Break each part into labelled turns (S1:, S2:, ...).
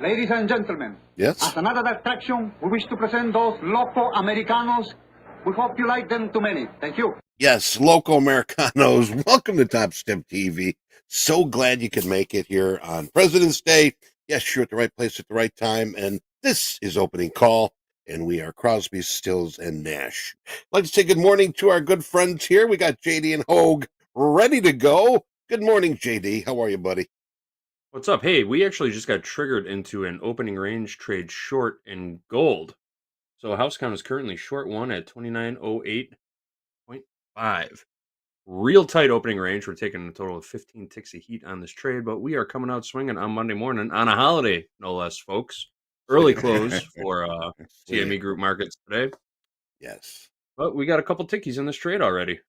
S1: Ladies and gentlemen,
S2: Yes.
S1: as another attraction, we wish to present those Loco Americanos. We hope you like them too many. Thank you.
S2: Yes, local Americanos. Welcome to TopstepTV. So glad you could make it here on President's Day. Yes, you're at the right place at the right time. And this is Opening Call. And we are Crosby, Stills, and Nash. I'd like to say good morning to our good friends here. We got JD and Hoag ready to go. Good morning, JD. How are you, buddy?
S3: What's up? Hey, we actually just got triggered into an opening range trade short in gold. So house count is currently short one at 2908.5. Real tight opening range. We're taking a total of 15 ticks of heat on this trade, but we are coming out swinging on Monday morning on a holiday, no less, folks. Early close for CME Group markets today.
S2: Yes.
S3: But we got a couple tickies in this trade already.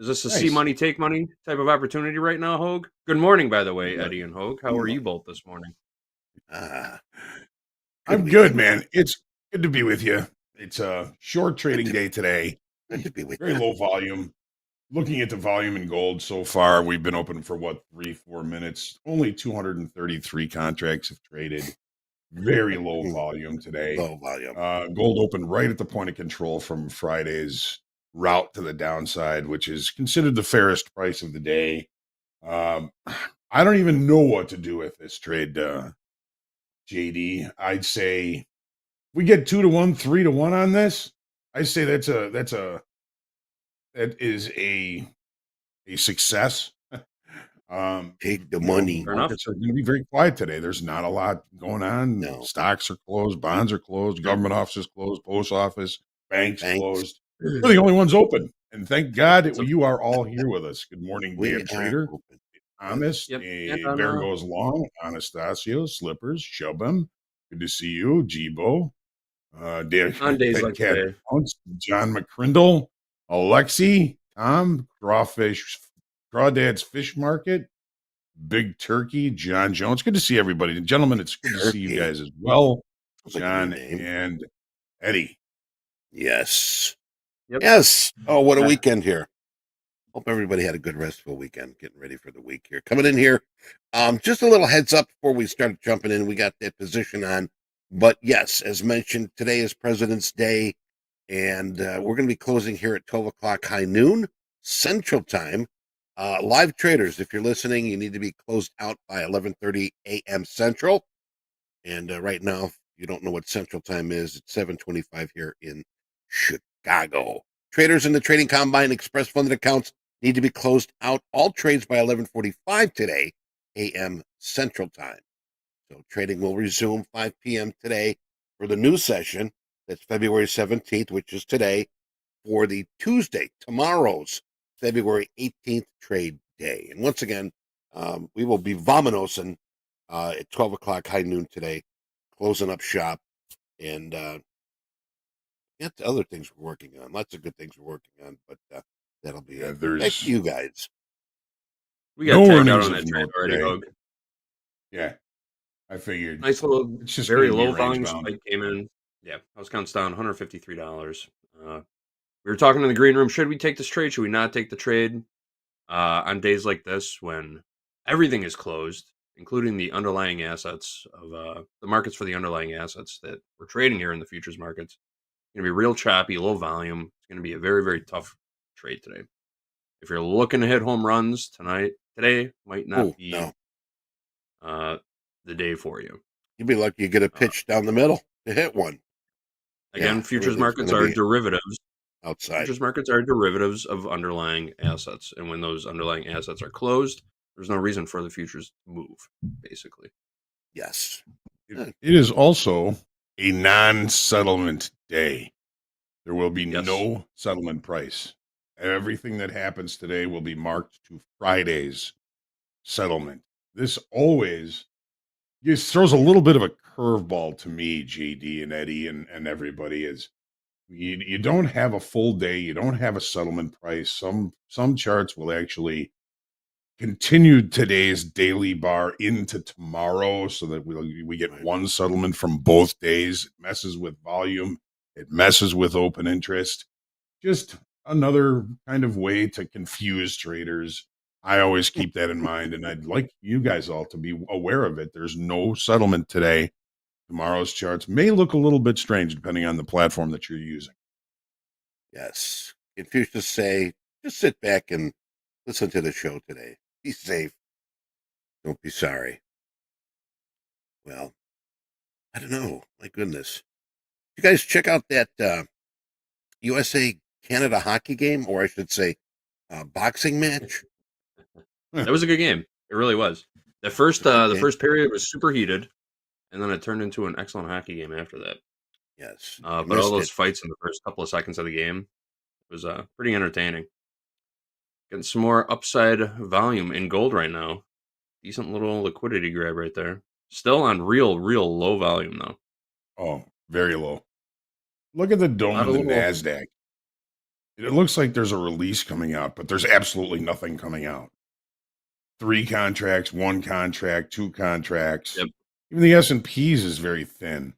S3: Is this a
S4: Nice.
S3: see money, take money type of opportunity right now, Hoag? Good morning, by the way, Eddie and Hoag. How are you both this morning?
S4: I'm good, man. It's good to be with you. It's a short trading day today.
S2: Good to be with
S4: Very
S2: you.
S4: low volume. Looking at the volume in gold so far, we've been open for 3-4 minutes. Only 233 contracts have traded. Very low volume today.
S2: Low volume.
S4: Gold opened right at the point of control from Friday's route to the downside, which is considered the fairest price of the day. I don't even know what to do with this trade, JD. I'd say we get 2-1, 3-1 on this. I say that is a success.
S2: Take the money.
S4: Markets are going to be very quiet today. There's not a lot going on.
S2: No.
S4: Stocks are closed, bonds are closed, government offices closed, post office, banks closed.
S3: Mm.
S4: We're the only ones open. And thank God you are all here with us. Good morning,
S2: We
S4: Dan
S2: are
S4: Trader,
S2: open.
S4: Thomas,
S3: Yep.
S4: Bear Goes Long, Anastasio, Slippers, Shubham. Good to see you, Jibo. Dan,
S3: On days like
S4: Cat
S3: today.
S4: Bounce, John McCrindle, Alexi, Tom, Crawdad's Fish Market, Big Turkey, John Jones. Good to see everybody. Gentlemen, it's good to see you guys as well.
S2: Sounds like a
S4: John
S2: new name.
S4: and Eddie.
S2: Yes.
S3: Yep.
S2: Yes. Oh, what a weekend here. Hope everybody had a good restful weekend, getting ready for the week here. Coming in here, just a little heads up before we start jumping in. We got that position on. But yes, as mentioned, today is President's Day, and we're going to be closing here at 12 o'clock high noon Central Time. Live traders, if you're listening, you need to be closed out by 11:30 a.m. Central. And right now, if you don't know what Central Time is, it's 7:25 here in Chicago. Traders in the trading combine express funded accounts need to be closed out all trades by 11:45 today a.m. Central Time. So trading will resume 5 p.m. today for the new session. That's February 17th, which is today, for the Tuesday, tomorrow's February 18th trade day. And once again, we will be vominosing at 12 o'clock high noon today, closing up shop. And got the other things we're working on. Lots of good things we're working on, but that'll be it. Thank you guys.
S3: We got tagged out on that trade already, Hoag.
S4: Yeah, I figured.
S3: Nice little,
S4: It's just
S3: very
S4: gonna be
S3: low volume
S4: range-bound.
S3: spike came in. Yeah, house count's down $153. We were talking in the green room. Should we take this trade? Should we not take the trade? On days like this, when everything is closed, including the underlying assets of the markets for the underlying assets that we're trading here in the futures markets, it's going to be real choppy, low volume. It's going to be a very, very tough trade today. If you're looking to hit home runs today might not be the day for you.
S2: You'd be lucky you get a pitch down the middle to hit one.
S3: Again, futures markets are derivatives.
S2: Outside.
S3: Futures markets are derivatives of underlying assets. And when those underlying assets are closed, there's no reason for the futures to move, basically.
S2: Yes.
S4: It is also a non-settlement day. There will be no settlement price. Everything that happens today will be marked to Friday's settlement. This always throws a little bit of a curveball to me, JD and Eddie and everybody. Is you don't have a full day, you don't have a settlement price. Some charts will actually continue today's daily bar into tomorrow, so that we get one settlement from both days. It messes with volume, it messes with open interest. Just another kind of way to confuse traders. I always keep that in mind, and I'd like you guys all to be aware of it. There's no settlement today. Tomorrow's charts may look a little bit strange depending on the platform that you're using.
S2: Yes. Confucius say, just sit back and listen to the show today. Be safe. Don't be sorry. Well, I don't know. My goodness. You guys check out that USA Canada hockey game, or I should say, boxing match.
S3: That was a good game. It really was. The first
S2: Okay.
S3: period was super heated, and then it turned into an excellent hockey game after that.
S2: Yes. I
S3: But all
S2: missed
S3: those
S2: it.
S3: fights in the first couple of seconds of the game was pretty entertaining. Getting some more upside volume in gold right now. Decent little liquidity grab right there. Still on real low volume though.
S4: Oh, very low. Look at the
S3: A
S4: dome
S3: lot
S4: in
S3: of
S4: the
S3: little.
S4: NASDAQ. It looks like there's a release coming out, but there's absolutely nothing coming out. 3 contracts, 1 contract, 2 contracts.
S3: Yep.
S4: Even the S&Ps is very thin.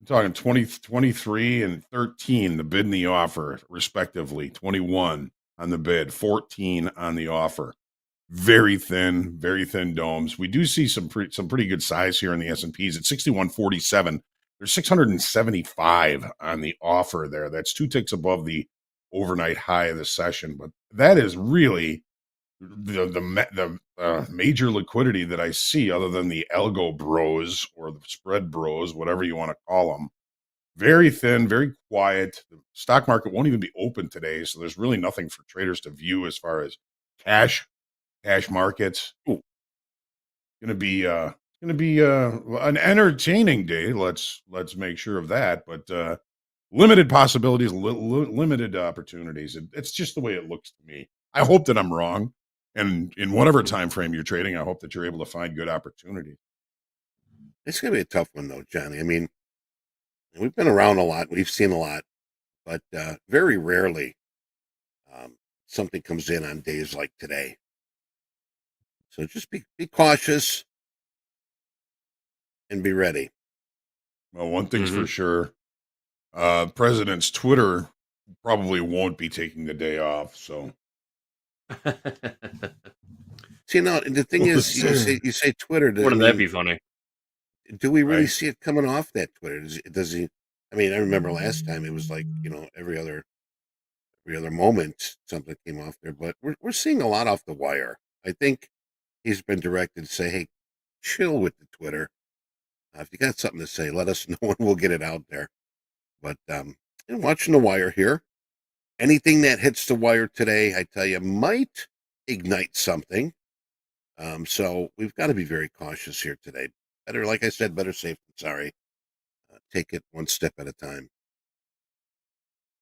S4: I'm talking 20, 23 and 13, the bid and the offer, respectively. 21 on the bid, 14 on the offer. Very thin domes. We do see some pretty good size here in the S&Ps at 6147. There's 675 on the offer there. That's 2 ticks above the overnight high of the session, but that is really the major liquidity that I see, other than the algo bros or the spread bros, whatever you want to call them. Very thin, very quiet. The stock market won't even be open today, so there's really nothing for traders to view as far as cash markets. Ooh, going to be an entertaining day. Let's make sure of that. But limited possibilities, limited opportunities. It's just the way it looks to me. I hope that I'm wrong, and in whatever time frame you're trading, I hope that you're able to find good opportunities.
S2: It's going to be a tough one, though, Johnny. I mean, we've been around a lot. We've seen a lot, but very rarely something comes in on days like today. So just be cautious and be ready.
S4: Well, one thing's for sure. President's Twitter probably won't be taking the day off. So,
S2: see, now the thing is, you say Twitter.
S3: Wouldn't that be funny?
S2: Do we really
S4: Right.
S2: see it coming off that Twitter? Does he? I mean, I remember last time it was like every other moment something came off there, but we're seeing a lot off the wire. I think he's been directed to say, "Hey, chill with the Twitter. If you got something to say, let us know and we'll get it out there." But watching the wire here, anything that hits the wire today, I tell you, might ignite something. So we've got to be very cautious here today. Better, like I said, better safe than sorry. Take it one step at a time.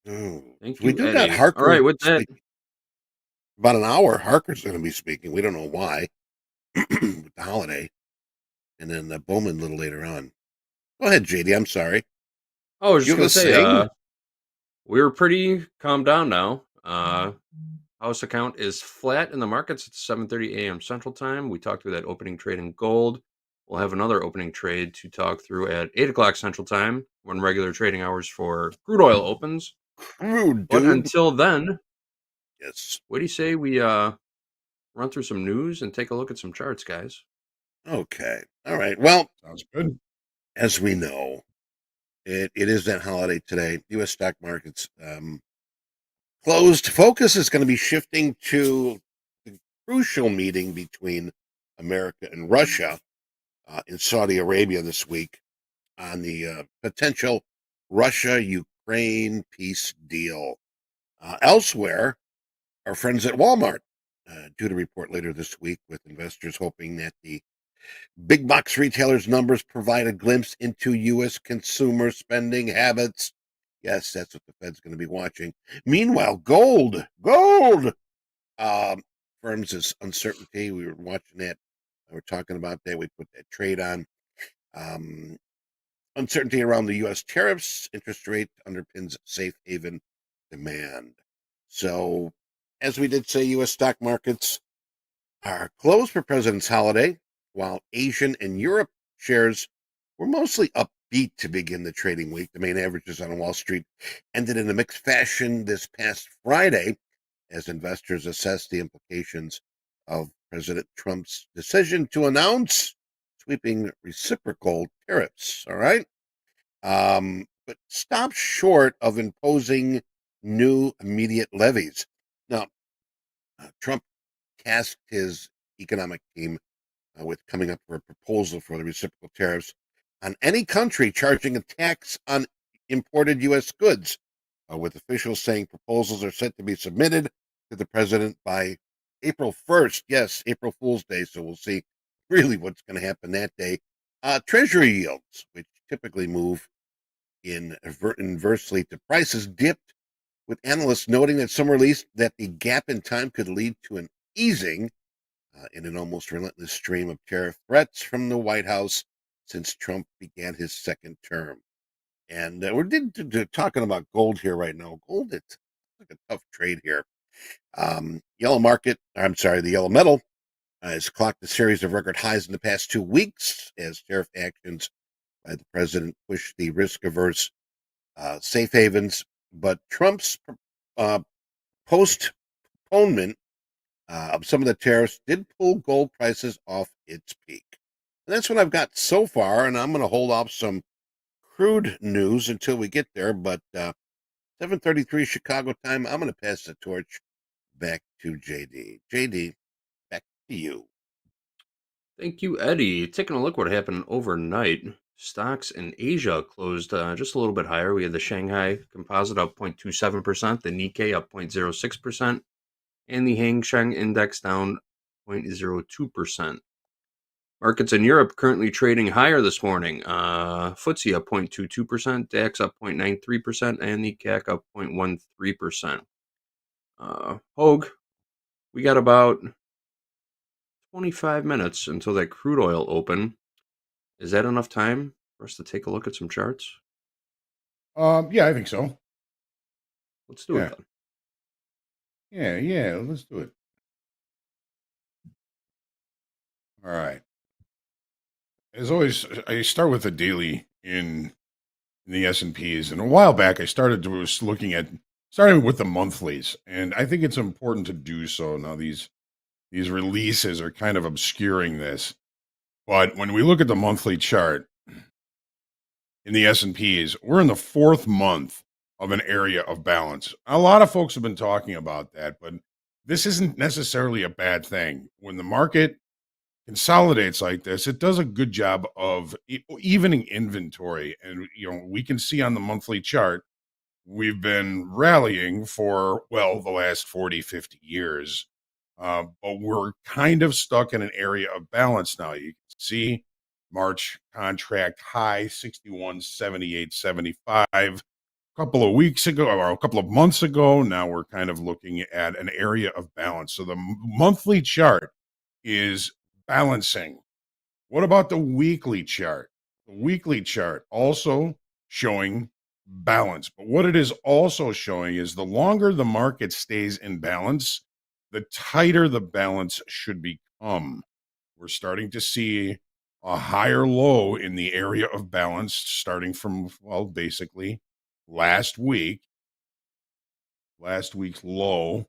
S2: Oh,
S3: Thank
S2: we
S3: you,
S2: do got
S3: Eddie. All
S2: Harker
S3: right, with that,
S2: speaking. About an hour, Harker's going to be speaking. We don't know why with the holiday. And then Bowman a little later on. Go ahead, JD. I'm sorry.
S3: I was
S2: You
S3: just
S2: have
S3: gonna
S2: a
S3: say,
S2: saying?
S3: we're pretty calmed down now. House account is flat in the markets at 7:30 a.m. Central Time. We talked through that opening trade in gold. We'll have another opening trade to talk through at 8 o'clock Central Time when regular trading hours for crude oil opens.
S2: Crude,
S3: But
S2: dude.
S3: until then,
S2: Yes.
S3: what do you say we run through some news and take a look at some charts, guys?
S2: Okay. All right. Well,
S4: Sounds good.
S2: as we know, it is that holiday today. U.S. stock markets closed. Focus is going to be shifting to the crucial meeting between America and Russia in Saudi Arabia this week on the potential Russia-Ukraine peace deal. Elsewhere, our friends at Walmart due to report later this week, with investors hoping that the big box retailers' numbers provide a glimpse into U.S. consumer spending habits. Yes, that's what the Fed's going to be watching. Meanwhile, gold, firms is uncertainty. We were watching that. We were talking about that. We put that trade on. Uncertainty around the U.S. tariffs, interest rate underpins safe haven demand. So, as we did say, U.S. stock markets are closed for President's Holiday, while Asian and Europe shares were mostly upbeat to begin the trading week. The main averages on Wall Street ended in a mixed fashion this past Friday as investors assessed the implications of President Trump's decision to announce sweeping reciprocal tariffs. All right. But stopped short of imposing new immediate levies. Now, Trump tasked his economic team with coming up with a proposal for the reciprocal tariffs on any country charging a tax on imported U.S. goods, with officials saying proposals are set to be submitted to the president by April 1st. Yes, April Fool's Day, so we'll see really what's going to happen that day. Treasury yields, which typically move inversely to prices, dipped, with analysts noting that some released that the gap in time could lead to an easing in an almost relentless stream of tariff threats from the White House since Trump began his second term. And we're talking about gold here right now. Gold, it's like a tough trade here. The yellow metal has clocked a series of record highs in the past 2 weeks as tariff actions by the president push the risk-averse safe havens. But Trump's postponement of some of the tariffs did pull gold prices off its peak. And that's what I've got so far, and I'm going to hold off some crude news until we get there. But 7:33 Chicago time, I'm going to pass the torch back to JD. JD, back to you.
S3: Thank you, Eddie. Taking a look what happened overnight. Stocks in Asia closed just a little bit higher. We had the Shanghai Composite up 0.27%, the Nikkei up 0.06%, and the Hang Seng Index down 0.02%. Markets in Europe currently trading higher this morning. FTSE up 0.22%, DAX up 0.93%, and the CAC up 0.13%. Hoag, we got about 25 minutes until that crude oil open. Is that enough time for us to take a look at some charts?
S4: Yeah, I think so.
S3: Let's do it then.
S4: Yeah, let's do it. All right. As always, I start with the daily in the S&Ps. And a while back, I started starting with the monthlies. And I think it's important to do so. Now, these releases are kind of obscuring this. But when we look at the monthly chart in the S&Ps, we're in the 4th month of an area of balance. A lot of folks have been talking about that, but this isn't necessarily a bad thing. When the market consolidates like this, it does a good job of evening inventory. And, we can see on the monthly chart, we've been rallying for, the last 40, 50 years. But we're kind of stuck in an area of balance now. You can see March contract high 61.7875 a couple of weeks ago or a couple of months ago. Now we're kind of looking at an area of balance. So the monthly chart is balancing. What about the weekly chart? The weekly chart also showing balance. But what it is also showing is the longer the market stays in balance, the tighter the balance should become. We're starting to see a higher low in the area of balance starting from, basically last week. Last week's low.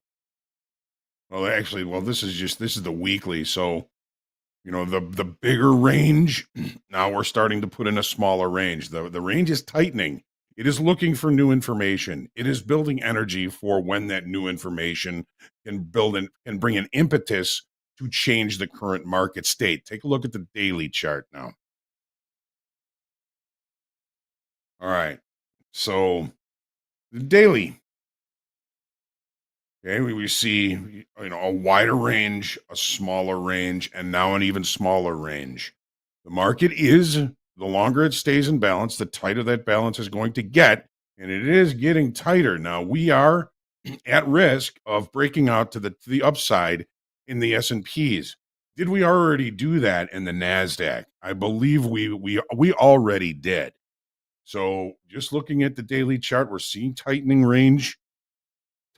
S4: This is the weekly. So, the bigger range, now we're starting to put in a smaller range. The range is tightening. It is looking for new information. It is building energy for when that new information can bring an impetus to change the current market state. Take a look at the daily chart now. All right. So the daily. Okay, we see a wider range, a smaller range, and now an even smaller range. The market is, the longer it stays in balance, the tighter that balance is going to get, and it is getting tighter. Now we are at risk of breaking out to the upside in the S&Ps. Did we already do that in the NASDAQ? I believe we already did. So just looking at the daily chart, we're seeing tightening range,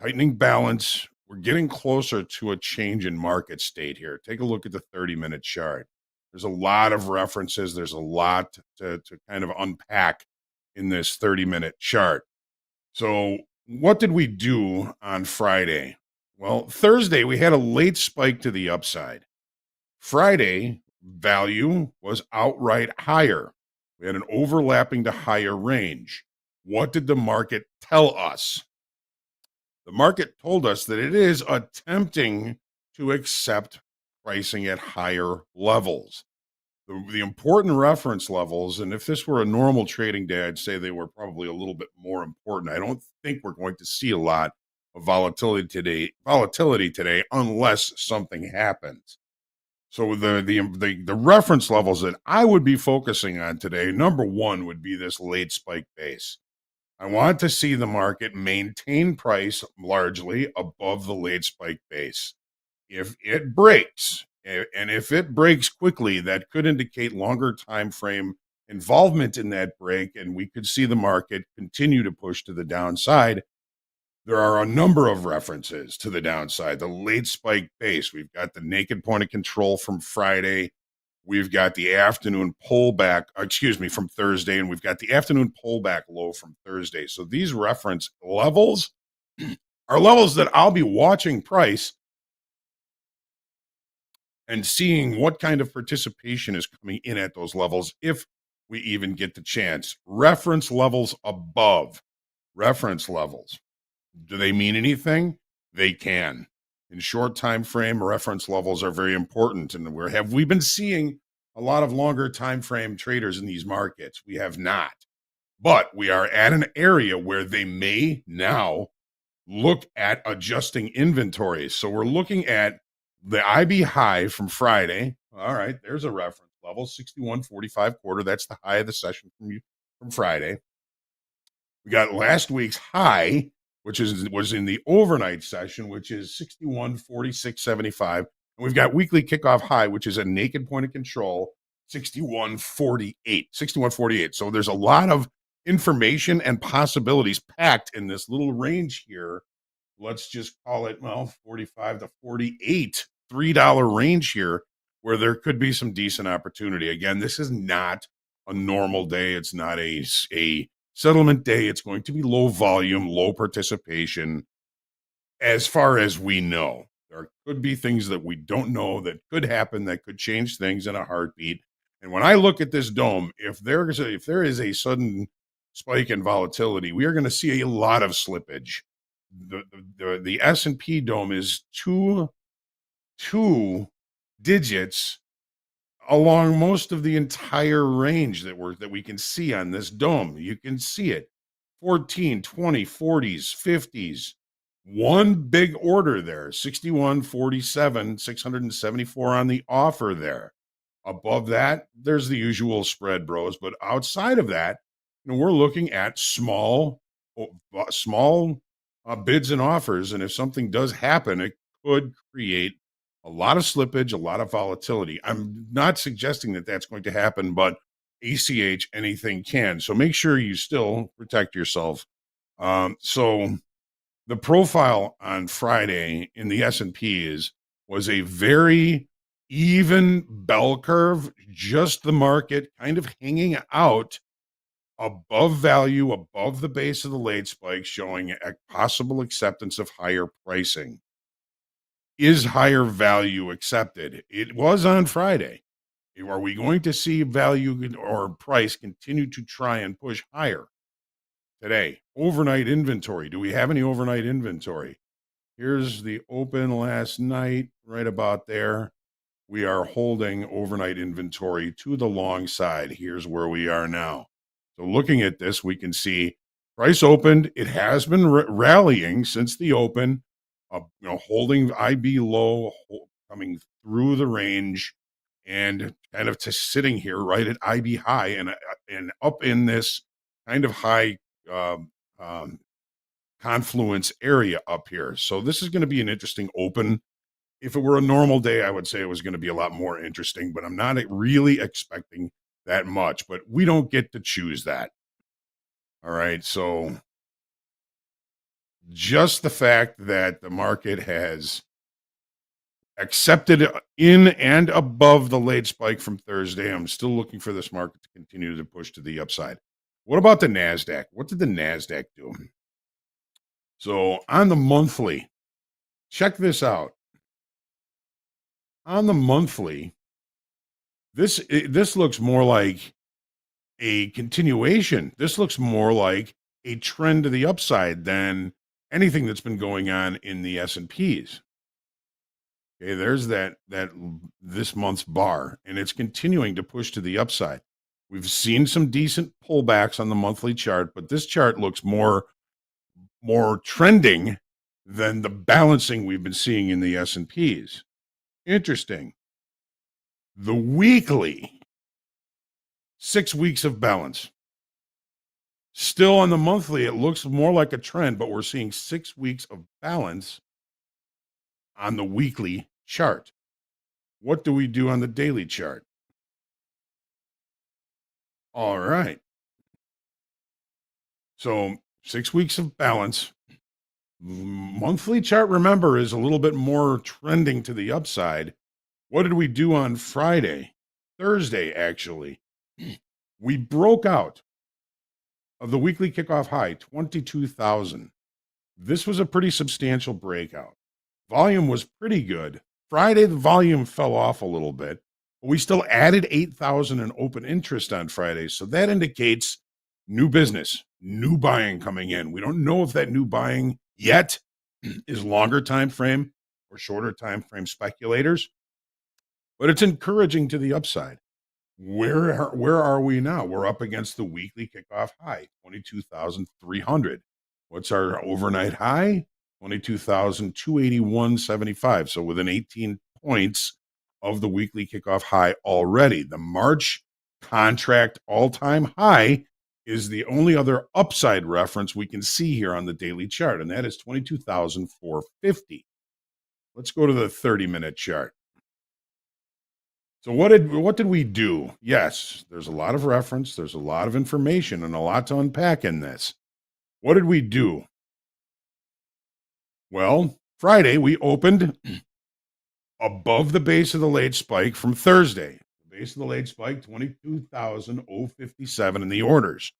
S4: tightening balance. We're getting closer to a change in market state here. Take a look at the 30-minute chart. There's a lot of references. There's a lot to kind of unpack in this 30-minute chart. So what did we do on Friday? Well, Thursday, we had a late spike to the upside. Friday, value was outright higher. We had an overlapping to higher range. What did the market tell us? The market told us that it is attempting to accept pricing at higher levels. The important reference levels, and if this were a normal trading day, I'd say they were probably a little bit more important. I don't think we're going to see a lot of volatility today unless something happens. So the reference levels that I would be focusing on today, number one would be this late spike base. I want to see the market maintain price largely above the late spike base. If it breaks, and if it breaks quickly, that could indicate longer time frame involvement in that break, and we could see the market continue to push to the downside. There are a number of references to the downside. The late spike base, we've got the naked point of control from Friday. We've got the afternoon pullback, from Thursday, and we've got the afternoon pullback low from Thursday. So these reference levels are levels that I'll be watching price and seeing what kind of participation is coming in at those levels if we even get the chance. Reference levels above. Reference levels. Do they mean anything? They can. In short time frame, reference levels are very important. And have we been seeing a lot of longer time frame traders in these markets? We have not. But we are at an area where they may now look at adjusting inventories. So we're looking at the IB high from Friday. All right, there's a reference level, 61.45 quarter. That's the high of the session from Friday. We got last week's high, which was in the overnight session, which is 61.4675. And we've got weekly kickoff high, which is a naked point of control, 61.48. So there's a lot of information and possibilities packed in this little range here. Let's just call it, 45 to 48, $3 range here, where there could be some decent opportunity. Again, this is not a normal day. It's not a settlement day. It's going to be low volume, low participation. As far as we know, there could be things that we don't know that could happen that could change things in a heartbeat. And when I look at this dome, if there is a sudden spike in volatility, we are going to see a lot of slippage. The S&P dome is two digits along most of the entire range that we can see on this dome. You can see it 14, 20, 40s, 50s. One big order there, 61.47, 674 on the offer there. Above that, there's the usual spread, bros. But outside of that, we're looking at small bids and offers. And if something does happen, it could create a lot of slippage, a lot of volatility. I'm not suggesting that that's going to happen, but ACH, anything can. So make sure you still protect yourself. So the profile on Friday in the S&P was a very even bell curve, just the market kind of hanging out above value, above the base of the late spike, showing a possible acceptance of higher pricing. Is higher value accepted? It was on Friday. Are we going to see value or price continue to try and push higher today? Overnight inventory. Do we have any overnight inventory? Here's the open last night, right about there. We are holding overnight inventory to the long side. Here's where we are now. So looking at this, we can see price opened. It has been rallying since the open, holding IB low, coming through the range, and kind of sitting here right at IB high and up in this kind of high confluence area up here. So this is going to be an interesting open. If it were a normal day, I would say it was going to be a lot more interesting, but I'm not really expecting that much. But we don't get to choose that. All right. So just the fact that the market has accepted in and above the late spike from Thursday, I'm still looking for this market to continue to push to the upside. What about the NASDAQ? What did the NASDAQ do? So on the monthly check this out. On the monthly, this looks more like a continuation. This looks more like a trend to the upside than anything that's been going on in the S&Ps. Okay, there's that this month's bar, and it's continuing to push to the upside. We've seen some decent pullbacks on the monthly chart, but this chart looks more trending than the balancing we've been seeing in the S&Ps. Interesting. The weekly, 6 weeks of balance. Still on the monthly, it looks more like a trend, but we're seeing 6 weeks of balance on the weekly chart. What do we do on the daily chart? All right. So 6 weeks of balance. Monthly chart, remember, is a little bit more trending to the upside. What did we do on Friday? Thursday, actually. We broke out of the weekly kickoff high, 22,000. This was a pretty substantial breakout. Volume was pretty good. Friday, the volume fell off a little bit, but we still added 8,000 in open interest on Friday. So that indicates new business, new buying coming in. We don't know if that new buying yet is longer time frame or shorter time frame speculators, but it's encouraging to the upside. Where are we now? We're up against the weekly kickoff high, 22,300. What's our overnight high? 22,281.75. So within 18 points of the weekly kickoff high already. The March contract all-time high is the only other upside reference we can see here on the daily chart, and that is 22,450. Let's go to the 30-minute chart. So what did we do? Yes, there's a lot of reference, there's a lot of information, and a lot to unpack in this. What did we do? Well, Friday we opened above the base of the late spike from Thursday. The base of the late spike, 22,057 in the orders.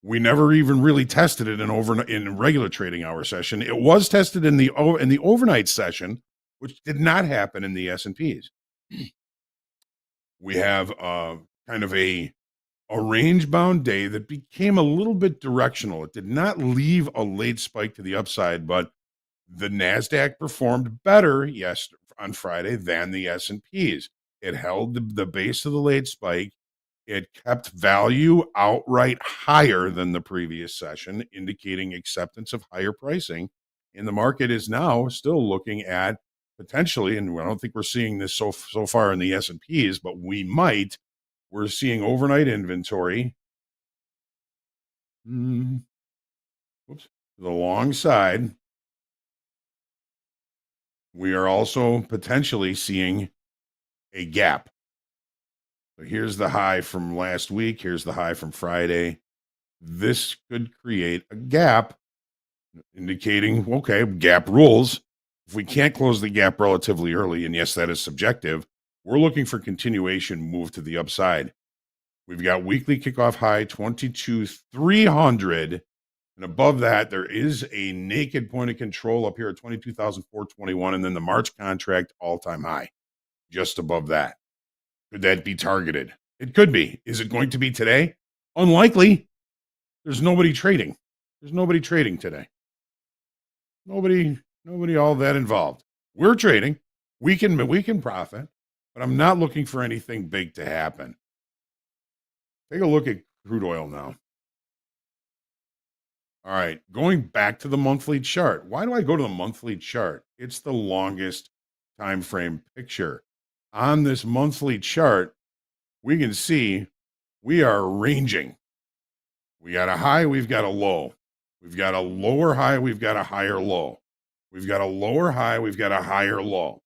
S4: We never even really tested it in regular trading hour session. It was tested in the overnight session, which did not happen in the S&Ps. We have kind of a range-bound day that became a little bit directional. It did not leave a late spike to the upside, but the NASDAQ performed better on Friday than the S&Ps. It held the base of the late spike. It kept value outright higher than the previous session, indicating acceptance of higher pricing. And the market is now still looking at potentially, and I don't think we're seeing this so far in the S&Ps, but we're seeing overnight inventory. The long side. We are also potentially seeing a gap. So here's the high from last week. Here's the high from Friday. This could create a gap, indicating, okay, gap rules. If we can't close the gap relatively early, and yes, that is subjective, we're looking for continuation move to the upside. We've got weekly kickoff high 22,300. And above that, there is a naked point of control up here at 22,421. And then the March contract all-time high just above that. Could that be targeted? It could be. Is it going to be today? Unlikely. There's nobody trading. There's nobody trading today. Nobody all that involved. We're trading. We can profit, but I'm not looking for anything big to happen. Take a look at crude oil now. All right, going back to the monthly chart. Why do I go to the monthly chart? It's the longest time frame picture. On this monthly chart, we can see we are ranging. We got a high, we've got a low. We've got a lower high, we've got a higher low. We've got a lower high, we've got a higher low.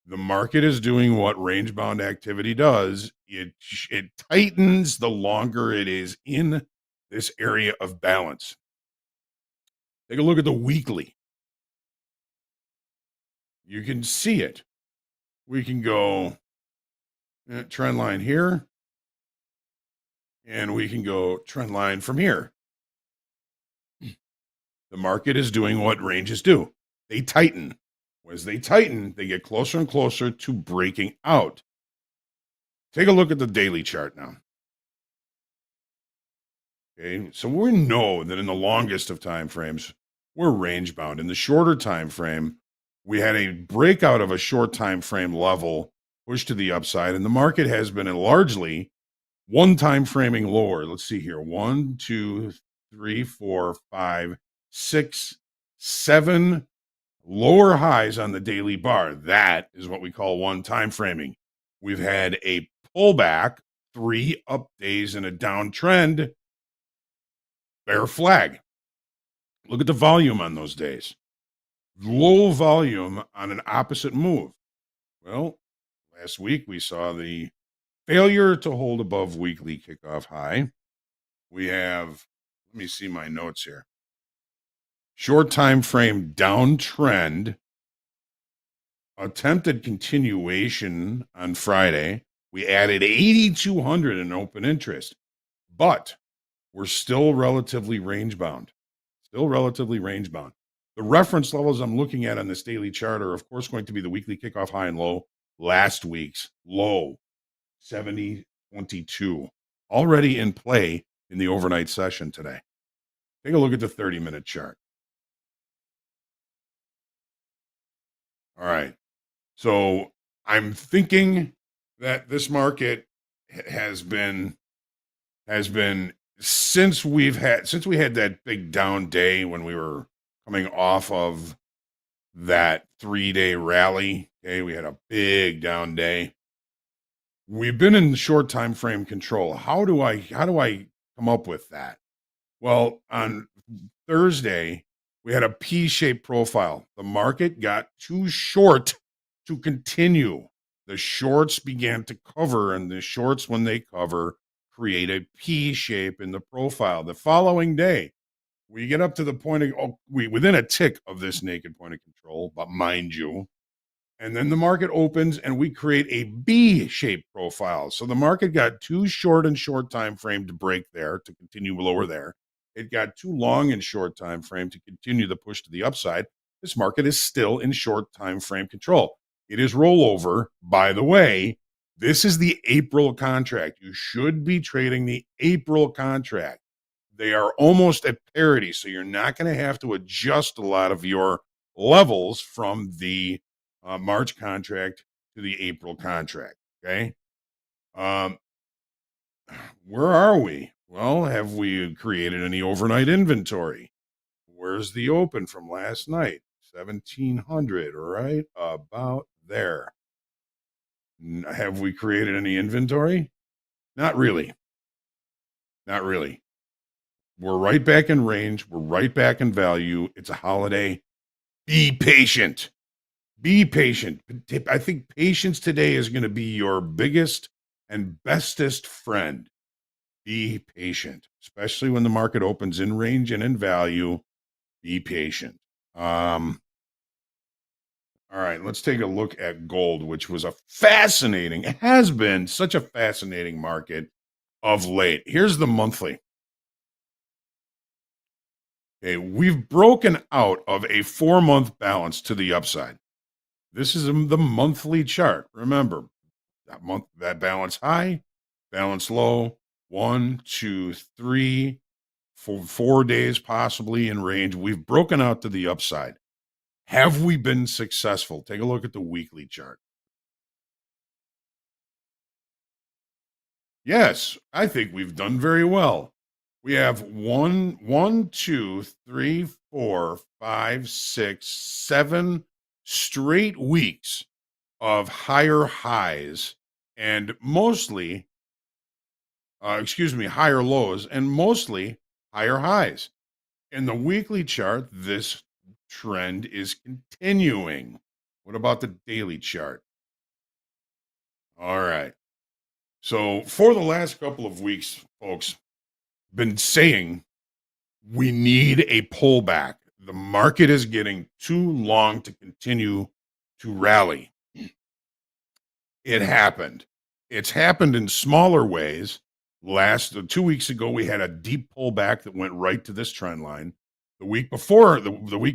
S4: The market is doing what range-bound activity does. It tightens the longer it is in this area of balance. Take a look at the weekly. You can see it. We can go trend line here, and we can go trend line from here. The market is doing what ranges do. They tighten. As they tighten, they get closer and closer to breaking out. Take a look at the daily chart now. Okay, so we know that in the longest of time frames, we're range bound. In the shorter time frame, we had a breakout of a short time frame level pushed to the upside, and the market has been largely one time framing lower. Let's see here. 1, 2, 3, 4, 5, 6, 7 lower highs on the daily bar. That is what we call one time framing. We've had a pullback, 3 up days and a downtrend. Bear flag. Look at the volume on those days. Low volume on an opposite move. Well, last week we saw the failure to hold above weekly kickoff high. We have, let me see my notes here. Short time frame downtrend. Attempted continuation on Friday. We added 8,200 in open interest, but we're still relatively range bound. The reference levels I'm looking at on this daily chart are, of course, going to be the weekly kickoff high and low. Last week's low, 70.22, already in play in the overnight session today. Take a look at the 30-minute chart. All right. So I'm thinking that this market has been since we had that big down day when we were coming off of that 3-day rally. Okay, we had a big down day. We've been in short time frame control. How do I come up with that? Well, on Thursday, we had a P-shaped profile. The market got too short to continue. The shorts began to cover, and the shorts, when they cover, create a P shape in the profile. The following day, we get up to the point of, within a tick of this naked point of control, but mind you, and then the market opens and we create a B-shaped profile. So the market got too short in short time frame to break there, to continue lower there. It got too long in short time frame to continue the push to the upside. This market is still in short time frame control. It is rollover. By the way, this is the April contract. You should be trading the April contract. They are almost at parity, so you're not going to have to adjust a lot of your levels from the March contract to the April contract. Okay. Where are we? Well, have we created any overnight inventory? Where's the open from last night? 1,700, right about there. Have we created any inventory? Not really. We're right back in range. We're right back in value. It's a holiday. Be patient. I think patience today is going to be your biggest and bestest friend. Be patient, especially when the market opens in range and in value. Be patient. All right, let's take a look at gold, which was it has been such a fascinating market of late. Here's the monthly. Okay, we've broken out of a 4-month balance to the upside. This is the monthly chart. Remember, that balance high, balance low, 1, 2, 3, 4 days possibly in range. We've broken out to the upside. Have we been successful? Take a look at the weekly chart. Yes, I think we've done very well. We have 1, 2, 3, 4, 5, 6, 7 straight weeks of higher highs and mostly, higher lows and mostly higher highs. In the weekly chart, this trend is continuing. What about the daily chart? All right. So for the last couple of weeks, folks, been saying we need a pullback. The market is getting too long to continue to rally. It happened. It's happened in smaller ways. 2 weeks ago, we had a deep pullback that went right to this trend line. The week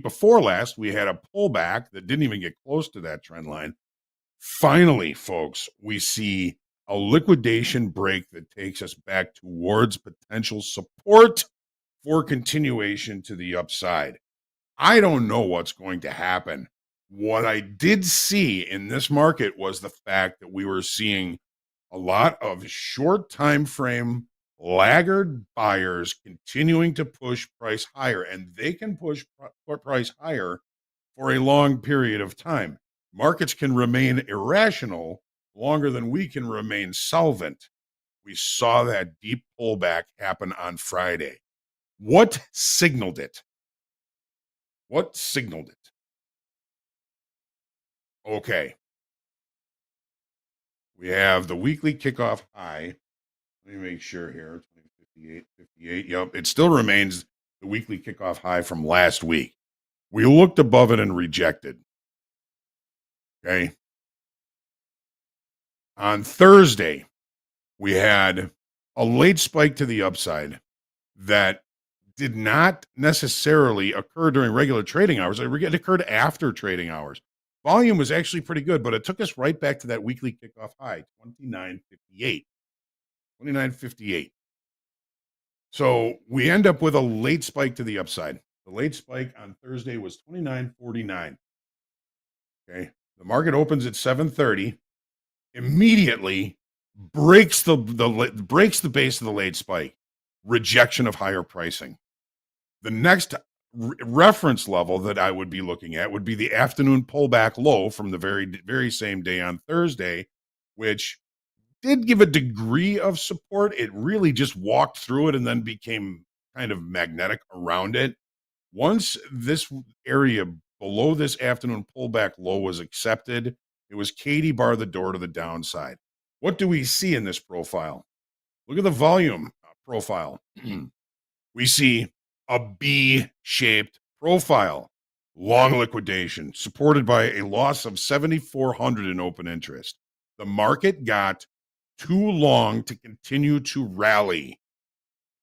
S4: before last, we had a pullback that didn't even get close to that trend line. Finally, folks, we see a liquidation break that takes us back towards potential support for continuation to the upside. I don't know what's going to happen. What I did see in this market was the fact that we were seeing a lot of short time frame laggard buyers continuing to push price higher, and they can push price higher for a long period of time. Markets can remain irrational longer than we can remain solvent. We saw that deep pullback happen on Friday. What signaled it? What signaled it? Okay. We have the weekly kickoff high. Let me make sure here. 58. Yep. It still remains the weekly kickoff high from last week. We looked above it and rejected. Okay. On Thursday, we had a late spike to the upside that did not necessarily occur during regular trading hours. It occurred after trading hours. Volume was actually pretty good, but it took us right back to that weekly kickoff high, 29.58. 29.58. So we end up with a late spike to the upside. The late spike on Thursday was 29.49. Okay. The market opens at 7:30. Immediately breaks the base of the late spike. Rejection of higher pricing. The next reference level that I would be looking at would be the afternoon pullback low from the very same day on Thursday, which did give a degree of support. It really just walked through it and then became kind of magnetic around it. Once this area below this afternoon pullback low was accepted, it was Katie bar the door to the downside. What do we see in this profile? Look at the volume profile. We see a B-shaped profile, long liquidation, supported by a loss of 7,400 in open interest. The market got too long to continue to rally.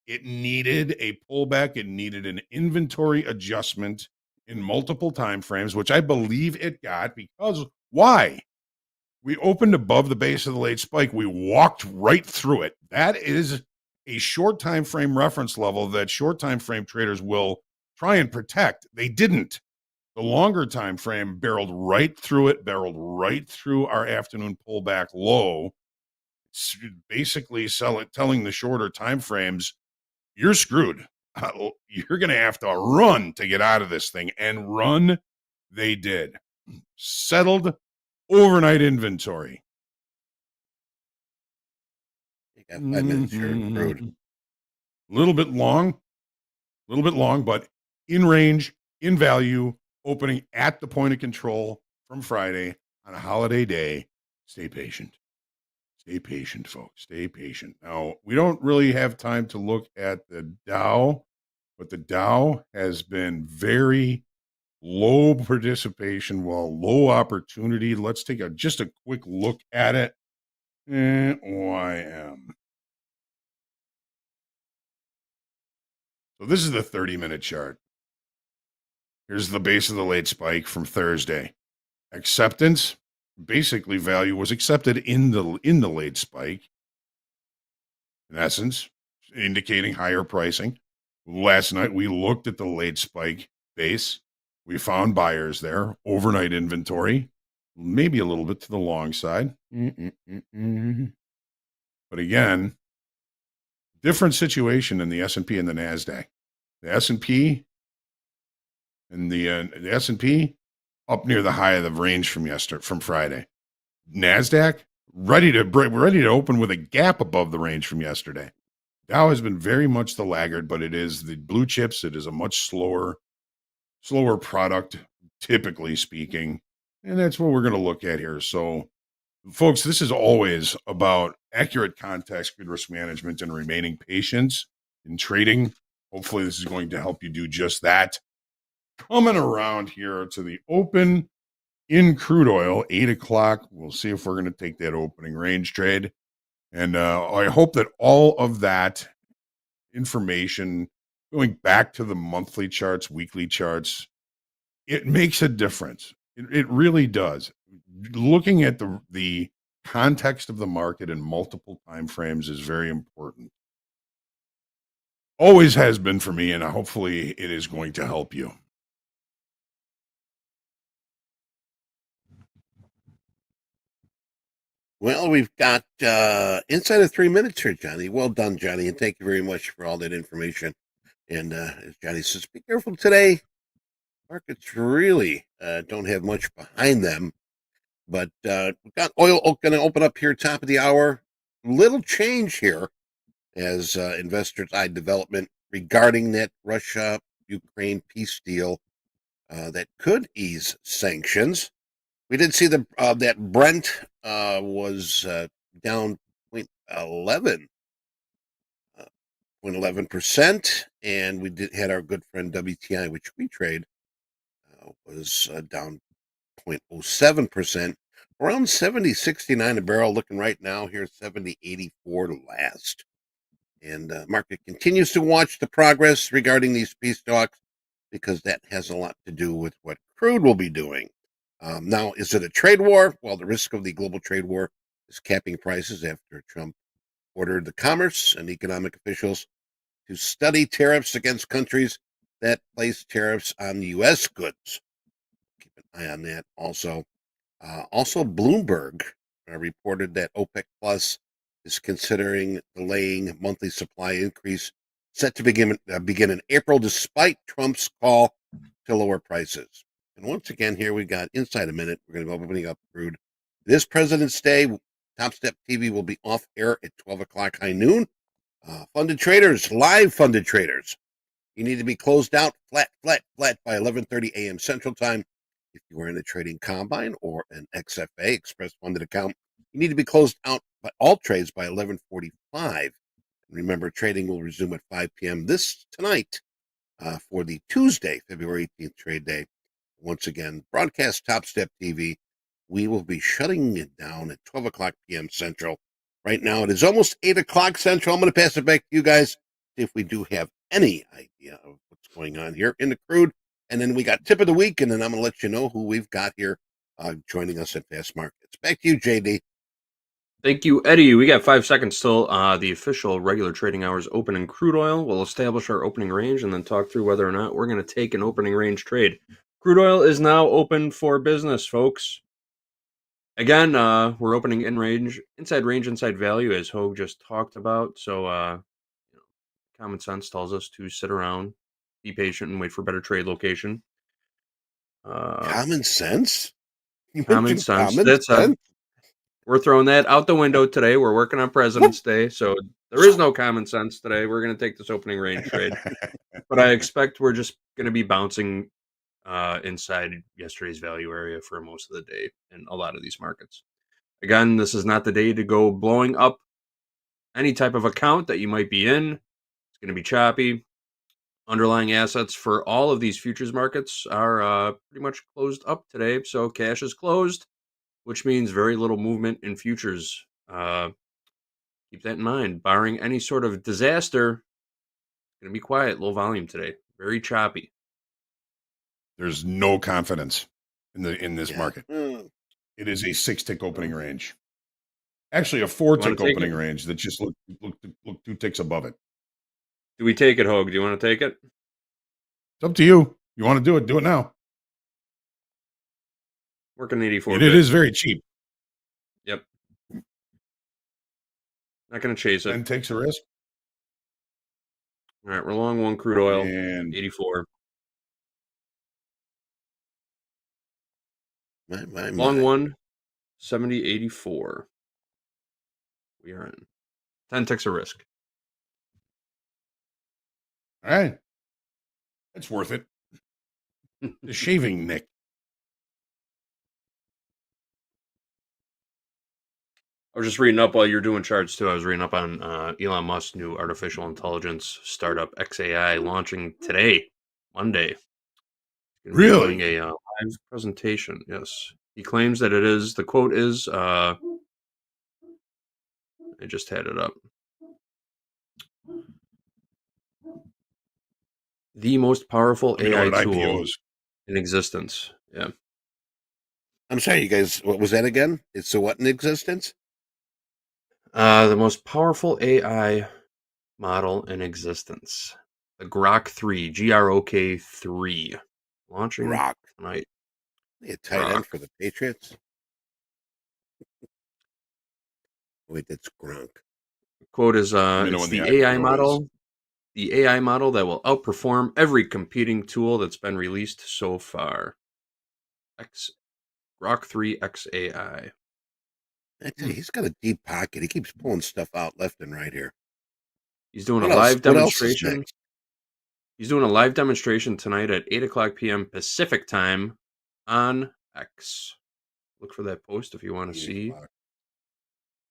S4: It needed a pullback. It needed an inventory adjustment in multiple time frames, which I believe it got because why? We opened above the base of the late spike. We walked right through it. That is a short time frame reference level that short time frame traders will try and protect. They didn't. The longer time frame barreled right through it, barreled right through our afternoon pullback low, basically telling the shorter time frames, you're screwed. You're going to have to run to get out of this thing. And run they did. Settled overnight inventory.
S2: You got 5 minutes here in crude.
S4: A little bit long, but in range, in value, opening at the point of control from Friday on a holiday day. Stay patient. Stay patient, folks. Stay patient. Now, we don't really have time to look at the Dow, but the Dow has been very low participation, while low opportunity. Let's take just a quick look at it. OIM. So this is the 30-minute chart. Here's the base of the late spike from Thursday. Acceptance, basically value was accepted in the late spike. In essence, indicating higher pricing. Last night we looked at the late spike base. We found buyers there, overnight inventory, maybe a little bit to the long side. But again, different situation in the S&P and the NASDAQ. The S&P up near the high of the range from Friday. NASDAQ ready to open with a gap above the range from yesterday. Dow has been very much the laggard, but it is the blue chips. It is a much slower product, typically speaking. And that's what we're going to look at here. So, folks, this is always about accurate context, good risk management, and remaining patient in trading. Hopefully, this is going to help you do just that. Coming around here to the open in crude oil, 8 o'clock. We'll see if we're going to take that opening range trade. And I hope that all of that information going back to the monthly charts, weekly charts, it makes a difference. It really does. Looking at the context of the market in multiple time frames is very important. Always has been for me, and hopefully it is going to help you.
S2: Well, we've got inside of 3 minutes here, Johnny. Well done, Johnny, and thank you very much for all that information. And as Johnny says, be careful today. Markets really don't have much behind them. But we've got oil going to open up here top of the hour. Little change here as investors eye development regarding that Russia-Ukraine peace deal that could ease sanctions. We did see that Brent was down 0.11, 0.11%, and we had our good friend WTI, which we trade, was down 0.07%, around 70.69 a barrel. Looking right now here, 70.84 last. And market continues to watch the progress regarding these peace talks because that has a lot to do with what crude will be doing. Now, is it a trade war? Well, the risk of the global trade war is capping prices after Trump ordered the commerce and economic officials to study tariffs against countries that place tariffs on U.S. goods. Keep an eye on that also. Also, Bloomberg reported that OPEC Plus is considering delaying monthly supply increase set to begin in April, despite Trump's call to lower prices. And once again, here we got inside a minute. We're going to be opening up crude. This President's Day, Topstep TV will be off air at 12 o'clock high noon. Funded traders, live funded traders. You need to be closed out flat by 11:30 a.m. Central Time. If you are in a trading combine or an XFA, Express Funded Account, you need to be closed out by all trades by 11:45. Remember, trading will resume at 5 p.m. tonight for the Tuesday, February 18th trade day. Once again, broadcast Topstep TV. We will be shutting it down at 12 o'clock p.m. Central. Right now, it is almost 8 o'clock Central. I'm going to pass it back to you guys, see if we do have any idea of what's going on here in the crude. And then we got tip of the week, and then I'm going to let you know who we've got here joining us at Fast Markets. Back to you, JD.
S3: Thank you, Eddie. We got 5 seconds till the official regular trading hours open in crude oil. We'll establish our opening range and then talk through whether or not we're going to take an opening range trade. Crude oil is now open for business, folks. Again, we're opening inside range, inside value, as Hoag just talked about. So, common sense tells us to sit around, be patient, and wait for better trade location.
S2: Common sense? You
S3: Common
S2: mentioned
S3: sense.
S2: common
S3: That's
S2: sense?
S3: We're throwing that out the window today. We're working on President's Day, so there is no common sense today. We're going to take this opening range trade. But I expect we're just going to be bouncing inside yesterday's value area for most of the day in a lot of these markets. Again, this is not the day to go blowing up any type of account that you might be in. It's going to be choppy. Underlying assets for all of these futures markets are pretty much closed up today. So cash is closed, which means very little movement in futures. Keep that in mind. Barring any sort of disaster, it's going to be quiet, low volume today. Very choppy.
S4: There's no confidence in this market.
S2: Mm.
S4: It is a 6-tick opening range. Actually, a 4-tick opening range that just look 2 ticks above it.
S3: Do we take it, Hoag? Do you want to take it?
S4: It's up to you. You want to do it? Do it now.
S3: Working 84.
S4: It is very cheap.
S3: Yep. Not going to chase it.
S4: 10 takes a risk.
S3: All right, we're long one crude oil.
S4: And
S3: 84.
S2: My.
S3: Long one, 70.84. We are in. 10 ticks a risk.
S4: all right. It's worth it. The shaving nick.
S3: I was just reading up while you're doing charts too. I was reading up on Elon Musk's new artificial intelligence startup XAI launching today, Monday.
S4: Really?
S3: Doing a live presentation. Yes, he claims that it is. The quote is, "I just had it up. The most powerful
S4: Let me know
S3: AI
S4: what
S3: tool
S4: IPOs.
S3: in existence. Yeah.
S2: I'm sorry, you guys. What was that again? It's the what in existence?
S3: The most powerful AI model in existence. The Grok 3, Grok 3. Launching
S2: Rock.
S3: tonight.
S2: A tight
S3: Grok.
S2: end for the Patriots. Wait, that's Gronk.
S3: Quote is
S4: Let me know
S3: it's
S4: when the
S3: the AI
S4: IPO is.
S3: model. The AI model that will outperform every competing tool that's been released so far. X Grok 3 XAI.
S2: I tell you, he's got a deep pocket. He keeps pulling stuff out left and right here.
S3: He's doing a
S2: What else?
S3: live
S2: What else is
S3: demonstration.
S2: next?
S3: He's doing a live demonstration tonight at 8 o'clock p.m. Pacific time on X. Look for that post if you want to
S4: 8
S3: see
S4: o'clock.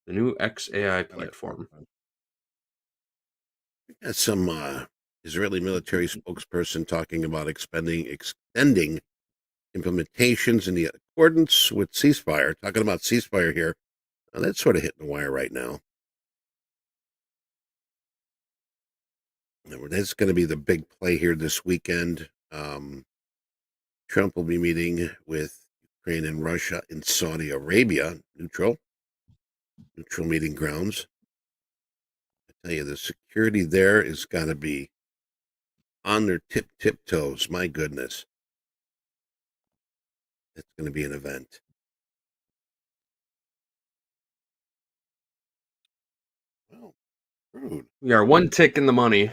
S3: the new XAI
S4: I got
S3: platform.
S2: Got some Israeli military spokesperson talking about extending implementations in the accordance with ceasefire. Talking about ceasefire here. Now, that's sort of hitting the wire right now. That's going to be the big play here this weekend. Trump will be meeting with Ukraine and Russia in Saudi Arabia, neutral meeting grounds. I tell you, the security there is got to be on their tiptoes. My goodness, it's going to be an event. Well, crude.
S3: We are one tick in the money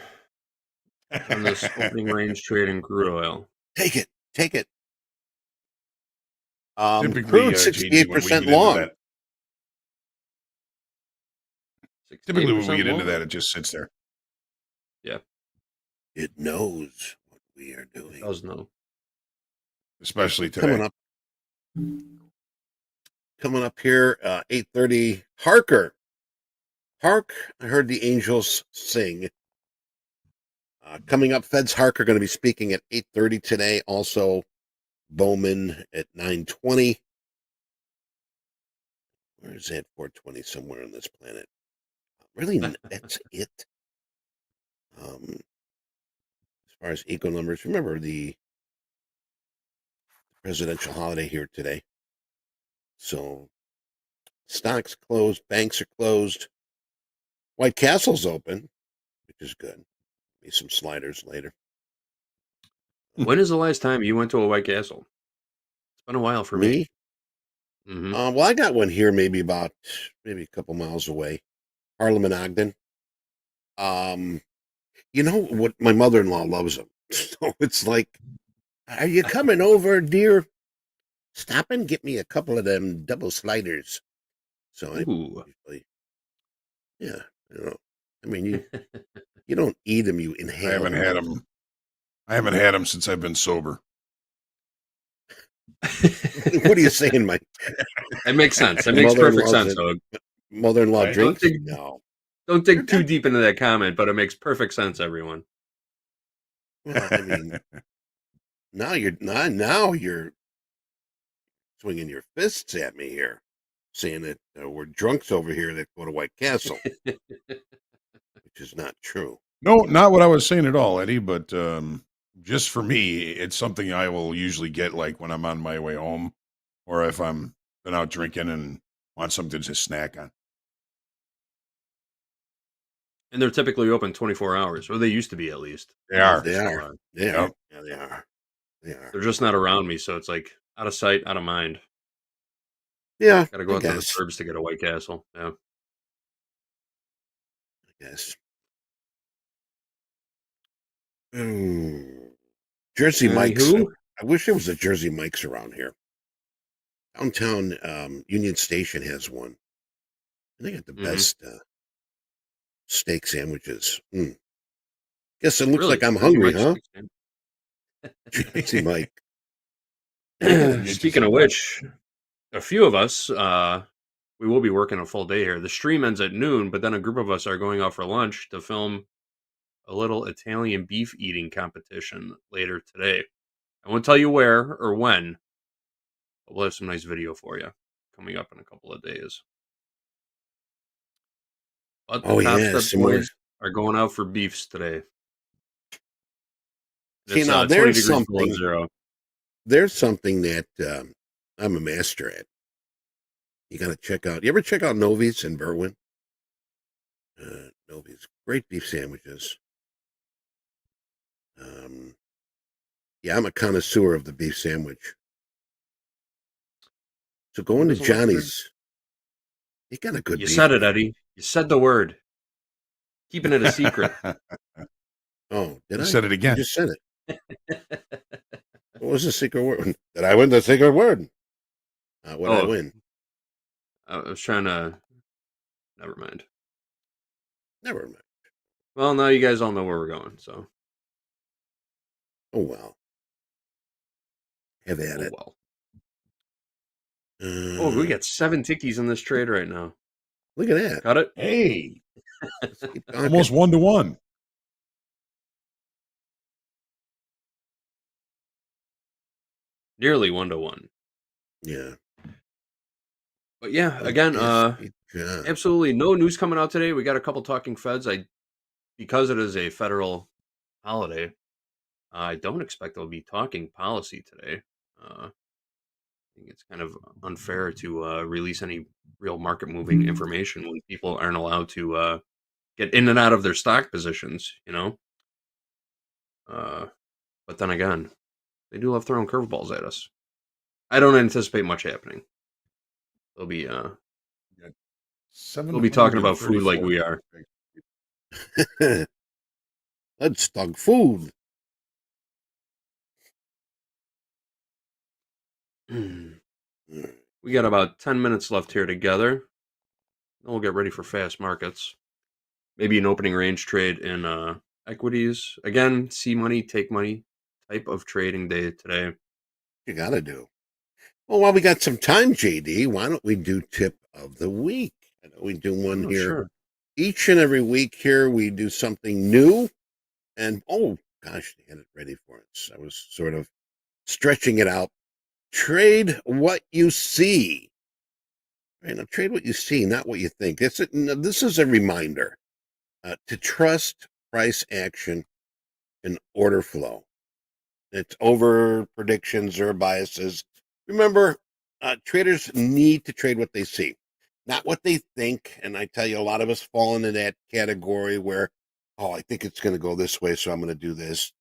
S3: on this opening range trade in crude oil.
S2: Take it.
S4: Typically,
S2: Crude
S4: JD, when we
S2: 68%
S4: get into
S2: long.
S4: that, typically when we
S3: 68%
S4: get into
S3: long.
S4: that, it just sits there.
S3: Yeah,
S2: It knows what we are
S3: it
S2: doing.
S3: does know.
S4: Especially today.
S2: Coming up here, 8:30. Hark, I heard the angels sing. Coming up, Feds Hark are going to be speaking at 8:30 today. Also, Bowman at 9:20. Where is that 420? Somewhere on this planet. Really, that's it. As far as eco numbers, remember the presidential holiday here today. So stocks closed, banks are closed. White Castle's open, which is good. Maybe some sliders later.
S3: When is the last time you went to a White Castle? It's been a while for me.
S2: Me?
S3: Mm-hmm.
S2: Well, I got one here, maybe a couple miles away, Harlem and Ogden. You know what? My mother-in-law loves them, so it's like, "Are you coming over, dear? Stop and get me a couple of them double sliders." So I
S3: Ooh.
S2: usually, yeah, I don't know. I mean, you don't eat them, you
S4: I
S2: inhale
S4: haven't
S2: them.
S4: had them. I haven't had them since I've been sober.
S2: What are you saying, Mike?
S3: That makes sense. That
S2: Your
S3: makes perfect
S2: mother-in-law's
S3: sense, Hoag.
S2: mother-in-law
S4: Right?
S2: drinks? No.
S3: Don't
S2: They're
S3: dig too
S2: not.
S3: deep into that comment, but it makes perfect sense, everyone.
S2: Well, I mean, now you're swinging your fists at me here, saying that we're drunks over here that go to White Castle, which is not true.
S4: No, not what I was saying at all, Eddie. But just for me, it's something I will usually get like when I'm on my way home, or if I'm been out drinking and want something to snack on.
S3: And they're typically open 24 hours, or they used to be at least.
S4: They
S3: I don't know if
S4: are.
S3: they
S2: They
S3: still
S2: are.
S3: are.
S2: They are.
S4: Yep.
S2: Yeah, they are. They are.
S3: They're just not around me, so it's like out of sight, out of mind.
S2: Yeah,
S3: Got to
S2: I
S3: go out to the
S2: guess.
S3: burbs to get a White Castle. Yeah.
S2: I guess. Jersey Mike's.
S3: Anywho,
S2: I wish there was a Jersey Mike's around here. Downtown Union Station has one. And they got the
S3: mm-hmm.
S2: best steak sandwiches. Guess it looks
S3: Really,
S2: like I'm
S3: Jersey
S2: hungry,
S3: Mike's
S2: huh?
S3: steak
S2: Jersey Mike.
S3: stand.
S4: Get you
S3: Speaking of
S4: some
S3: which, a few of us, we will be working a full day here. The stream ends at noon, but then a group of us are going out for lunch to film a little Italian beef eating competition later today. I won't tell you where or when, but we'll have some nice video for you coming up in a couple of days. But the
S2: Oh
S3: Top
S2: yeah,
S3: Step
S2: some more.
S3: boys are going out for beefs today.
S2: See,
S3: It's
S2: now
S3: 20 degrees below zero.
S2: there's something that I'm a master at. You got to check out. You ever check out Novi's in Berwyn? Novi's, great beef sandwiches. Yeah, I'm a connoisseur of the beef sandwich. So go
S3: Who
S2: into
S3: doesn't like a good-
S2: Johnny's. You got a good
S3: You
S2: beef.
S3: said it, Eddie. You said the word. Keeping it a secret.
S2: Oh, did
S4: You
S2: I?
S4: said it again.
S2: You just said it. What was the secret word? Did I win the secret word? What did I win?
S3: I was trying to. Never mind.
S2: Never mind.
S3: Well, now you guys all know where we're going, so.
S2: Oh, well. Have at
S3: Oh,
S2: it.
S3: well. Oh, we got 7 tickies in this trade right now.
S2: Look at that.
S3: Got it?
S4: Hey,
S2: Let's keep talking.
S4: almost 1-to-1.
S3: Nearly 1-to-1.
S2: Yeah.
S3: But yeah, again,
S2: Good job.
S3: absolutely no news coming out today. We got a couple talking feds. Because it is a federal holiday, I don't expect they'll be talking policy today. I think it's kind of unfair to release any real market moving information when people aren't allowed to get in and out of their stock positions, you know? But then again, they do love throwing curveballs at us. I don't anticipate much happening. They'll be talking about food like we are.
S2: Let's talk food.
S3: We got about 10 minutes left here together. Then we'll get ready for fast markets. Maybe an opening range trade in equities. Again, see money, take money type of trading day today.
S2: You got to do. Well, while we got some time, JD, why don't we do tip of the week? I know we do one here.
S3: Sure.
S2: Each and every week here, we do something new. And, oh, gosh, they had it ready for us. I was sort of stretching it out. Trade what you see. Right, now, trade what you see, not what you think. This is a reminder to trust price action and order flow. It's over predictions or biases. Remember, traders need to trade what they see, not what they think. And I tell you, a lot of us fall into that category where, oh, I think it's going to go this way, so I'm going to do this.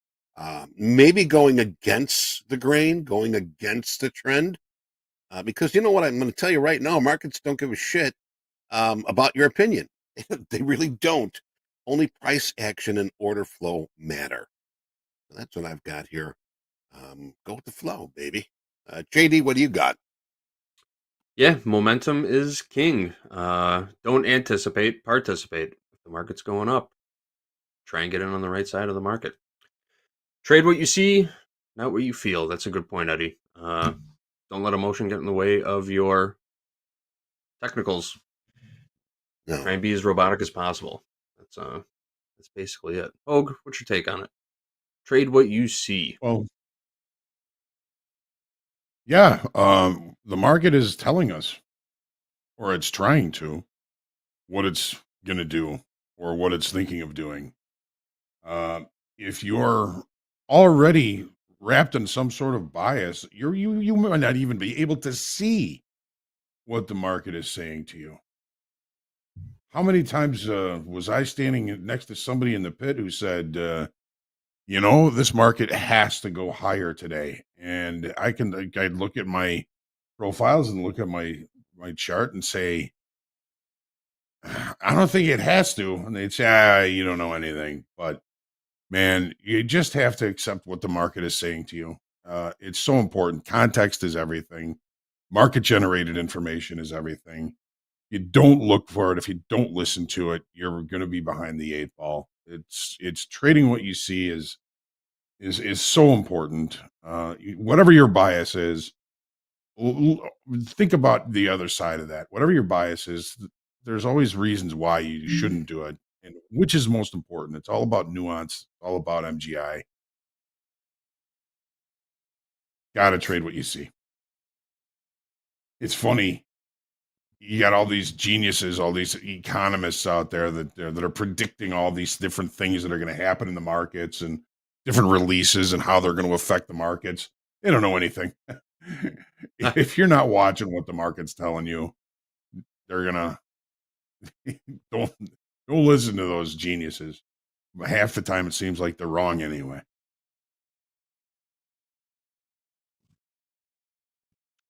S2: Maybe going against the grain, going against the trend. Because you know what, I'm going to tell you right now, markets don't give a shit about your opinion. They really don't. Only price action and order flow matter. That's what I've got here. Go with the flow, baby. JD, what do you got?
S3: Yeah, momentum is king. Don't anticipate, participate. If the market's going up, try and get in on the right side of the market. Trade what you see, not what you feel. That's a good point, Eddie. Don't let emotion get in the way of your technicals.
S2: No.
S3: Try and be as robotic as possible. That's basically it. Hoag, what's your take on it? Trade what you see.
S4: Well, yeah, the market is telling us, or it's trying to, what it's going to do or what it's thinking of doing. If you're already wrapped in some sort of bias, you might not even be able to see what the market is saying to you. How many times was I standing next to somebody in the pit who said, this market has to go higher today? And I'd look at my profiles and look at my chart and say, I don't think it has to. And they'd say, you don't know anything. But man, you just have to accept what the market is saying to you. It's so important. Context is everything. Market generated information is everything. You don't look for it. If you don't listen to it, you're going to be behind the 8 ball. It's trading what you see is so important. Whatever your bias is, think about the other side of that. Whatever your bias is, there's always reasons why you shouldn't do it, and which is most important. It's all about nuance. All about MGI. Got to trade what you see. It's funny. You got all these geniuses, all these economists out there that are predicting all these different things that are going to happen in the markets and different releases and how they're going to affect the markets. They don't know anything. If you're not watching what the market's telling you, they're gonna don't don't listen to those geniuses. Half the time, it seems like they're wrong anyway.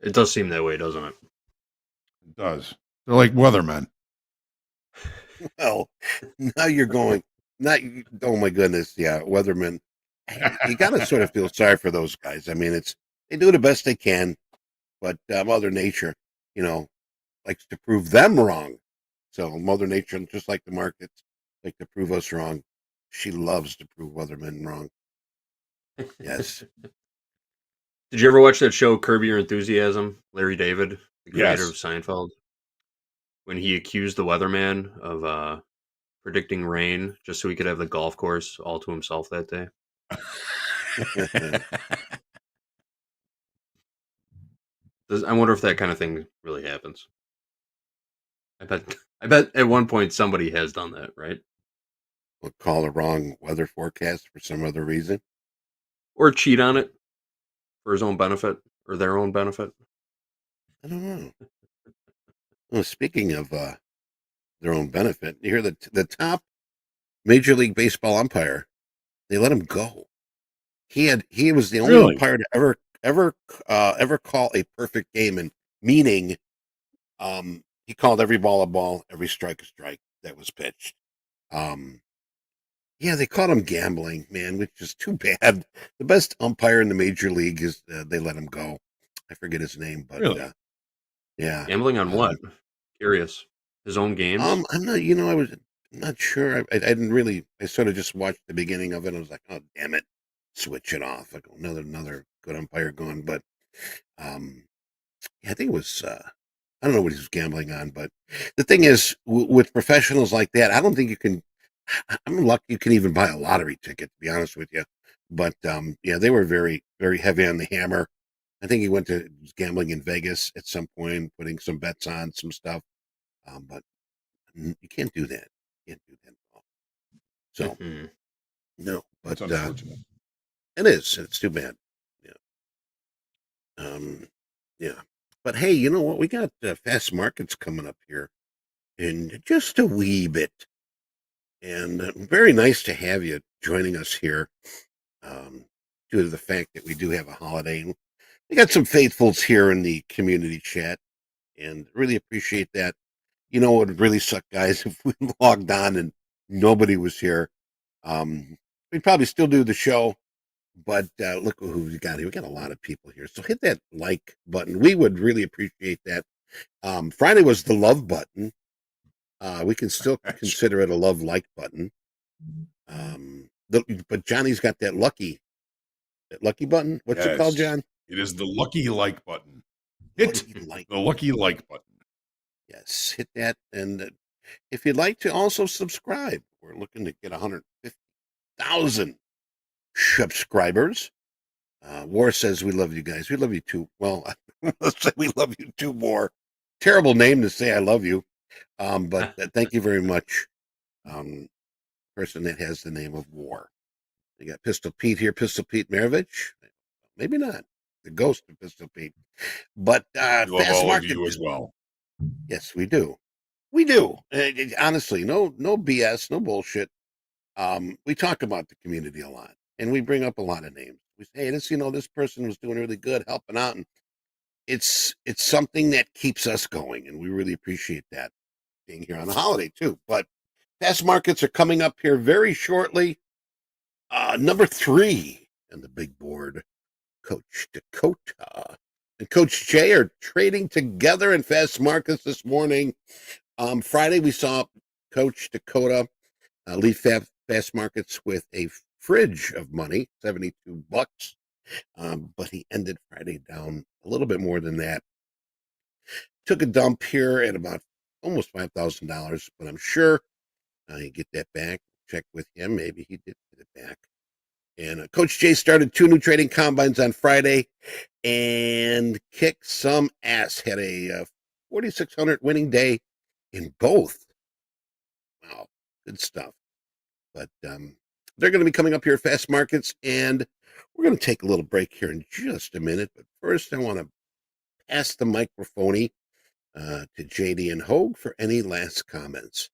S3: It does seem that way, doesn't it?
S4: It does. They're like weathermen.
S2: Well, now you're going. Not. Oh my goodness. Yeah, weathermen. You got to sort of feel sorry for those guys. I mean, they do the best they can, but Mother Nature, you know, likes to prove them wrong. So Mother Nature, just like the markets, like to prove us wrong. She loves to prove weathermen wrong. Yes.
S3: Did you ever watch that show Curb Your Enthusiasm? Larry David, the creator
S4: Yes.
S3: of Seinfeld, when he accused the weatherman of predicting rain just so he could have the golf course all to himself that day. I wonder if that kind of thing really happens. I bet at one point somebody has done that, right?
S2: We'll call a wrong weather forecast for some other reason.
S3: Or cheat on it for his own benefit or their own benefit.
S2: I don't know. Well, speaking of their own benefit, you hear the top Major League Baseball umpire, they let him go. He was the only
S4: Really?
S2: umpire to ever call a perfect game, and meaning he called every ball a ball, every strike a strike that was pitched. Yeah, they caught him gambling, man, which is too bad. The best umpire in the major league is they let him go. I forget his name, but
S4: Really?
S2: yeah.
S3: Gambling on what? Curious. His own games?
S2: I'm not. I was not sure. I didn't really. I sort of just watched the beginning of it. I was like, oh damn it, switch it off. I go another good umpire gone. But yeah, I think it was. I don't know what he was gambling on, but the thing is, with professionals like that, I don't think you can. I'm lucky you can even buy a lottery ticket, to be honest with you. But yeah, they were very, very heavy on the hammer. I think he went to gambling in Vegas at some point, putting some bets on some stuff. But you can't do that. You can't do that at all. So
S3: Mhm.
S2: no, but
S4: That's unfortunate.
S2: it is. It's too bad. Yeah. Yeah. But hey, you know what? We got fast markets coming up here in just a wee bit. And very nice to have you joining us here, due to the fact that we do have a holiday. And we got some faithfuls here in the community chat, and really appreciate that. You know, it would really suck, guys, if we logged on and nobody was here. We'd probably still do the show, but look who we got here. We got a lot of people here. So hit that like button. We would really appreciate that. Friday was the love button. We can still consider it a love like button. But Johnny's got that lucky button. What's it called,
S4: Yes.
S2: John?
S4: It is the lucky like button. Hit
S2: Lucky like.
S4: the lucky like button.
S2: Yes, hit that. And if you'd like to also subscribe, we're looking to get 150,000 subscribers. War says we love you guys. We love you too. Well, let's say we love you too more. Terrible name to say I love you. But thank you very much. Person that has the name of War. You got Pistol Pete here, Pistol Pete Maravich. Maybe not. The ghost of Pistol Pete. But
S4: We love
S2: fast
S4: all of
S2: market.
S4: you as well.
S2: Yes, we do. We do. Honestly, no BS, no bullshit. We talk about the community a lot, and we bring up a lot of names. We say, hey, this person was doing really good, helping out, and it's something that keeps us going, and we really appreciate that, being here on the holiday too. But fast markets are coming up here very shortly. Number 3 on the big board, Coach Dakota and Coach Jay are trading together in fast markets this morning. Friday, we saw Coach Dakota leave fast markets with a fridge of money, $72. But he ended Friday down a little bit more than that. Took a dump here at about almost $5,000, but I'm sure he get that back. Check with him. Maybe he did get it back. And Coach Jay started 2 new trading combines on Friday and kicked some ass. Had a 4,600 winning day in both. Wow, good stuff. But They're going to be coming up here at Fast Markets, and we're going to take a little break here in just a minute. But first, I want to pass the microphone to JD and Hoag for any last comments.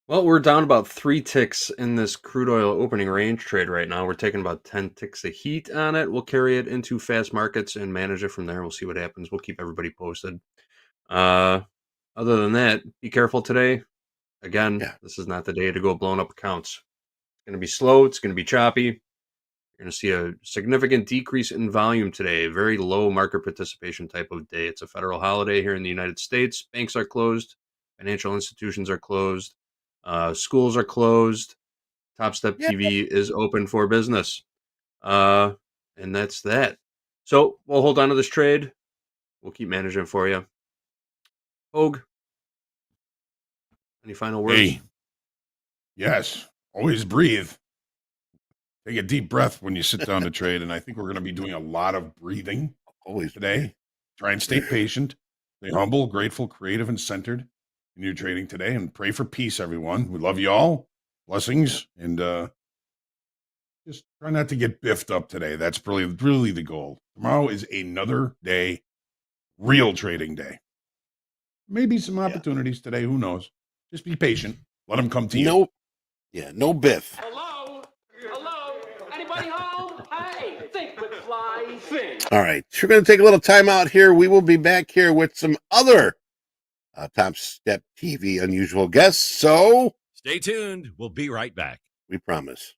S3: Well, we're down about 3 ticks in this crude oil opening range trade right now. We're taking about 10 ticks of heat on it. We'll carry it into Fast Markets and manage it from there. We'll see what happens. We'll keep everybody posted. Other than that, be careful today. Again, This is not the day to go blowing up accounts. It's going to be slow. It's going to be choppy. You're going to see a significant decrease in volume today. Very low market participation type of day. It's a federal holiday here in the United States. Banks are closed. Financial institutions are closed. Schools are closed. TopstepTV is open for business. And that's that. So we'll hold on to this trade. We'll keep managing for you. Hoag, any final words?
S4: Hey, yes, always breathe. Take a deep breath when you sit down to trade, and I think we're going to be doing a lot of breathing
S2: Always
S4: today. Try and stay patient, stay humble, grateful, creative, and centered in your trading today, and pray for peace, everyone. We love you all. Blessings, and just try not to get biffed up today. That's really the goal. Tomorrow is another day, real trading day. Maybe some opportunities today. Who knows? Just be patient. Let them come to you.
S2: No biff.
S5: Hello? Anybody home? Hey, think McFly, think.
S2: All right. We're going to take a little time out here. We will be back here with some other Topstep TV unusual guests. So
S6: stay tuned. We'll be right back.
S2: We promise.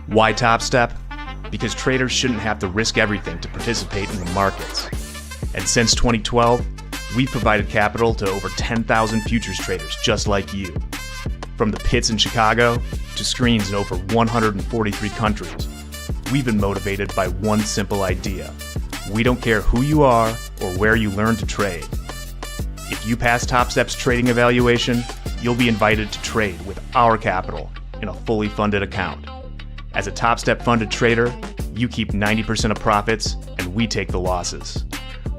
S7: Why Topstep? Because traders shouldn't have to risk everything to participate in the markets. And since 2012, we've provided capital to over 10,000 futures traders just like you. From the pits in Chicago to screens in over 143 countries, we've been motivated by one simple idea. We don't care who you are or where you learn to trade. If you pass Topstep's trading evaluation, you'll be invited to trade with our capital in a fully funded account. As a Topstep funded trader, you keep 90% of profits and we take the losses.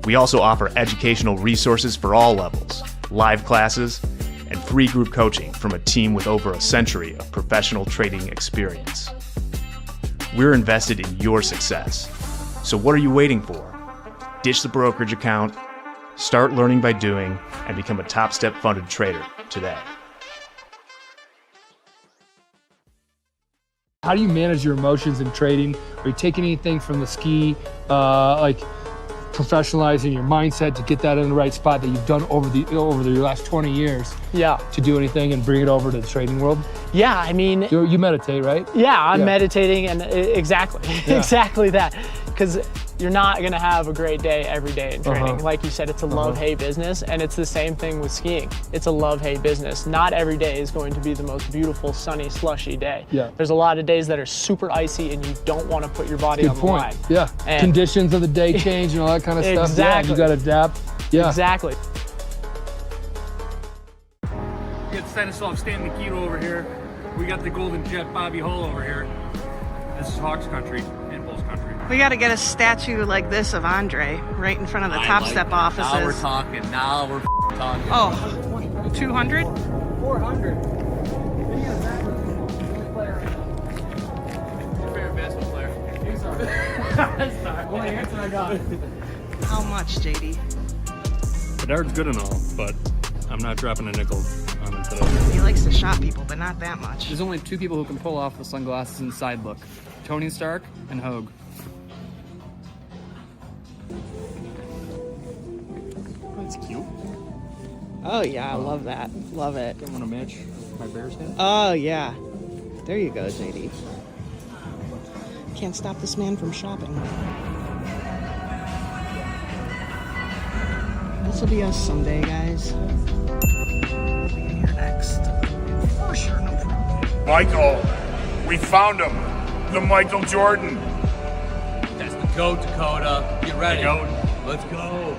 S7: We also offer educational resources for all levels, live classes, and free group coaching from a team with over a century of professional trading experience. We're invested in your success. So what are you waiting for? Ditch the brokerage account, start learning by doing, and become a Topstep funded trader today.
S8: How do you manage your emotions in trading? Are you taking anything from the ski, like professionalizing your mindset to get that in the right spot that you've done over the last 20 years?
S9: Yeah.
S8: To do anything and bring it over to the trading world?
S9: Yeah, I mean...
S8: You meditate, right?
S9: Yeah, I'm meditating, and exactly that. Because you're not going to have a great day every day in trading. Like you said, it's a love-hate business, and it's the same thing with skiing. It's a love-hate business. Not every day is going to be the most beautiful, sunny, slushy day.
S8: Yeah.
S9: There's a lot of days that are super icy, and you don't want to put your body on the line.
S8: Yeah.
S9: And
S8: conditions of the day change and all that kind of stuff.
S9: Exactly.
S8: Yeah, you got to adapt. Yeah.
S9: Exactly.
S10: We got Stanislav Stan Nikito over here. We got the Golden Jet Bobby Hull over here. This is Hawks country and Bulls country.
S11: We got to get a statue like this of Andre right in front of the Topstep offices.
S12: Now we're talking. Talking.
S11: Oh, 200?
S8: 400.
S10: Your favorite basketball player?
S8: He's our only answer I got.
S11: How much, JD?
S10: Bedard's good and all, but I'm not dropping a nickel on him today.
S11: He likes to shop people, but not that much.
S12: There's only 2 people who can pull off the sunglasses inside look. Tony Stark and Hoag.
S10: That's cute.
S11: Oh yeah, I love that. Love it.
S10: I want to match my Bears hat.
S11: Oh yeah. There you go, JD. Can't stop this man from shopping. This will be us someday, guys. We'll be here next. For sure, no problem.
S13: Michael, we found him. The Michael Jordan.
S12: That's the goat, Dakota. Get ready. Let's go.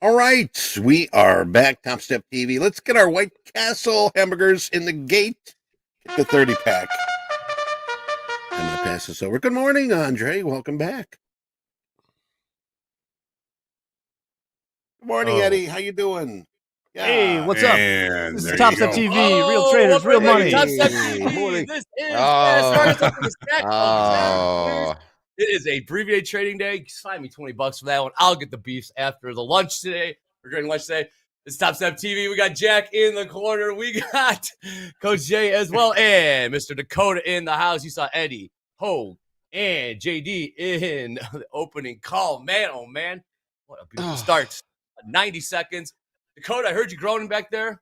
S2: All right, we are back, Topstep TV. Let's get our White Castle hamburgers in the gate. Get the 30-pack. I'm going to pass this over. Good morning, Andre. Welcome back. Good morning, Eddie. How you doing?
S14: Hey, what's up?
S4: And
S14: This is
S4: there you
S14: Topstep
S4: go.
S14: TV, real traders, real money.
S12: Topstep
S2: Hey,
S12: TV.
S2: morning.
S12: This is
S14: Oh.
S12: It is a abbreviated trading day. Slide me $20 for that one. I'll get the beefs after the lunch today. We're during lunch today. This is Topstep TV. We got Jack in the corner. We got Coach Jay as well, and Mr. Dakota in the house. You saw Eddie, Hoag, and JD in the opening call. Man, oh man, what a beautiful start! 90 seconds. Dakota, I heard you groaning back there. What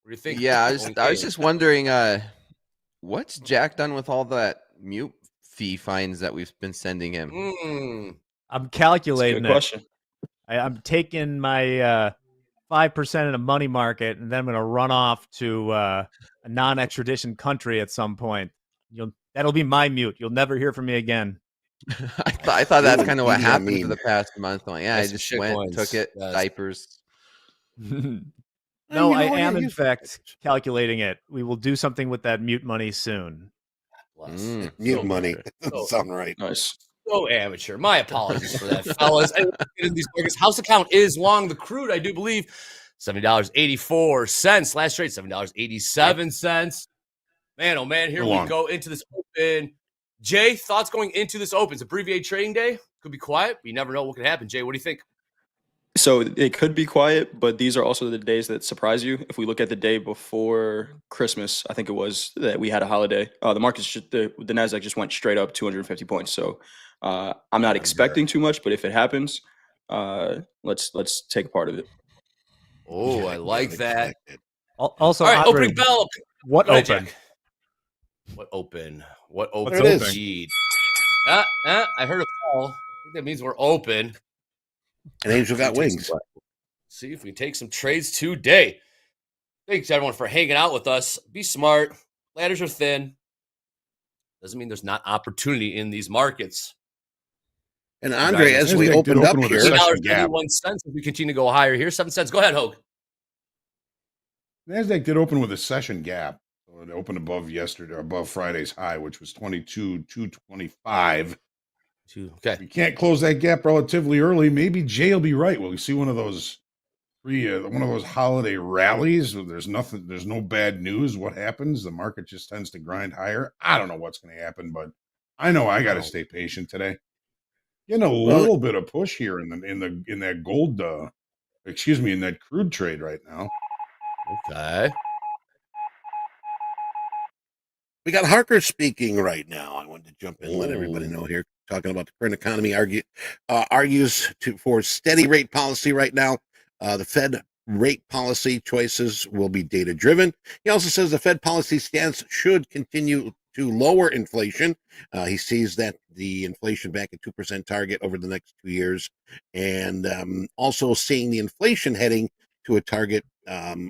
S12: do you think?
S15: Yeah, I was just wondering, what's Jack done with all that mute fee fines that we've been sending him?
S14: I'm calculating
S16: That's a good question.
S14: I'm taking my 5% in a money market, and then I'm going to run off to a non-extradition country at some point. That'll be my mute. You'll never hear from me again.
S15: I thought that's kind of what happened for the past month. Like, yeah,
S12: That's
S15: I just
S12: shit
S15: went,
S12: coins.
S15: took it,
S12: Yes.
S15: diapers.
S14: No, I am in fact calculating it. We will do something with that mute money soon.
S2: Mute money. That doesn't sound right.
S16: Nice.
S12: So amateur. My apologies for that, fellas. In these markets, house account is long. The crude, I do believe, $70.84. Last trade, $7.87. Man, oh man, here we go into this open. Jay, thoughts going into this open? It's abbreviated trading day. Could be quiet. But you never know what could happen. Jay, what do you think?
S16: So it could be quiet, but these are also the days that surprise you. If we look at the day before Christmas, I think it was that we had a holiday. The markets, the Nasdaq just went straight up 250 points. So I'm not expecting too much, but if it happens, let's take a part of it.
S12: Oh, I like that.
S14: Also,
S12: all right,
S14: Andre,
S12: opening bell.
S14: What
S12: Go ahead,
S14: open?
S12: Jack. What open? What open?
S14: What's open?
S12: Indeed. I heard a call. I think that means we're open.
S2: An angel got wings.
S12: See if we take some trades today. Thanks everyone for hanging out with us. Be smart. Ladders are thin. Doesn't mean there's not opportunity in these markets.
S2: And Andre, as we opened up here,
S12: $3.81 if we continue to go higher here. 7 cents. Go ahead, Hoag.
S4: Nasdaq did open with a session gap. So it opened above Friday's high, which was 22,225.
S12: Okay.
S4: If we can't close that gap relatively early, maybe Jay will be right. Will we see one of those holiday rallies where there's no bad news? What happens? The market just tends to grind higher. I don't know what's going to happen, but I know I got to stay patient today. Getting a little bit of push here in that gold, in that crude trade right now.
S12: Okay.
S2: we got Harker speaking right now. I wanted to jump in and let everybody know here, talking about the current economy, argues for steady rate policy right now. The Fed rate policy choices will be data driven. He also says the Fed policy stance should continue to lower inflation. He sees that the inflation back at 2% target over the next 2 years, and also seeing the inflation heading to a target.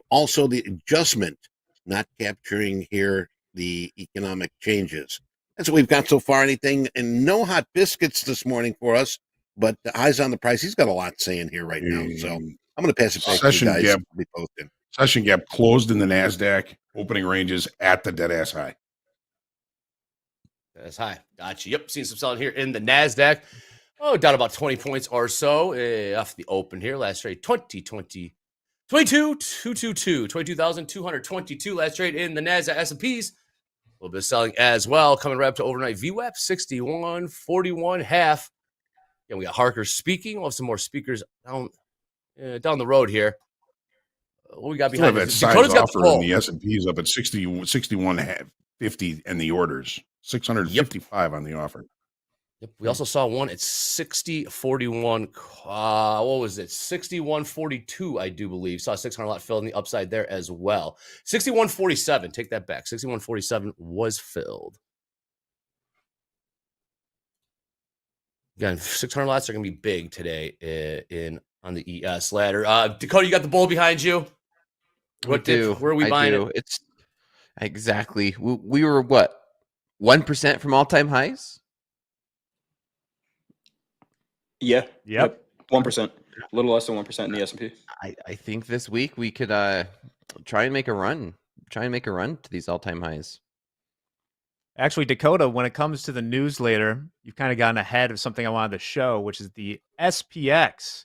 S2: Also the adjustment, not capturing here the economic changes. That's what we've got so far. Anything, and no hot biscuits this morning for us, but the eyes on the price. He's got a lot saying here right now. So I'm going to pass it back to you guys.
S4: Gap,
S2: be posted.
S4: Session gap closed in the NASDAQ, opening ranges at the dead ass high.
S12: That's high. Gotcha. Yep. Seeing some selling here in the NASDAQ. Oh, down about 20 points or so off the open here. Last trade 22,222. Last trade in the NASDAQ. S&Ps. A little bit of selling as well. Coming right up to overnight VWAP 61.41.5. And we got Harker speaking. We'll have some more speakers down the road here. What we got behind us?
S4: Dakota's got the poll. And the S&Ps up at 61.50 and the orders. 655 on the offer.
S12: Yep. We also saw one at 60.41. What was it? 61.42, I do believe. Saw 600 lot filled in the upside there as well. 61.47. Take that back. 61.47 was filled. Again, 600 lots are going to be big today on the ES ladder. Dakota, you got the bull behind you. Where are we buying it?
S15: It's exactly. We were what? 1% from all-time highs?
S16: Yeah. Yep. 1%. A little less than 1% in the S&P.
S15: I think this week we could try and make a run. Try and make a run to these all-time highs.
S14: Actually, Dakota, when it comes to the news later, you've kind of gotten ahead of something I wanted to show, which is the SPX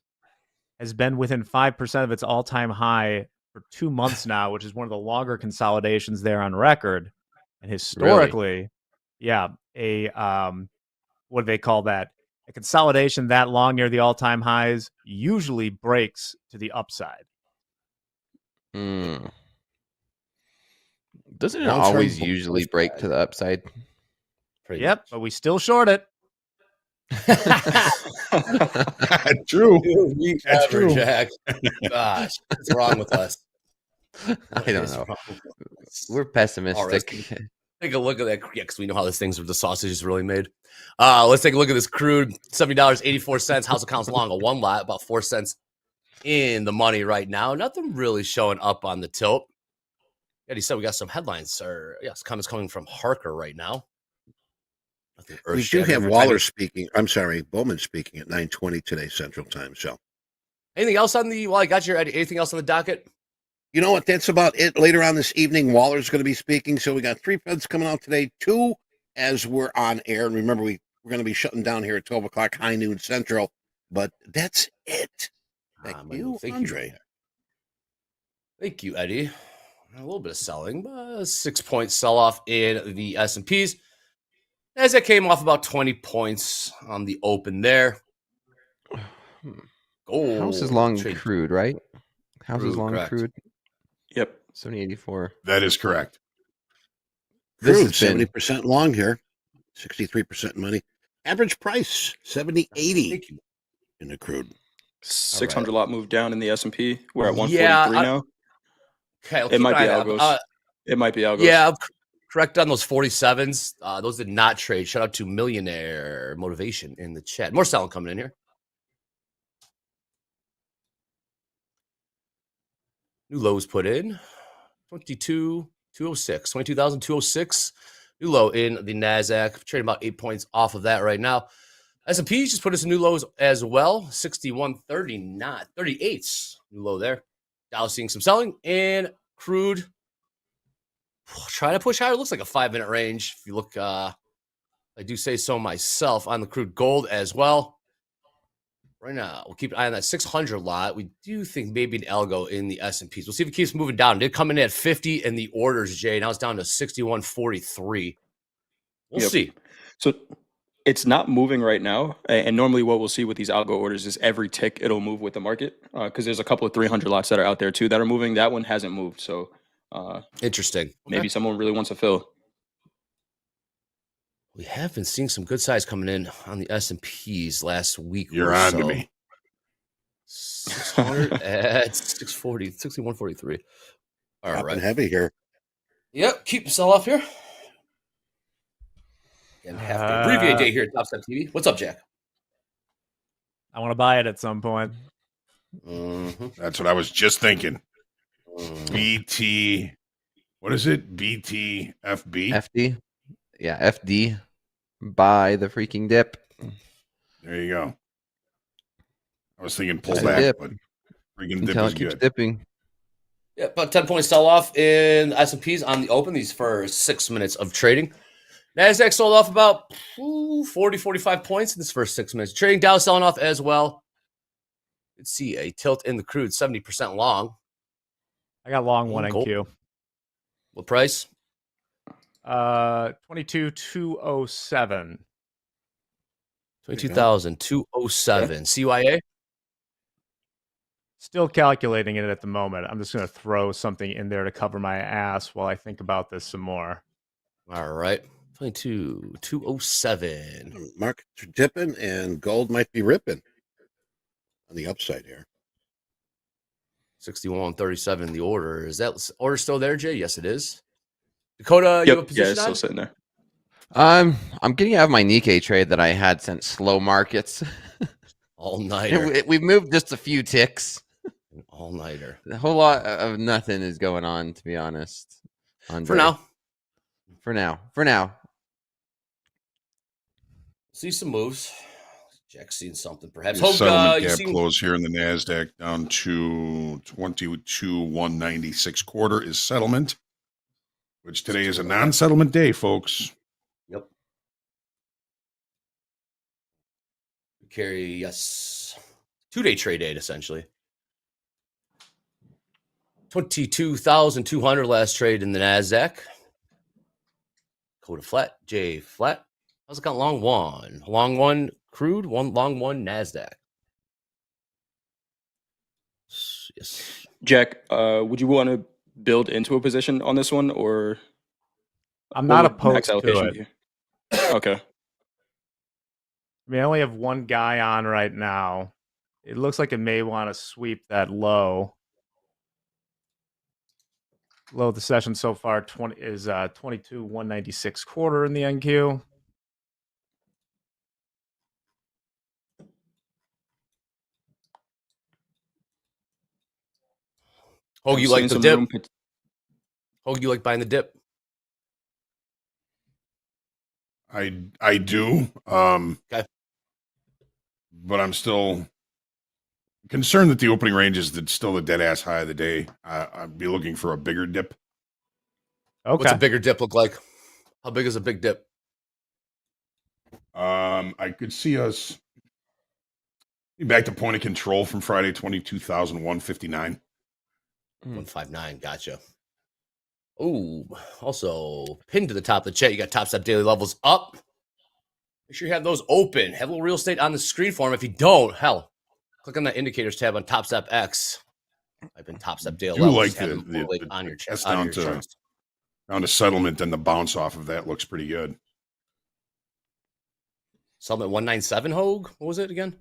S14: has been within 5% of its all-time high for 2 months now, which is one of the longer consolidations there on record. And historically, yeah, what do they call that? A consolidation that long near the all-time highs usually breaks to the upside.
S15: Doesn't it
S2: Long-term
S15: always
S2: bull
S15: usually break to the upside?
S14: Yep, but we still short it.
S4: True.
S12: We
S4: That's
S12: ever,
S4: true.
S12: Jack. Gosh, what's wrong with us?
S15: I don't know. We're pessimistic.
S12: Take a look at that. Yeah, because we know how the sausage is really made. Let's take a look at this crude. $70.84. House accounts long, a 1 lot, about 4 cents in the money right now. Nothing really showing up on the tilt. Yeah, he said we got some headlines or comments coming from Harker right now.
S2: We do have Waller speaking. I'm sorry, Bowman speaking at 9:20 today Central Time. So,
S12: anything else on the? Well, I got your. Anything else on the docket?
S2: You know what? That's about it. Later on this evening, Waller's going to be speaking. So we got 3 Feds coming out today, 2 as we're on air. And remember, we're going to be shutting down here at 12 o'clock, high noon Central. But that's it. Thank you, Andre.
S12: Thank you, Eddie. A little bit of selling, but a 6-point sell-off in the S&Ps. As it came off about 20 points on the open there.
S15: House is long crude, right? House is long crude.
S16: Yep.
S15: 7084.
S4: That is correct.
S2: Crude, 70% long here, 63% money. Average price, 70.80 in the crude.
S16: 600 lot moved down in the S&P. We're at 143 now.
S12: Okay,
S16: it might be algos. It might be algos.
S12: Yeah, correct on those 47s. Those did not trade. Shout out to Millionaire Motivation in the chat. More selling coming in here. New lows put in. 22,206. 22,206. New low in the NASDAQ. Trading about 8 points off of that right now. S&P just put us in new lows as well. 61.39. 38. New low there. Dow seeing some selling. And crude trying to push higher. It looks like a 5-minute range. If you look, I do say so myself on the crude gold as well. Right now, we'll keep an eye on that 600 lot. We do think maybe an algo in the S&Ps. We'll see if it keeps moving down. It did come in at 50 in the orders, Jay. Now it's down to 61.43. We'll see.
S16: So it's not moving right now. And normally what we'll see with these algo orders is every tick it'll move with the market because there's a couple of 300 lots that are out there too that are moving. That one hasn't moved. So
S12: interesting.
S16: Maybe someone really wants to fill.
S12: We have been seeing some good size coming in on the S&Ps last week.
S4: You're on to me.
S12: 600 at 640, 61.43. All right.
S2: Heavy here.
S12: Yep. Keep the sell off here. And have to abbreviate day here at Topstep TV. What's up, Jack?
S14: I want to buy it at some point.
S4: That's what I was just thinking. BT, what is it? BTFB?
S15: FD. Yeah, FD. Buy the freaking dip.
S4: There you go. I was thinking pull
S15: Buy the
S4: back,
S15: dip.
S4: but freaking
S15: Until
S4: dip is
S15: it keeps
S4: good.
S15: dipping.
S12: Yeah, about 10-point sell off in S&Ps on the open. These first 6 minutes of trading. NASDAQ sold off about 40, 45 points in this first 6 minutes. Trading Dow selling off as well. Let's see a tilt in the crude, 70% long.
S14: I got long one
S12: Gold.
S14: NQ.
S12: What price?
S14: 22,207.
S12: 22,207. CYA?
S14: Still calculating it at the moment. I'm just going to throw something in there to cover my ass while I think about this some more.
S12: All right. 22,207.
S2: Markets are dipping and gold might be ripping on the upside here.
S12: 61.37 the order. Is that order still there, Jay? Yes, it is. Dakota, you have a position
S16: Yeah, it's still
S12: on?
S16: sitting there.
S15: I'm getting out of my Nikkei trade that I had since slow markets.
S12: All-nighter.
S15: We've moved just a few ticks.
S12: All-nighter.
S15: A whole lot of nothing is going on, to be honest. Andre. For now.
S12: See some moves. Jack's seen something. Perhaps
S4: The
S12: Hoag,
S4: settlement
S12: you
S4: gap
S12: seen
S4: close here in the NASDAQ down to 22,196 quarter is settlement, which today is a non-settlement day, folks.
S12: Yep. Carry, yes. 2-day trade date, essentially. 22,200 last trade in the NASDAQ. Code flat, J flat. How's it got long one? Long one crude, long one NASDAQ. Yes.
S16: Jack, would you want to build into a position on this one, or
S14: I'm
S16: what
S14: not
S16: would
S14: opposed
S16: max
S14: to
S16: allocation
S14: it.
S16: be? Okay.
S14: I mean, I only have one guy on right now. It looks like it may want to sweep that low. Low of the session so far 22,196 quarter in the NQ.
S12: Hoag,
S16: I'm
S12: you like
S16: seeing
S12: the
S16: some
S12: dip?
S16: room
S12: Hoag, you like buying the dip?
S4: I do.
S12: Okay.
S4: But I'm still concerned that the opening range is still the dead ass high of the day. I'd be looking for a bigger dip.
S14: Okay.
S12: What's a bigger dip look like? How big is a big dip?
S4: I could see us back to point of control from Friday, 22,159.
S12: 159, gotcha. Oh, also pinned to the top of the chat, you got Topstep daily levels up. Make sure you have those open. Have a little real estate on the screen for them. If you don't, hell, click on the indicators tab on Topstep X. I've been Topstep daily
S4: Do
S12: levels.
S4: like
S12: Have them
S4: the
S12: overlaid on your
S4: that's
S12: on
S4: down
S12: your
S4: to
S12: charts.
S4: settlement, and the bounce off of that looks pretty good.
S12: Settlement 197, Hoag. What was it again?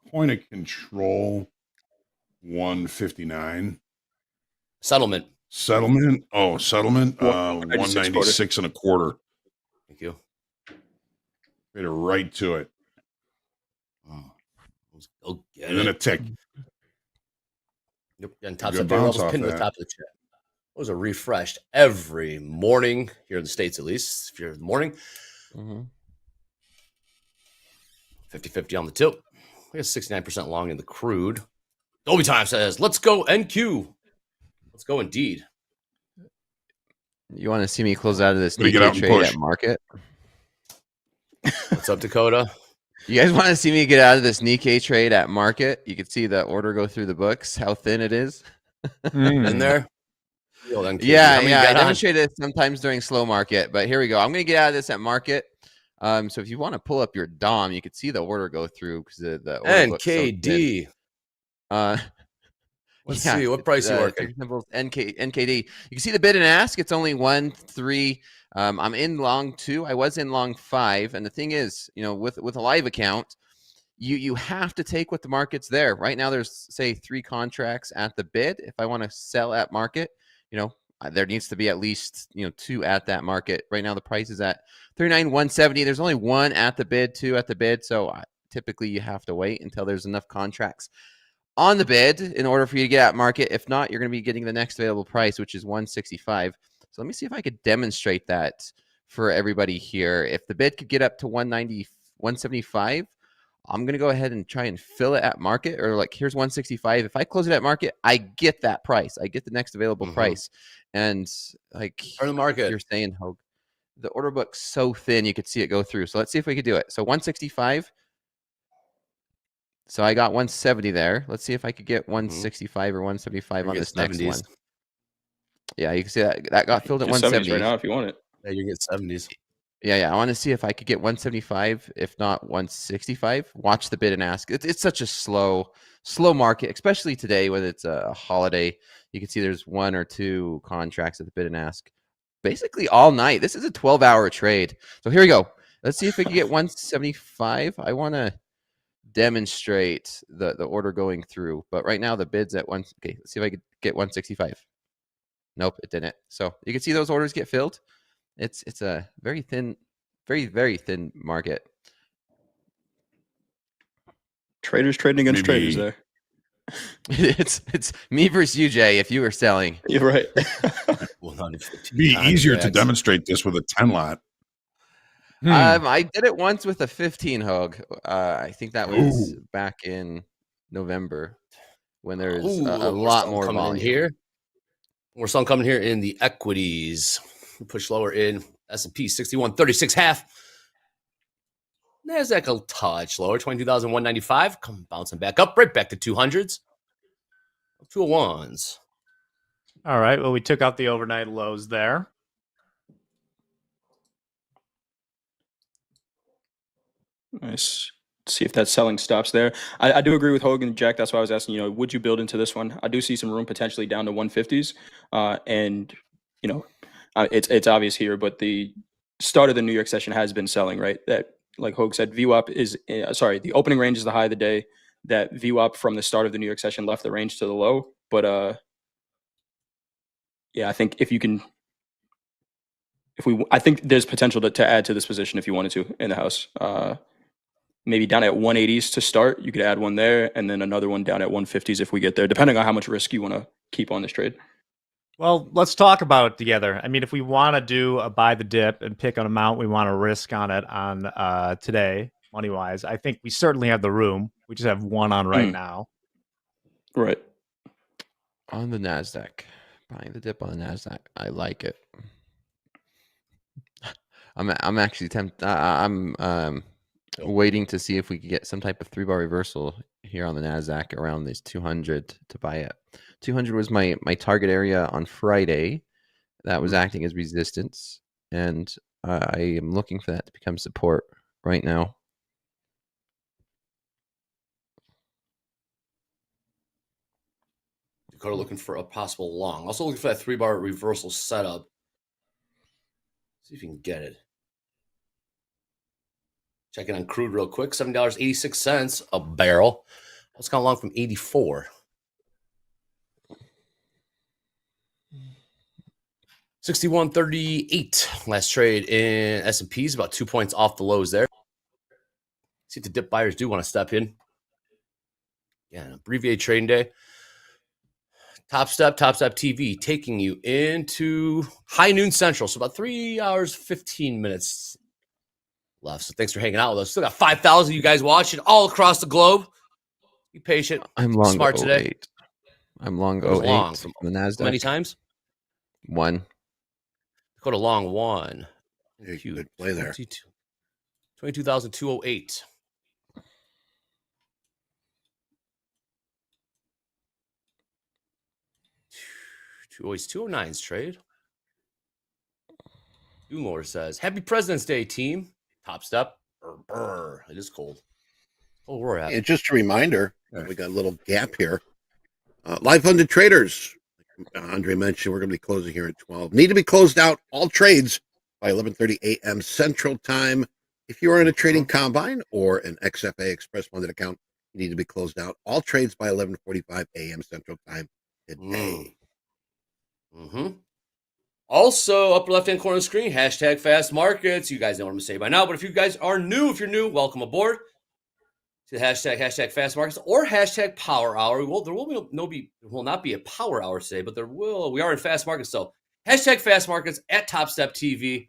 S4: Point of control 159.
S12: Settlement.
S4: Oh, settlement
S16: 196
S4: 196 and a quarter.
S12: Thank you.
S4: Made it right to it.
S12: Go get
S4: And then
S12: it.
S4: a tick.
S12: Yep. And
S4: Good
S12: Topstep daily
S4: bounce
S12: levels
S4: off
S12: pinned to the
S4: that.
S12: top of the chat. Those are refreshed every morning here in the States, at least. If you're in the morning. 50-50 on the tilt. We got 69% long in the crude. Dolby Time says, let's go NQ. Let's go indeed.
S15: You want to see me close out of this
S4: Gonna get out and
S15: trade
S4: push.
S15: at market?
S12: What's up, Dakota?
S15: You guys want to see me get out of this Nikkei trade at market? You can see the order go through the books, how thin it is.
S12: In there?
S15: Yeah,
S12: How many
S15: yeah.
S12: you
S15: I
S12: got on?
S15: demonstrate it sometimes during slow market, but here we go. I'm going to get out of this at market. So if you want to pull up your DOM, you could see the order go through because the order book's so thin.
S12: NKD. Let's see what price you working.
S15: NKD. You can see the bid and ask. It's only 1-3. I'm in long 2. I was in long 5. And the thing is, with a live account, you have to take what the market's there. Right now, there's say 3 contracts at the bid. If I want to sell at market, there needs to be at least 2 at that market. Right now, the price is at 39,170. There's only 1 at the bid, 2 at the bid. So typically, you have to wait until there's enough contracts on the bid in order for you to get at market. If not, you're going to be getting the next available price, which is 165. So let me see if I could demonstrate that for everybody here. If the bid could get up to 190, 175, I'm going to go ahead and try and fill it at market, or like here's 165. If I close it at market, I get that price. I get the next available price. And like
S12: Turn the market.
S15: You're saying, Hoag, the order book's so thin, you could see it go through. So let's see if we could do it. So 165. So I got 170 there. Let's see if I could get 165 or 175 on this next one. Yeah, you can see that got filled at 170
S16: right now if you want it.
S12: Yeah, you get 70s.
S15: Yeah. I want to see if I could get 175, if not 165. Watch the bid and ask. It's such a slow market, especially today when it's a holiday. You can see there's 1 or 2 contracts at the bid and ask, basically all night. This is a 12-hour trade. So here we go. Let's see if we can get 175. I want to demonstrate the order going through, but right now the bid's at 1. Okay, let's see if I could get 165. Nope, it didn't. So you can see those orders get filled. It's a very thin, very thin market.
S16: Traders trading against traders there.
S15: It's me versus you, Jay, if you were selling.
S16: You're right.
S4: It'd be easier to demonstrate this with a 10 lot.
S15: I did it once with a 15 Hoag. I think that was back in November when there's
S12: Ooh,
S15: a
S12: more
S15: lot
S12: sun
S15: more
S12: coming
S15: volume.
S12: in here. More sun coming here in the equities. Push lower in S&P 6136 half. NASDAQ a touch lower, 22,195. Come bouncing back up, right back to 200s. 201s.
S14: All right. Well, we took out the overnight lows there.
S16: Nice. See if that selling stops there. I do agree with Hogan and Jack. That's why I was asking, would you build into this one? I do see some room potentially down to 150s. And, it's obvious here, but the start of the New York session has been selling, right? That, like Hoag said, VWAP is, the opening range is the high of the day. That VWAP from the start of the New York session left the range to the low. But, yeah, I think I think there's potential to add to this position if you wanted to in the house. Maybe down at 180s to start. You could add one there and then another one down at 150s if we get there, depending on how much risk you want to keep on this trade.
S14: Well, let's talk about it together. I mean, if we want to do a buy the dip and pick an amount we want to risk on it on today, money-wise, I think we certainly have the room. We just have one on right now.
S16: Right.
S15: On the NASDAQ. Buying the dip on the NASDAQ. I like it. I'm actually tempted. I'm waiting to see if we could get some type of 3-bar reversal here on the NASDAQ around this 200 to buy it. 200 was my target area on Friday. That was acting as resistance. And I am looking for that to become support right now.
S12: Dakota looking for a possible long. Also looking for that 3-bar reversal setup. See if you can get it. Checking on crude real quick. $7.86 a barrel. It's gone long from 84. $61.38 last trade in S&Ps, about 2 points off the lows there. See if the dip buyers do want to step in. Yeah, an abbreviated trading day. Topstep TV, taking you into high noon central. So about 3 hours, 15 minutes left. So thanks for hanging out with us. Still got 5,000 you guys watching all across the globe. Be patient.
S15: I'm long
S12: smart
S15: 08.
S12: today.
S15: I'm long
S12: Goes
S15: 08
S12: long
S15: from the NASDAQ.
S12: How many times?
S15: One.
S12: Go to long one.
S2: Good play there.
S12: 22,208. Always 209's trade. Doomlore says, Happy President's Day, team. Topstep. Brr. It is cold. Oh, we're at.
S2: And just a reminder, we got a little gap here. Live funded traders, Andre mentioned, we're going to be closing here at 12. Need to be closed out, all trades, by 11:30 a.m. Central Time. If you are in a trading combine or an XFA Express Funded account, you need to be closed out, all trades by 11:45 a.m. Central Time today.
S12: Also, upper left-hand corner of the screen, hashtag fast markets. You guys know what I'm going to say by now, but if you guys are new, if you're new, welcome aboard to the hashtag fast markets or hashtag power hour. There will not be a power hour today, but we are in fast markets. So hashtag fast markets at TopstepTV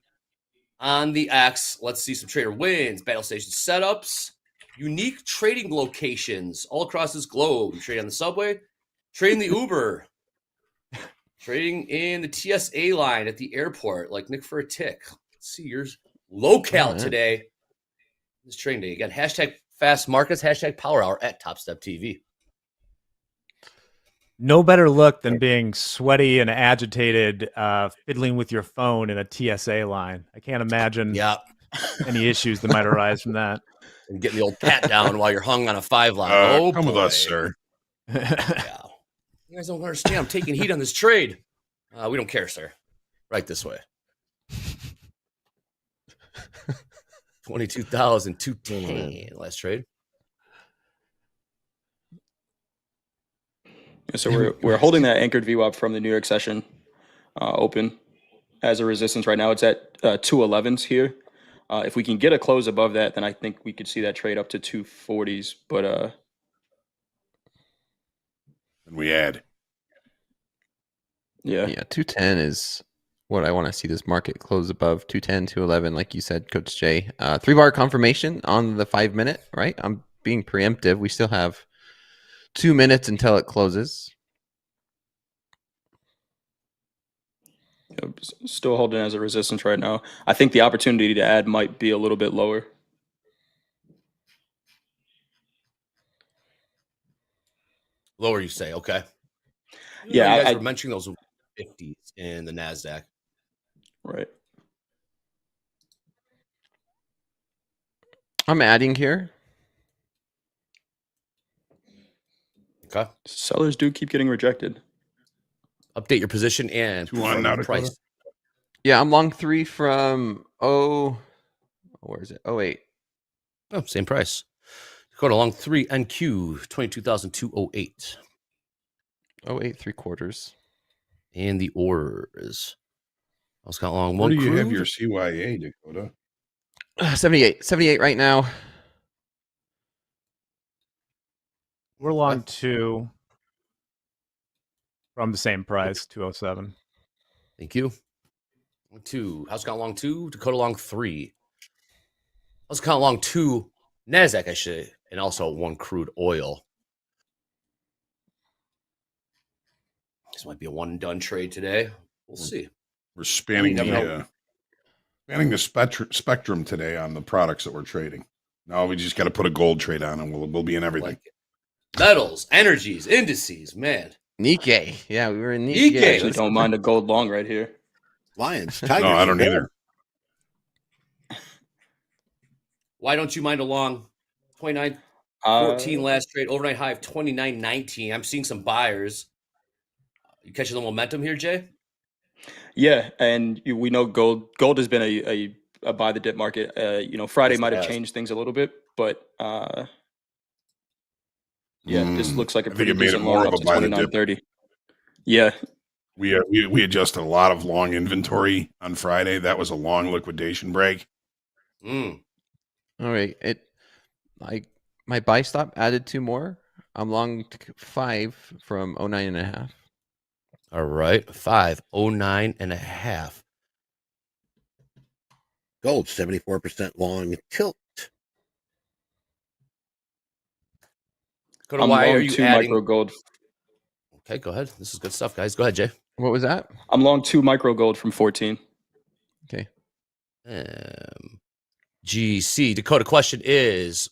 S12: on the X. Let's see some trader wins, battle station setups, unique trading locations all across this globe. You trade on the subway, trading the Uber, trading in the TSA line at the airport, like Nick for a tick. Let's see yours locale today. This trading day. Again, hashtag fast markets, hashtag power hour at TopstepTV.
S14: No better look than being sweaty and agitated, fiddling with your phone in a TSA line. I can't imagine any issues that might arise from that.
S12: And getting the old pat down while you're hung on a 5 line.
S4: Come with us, sir.
S12: Yeah. You guys don't understand. I'm taking heat on this trade. We don't care, sir. Right this way. 22,210 last trade.
S16: So we're holding that anchored VWAP from the New York session open as a resistance right now. It's at 211s here. If we can get a close above that, then I think we could see that trade up to 240s. But
S4: and we add.
S16: Yeah,
S15: 210 is what I want to see this market close above 210, 211, like you said, Coach Jay. 3-bar confirmation on the 5-minute, right? I'm being preemptive. We still have 2 minutes until it closes.
S16: Still holding as a resistance right now. I think the opportunity to add might be a little bit lower.
S12: Lower, you say? Okay.
S16: Yeah,
S12: You guys were mentioning those 50s in the NASDAQ.
S16: Right.
S15: I'm adding here.
S12: Okay.
S16: Sellers do keep getting rejected.
S12: Update your position and price.
S15: Yeah, I'm long 3 from where is it? 08.
S12: Oh, same price. Go to long 3 NQ 22,208.
S15: 08 3/4.
S12: And the orders. I was got long
S4: Where
S12: one.
S4: do you have
S12: crude.
S4: your CYA, Dakota?
S15: 78 right now.
S14: We're long 2 from the same price, 207.
S12: Thank you. 2. House count long 2. Dakota long 3. House count long 2. NASDAQ, I should. And also 1 crude oil. This might be a one and done trade today. We'll see.
S4: We're spanning the spectrum today on the products that we're trading. No, we just got to put a gold trade on, and we'll be in everything.
S12: Metals, energies, indices, man.
S15: Nikkei. Yeah, we were in
S16: I
S15: Nikkei.
S16: actually don't mind a gold long right here.
S2: Lions,
S4: No, I don't either.
S12: Why don't you mind a long 29.14 last trade, overnight high of 29.19? I'm seeing some buyers. You catching the momentum here, Jay?
S16: Yeah, and we know gold has been a buy the dip market. Friday might have changed things a little bit, but this looks like a pretty decent long up to 29.30. Yeah.
S4: We adjusted a lot of long inventory on Friday. That was a long liquidation break.
S15: All right. My buy stop added 2 more. I'm long 5 from 09.5.
S12: All right. 509.5.
S2: Gold 74% long tilt.
S12: Go to why are you adding
S16: micro gold?
S12: Okay, go ahead. This is good stuff, guys. Go ahead, Jay.
S15: What was that?
S16: I'm long 2 micro gold from 14.
S15: Okay.
S12: GC Dakota. Question is,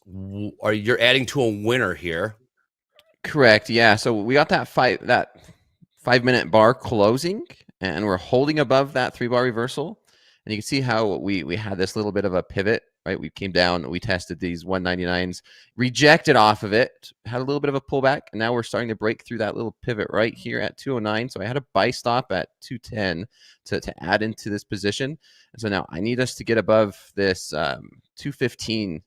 S12: are you adding to a winner here?
S15: Correct. Yeah. So we got that 5-minute bar closing, and we're holding above that 3-bar reversal. And you can see how we had this little bit of a pivot, right? We came down, we tested these 199s, rejected off of it, had a little bit of a pullback, and now we're starting to break through that little pivot right here at 209. So I had a buy stop at 210 to add into this position. And so now I need us to get above this 215,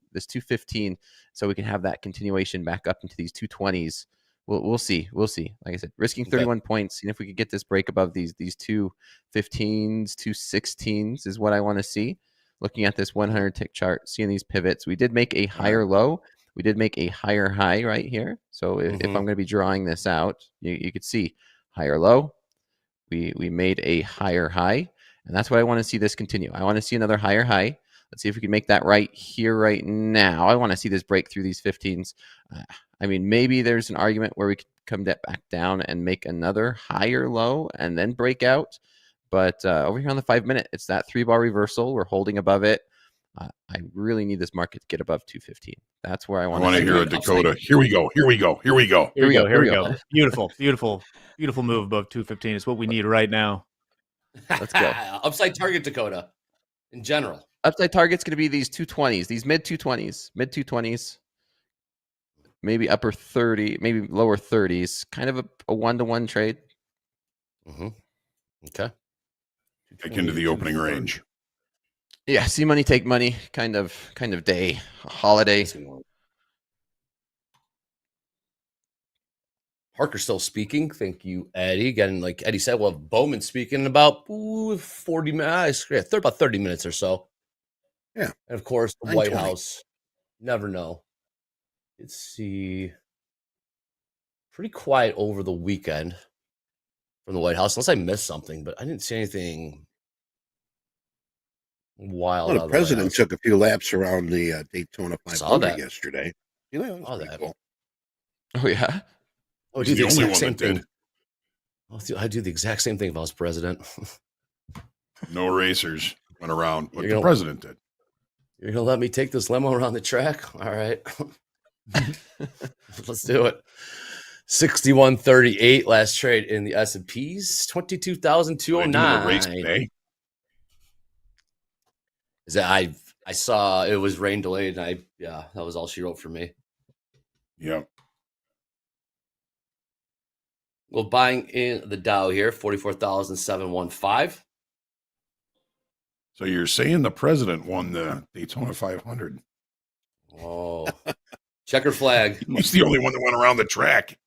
S15: so we can have that continuation back up into these 220s. We'll see. Like I said, risking 31 points. And if we could get this break above these 215s, 216s is what I want to see. Looking at this 100 tick chart, seeing these pivots, we did make a higher low. We did make a higher high right here. So if I'm going to be drawing this out, you could see higher low. We made a higher high, and that's what I want to see this continue. I want to see another higher high. Let's see if we can make that right here, right now. I want to see this break through these 15s. I mean, maybe there's an argument where we could come back down and make another higher low and then break out. But over here on the 5-minute, it's that 3-bar reversal. We're holding above it. I really need this market to get above 215. That's where I want
S4: to hear a Dakota. Here we go.
S14: Beautiful move above 215 is what we need right now.
S15: Let's go.
S12: Upside target, Dakota, in general.
S15: Upside target's going to be these 220s, these mid 220s, maybe upper 30, maybe lower 30s, kind of a 1-to-1 trade.
S12: Okay.
S4: Back into the opening range.
S15: Yeah, see money, take money, kind of day, holiday.
S12: Parker's still speaking. Thank you, Eddie. Again, like Eddie said, we'll have Bowman speaking in about 40 minutes. About 30 minutes or so.
S2: Yeah.
S12: And of course, the White House. Never know. Let's see. Pretty quiet over the weekend from the White House, unless I missed something, but I didn't see anything
S17: Wild.
S2: Well, the
S17: out of
S2: president
S17: way.
S2: took a few laps around the Daytona
S17: Saw
S2: 500
S17: that.
S2: yesterday. You know, that was
S17: Saw
S2: pretty
S17: that.
S2: cool.
S15: Oh yeah.
S17: I would
S4: He's
S17: do the
S4: the only
S17: exact
S4: one
S17: same
S4: that did.
S17: thing. I'd do the exact same thing if I was president.
S4: No racers went around, but
S17: You're
S4: the
S17: gonna-
S4: president did.
S17: You're gonna let me take this limo around the track? All right. Let's do it. 61.38 last trade in the S&Ps.
S4: Did I do the race
S17: 22,209.
S4: today?
S17: Is that I saw it was rain delayed, and that was all she wrote for me.
S4: Yep.
S17: Well, buying in the Dow here, 44,715.
S4: So you're saying the president won the Daytona 500?
S17: Oh, checker flag.
S4: He's the only one that went around the track.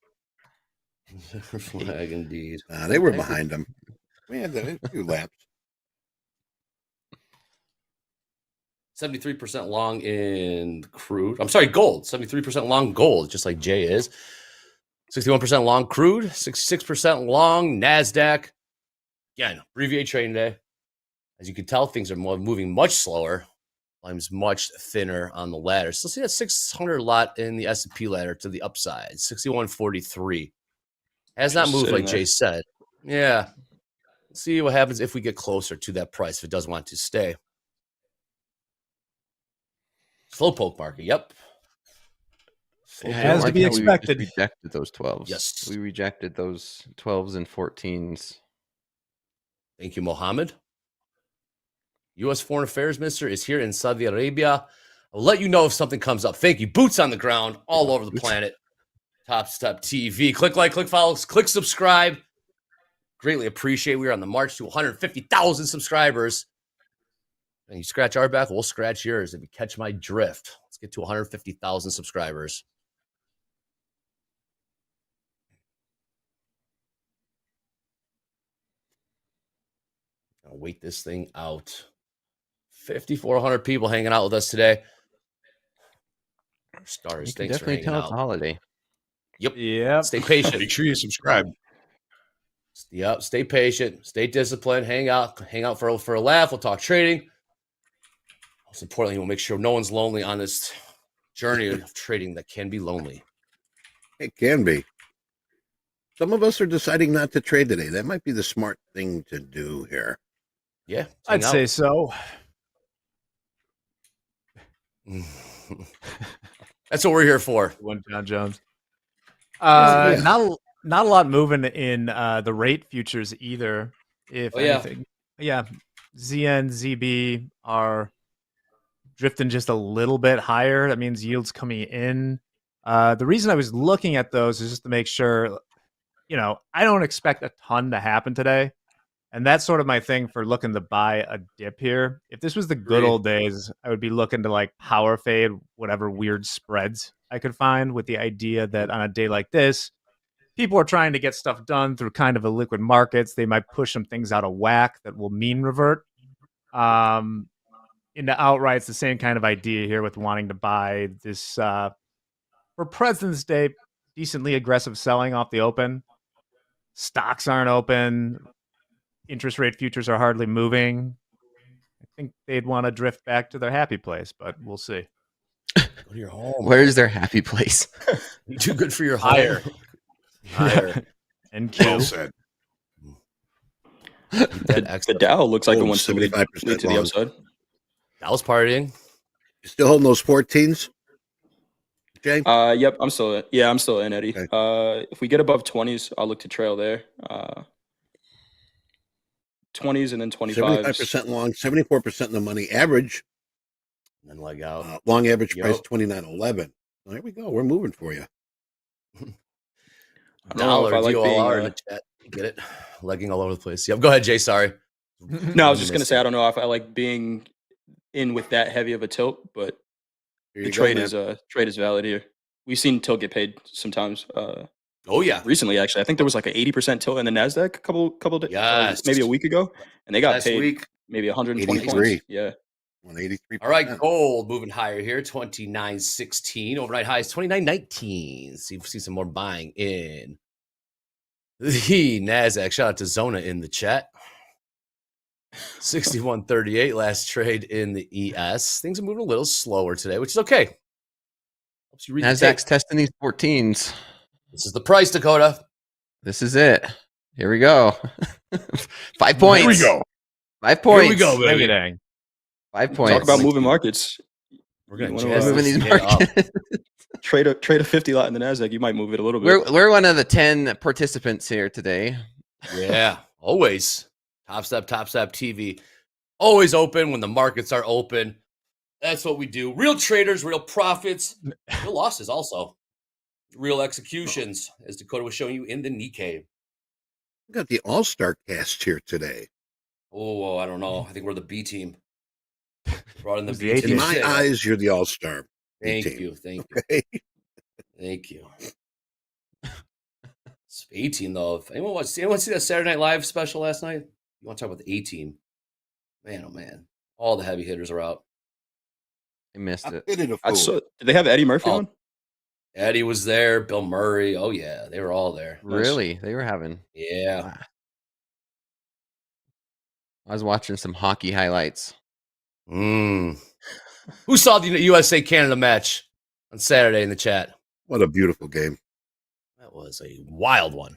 S17: Checker flag, indeed.
S2: They were behind him. We had a few laps.
S17: 73% long in crude. I'm sorry, gold. 73% long gold, just like Jay is. 61% long crude. 66% long NASDAQ. Again, abbreviated trading day. As you can tell, things are moving much slower. Volume's much thinner on the ladder. Still see that 600 lot in the S&P ladder to the upside. 61.43. Has not
S16: Just
S17: moved
S16: sitting
S17: like
S16: there.
S17: Jay said. Yeah. Let's see what happens if we get closer to that price, if it does want to stay. Slowpoke market. Yep.
S15: Yeah, I
S14: As
S15: don't
S14: to
S15: like
S14: be
S15: how we just
S14: expected.
S15: rejected those 12s.
S17: Yes.
S15: We rejected those 12s and 14s.
S17: Thank you, Mohammed. U.S. Foreign Affairs Minister is here in Saudi Arabia. I'll let you know if something comes up. Thank you. Boots on the ground all over the planet. Topstep TV. Click like, click follow, click subscribe. Greatly appreciate. We are on the march to 150,000 subscribers. And you scratch our back, we'll scratch yours if you catch my drift. Let's get to 150,000 subscribers. I'll wait this thing out. 5,400 people hanging out with us today. Stars,
S15: You can
S17: thanks for
S15: definitely
S17: hanging
S15: tell
S17: out.
S15: it's a holiday.
S17: Yep.
S14: Yep.
S17: Stay patient.
S4: Make sure you subscribe.
S17: Yep. Stay patient. Stay disciplined. Hang out for a laugh. We'll talk trading. Most importantly, we'll make sure no one's lonely on this journey of trading that can be lonely.
S2: It can be. Some of us are deciding not to trade today. That might be the smart thing to do here.
S17: Yeah.
S14: I'd say so.
S17: That's what we're here for.
S14: One John Jones.
S17: Yeah.
S14: Not a lot moving in the rate futures either. If anything, ZN, ZB are drifting just a little bit higher. That means yields coming in. The reason I was looking at those is just to make sure, I don't expect a ton to happen today. And that's sort of my thing for looking to buy a dip here. If this was the good old days, I would be looking to like power fade whatever weird spreads I could find, with the idea that on a day like this, people are trying to get stuff done through kind of illiquid markets. They might push some things out of whack that will mean revert. Into outright, it's the same kind of idea here with wanting to buy this for President's Day, decently aggressive selling off the open. Stocks aren't open. Interest rate futures are hardly moving. I think they'd want to drift back to their happy place, but we'll see.
S17: Go to your home.
S15: Where is their happy place?
S17: You're too good for your
S14: Higher.
S17: Higher.
S14: And
S4: Well said.
S16: The Dow looks like it wants to lead
S2: 75%
S16: to the
S2: long.
S16: upside.
S17: Dow's partying.
S2: You still holding those 14s, Jay?
S16: Yep, I'm still in, Eddie.
S2: Okay.
S16: If we get above 20s, I'll look to trail there. 20s and then 25s.
S2: 75% long, 74% in the money. Average,
S17: And then leg out.
S2: long average
S17: Yep.
S2: price 29.11. There we go. We're moving for you.
S16: I don't know if I like being,
S17: DOLR in the chat. Get it? Legging all over the place. Yep. Go ahead, Jay. Sorry.
S16: No, I was just gonna say I don't know if I like being in with that heavy of a tilt, but
S2: Here
S16: the
S2: you go,
S16: trade is valid here. We've seen tilt get paid sometimes.
S17: Oh yeah.
S16: Recently, actually, I think there was like an 80% tilt in the Nasdaq a couple days,
S17: Yes.
S16: maybe a week ago, and they got
S17: Last
S16: paid
S17: week.
S16: maybe 120
S2: 83.
S16: points. Yeah.
S2: 183%.
S17: All right, gold moving higher here, 29.16. Overnight high is 29.19. See some more buying in the Nasdaq. Shout out to Zona in the chat. 61.38 last trade in the ES. Things are moving a little slower today, which is okay. Helps you read the tape.
S15: Nasdaq's testing these 14s.
S17: This is the price, Dakota.
S15: This is it. Here we go. 5 points.
S4: Here we go.
S15: 5 points.
S17: Here we go, baby.
S14: Dang.
S15: 5 points.
S16: Talk about moving markets.
S17: We're going
S16: You
S17: to
S16: wanna,
S15: moving these
S17: it up.
S15: markets.
S16: trade a 50 lot in the Nasdaq. You might move it a little bit.
S15: We're one of the 10 participants here today.
S17: Yeah, always. TopstepTV. Always open when the markets are open. That's what we do. Real traders, real profits, real losses also. Real executions, as Dakota was showing you in the Nikkei.
S2: We got the All-Star cast here today.
S17: Oh, I don't know. I think we're the B team. Brought in the
S14: Who's
S17: B
S14: the A
S17: team.
S2: In
S14: team?
S2: my eyes, you're the All-Star.
S17: Thank
S2: team.
S17: you. Thank you.
S2: Okay.
S17: Thank you. It's A team though. If anyone see that Saturday Night Live special last night? You want to talk about the A team? Man, oh man. All the heavy hitters are out.
S15: I missed it.
S2: Did
S16: they have Eddie Murphy
S17: Oh.
S16: on?
S17: Eddie was there. Bill Murray. Oh yeah, they were all there.
S15: Really? They were having.
S17: Yeah.
S15: Wow. I was watching some hockey highlights.
S17: Who saw the USA Canada match on Saturday in the chat?
S2: What a beautiful game.
S17: That was a wild one.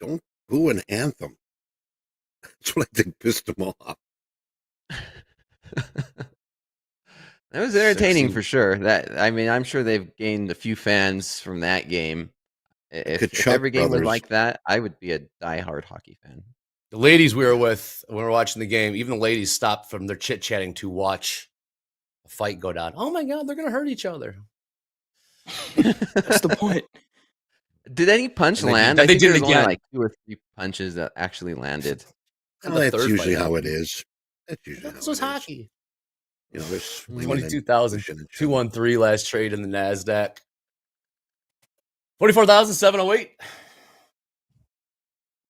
S2: Don't boo an anthem. That's what I think pissed them off.
S15: That was entertaining
S2: Sexy.
S15: for sure. I'm sure they've gained a few fans from that game. If
S2: Kachuk
S15: every game was
S2: brothers.
S15: like that, I would be a diehard hockey fan.
S17: The ladies we were with when we were watching the game, even the ladies stopped from their chit-chatting to watch a fight go down. Oh my God, they're going to hurt each other.
S16: That's the point.
S15: Did any punch
S17: And they-
S15: land?
S17: they
S15: I think
S17: did it
S15: there was only
S17: again.
S15: like 2 or 3 punches that actually landed.
S2: Well,
S17: the
S2: that's
S17: third
S2: usually
S17: fight
S2: how it
S17: happened.
S2: is. That's usually
S17: This
S2: how
S17: was
S2: it is.
S17: hockey.
S2: You know, there's swinging and
S17: 22,000,
S2: pushing and shoving.
S17: 213 last trade in the NASDAQ. 44,708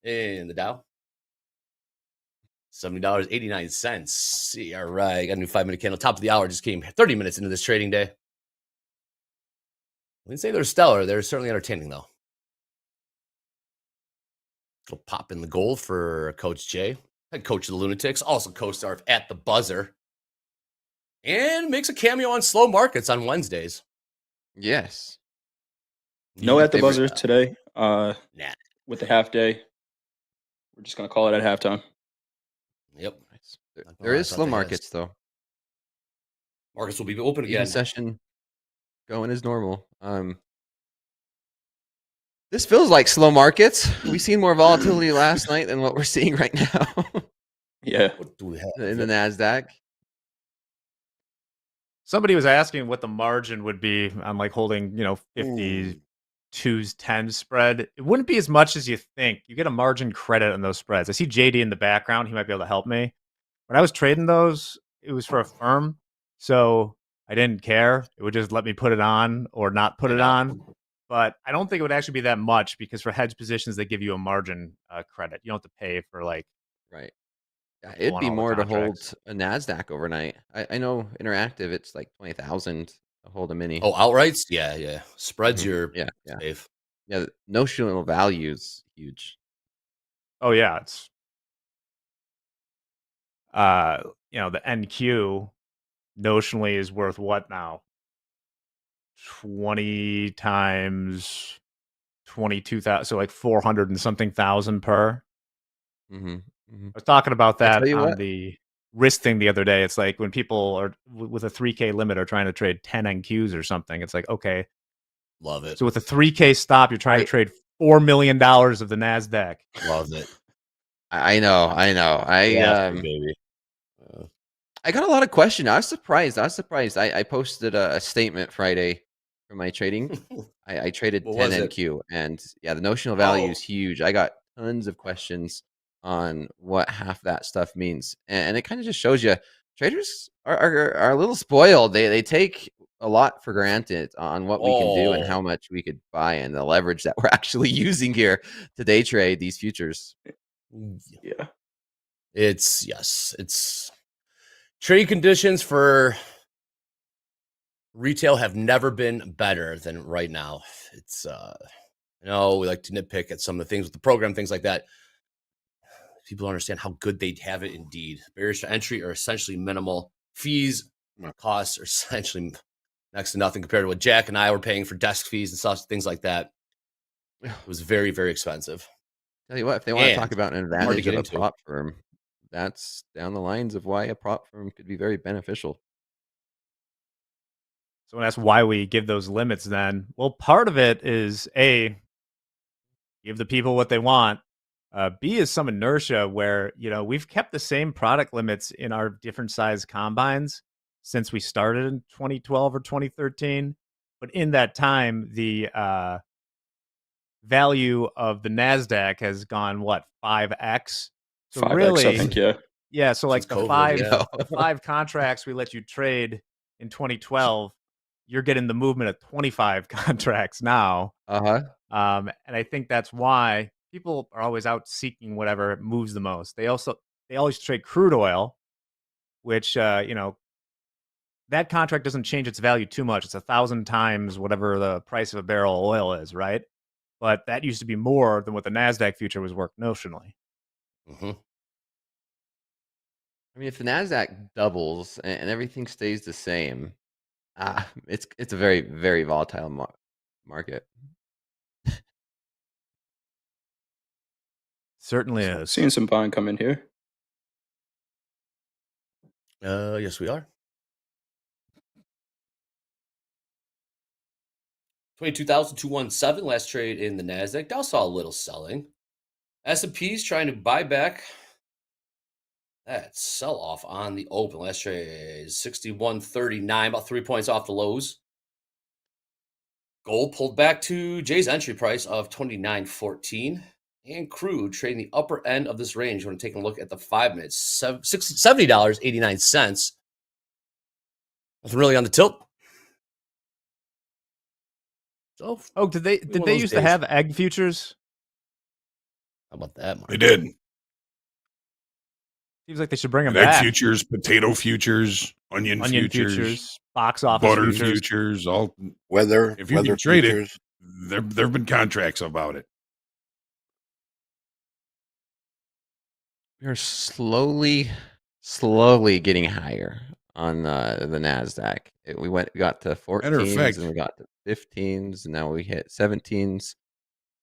S17: in the Dow. $70.89. See, all right. Got a new 5-minute candle. Top of the hour just came 30 minutes into this trading day. I didn't say they're stellar. They're certainly entertaining, though. Little pop in the gold for Coach Jay, head coach of the Lunatics, also co-star of At the Buzzer, and makes a cameo on Slow Markets on Wednesdays.
S15: Yes.
S16: No at the
S15: Favorite-
S16: buzzer today.
S17: Nah.
S16: With the half day. We're just gonna call it at halftime.
S17: Yep.
S15: There is slow markets though.
S17: Markets will be open
S15: Even
S17: again.
S15: session going as normal. This feels like slow markets. We've seen more volatility last night than what we're seeing right now.
S16: Yeah.
S17: What do we have?
S15: In the NASDAQ.
S14: Somebody was asking what the margin would be on like holding, 52s, 10s spread. It wouldn't be as much as you think. You get a margin credit on those spreads. I see JD in the background. He might be able to help me. When I was trading those, it was for a firm. So I didn't care. It would just let me put it on or not put it on. But I don't think it would actually be that much because for hedge positions, they give you a margin credit. You don't have to pay for like.
S15: Right. Yeah, it'd be
S14: all the
S15: more to
S14: contracts.
S15: hold a NASDAQ overnight. I know Interactive, it's like 20,000 to hold a mini.
S17: Oh, outrights? Yeah. Spreads your
S15: Yeah.
S17: safe.
S15: Yeah, the notional value is huge.
S14: Oh yeah, it's the NQ notionally is worth what now? 20 times 22,000, so like 400 and something thousand per.
S15: Mm-hmm.
S14: I was talking about
S15: I
S14: that
S15: tell you
S14: on
S15: what.
S14: the risk thing the other day. It's like when people are with a 3K limit are trying to trade 10 NQs or something. It's like, okay.
S17: Love it.
S14: So with a 3K stop, you're trying to trade $4 million of the NASDAQ.
S17: Love it.
S15: I know.
S17: Baby.
S15: I got a lot of questions. I was surprised. I posted a statement Friday for my trading. I traded
S17: What
S15: 10
S17: was it?
S15: NQ, and yeah, the notional value
S17: Oh.
S15: is huge. I got tons of questions on what half that stuff means, and it kind of just shows you traders are a little spoiled. They take a lot for granted on what we can do and how much we could buy and the leverage that we're actually using here to day trade these futures.
S16: Yeah.
S17: It's trading conditions for retail have never been better than right now. It's we like to nitpick at some of the things with the program, things like that. people don't understand how good they have it indeed. Barriers to entry are essentially minimal. Fees, costs are essentially next to nothing compared to what Jack and I were paying for desk fees and stuff, things like that. It was very, very expensive.
S15: Tell you what, if they want to talk
S17: And
S15: about an
S17: hard to
S15: advantage
S17: get
S15: of a
S17: into.
S15: prop firm, that's down the lines of why a prop firm could be very beneficial.
S14: So that's why we give those limits then. Well, part of it is A, give the people what they want. B is some inertia where, we've kept the same product limits in our different size combines since we started in 2012 or 2013. But in that time, the value of the NASDAQ has gone, 5x? So
S16: 5x,
S14: really,
S16: I think, yeah.
S14: Yeah, so like
S17: Since
S14: the
S17: COVID,
S14: five contracts we let you trade in 2012, you're getting the movement of 25 contracts now.
S15: Uh-huh.
S14: And I think that's why people are always out seeking whatever moves the most. They always trade crude oil, which that contract doesn't change its value too much. It's 1,000 times whatever the price of a barrel of oil is, right? But that used to be more than what the NASDAQ future was worth notionally.
S17: Mm-hmm.
S15: I mean, if the NASDAQ doubles and everything stays the same, it's a very, very volatile market.
S14: Certainly is.
S16: Seeing some buying come in here.
S17: Yes, we are. 22,217 last trade in the NASDAQ. Dow saw a little selling. S&P's trying to buy back that sell-off on the open. Last trade is 61.39, about 3 points off the lows. Gold pulled back to Jay's entry price of 29.14. And crude trading the upper end of this range. When taking a look at the 5 minutes, $70.89. Nothing really on the tilt. So,
S14: did they used to have egg futures?
S17: How about that, Mark?
S4: They did.
S14: Seems like they should bring them
S4: Egg
S14: back.
S4: futures, potato futures, onion futures,
S14: box office
S4: butter
S14: futures,
S4: all
S2: weather.
S4: If you
S2: weather
S4: can trade
S2: futures.
S4: it, there've been contracts about it.
S15: We're slowly getting higher on the NASDAQ. We got to 14s and we got to 15s, and now we hit 17s.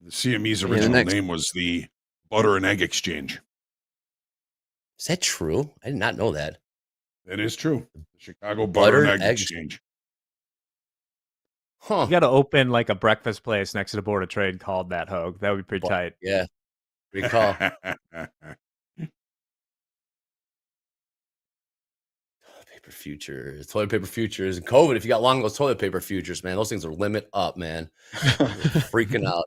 S4: The CME's original name was the Butter and Egg Exchange.
S17: Is that true? I did not know that.
S4: That is true. The Chicago Butter and Egg Exchange.
S14: Huh. You got to open like a breakfast place next to the Board of Trade called that, Hoag. That would be pretty tight.
S17: Yeah. Good call. Futures, toilet paper futures, and COVID. If you got long those toilet paper futures, man, those things are limit up, man. Freaking out.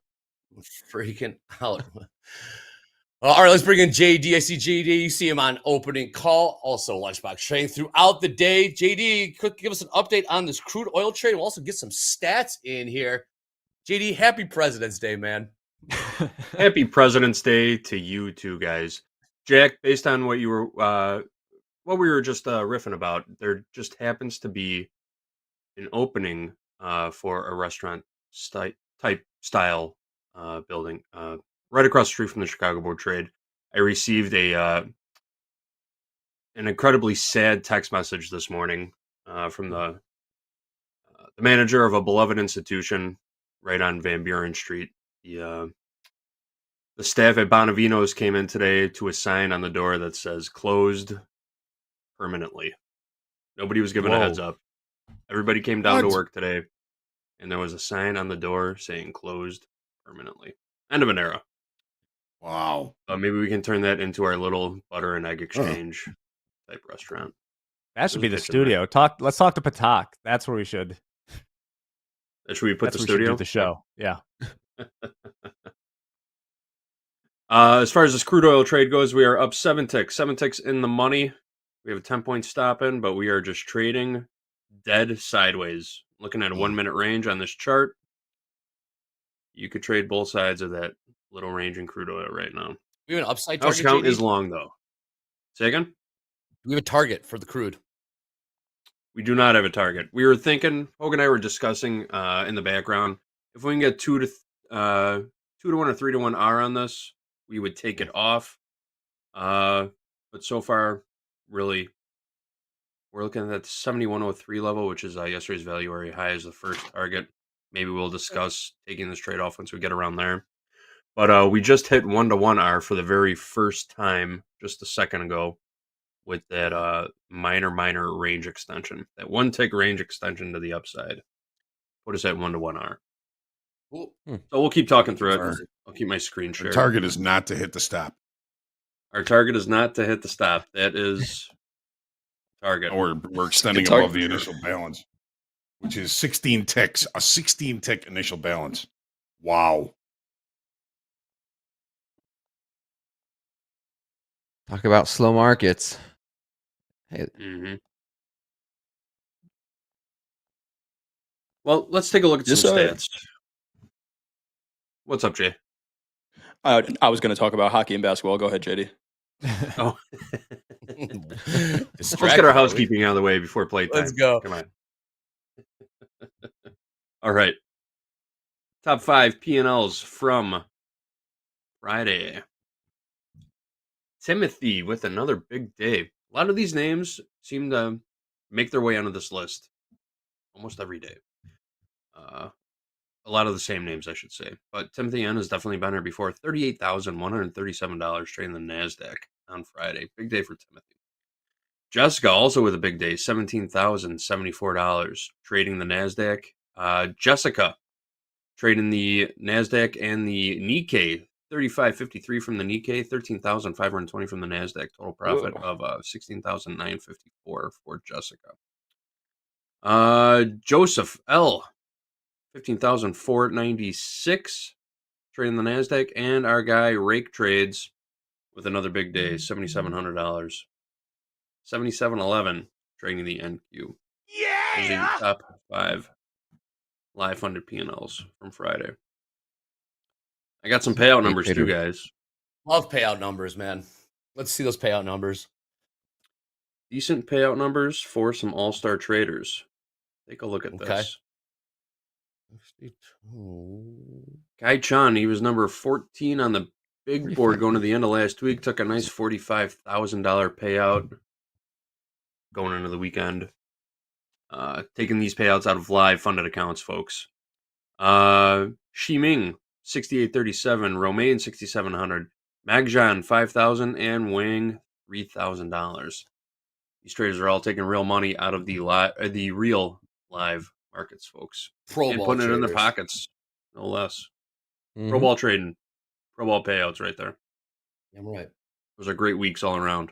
S17: All right, let's bring in JD. I see JD. You see him on opening call. Also, lunchbox trading throughout the day. JD, could give us an update on this crude oil trade. We'll also get some stats in here. JD, happy President's Day, man.
S3: Happy President's Day to you too, guys. Jack, based on what you were what we were just riffing about, there just happens to be an opening for a restaurant type style building right across the street from the Chicago Board of Trade. I received an incredibly sad text message this morning from the manager of a beloved institution right on Van Buren Street. The staff at Bonavino's came in today to a sign on the door that says closed permanently. Nobody was given a heads up. Everybody came down to work today, and there was a sign on the door saying closed permanently. End of an era.
S4: Wow.
S3: Maybe we can turn that into our little butter and egg exchange type restaurant.
S14: That should be the studio. Let's talk to Patak. That's where we should.
S3: Should we put the
S14: We
S3: studio?
S14: should do the show. Yeah.
S3: As far as this crude oil trade goes, we are up 7 ticks. 7 ticks in the money. We have a 10-point stop in, but we are just trading dead sideways. Looking at a 1 minute range on this chart. You could trade both sides of that little range in crude oil right now.
S17: We have an upside
S3: House
S17: target.
S3: count
S17: JD?
S3: is long though. Say again?
S17: We have a target for the crude.
S3: We do not have a target. We were thinking, Hoag and I were discussing in the background, if we can get 2 to 1 or 3 to 1 R on this, we would take it off. But so far, really, we're looking at that 7103 level, which is yesterday's value area high as the first target. Maybe we'll discuss taking this trade off once we get around there. But we just hit 1-to-1 R for the very first time just a second ago with that minor range extension. That one tick range extension to the upside. Put us at 1-to-1 R.
S17: Cool.
S3: So we'll keep talking through it. I'll keep my screen shared.
S4: Our target is not to hit the stop.
S3: Our target is not to hit the stop. That is target.
S4: We're extending above the initial balance, which is 16 ticks. A 16 tick initial balance. Wow.
S15: Talk about slow markets. Hey.
S3: Well, let's take a look at some stats. What's up, Jay?
S16: I was going to talk about hockey and basketball. Go ahead, JD.
S3: Oh. Let's get our housekeeping out of the way before playtime.
S17: Let's go.
S3: Come on. All right. Top 5 P&Ls from Friday. Timothy with another big day. A lot of these names seem to make their way onto this list almost every day. A lot of the same names, I should say. But Timothy N has definitely been here before. $38,137 trading the NASDAQ on Friday. Big day for Timothy. Jessica also with a big day. $17,074 trading the NASDAQ. Jessica trading the NASDAQ and the Nikkei. 35.53 from the Nikkei, 13,520 from the NASDAQ. Total profit of 16,954 for Jessica. Joseph L. 15,496 trading the NASDAQ, and our guy Rake trades with another big day, $7,700. 7711 trading the NQ. Those are your top 5 live funded P&Ls from Friday. I got some payout numbers too, guys.
S17: Love payout numbers, man. Let's see those payout numbers.
S3: Decent payout numbers for some all-star traders. Take a look at this. Kai Chan, he was number 14 on the big board going to the end of last week. Took a nice $45,000 payout going into the weekend. Taking these payouts out of live funded accounts, folks. Shiming, 6837, Romaine 6700, Magjan 5000, and Wang $3,000. These traders are all taking real money out of the real live markets, folks, and putting it in their pockets, no less. Pro ball trading, pro ball payouts, right there.
S17: I'm right.
S3: Those are great weeks all around.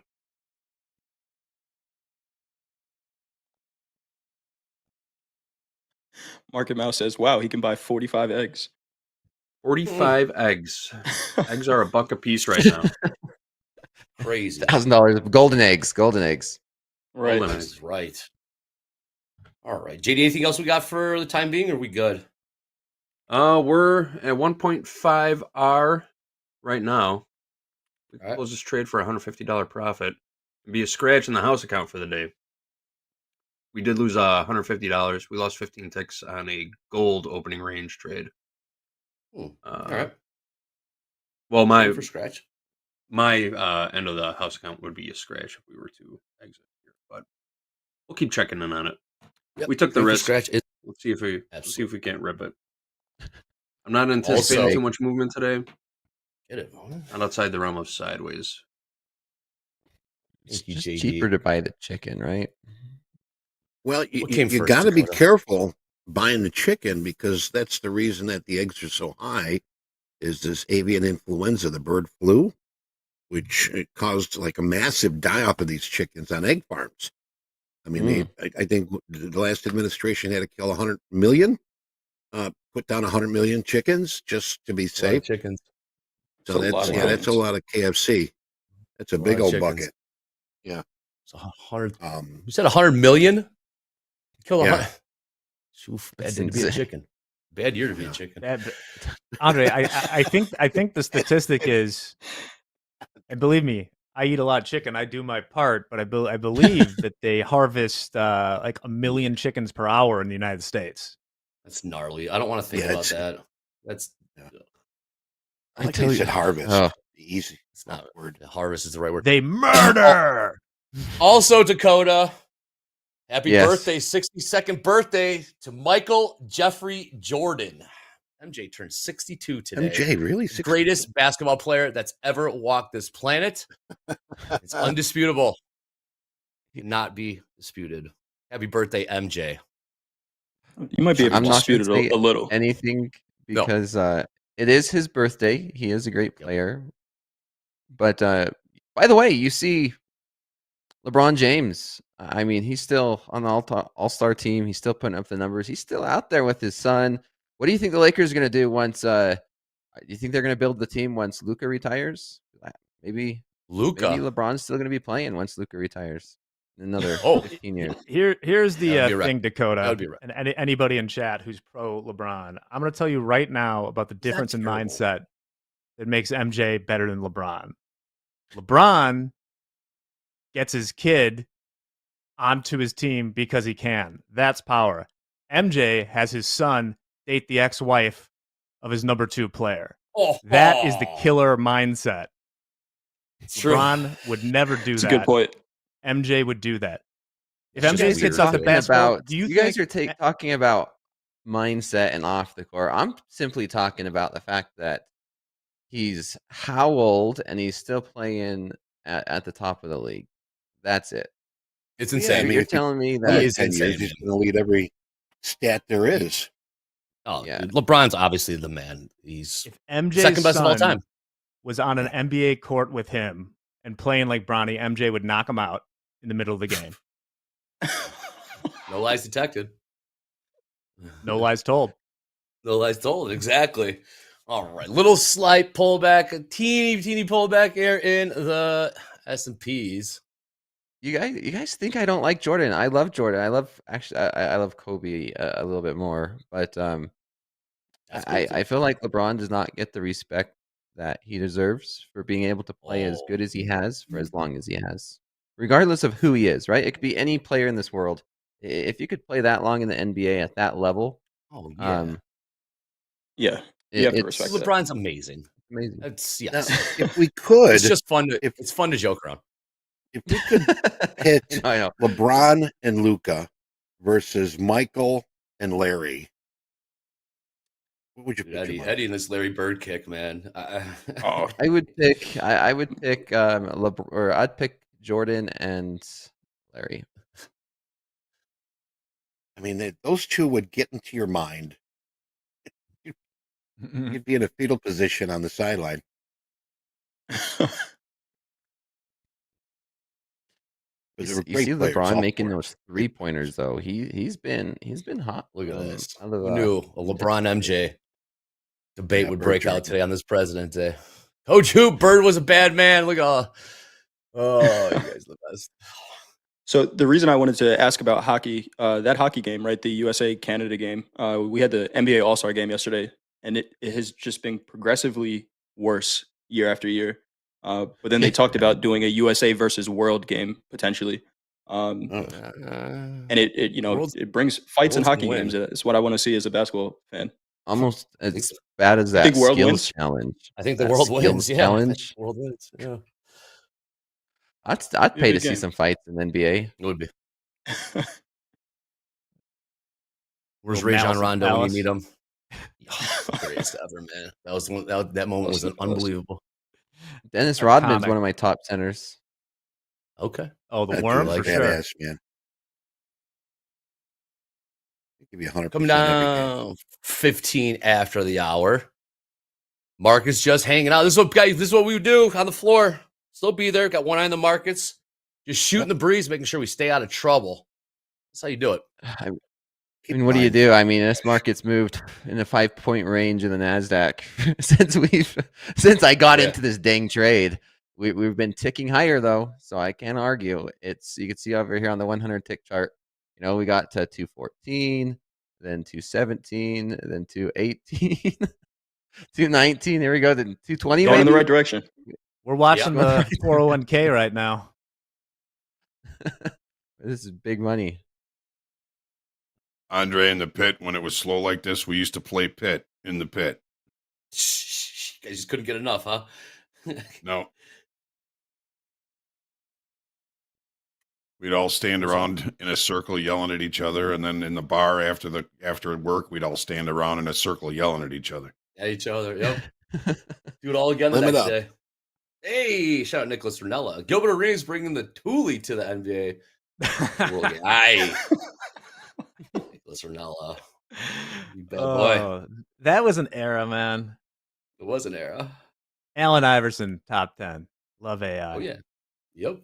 S16: Market Mouse says, "Wow, he can buy 45 eggs."
S3: 45 eggs. Eggs are $1 a piece right now.
S17: Crazy.
S15: $1,000 golden eggs. Golden eggs.
S16: Right.
S3: Golden eggs.
S17: Right. All right. JD, anything else we got for the time being, or are we good?
S3: We're at 1.5 R right now. We can close this trade for a $150 profit. It'd be a scratch in the house account for the day. We did lose $150. We lost 15 ticks on a gold opening range trade.
S17: All right.
S3: Well,
S17: for scratch.
S3: My end of the house account would be a scratch if we were to exit here, but we'll keep checking in on it. Yep. We took the risk.
S17: Scratch.
S3: Let's see if we can't rip it. I'm not anticipating too much movement today.
S17: Get it,
S3: not outside the realm of sideways.
S15: It's just cheaper to buy the chicken, right?
S2: Well, you got to be careful buying the chicken, because that's the reason that the eggs are so high. Is this avian influenza, the bird flu, which caused like a massive die-off of these chickens on egg farms. I mean, I think the last administration had to kill 100 million, put down 100 million chickens just to be safe.
S17: Chickens.
S2: So that's a lot of KFC. That's a big old bucket. Yeah.
S17: It's 100. You said 100 million? Kill 100. Oof, bad day to be a chicken. Bad year to be a chicken.
S14: Andre, I think the statistic is, and believe me, I eat a lot of chicken. I do my part, but I believe that they harvest like 1 million chickens per hour in the United States.
S17: That's gnarly. I don't want to think about that. That's.
S2: I think you said harvest. Easy.
S17: It's not
S2: word.
S17: Harvest is the right word.
S14: They murder.
S17: Also, Dakota, happy
S15: Yes.
S17: birthday, 62nd birthday to Michael Jeffrey Jordan. MJ turned 62 today.
S2: MJ, really? 62?
S17: Greatest basketball player that's ever walked this planet. It's undisputable. Cannot be disputed. Happy birthday, MJ.
S16: You might be able
S15: I'm
S16: to
S15: not going
S16: dispute
S15: to
S16: it
S15: say
S16: a little.
S15: anything
S17: No.
S15: because it is his birthday. He is a great player. But by the way, you see LeBron James. I mean, he's still on the All-Star team. He's still putting up the numbers. He's still out there with his son. What do you think the Lakers are going to do once? Do you think they're going to build the team once Luka retires? Maybe LeBron's still going to be playing once Luka retires in another 15 years.
S14: Here's the
S17: That would be right.
S14: thing, Dakota,
S17: That would be right.
S14: and anybody in chat who's pro LeBron. I'm going to tell you right now about the difference in mindset that makes MJ better than LeBron. LeBron gets his kid onto his team because he can. That's power. MJ has his son date the ex-wife of his number 2 player. That is the killer mindset. LeBron would never do
S16: It's
S14: that.
S16: a good point.
S14: MJ would do that. If
S15: You
S14: MJ
S15: guys
S14: sits
S15: are
S14: off the
S15: talking
S14: basketball,
S15: about-
S14: do you
S15: guys
S14: think
S15: are talking about mindset and off the court? I'm simply talking about the fact that he's how old and he's still playing at the top of the league. That's it.
S17: It's
S2: Yeah,
S17: insane.
S2: I mean,
S15: You're
S2: if he-
S15: telling me
S2: he
S15: that
S2: is 10 years, he's going to lead every stat there is.
S17: Oh,
S15: Yeah.
S17: dude, LeBron's obviously the man. He's
S14: if MJ's
S17: second best of all
S14: son
S17: time.
S14: was on an NBA court with him and playing like Bronny, MJ would knock him out in the middle of the game.
S17: No lies detected.
S14: No lies told.
S17: No lies told. Exactly. All right. Little slight pullback, a teeny pullback here in the S&Ps.
S15: You guys think I don't like Jordan? I love Jordan. I love Kobe a little bit more, but I feel like LeBron does not get the respect that he deserves for being able to play as good as he has for as long as he has, regardless of who he is. Right? It could be any player in this world. If you could play that long in the NBA at that level,
S17: oh yeah,
S16: yeah, you have to respect that.
S17: LeBron's amazing.
S15: Amazing.
S17: It's
S2: Now,
S17: yes.
S2: if we could,
S17: It's just fun to it's fun to joke around.
S2: if we could hit
S15: I know.
S2: LeBron and Luka versus Michael and Larry, what would you pick?
S17: Eddie and this Larry Bird kick, man.
S16: Oh,
S15: I would pick. I would pick. I'd pick Jordan and Larry.
S2: I mean, those two would get into your mind. You'd be in a fetal position on the sideline.
S15: You
S2: They were
S15: see
S2: great players,
S15: LeBron
S2: all
S15: making
S2: four.
S15: those 3-pointers though. He's been hot.
S17: Look at this.
S15: out of,
S17: Who knew a LeBron MJ debate
S2: Yeah,
S17: would
S2: Bird
S17: break out
S2: Jordan.
S17: today on this President's Day? Coach Hoop, Bird was a bad man. Look at oh, you guys are the best.
S16: So the reason I wanted to ask about hockey, that hockey game, right, the USA-Canada game, we had the NBA All-Star game yesterday, and it has just been progressively worse year after year. But then they talked about doing a USA versus World game potentially. And it you know,
S17: World's-
S16: it brings fights in
S17: World's
S16: hockey
S17: gonna
S16: games.
S17: win.
S16: It's what I want to see as a basketball fan.
S15: Almost as bad as that
S16: think world
S15: skills
S16: wins?
S15: challenge.
S17: I think the
S15: That
S17: world
S15: skills
S17: wins. Yeah,
S15: challenge.
S17: world wins. Yeah,
S15: I'd
S16: Be a
S15: pay to
S16: good
S15: see
S16: game.
S15: some fights in the NBA.
S17: it would be. Where's
S14: Little
S17: Rajon
S14: Malice
S17: Rondo when
S14: Palace.
S17: you meet him? Oh, greatest ever, man. That was the one, that moment was unbelievable.
S15: Dennis
S14: Iconic.
S15: Rodman's one of my top centers.
S17: Okay.
S14: Oh, the
S2: That
S14: worm
S2: dude's
S14: for sure.
S2: badass, man. I'll give you 100%
S17: Coming
S2: every game.
S17: down 15 after the hour. Marcus just hanging out. This is what guys. This is what we do on the floor. Still be there. Got one eye on the markets. Just shooting the breeze, making sure we stay out of trouble. That's how you do it.
S15: I mean, what do you do? I mean, this market's moved in a 5-point range in the Nasdaq since I got into this dang trade. We've been ticking higher though, so I can't argue. You can see over here on the 100 tick chart. You know, we got to 214, then 217, then 218, 219. Here we go. Then 220.
S16: Going in the
S15: maybe?
S16: right direction.
S14: We're watching
S15: Yeah.
S14: the 401k right now.
S15: This is big money.
S4: Andre in the pit, when it was slow like this, we used to play pit in the pit.
S17: You guys just couldn't get enough, huh?
S4: No. We'd all stand around in a circle yelling at each other, and then in the bar after work, we'd all stand around in a circle yelling at each other.
S17: At each other. Yep. Do it all again the
S2: Limit
S17: next
S2: up.
S17: day. Hey, shout out Nicholas Ranella. Gilbert Arenas bringing the Thule to the NBA World Game. Aye. Nicholas Ranella. You bad boy.
S14: Oh, that was an era, man.
S17: It was an era.
S14: Allen Iverson, top 10. Love AI.
S17: Oh, yeah. Yep.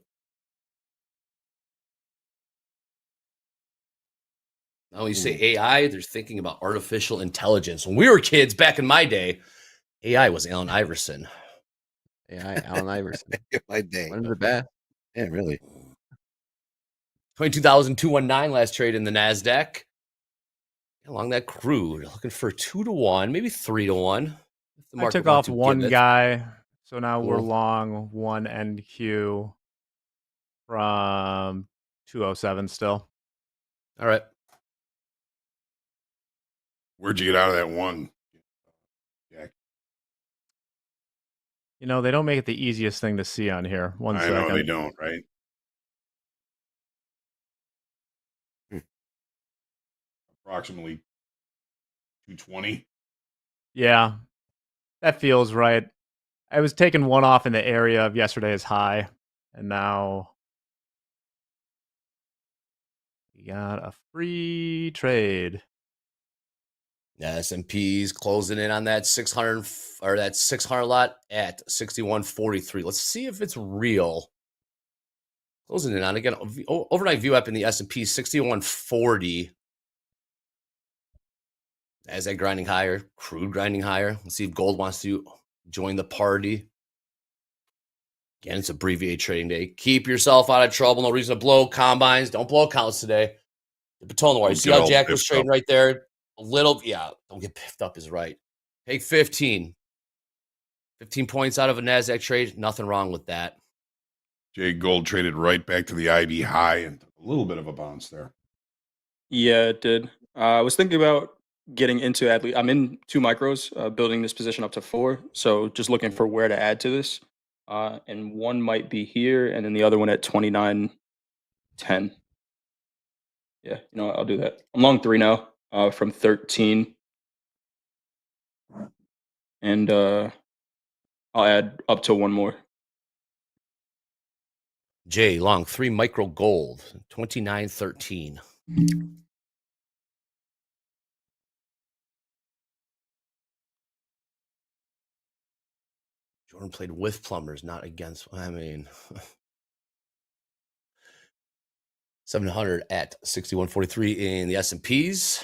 S17: Now, when you say AI, they're thinking about artificial intelligence. When we were kids back in my day, AI was Allen Iverson.
S15: AI, Allen Iverson.
S2: My day.
S15: One of the best.
S2: Yeah, really.
S17: 22,219 last trade in the NASDAQ. Along that crude, looking for 2-1, maybe 3-1.
S14: I took off one guy, so now we're
S17: Cool.
S14: long one NQ from 207 still.
S17: All right.
S4: Where'd you get out of that one, Jack?
S14: You know, they don't make it the easiest thing to see on here. One
S4: I
S14: second.
S4: know they don't, right? Approximately 220.
S14: Yeah, that feels right. I was taking one off in the area of yesterday's high, and now we got a free trade.
S17: Yeah, S&P's closing in on that 600 or that 600 lot at 61.43. Let's see if it's real. Closing in on again. Overnight view up in the S&P 61.40. As that grinding higher, crude grinding higher. Let's see if gold wants to join the party. Again, it's abbreviated trading day. Keep yourself out of trouble. No reason to blow combines. Don't blow accounts today. The Patone wire. You see how Jack was trading right there? A little, yeah. Don't get piffed up is right. Take 15. 15 points out of a NASDAQ trade. Nothing wrong with that.
S4: Jay, gold traded right back to the IB high and a little bit of a bounce there.
S16: Yeah, it did. I was thinking about getting into at least. I'm in 2 micros, building this position up to 4. So just looking for where to add to this. And one might be here, and then the other one at 29.10. Yeah, I'll do that. I'm long 3 now, from 13, and I'll add up to 1 more.
S17: Jay, long 3 micro gold, 29.13. Jordan played with plumbers, not against. I mean, 700 at 61.43 in the S&Ps.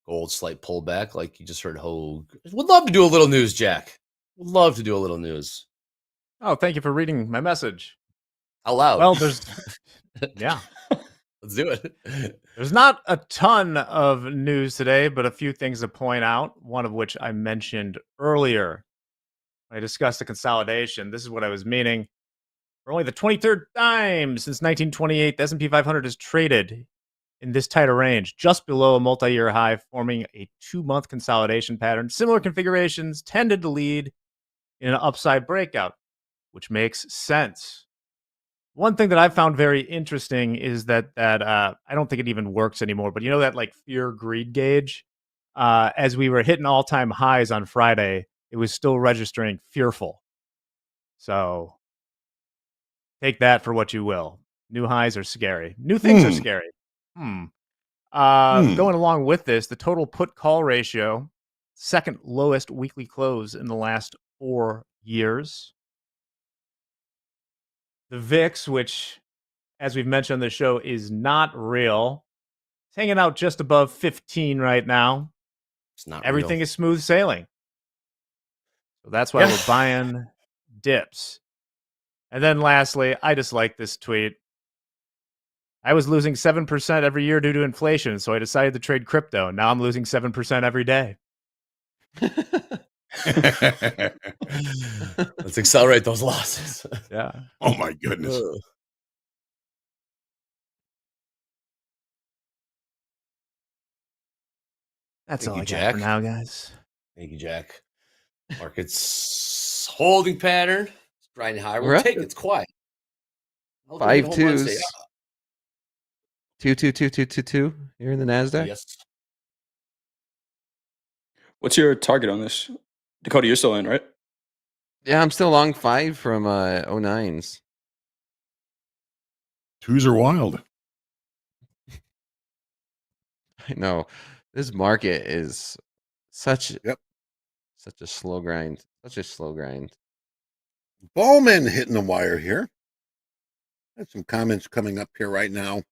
S17: Gold slight pullback, like you just heard Hoag. Would love to do a little news, Jack. Would love to do a little news.
S14: Oh, thank you for reading my message.
S17: Out loud.
S14: Well, there's, yeah.
S17: Let's do it.
S14: There's not a ton of news today, but a few things to point out, one of which I mentioned earlier. When I discussed the consolidation, this is what I was meaning. For only the 23rd time since 1928, the S&P 500 has traded in this tighter range, just below a multi-year high, forming a 2-month consolidation pattern. Similar configurations tended to lead in an upside breakout, which makes sense. One thing that I found very interesting is that I don't think it even works anymore, but that like fear greed gauge, as we were hitting all-time highs on Friday, it was still registering fearful. So take that for what you will. New highs are scary. New things are scary. Going along with this, the total put-call ratio, second lowest weekly close in the last 4 years. The VIX, which, as we've mentioned on the show, is not real, it's hanging out just above 15 right now.
S17: It's not
S14: Everything
S17: real.
S14: is smooth sailing. So that's why we're buying dips. And then lastly, I just like this tweet. I was losing 7% every year due to inflation, so I decided to trade crypto. Now I'm losing 7% every day.
S17: Let's accelerate those losses.
S14: Yeah.
S4: Oh my goodness.
S14: That's
S17: Thank
S14: all
S17: you,
S14: I got
S17: Jack.
S14: for now, guys.
S17: Thank you, Jack. Market's holding pattern. It's grinding higher.
S15: We're
S17: We'll
S15: up
S17: take it.
S15: to
S17: It's quiet. How's the
S15: 5
S17: home run today?
S15: 2s. 2 here in the Nasdaq.
S17: Yes.
S16: What's your target on this? Dakota, you're still in, right?
S15: Yeah, I'm still long 5 from 09s.
S4: 2s are wild.
S15: I know. This market is such a slow grind. Such a slow grind.
S2: Bowman hitting the wire here. Got some comments coming up here right now.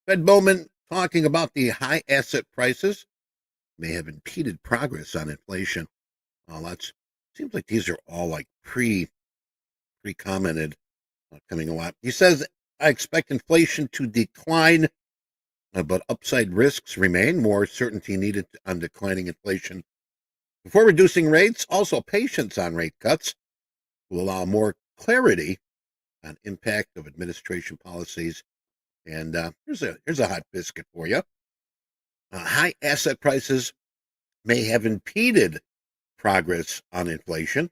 S2: Fed Bowman talking about the high asset prices may have impeded progress on inflation. Well, that's seems like these are all like pre-commented coming a lot. He says, I expect inflation to decline, but upside risks remain. More certainty needed on declining inflation before reducing rates. Also, patience on rate cuts will allow more clarity on impact of administration policies. And here's a hot biscuit for you. High asset prices may have impeded progress on inflation.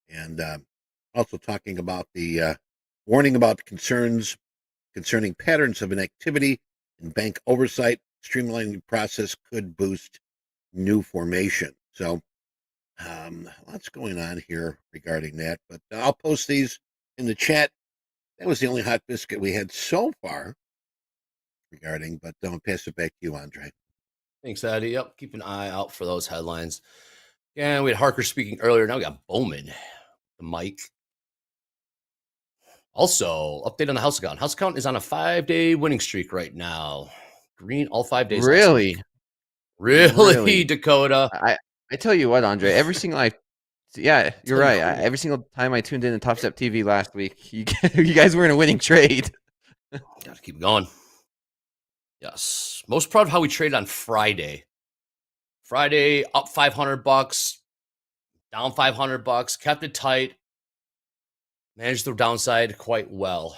S2: And also talking about the warning about concerns concerning patterns of inactivity in bank oversight. Streamlining the process could boost new formation. So lots going on here regarding that. But I'll post these in the chat. That was the only hot biscuit we had so far regarding, but I'll pass it back to you, Andre.
S17: Thanks, Eddie. Yep, keep an eye out for those headlines. Yeah, we had Harker speaking earlier. Now we got Bowman, the mic. Also, update on the house account. House account is on a 5-day winning streak right now. Green all 5 days.
S15: Really?
S17: Really, Dakota.
S15: I tell you what, Andre, every single yeah, you're right. Every single time I tuned in to Topstep TV last week, you guys were in a winning trade.
S17: Got to keep going. Yes. Most proud of how we traded on Friday. Friday up $500, down $500, kept it tight. Managed the downside quite well.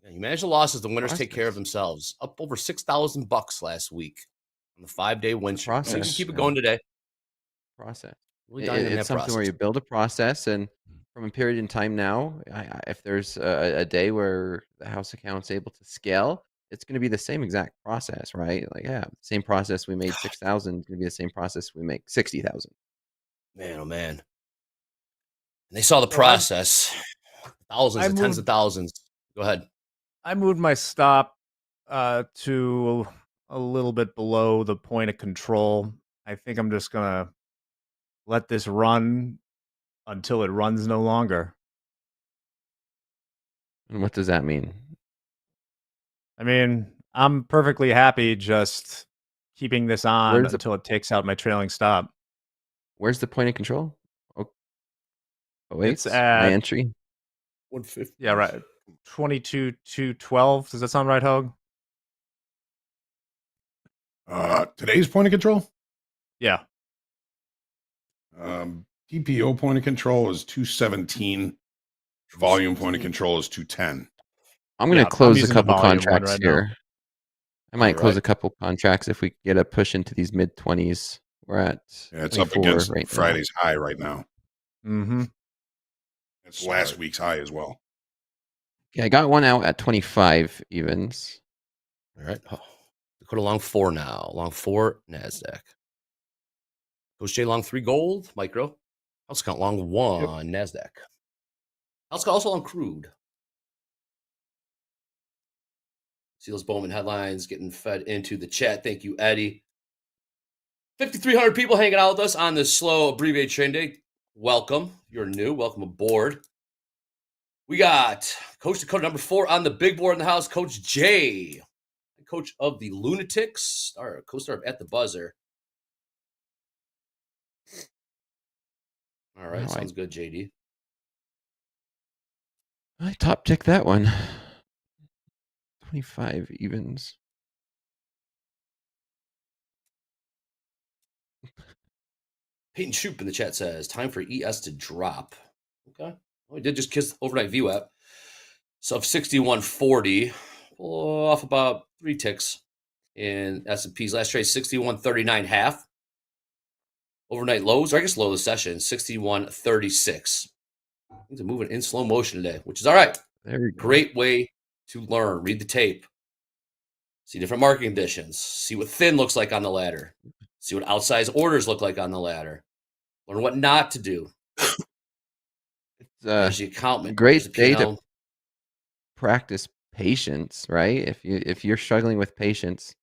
S17: You manage the losses, the winners take care of themselves. Up over $6,000 last week on the 5-day win streak. So you can keep it going today.
S15: Process.
S17: Really diving in
S15: It's
S17: that
S15: something where you build a process, and from a period in time now, if there's a day where the house account's able to scale, it's going to be the same exact process, right? Like, yeah, same process we made 6,000 is going to be the same process we make 60,000.
S17: Man, oh man. And they saw the process. Thousands and tens of thousands. Go ahead.
S14: I moved my stop to a little bit below the point of control. I think I'm just going to let this run until it runs no longer.
S15: And what does that mean?
S14: I mean, I'm perfectly happy just keeping this on until it takes out my trailing stop.
S15: Where's the point of control? Oh, wait,
S14: It's at
S15: my entry.
S17: 150.
S14: Yeah, right. 22,212. Does that sound right, Hoag?
S4: Today's point of control?
S14: Yeah.
S4: TPO point of control is 217. Volume point of control is 210.
S15: I'm going to close a couple contracts here. I might close a couple contracts if we get a push into these mid 20s. We're at
S4: it's up against
S15: right
S4: Friday's high right now.
S14: Mm-hmm.
S4: It's last week's high as well.
S15: Yeah, I got one out at 25 evens.
S17: All right. Dakota long 4 now. Long 4 NASDAQ. Coach J long 3 gold, micro. House count long 1 NASDAQ. House count also long crude. See those Bowman headlines getting fed into the chat. Thank you, Eddie. 5,300 people hanging out with us on this slow abbreviated trading day. Welcome. If you're new, welcome aboard. We got Coach Dakota number 4 on the big board in the house. Coach J, coach of the Lunatics, or co-star of At the Buzzer. All right, sounds good, JD.
S15: I top tick that one. 25 evens.
S17: Peyton Shoop in the chat says, time for ES to drop. Okay. Well, we did just kiss overnight VWAP. Sub 6140. Off about 3 ticks in S&P's last trade, 6139 half. Overnight lows, or I guess low of the session, 61.36. Things are moving in slow motion today, which is all right.
S15: There we go.
S17: Great way to learn. Read the tape. See different market conditions. See what thin looks like on the ladder. See what outsized orders look like on the ladder. Learn what not to do.
S15: It's
S17: the account,
S15: a great
S17: the
S15: day
S17: P&L.
S15: to practice patience, right? If you're struggling with patience,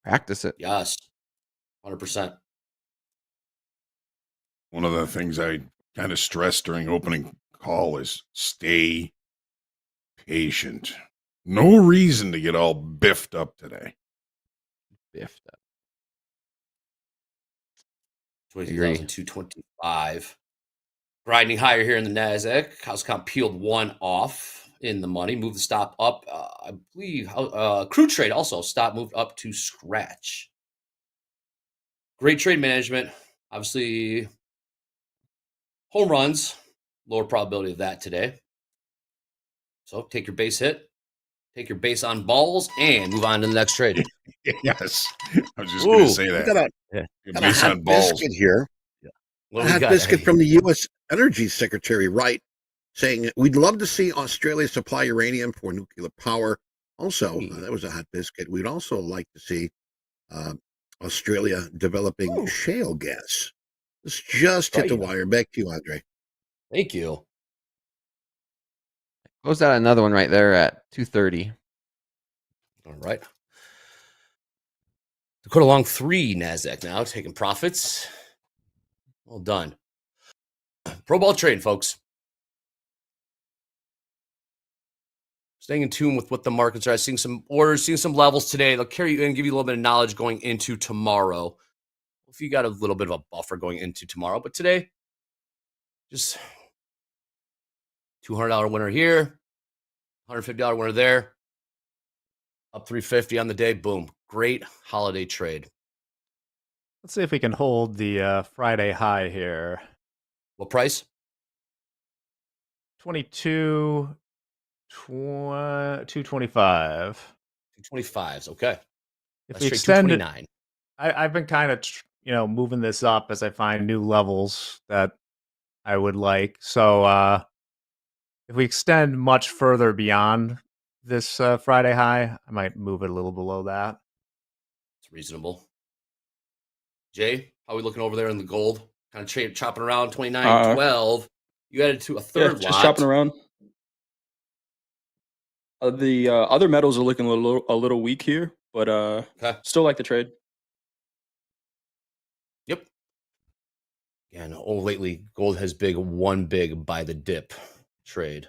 S15: practice it.
S17: Yes, 100%.
S4: One of the things I kind of stressed during opening call is stay patient. No reason to get all biffed up today.
S15: Biffed up.
S17: 22,225. Grinding higher here in the NASDAQ. House count peeled one off in the money. Moved the stop up. I believe crude trade also stop moved up to scratch. Great trade management. Obviously, home runs. Lower probability of that today. So take your base hit. Take your base on balls and move on to the next trade.
S4: Yes. I was just going to say that.
S2: We got
S4: Your
S2: a
S4: base
S2: hot
S4: on balls.
S2: biscuit here.
S17: What
S2: A
S17: do we
S2: hot
S17: got?
S2: biscuit
S17: Hey.
S2: from the U.S. Energy Secretary Wright saying, we'd love to see Australia supply uranium for nuclear power. Also, that was a hot biscuit. We'd also like to see Australia developing shale gas. This just hit the
S17: Right.
S2: wire. Back to you, Andre.
S17: Thank you.
S15: Closed out another one right there at 230.
S17: All right. Dakota Long 3 NASDAQ now, taking profits. Well done. Pro ball trading, folks. Staying in tune with what the markets are. Seeing some orders, seeing some levels today. They'll carry you in, give you a little bit of knowledge going into tomorrow. If you got a little bit of a buffer going into tomorrow. But today, just $200 winner here, $150 winner there. Up 350 on the day. Boom. Great holiday trade.
S14: Let's see if we can hold the Friday high here.
S17: What price?
S14: 225.
S17: 225s. Okay.
S14: If
S17: Let's
S14: we
S17: trade
S14: extend it,
S17: 229.
S14: I've been kind of moving this up as I find new levels that I would like. So if we extend much further beyond this Friday high, I might move it a little below that.
S17: It's reasonable. Jay, how are we looking over there in the gold? Kind of chopping around 29, 12. You added to a third lot.
S16: Just chopping around. The other metals are looking a little weak here, but still like the trade.
S17: Yep. And lately, gold has one big buy the dip trade.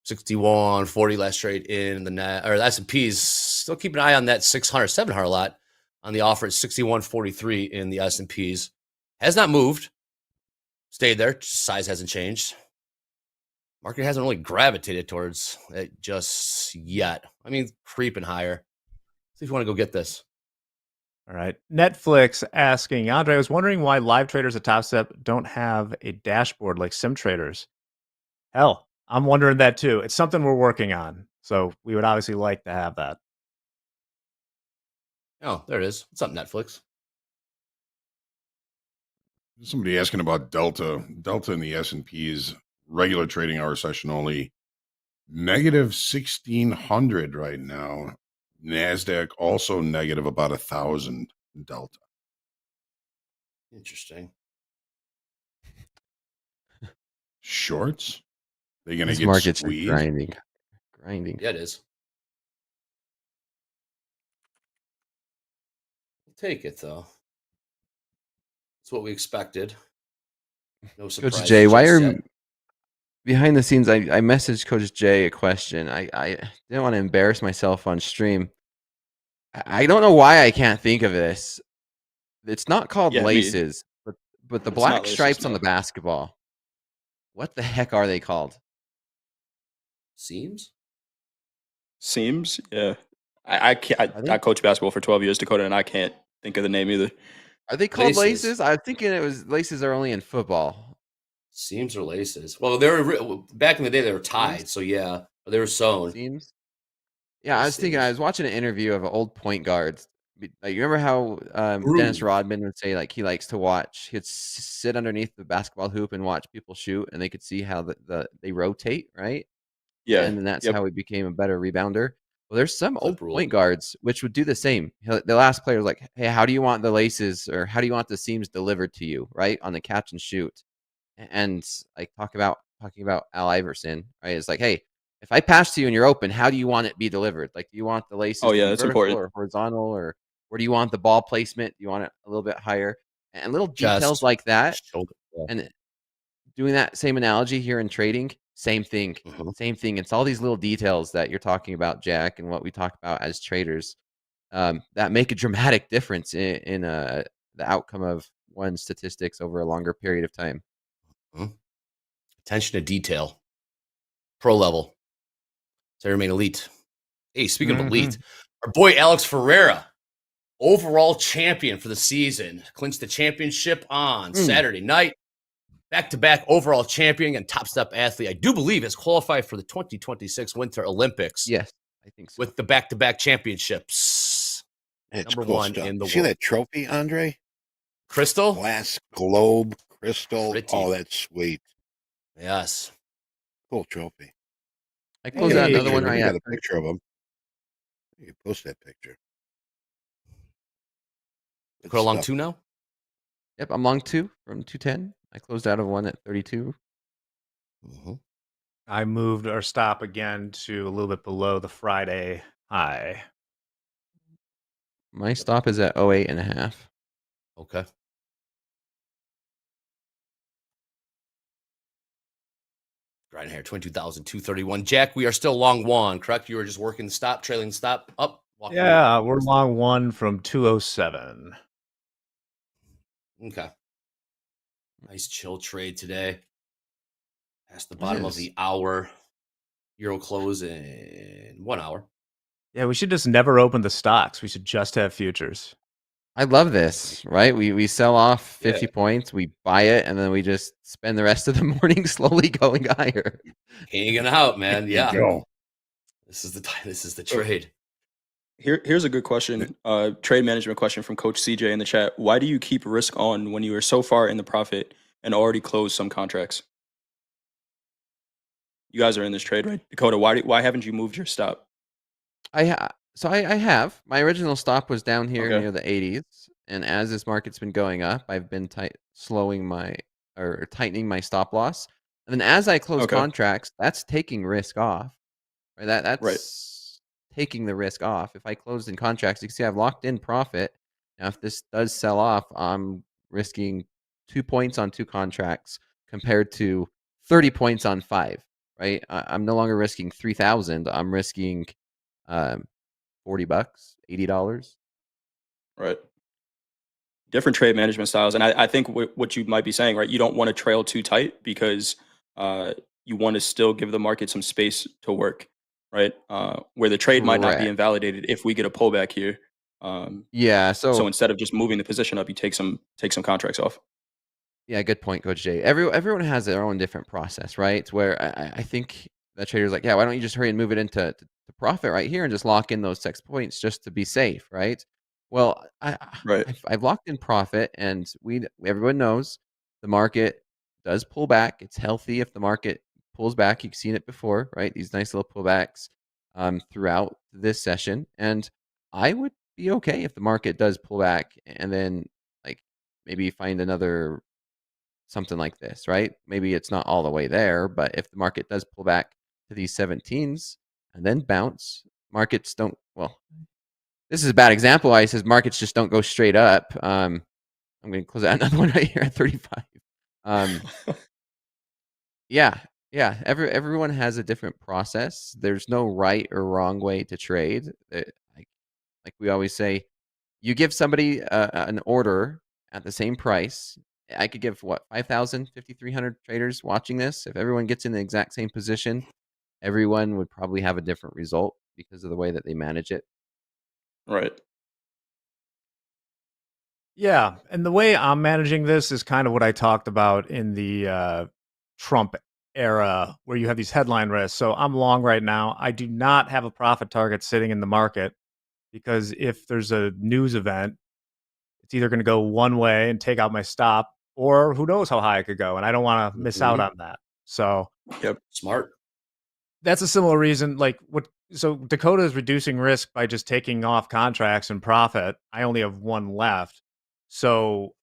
S17: $61.40 last trade in the S&Ps. Still keep an eye on that 600, 700 lot on the offer at 61.43 in the S&Ps. Has not moved. Stayed there. Size hasn't changed. Market hasn't really gravitated towards it just yet. I mean, creeping higher. See if you want to go get this.
S14: All right. Netflix asking, Andre, I was wondering why live traders at Topstep don't have a dashboard like sim traders. Hell, I'm wondering that too. It's something we're working on. So we would obviously like to have that.
S17: Oh, there it is. What's up, Netflix?
S4: Somebody asking about Delta. Delta in the S&P's regular trading hour session only negative 1,600 right now. NASDAQ also negative about 1,000 Delta.
S17: Interesting.
S4: Shorts? They're going to
S15: This
S4: get
S15: market's
S4: squeezed?
S15: grinding.
S17: Yeah, it is. We'll take it, though. It's what we expected. No surprise.
S15: Coach Jay, why are behind the scenes? I messaged Coach Jay a question. I didn't want to embarrass myself on stream. I don't know why I can't think of this. It's not called laces, but the black stripes on the basketball. What the heck are they called?
S17: Seams?
S16: Seems, yeah. I coached basketball for 12 years, Dakota, and I can't think of the name either.
S15: Are they called laces? I was thinking it was laces are only in football.
S17: Seams or laces? Well, they were back in the day. They were tied, so yeah, they were sewn.
S15: Seams. Yeah, I was thinking. I was watching an interview of an old point guard. Like, you remember how Dennis
S3: Groove.
S15: Rodman would say, like, he likes to watch. He'd sit underneath the basketball hoop and watch people shoot, and they could see how they rotate, right?
S16: Yeah.
S15: And then that's
S16: Yep.
S15: how he became a better rebounder. Well, there's some
S17: Clip
S15: old
S17: rule.
S15: point guards which would do the same. They'll ask players like, "Hey, how do you want the laces, or how do you want the seams delivered to you?" Right, on the catch and shoot, and like talking about Al Iverson, right? It's like, "Hey, if I pass to you and you're open, how do you want it be delivered? Like, do you want the laces
S16: Oh
S15: to
S16: yeah,
S15: be
S16: that's
S15: vertical
S16: important.
S15: or horizontal, or where do you want the ball placement? Do you want it a little bit higher?" And little details
S17: Chest,
S15: like that.
S17: shoulder. Yeah.
S15: And doing that same analogy here in trading, same thing. Same thing. It's all these little details that you're talking about, Jack, and what we talk about as traders, that make a dramatic difference in the outcome of one statistics over a longer period of time.
S17: Attention to detail. Pro level. So remain elite. Hey, speaking of elite, our boy Alex Ferreira, overall champion for the season, clinched the championship on Saturday night. Back-to-back overall champion and top step athlete. I do believe has qualified for the 2026 Winter Olympics.
S15: Yes, I think so.
S17: With the back-to-back championships.
S2: It's
S17: Number
S2: cool
S17: one
S2: stuff.
S17: in the
S2: See
S17: world.
S2: that trophy, Andre?
S17: Crystal?
S2: Glass globe, crystal.
S17: Pretty.
S2: Oh, that's sweet.
S17: Yes.
S2: Cool trophy.
S15: I closed out another one
S2: I
S15: right
S2: got
S15: at
S2: a picture of him. You can post that picture. Good
S17: Go along
S2: stuff.
S17: 2 now?
S15: Yep, I'm long 2 from 210. I closed out of one at 32.
S14: I moved our stop again to a little bit below the Friday high.
S15: My stop is at 08.5.
S17: Okay. Right here, 22,231. Jack, we are still long 1, correct? You were just working the stop, trailing the stop, up. Walking
S14: Yeah, we're long 1 from 207.
S17: Okay. Nice chill trade today. Past the
S15: It
S17: bottom of
S15: is.
S17: the hour. Euro close in 1 hour.
S14: Yeah, we should just never open the stocks. We should just have futures.
S15: I love this, right? We sell off 50 points, we buy it, and then we just spend the rest of the morning slowly going higher.
S17: Hanging out, man. Yeah.
S4: Go.
S17: This is the trade.
S16: Here's a good question. Trade management question from Coach CJ in the chat. Why do you keep risk on when you are so far in the profit and already closed some contracts? You guys are in this trade, right? Dakota, why haven't you moved your stop?
S15: I have. My original stop was down here
S16: Okay.
S15: near the 80s, and as this market's been going up, I've been tightening my stop loss. And then as I close
S16: Okay.
S15: contracts, that's taking risk off. Right? That's taking the risk off. If I closed in contracts, you can see I've locked in profit. Now, if this does sell off, I'm risking 2 points on 2 contracts compared to 30 points on 5. Right? I'm no longer risking 3,000. I'm risking $40, $80.
S16: Right. Different trade management styles. And I think what you might be saying, right? You don't want to trail too tight because you want to still give the market some space to work, right? Where the trade might not be
S15: Correct.
S16: invalidated if we get a pullback here.
S15: Yeah.
S16: So instead of just moving the position up, you take some contracts off.
S15: Yeah, good point, Coach Jay. Everyone has their own different process, right? Where I think the trader's like, yeah, why don't you just hurry and move it into to profit right here and just lock in those 6 points just to be safe, right? Well, I've locked in profit, and everyone knows the market does pull back. It's healthy if the market pulls back. You've seen it before, right? These nice little pullbacks throughout this session, and I would be okay if the market does pull back and then like maybe find another something like this, right? Maybe it's not all the way there, but if the market does pull back to these 17s and then bounce, markets don't, well, this is a bad example. I says markets just don't go straight up. I'm going to close out another one right here at 35. Yeah. Everyone has a different process. There's no right or wrong way to trade. Like we always say, you give somebody an order at the same price. I could give 5,000, 5,300 traders watching this. If everyone gets in the exact same position, everyone would probably have a different result because of the way that they manage it.
S16: Right.
S14: Yeah, and the way I'm managing this is kind of what I talked about in the Trump era where you have these headline risks. So I'm long right now. I do not have a profit target sitting in the market because if there's a news event, it's either going to go one way and take out my stop, or who knows how high it could go. And I don't want to miss out on that. So
S17: Smart.
S14: that's a similar reason. So Dakota is reducing risk by just taking off contracts and profit. I only have one left. So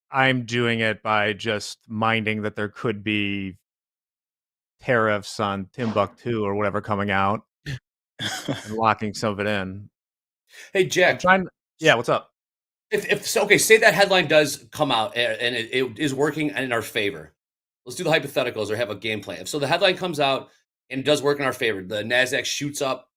S14: I'm doing it by just minding that there could be tariffs on Timbuktu or whatever coming out and locking some of it in.
S17: Hey, Jack.
S14: Yeah, what's up?
S17: Okay, say that headline does come out and it is working in our favor. Let's do the hypotheticals or have a game plan. So the headline comes out and it does work in our favor. The NASDAQ shoots up,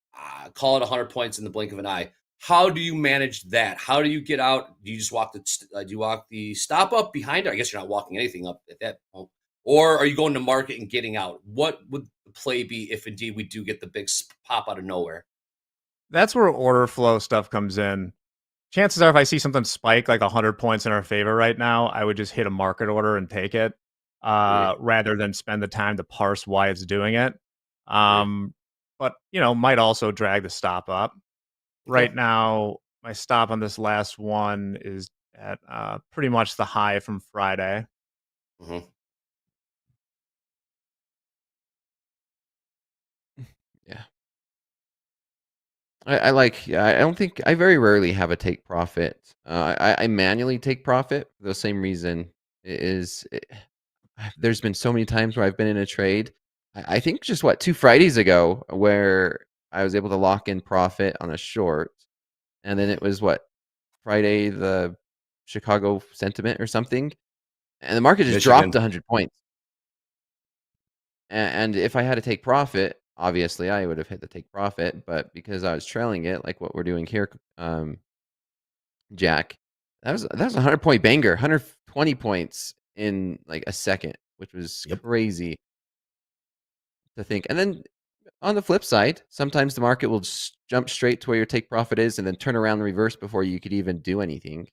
S17: call it 100 points in the blink of an eye. How do you manage that? How do you get out? Do you just walk the stop up behind it? I guess you're not walking anything up at that point. Or are you going to market and getting out? What would the play be if indeed we do get the big pop out of nowhere?
S14: That's where order flow stuff comes in. Chances are if I see something spike like 100 points in our favor right now, I would just hit a market order and take it rather than spend the time to parse why it's doing it. But, might also drag the stop up. Right now, my stop on this last one is at pretty much the high from Friday.
S15: Yeah. I very rarely have a take profit. I manually take profit for the same reason. There's been so many times where I've been in a trade. I think just 2 Fridays ago where I was able to lock in profit on a short, and then it was Friday, the Chicago sentiment or something, and the market just dropped 100 points. And if I had to take profit, obviously I would have hit the take profit, but because I was trailing it, like what we're doing here, Jack, that was a 100-point banger, 120 points in like a second, which was crazy to think. And then on the flip side, sometimes the market will just jump straight to where your take profit is and then turn around and reverse before you could even do anything.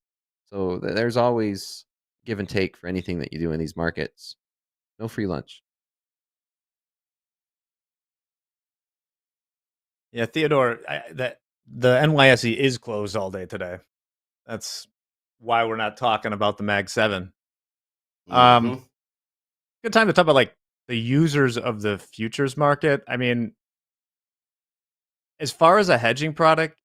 S15: So there's always give and take for anything that you do in these markets. No free lunch.
S14: Yeah, Theodore, the NYSE is closed all day today. That's why we're not talking about the Mag 7. Good time to talk about the users of the futures market. I mean, as far as a hedging product,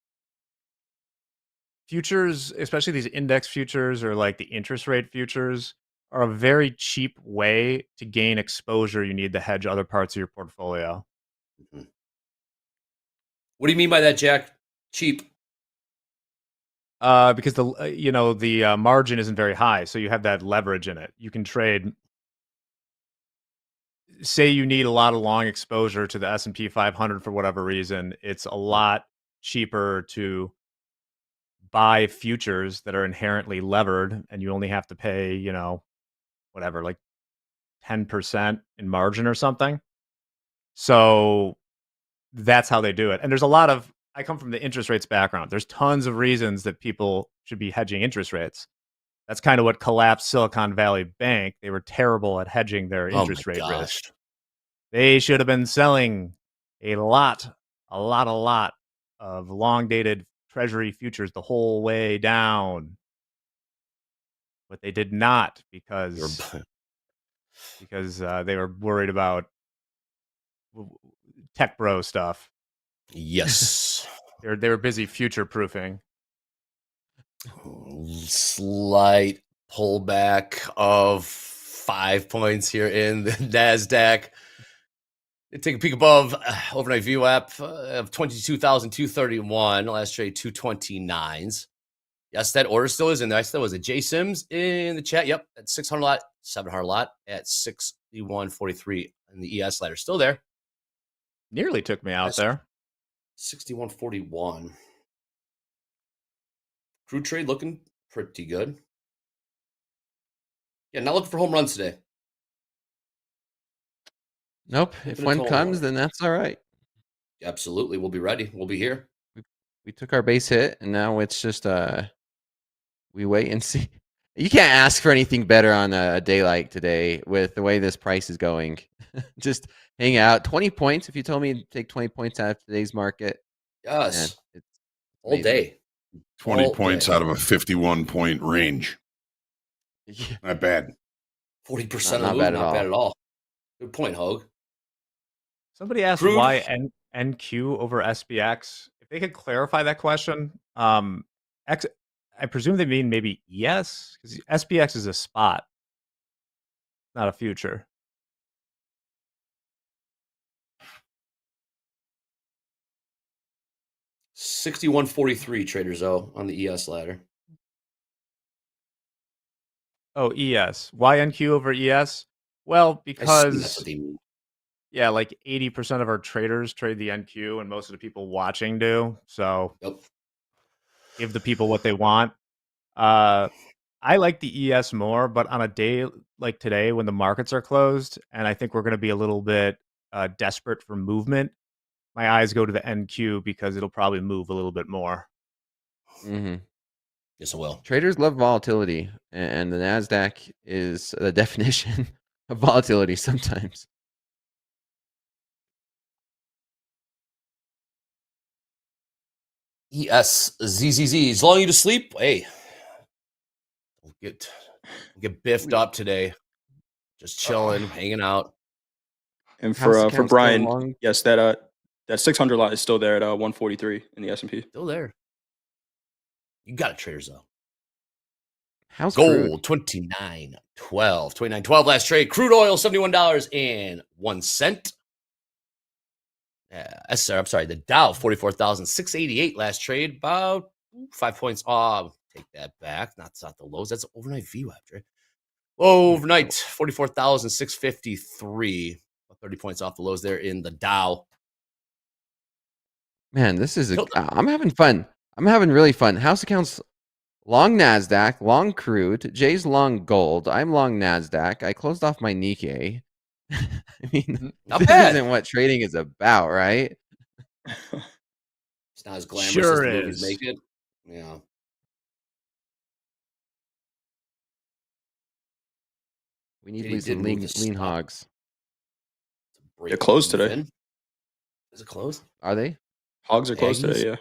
S14: futures, especially these index futures or the interest rate futures, are a very cheap way to gain exposure you need to hedge other parts of your portfolio.
S17: What do you mean by that, Jack? Cheap?
S14: Because the margin isn't very high, so you have that leverage in it. You can trade. Say you need a lot of long exposure to the S&P 500 for whatever reason, it's a lot cheaper to buy futures that are inherently levered, and you only have to pay, whatever, 10% in margin or something. So that's how they do it. And there's a lot of, I come from the interest rates background. There's tons of reasons that people should be hedging interest rates. That's kind of what collapsed Silicon Valley Bank. They were terrible at hedging their interest rate risk. They should have been selling a lot of long-dated treasury futures the whole way down. But they did not because they were worried about tech bro stuff.
S17: Yes.
S14: They were busy future proofing.
S17: Slight pullback of 5 points here in the NASDAQ. Take a peek above overnight view app of 22,231. Last trade 229s. Yes, that order still is in there. I still was a J Sims in the chat. Yep, at 600 lot, 700 lot at 61.43 in the ES ladder. Still there.
S14: Nearly took me out there.
S17: 61.41. Crude trade looking pretty good. Yeah, not looking for home runs today.
S15: Nope. If one comes, then that's all right.
S17: Absolutely. We'll be ready. We'll be here.
S15: We took our base hit, and now it's just we wait and see. You can't ask for anything better on a day like today with the way this price is going. Just hang out. 20 points. If you told me to take 20 points out of today's market, man,
S17: Yes.
S15: it's
S17: All
S15: amazing.
S17: day.
S4: 20
S17: All
S4: points
S17: day.
S4: out of a 51 point range.
S15: Yeah.
S4: Not bad.
S17: 40% of
S15: Not
S17: the move,
S15: bad at
S17: not bad
S15: all.
S17: at all. Good point, Hoag.
S14: Somebody asked
S17: Crude.
S14: why NQ over SPX. If they could clarify that question, X, I presume they mean maybe ES because SPX is a spot, not a future.
S17: $61.43 Traders O on the ES ladder.
S14: Oh, ES. Why NQ over ES? Well,
S17: I assume that's what
S14: because
S17: they mean.
S14: yeah, like 80% of our traders trade the NQ, and most of the people watching do. So
S17: Yep.
S14: give the people what they want. I like the ES more, but on a day like today when the markets are closed, and I think we're going to be a little bit desperate for movement, my eyes go to the NQ because it'll probably move a little bit more.
S15: Mm-hmm.
S17: Yes, it will.
S15: Traders love volatility, and the Nasdaq is the definition of volatility sometimes.
S17: ESZZZ. As long as you to sleep, hey, don't get biffed up today. Just chilling, hanging out.
S16: And
S15: How's the
S16: for
S15: count still
S16: Brian,
S15: long?
S16: yes, that 600 lot is still there at 143 in the S&P.
S17: Still there. You got it, Traders though.
S15: How's
S17: Gold
S15: crude?
S17: 29.12. 29.12 last trade. Crude oil $71.01. I'm sorry. The Dow 44,688 last trade. About 5 points off. Take that back. That's not the lows. That's overnight VWAP trade. Overnight 44,653. 30 points off the lows there in the Dow.
S15: Man, this is I'm having fun. I'm having really fun. House accounts long Nasdaq, long crude. Jay's long gold. I'm long Nasdaq. I closed off my Nikkei. I mean,
S17: Not
S15: this
S17: bad.
S15: isn't what trading is about, right?
S17: It's not as glamorous
S14: Sure
S17: as the movies
S14: is.
S17: make it. Yeah.
S15: We need
S17: JD
S15: some
S17: did move the
S15: lean
S17: stock.
S15: hogs.
S16: They're closed
S17: Break
S16: today.
S17: even. Is it closed?
S15: Are they?
S16: Hogs are closed
S17: Aggies?
S16: today, yeah.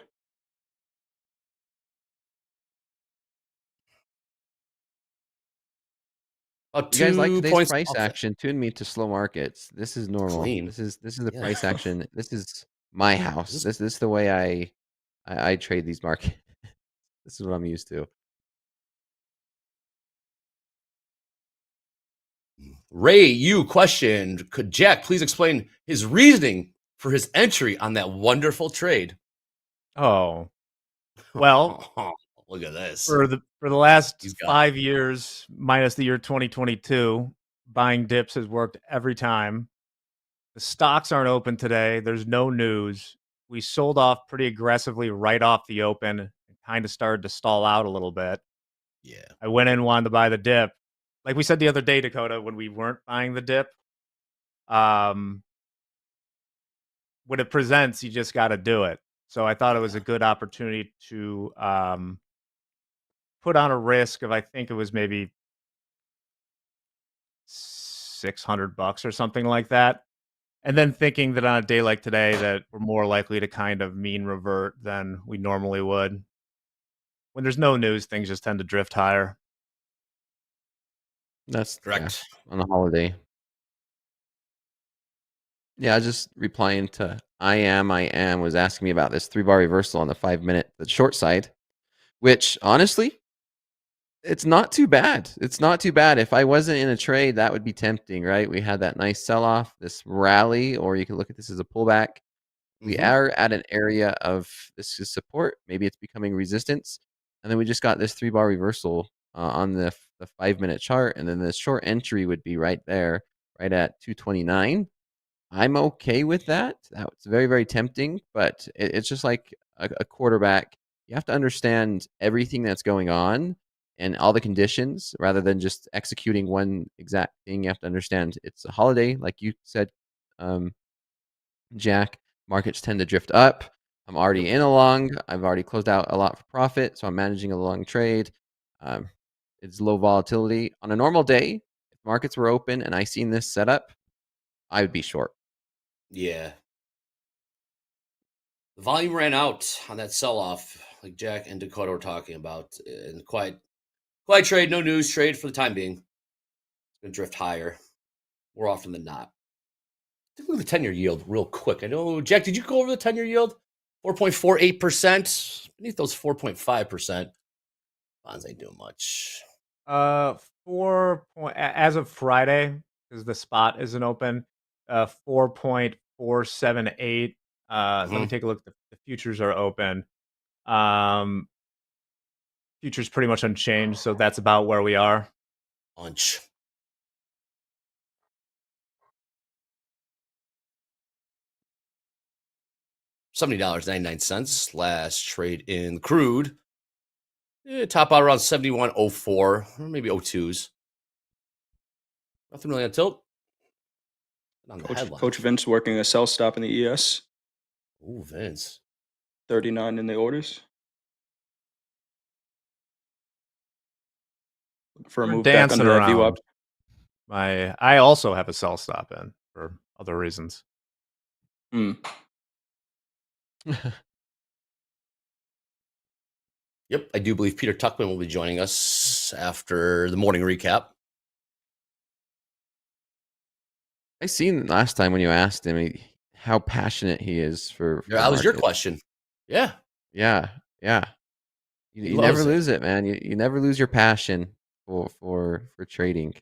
S17: About
S15: You guys like
S17: 2
S15: today's
S17: points
S15: price
S17: off.
S15: action? Tune me to slow markets. This is normal.
S17: Clean.
S15: This is the
S17: Yeah.
S15: price action. This is my house. This is the way I trade these markets. This is what I'm used to.
S17: Ray, you questioned, could Jack please explain his reasoning for his entry on that wonderful trade?
S14: Oh, well,
S17: Look at this.
S14: for the last
S17: He's got
S14: 5 years, minus the year 2022, buying dips has worked every time. The stocks aren't open today. There's no news. We sold off pretty aggressively right off the open and kind of started to stall out a little bit.
S17: Yeah.
S14: I went in, wanted to buy the dip. Like we said the other day, Dakota, when we weren't buying the dip, when it presents, you just got to do it. So I thought it was a good opportunity to put on a risk of, I think it was maybe $600 or something like that. And then thinking that on a day like today that we're more likely to kind of mean revert than we normally would. When there's no news, things just tend to drift higher.
S15: That's
S17: correct.
S15: Yeah, on a holiday. Yeah, just replying to I am was asking me about this 3-bar reversal on the 5-minute, the short side, which honestly, it's not too bad. It's not too bad. If I wasn't in a trade, that would be tempting, right? We had that nice sell-off, this rally, or you can look at this as a pullback. We are at an area of this is support. Maybe it's becoming resistance. And then we just got this 3-bar reversal on the 5-minute chart. And then the short entry would be right there, right at 229. I'm okay with that. That's very, very tempting, but it's just like a quarterback. You have to understand everything that's going on and all the conditions rather than just executing one exact thing. You have to understand it's a holiday, like you said, Jack. Markets tend to drift up. I'm already in a long. I've already closed out a lot for profit, so I'm managing a long trade. It's low volatility. On a normal day, if markets were open and I seen this setup, I would be short.
S17: Yeah. The volume ran out on that sell-off, like Jack and Dakota were talking about. And quiet trade, no news trade for the time being. It's going to drift higher more often than not. Take a look at the 10-year yield real quick. I know, Jack, did you go over the 10-year yield? 4.48%. Beneath those 4.5%. Bonds ain't doing much.
S14: 4 point as of Friday, because the spot isn't open. 4.478. Let me take a look. The futures are open. Futures pretty much unchanged, so that's about where we are.
S17: Lunch. $70.99 last trade in crude. Top out around 71.04 or maybe 02s. Nothing really on tilt. On
S16: Coach Vince working a sell stop in the ES.
S17: Ooh, Vince.
S16: 39 in the orders. For a
S14: We're
S16: move back under that VWAP.
S14: I also have a sell stop in for other reasons.
S17: Yep, I do believe Peter Tuckman will be joining us after the morning recap.
S15: I seen last time when you asked him how passionate he is for
S17: Yeah, that was your
S15: market.
S17: question. Yeah.
S15: Yeah. You
S17: loves
S15: never
S17: it.
S15: lose it, man. You never lose your passion for trading.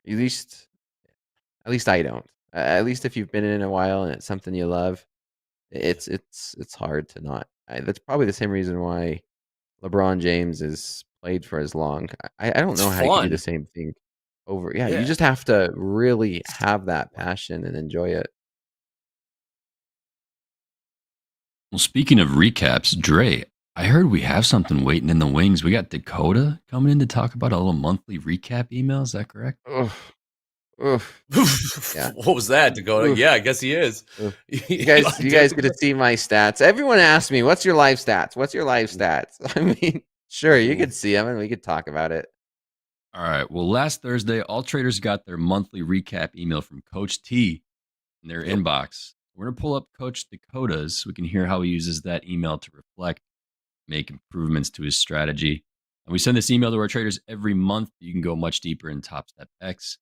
S15: At least I don't. At least if you've been in it a while and it's something you love, it's hard to not. That's probably the same reason why LeBron James is played for as long. I don't
S17: It's
S15: know how you can do the
S17: fun.
S15: same thing over. Yeah,
S17: Yeah.
S15: you just have to really have that passion and enjoy it.
S18: Well, speaking of recaps, Dre, I heard we have something waiting in the wings. We got Dakota coming in to talk about a little monthly recap email. Is that correct?
S15: Yeah.
S17: What was that, Dakota?
S15: Oof.
S17: Yeah, I guess he is.
S15: You guys get to see my stats. Everyone asks me, "What's your live stats? What's your live stats?" I mean, sure, you could see them and we could talk about it.
S18: All right. Well, last Thursday, all traders got their monthly recap email from Coach T in their inbox. We're going to pull up Coach Dakota's so we can hear how he uses that email to reflect, make improvements to his strategy. And we send this email to our traders every month. You can go much deeper in Topstep X,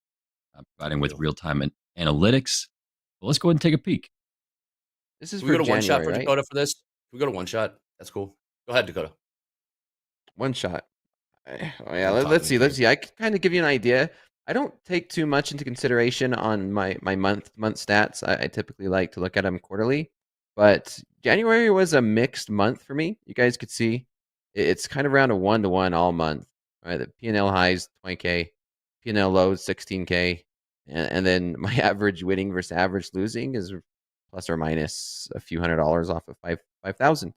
S18: providing with real-time analytics. Well, let's go ahead and take a peek.
S15: This is
S17: Can we
S15: for
S17: go to one shot
S15: January,
S17: for
S15: right?
S17: Dakota for this? Can we go to one shot? That's cool. Go ahead, Dakota.
S15: One shot. Oh yeah, let's see. I can kind of give you an idea. I don't take too much into consideration on my month stats. I typically like to look at them quarterly, but January was a mixed month for me. You guys could see it's kind of around a 1-to-1 all month. Right, the P&L highs 20K, P&L lows 16K, and then my average winning versus average losing is plus or minus a few $100s off of 5,000.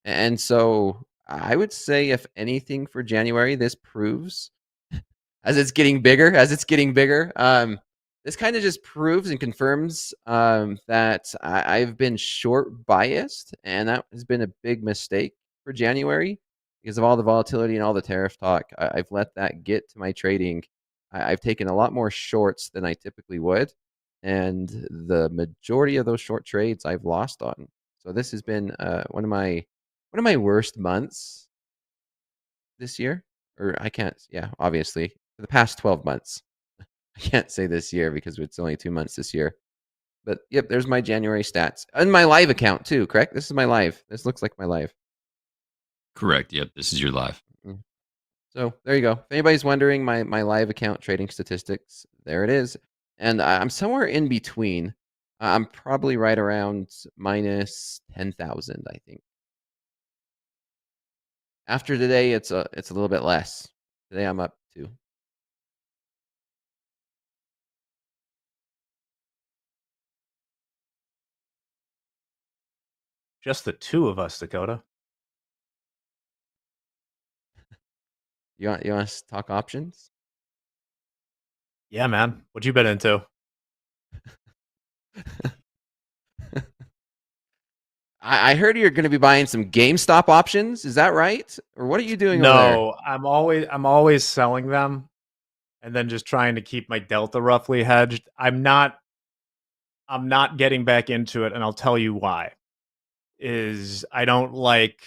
S15: And so I would say, if anything, for January, this proves as it's getting bigger, this kind of just proves and confirms that I've been short biased, and that has been a big mistake for January because of all the volatility and all the tariff talk. I've let that get to my trading. I've taken a lot more shorts than I typically would, and the majority of those short trades I've lost on. So this has been one of my worst months this year, or I can't. Yeah, obviously for the past 12 months. I can't say this year because it's only 2 months this year. But yep, there's my January stats and my live account too. Correct? This is my live. This looks like my live.
S18: Correct. Yep, this is your live.
S15: So there you go. If anybody's wondering, my live account trading statistics, there it is. And I'm somewhere in between. I'm probably right around minus 10,000, I think. After today, it's a little bit less. Today I'm up to.
S14: Just the two of us, Dakota.
S15: You want us to talk options?
S14: Yeah, man. What you been into?
S15: I heard you're going to be buying some GameStop options. Is that right? Or what are you doing over there?
S14: No, I'm always selling them and then just trying to keep my delta roughly hedged. I'm not getting back into it, and I'll tell you why. Is I don't like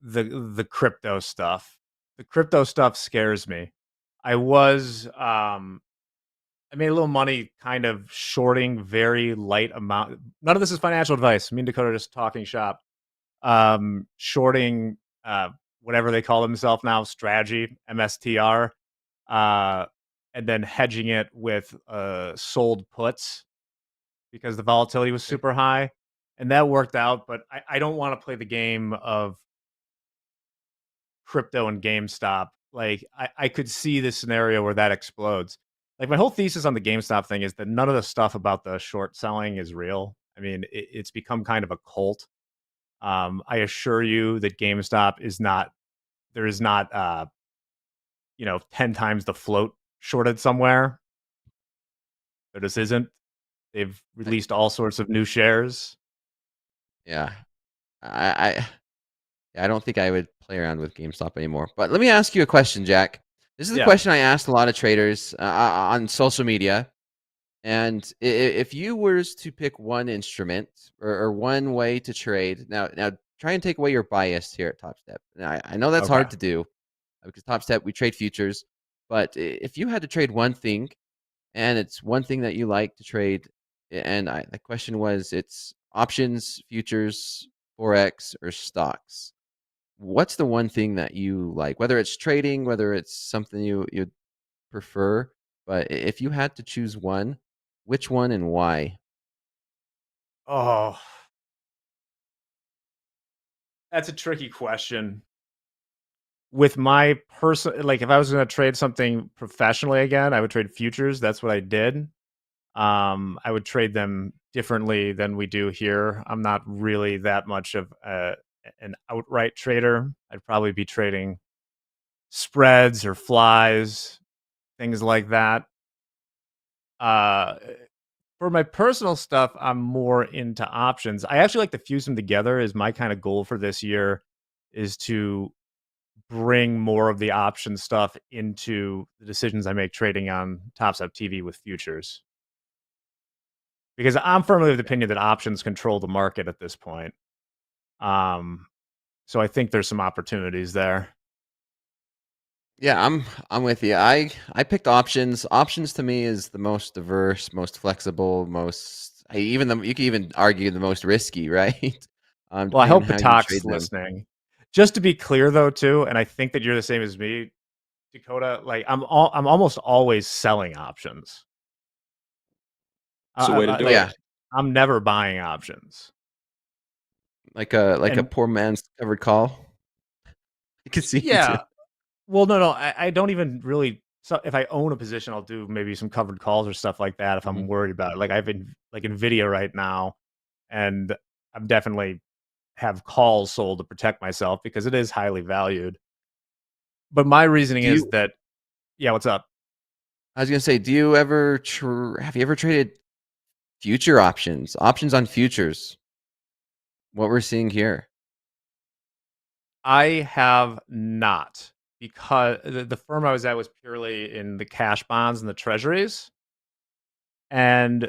S14: the crypto stuff. The crypto stuff scares me. I made a little money kind of shorting very light amount. None of this is financial advice. Me and Dakota are just talking shop. Shorting whatever they call themselves now, strategy, MSTR, and then hedging it with sold puts because the volatility was super high. And that worked out, but I don't want to play the game of crypto and GameStop. Like I could see this scenario where that explodes. Like my whole thesis on the GameStop thing is that none of the stuff about the short selling is real. I mean, it's become kind of a cult. I assure you that GameStop is not. There is not, 10 times the float shorted somewhere. There just isn't. They've released all sorts of new shares.
S15: Yeah. I don't think I would play around with GameStop anymore. But let me ask you a question, Jack. This is a question I asked a lot of traders on social media. And if you were to pick one instrument or one way to trade, now try and take away your bias here at TopStep. Now, I know that's hard to do because TopStep, we trade futures. But if you had to trade one thing, and it's one thing that you like to trade, and the question was, it's options, futures, Forex, or stocks. What's the one thing that you like? Whether it's trading, whether it's something you prefer, but if you had to choose one, which one and why?
S14: Oh, that's a tricky question. With my like if I was going to trade something professionally again, I would trade futures. That's what I did. I would trade them differently than we do here. I'm not really that much of an outright trader. I'd probably be trading spreads or flies, things like that. For my personal stuff, I'm more into options. I actually like to fuse them together. Is my kind of goal for this year is to bring more of the option stuff into the decisions I make trading on TopstepTV with futures. Because I'm firmly of the opinion that options control the market at this point. So I think there's some opportunities there.
S15: Yeah, I'm with you. I picked options. Options to me is the most diverse, most flexible, most you could even argue the most risky, right?
S14: Well, I
S15: Depending on
S14: hope
S15: how you
S14: Patak's
S15: trade them.
S14: listening. Just to be clear, though, too, and I think that you're the same as me, Dakota. Like I'm almost always selling options.
S16: It's a way to do it.
S14: I'm never buying options.
S15: Like a poor man's covered call. You can see.
S14: Yeah. Well, no. I don't even really. So if I own a position, I'll do maybe some covered calls or stuff like that if I'm worried about it. Like I've been like Nvidia right now, and I'm definitely have calls sold to protect myself because it is highly valued. But my reasoning is that, yeah, what's up?
S15: I was gonna say, do you ever have you ever traded future options on futures? What we're seeing here.
S14: I have not, because the firm I was at was purely in the cash bonds and the treasuries. And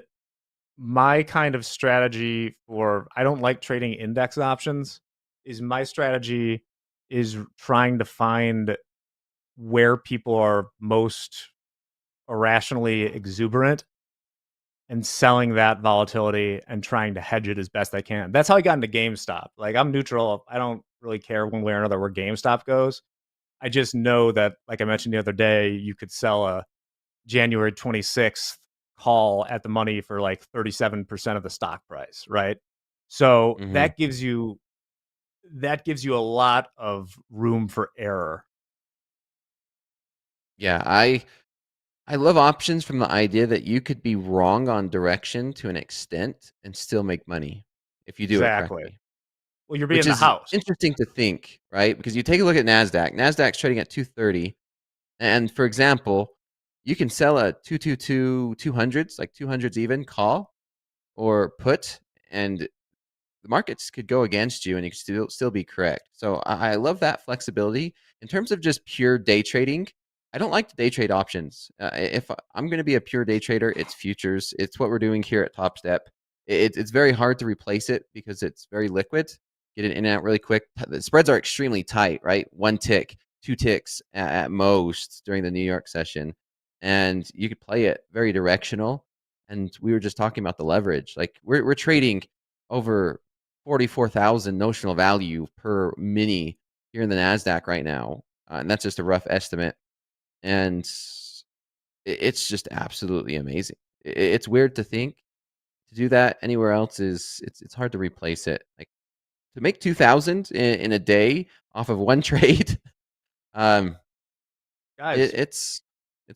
S14: my kind of strategy I don't like trading index options, is my strategy is trying to find where people are most irrationally exuberant and selling that volatility and trying to hedge it as best I can. That's how I got into GameStop. Like I'm neutral. I don't really care one way or another where GameStop goes. I just know that, like I mentioned the other day, you could sell a January 26th call at the money for like 37% of the stock price, right? So that gives you a lot of room for error.
S15: Yeah, I love options from the idea that you could be wrong on direction to an extent and still make money if you do it correctly.
S14: Well, you're being
S15: Which
S14: in the
S15: is
S14: house.
S15: interesting to think, right? Because you take a look at NASDAQ. NASDAQ's trading at 230. And for example, you can sell a 222 200s, like 200s even call or put, and the markets could go against you and you could still be correct. So I love that flexibility. In terms of just pure day trading, I don't like to day trade options. If I'm going to be a pure day trader, it's futures. It's what we're doing here at Topstep. It's very hard to replace it because it's very liquid. Get it in and out really quick. The spreads are extremely tight, right? 1 tick, 2 ticks at most during the New York session. And you could play it very directional. And we were just talking about the leverage. Like we're trading over 44,000 notional value per mini here in the NASDAQ right now. And that's just a rough estimate. And it's just absolutely amazing. It's weird to think to do that anywhere else it's hard to replace it. Like to make 2,000 in a day off of one trade.
S14: Guys,
S15: It's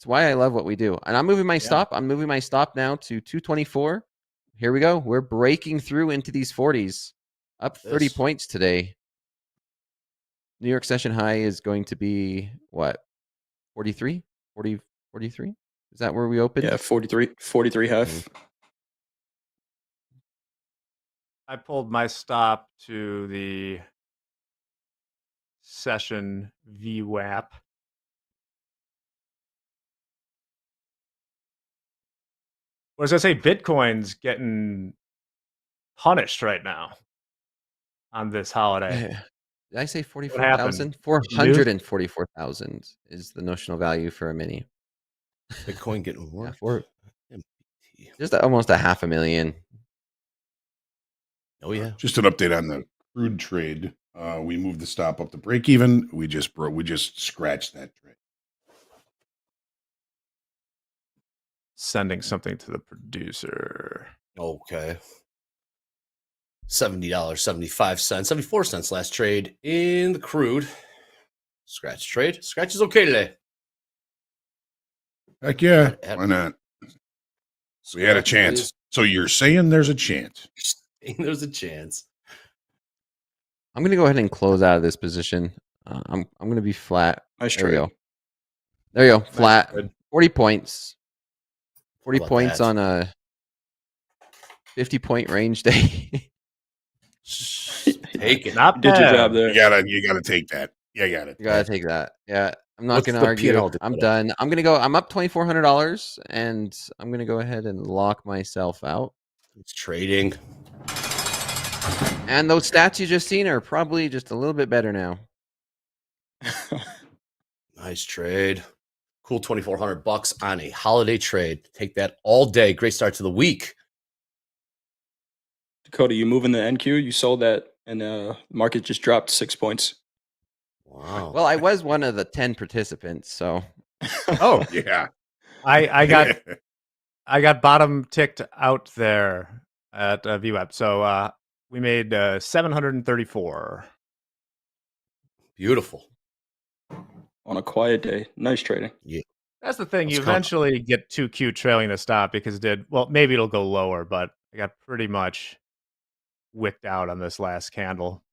S15: why I love what we do. And I'm moving my stop. I'm moving my stop now to 224. Here we go. We're breaking through into these 40s. Up 30 points today. New York session high is going to be what? 43? 43? Is that where we opened?
S16: Yeah, 43 half.
S14: I pulled my stop to the session VWAP. What was I say? Bitcoin's getting punished right now on this holiday.
S15: Did I say
S14: What
S15: 44,000?
S14: happened?
S15: 444,000 is the notional value for a mini.
S17: Bitcoin getting worse.
S15: Just almost a $500,000.
S17: Oh yeah.
S4: Just an update on the crude trade. We moved the stop up to break even. We just scratched that trade.
S14: Sending something to the producer.
S17: Okay. $70.75, 74 cents last trade in the crude. Scratch trade. Scratch is okay today.
S4: Heck yeah. Why not? We had a chance.
S17: Please.
S4: So you're saying there's a chance.
S17: There's a chance.
S15: I'm going to go ahead and close out of this position. I'm going to be flat.
S16: Nice
S15: There we
S16: trade.
S15: go. There you go. Flat.
S14: Good.
S15: 40 points. 40
S17: about
S15: points
S17: that?
S15: on a 50-point range day.
S17: Take it.
S14: Not
S16: You did your
S14: bad.
S16: job there.
S4: You gotta take that. Yeah, got it.
S15: You gotta take that. Yeah, I'm not
S17: What's
S15: gonna
S17: the
S15: argue.
S17: P&L to
S15: I'm
S17: put
S15: done. I'm gonna go. I'm up $2,400, and I'm gonna go ahead and lock myself out.
S17: It's trading.
S15: And those stats you just seen are probably just a little bit better now.
S17: Nice trade. Cool $2,400 on a holiday trade. Take that all day. Great start to the week.
S16: Dakota, you moving the NQ? You sold that, and the market just dropped 6 points.
S17: Wow.
S15: Well, I was one of the 10 participants, so.
S14: Oh,
S4: Yeah.
S14: I got bottom ticked out there at VWAP. So we made 734.
S17: Beautiful.
S16: On a quiet day. Nice trading.
S17: Yeah.
S14: That's the thing.
S17: Let's
S14: You
S17: count.
S14: eventually get too cute trailing the stop because it did. Well, maybe it'll go lower, but I got pretty much wicked out on this last candle.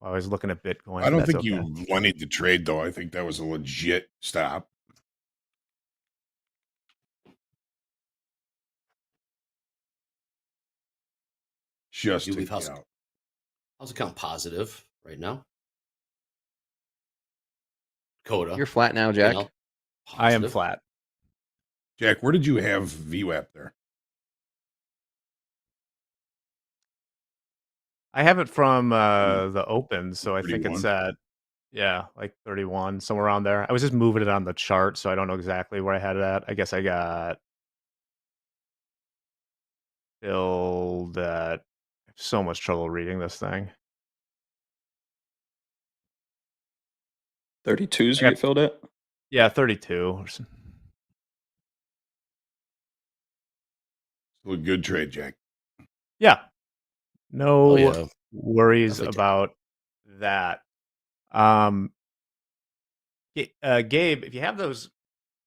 S14: I was looking at Bitcoin.
S4: I don't
S14: That's
S4: think
S14: okay.
S4: you wanted to trade though. I think that was a legit stop. Just
S17: You
S4: to
S17: leave
S4: get
S17: house.
S4: out.
S17: How's it count positive right now? Coda.
S15: You're flat now, Jack.
S17: P&L,
S14: I am
S17: positive.
S14: flat.
S4: Jack, where did you have VWAP there?
S14: I have it from the open, so I think it's
S4: 31?
S14: at like 31, somewhere around there. I was just moving it on the chart, so I don't know exactly where I had it at. I guess I got filled at. I have so much trouble reading this thing.
S16: 32s
S14: I
S16: you
S14: got-
S16: get filled at?
S14: Yeah, 32.
S4: Still a good trade, Jack.
S14: Yeah. No
S17: Oh, yeah.
S14: worries
S17: Definitely.
S14: about that. Gabe, if you have those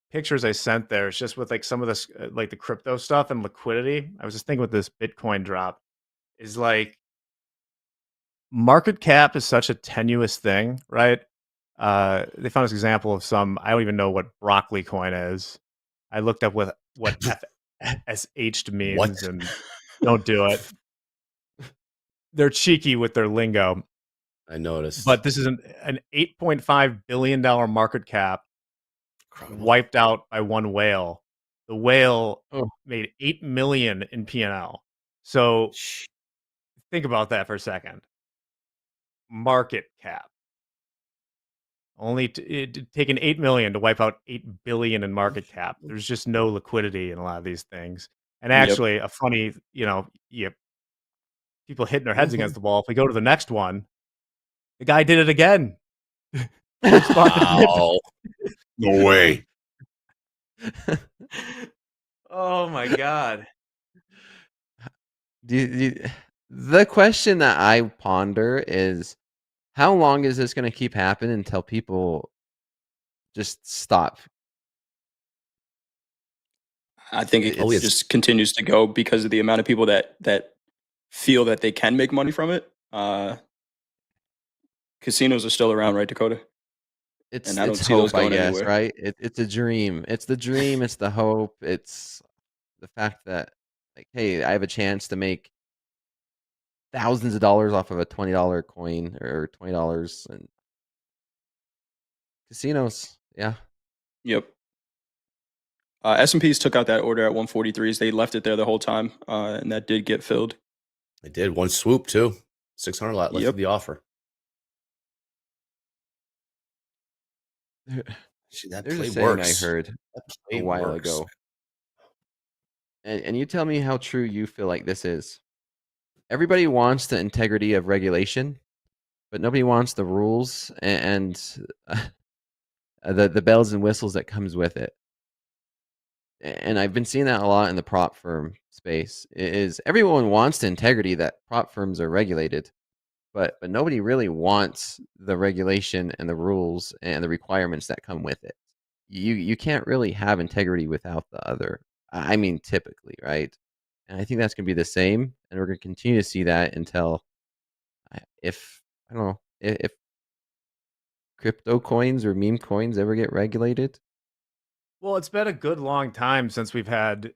S14: pictures I sent there, it's just with like some of this, like the crypto stuff and liquidity. I was just thinking with this Bitcoin drop is like market cap is such a tenuous thing, right? They found this example of some, I don't even know what broccoli coin is. I looked up what FSH means
S17: What?
S14: and don't do it. they're cheeky with their lingo.
S17: I noticed.
S14: But this is an $8.5 billion market cap wiped out by one whale. The whale made $8 million in P&L. So think about that for a second. Market cap. Only taken 8 million to wipe out 8 billion in market cap. There's just no liquidity in a lot of these things. And actually, a funny, people hitting their heads against the wall. If we go to the next one, the guy did it again.
S17: Wow.
S4: No way.
S14: Oh my god.
S15: The question that I ponder is, how long is this going to keep happening until people just stop?
S16: I think it just continues to go because of the amount of people that feel that they can make money from it. Casinos are still around, right, Dakota?
S15: It's
S16: I don't
S15: it's
S16: see those
S15: hope, I
S16: going
S15: guess,
S16: anywhere.
S15: right? It's a dream. It's the dream. It's the hope. It's the fact that, like, hey, I have a chance to make thousands of dollars off of a $20 coin or $20, and casinos, yeah.
S16: Yep. S&Ps took out that order at 143s. They left it there the whole time, and that did get filled.
S17: They did one swoop too. 600 lot left of the offer. See, that
S15: There's
S17: play
S15: a saying
S17: works.
S15: I heard
S17: That
S15: a
S17: play
S15: while
S17: works.
S15: ago. And you tell me how true you feel like this is. Everybody wants the integrity of regulation, but nobody wants the rules and the bells and whistles that comes with it. And I've been seeing that a lot in the prop firm space. Is everyone wants the integrity that prop firms are regulated, but nobody really wants the regulation and the rules and the requirements that come with it. You can't really have integrity without the other. I mean, typically, right? And I think that's going to be the same, and we're going to continue to see that until, if I don't know, if crypto coins or meme coins ever get regulated.
S14: Well, it's been a good long time since we've had.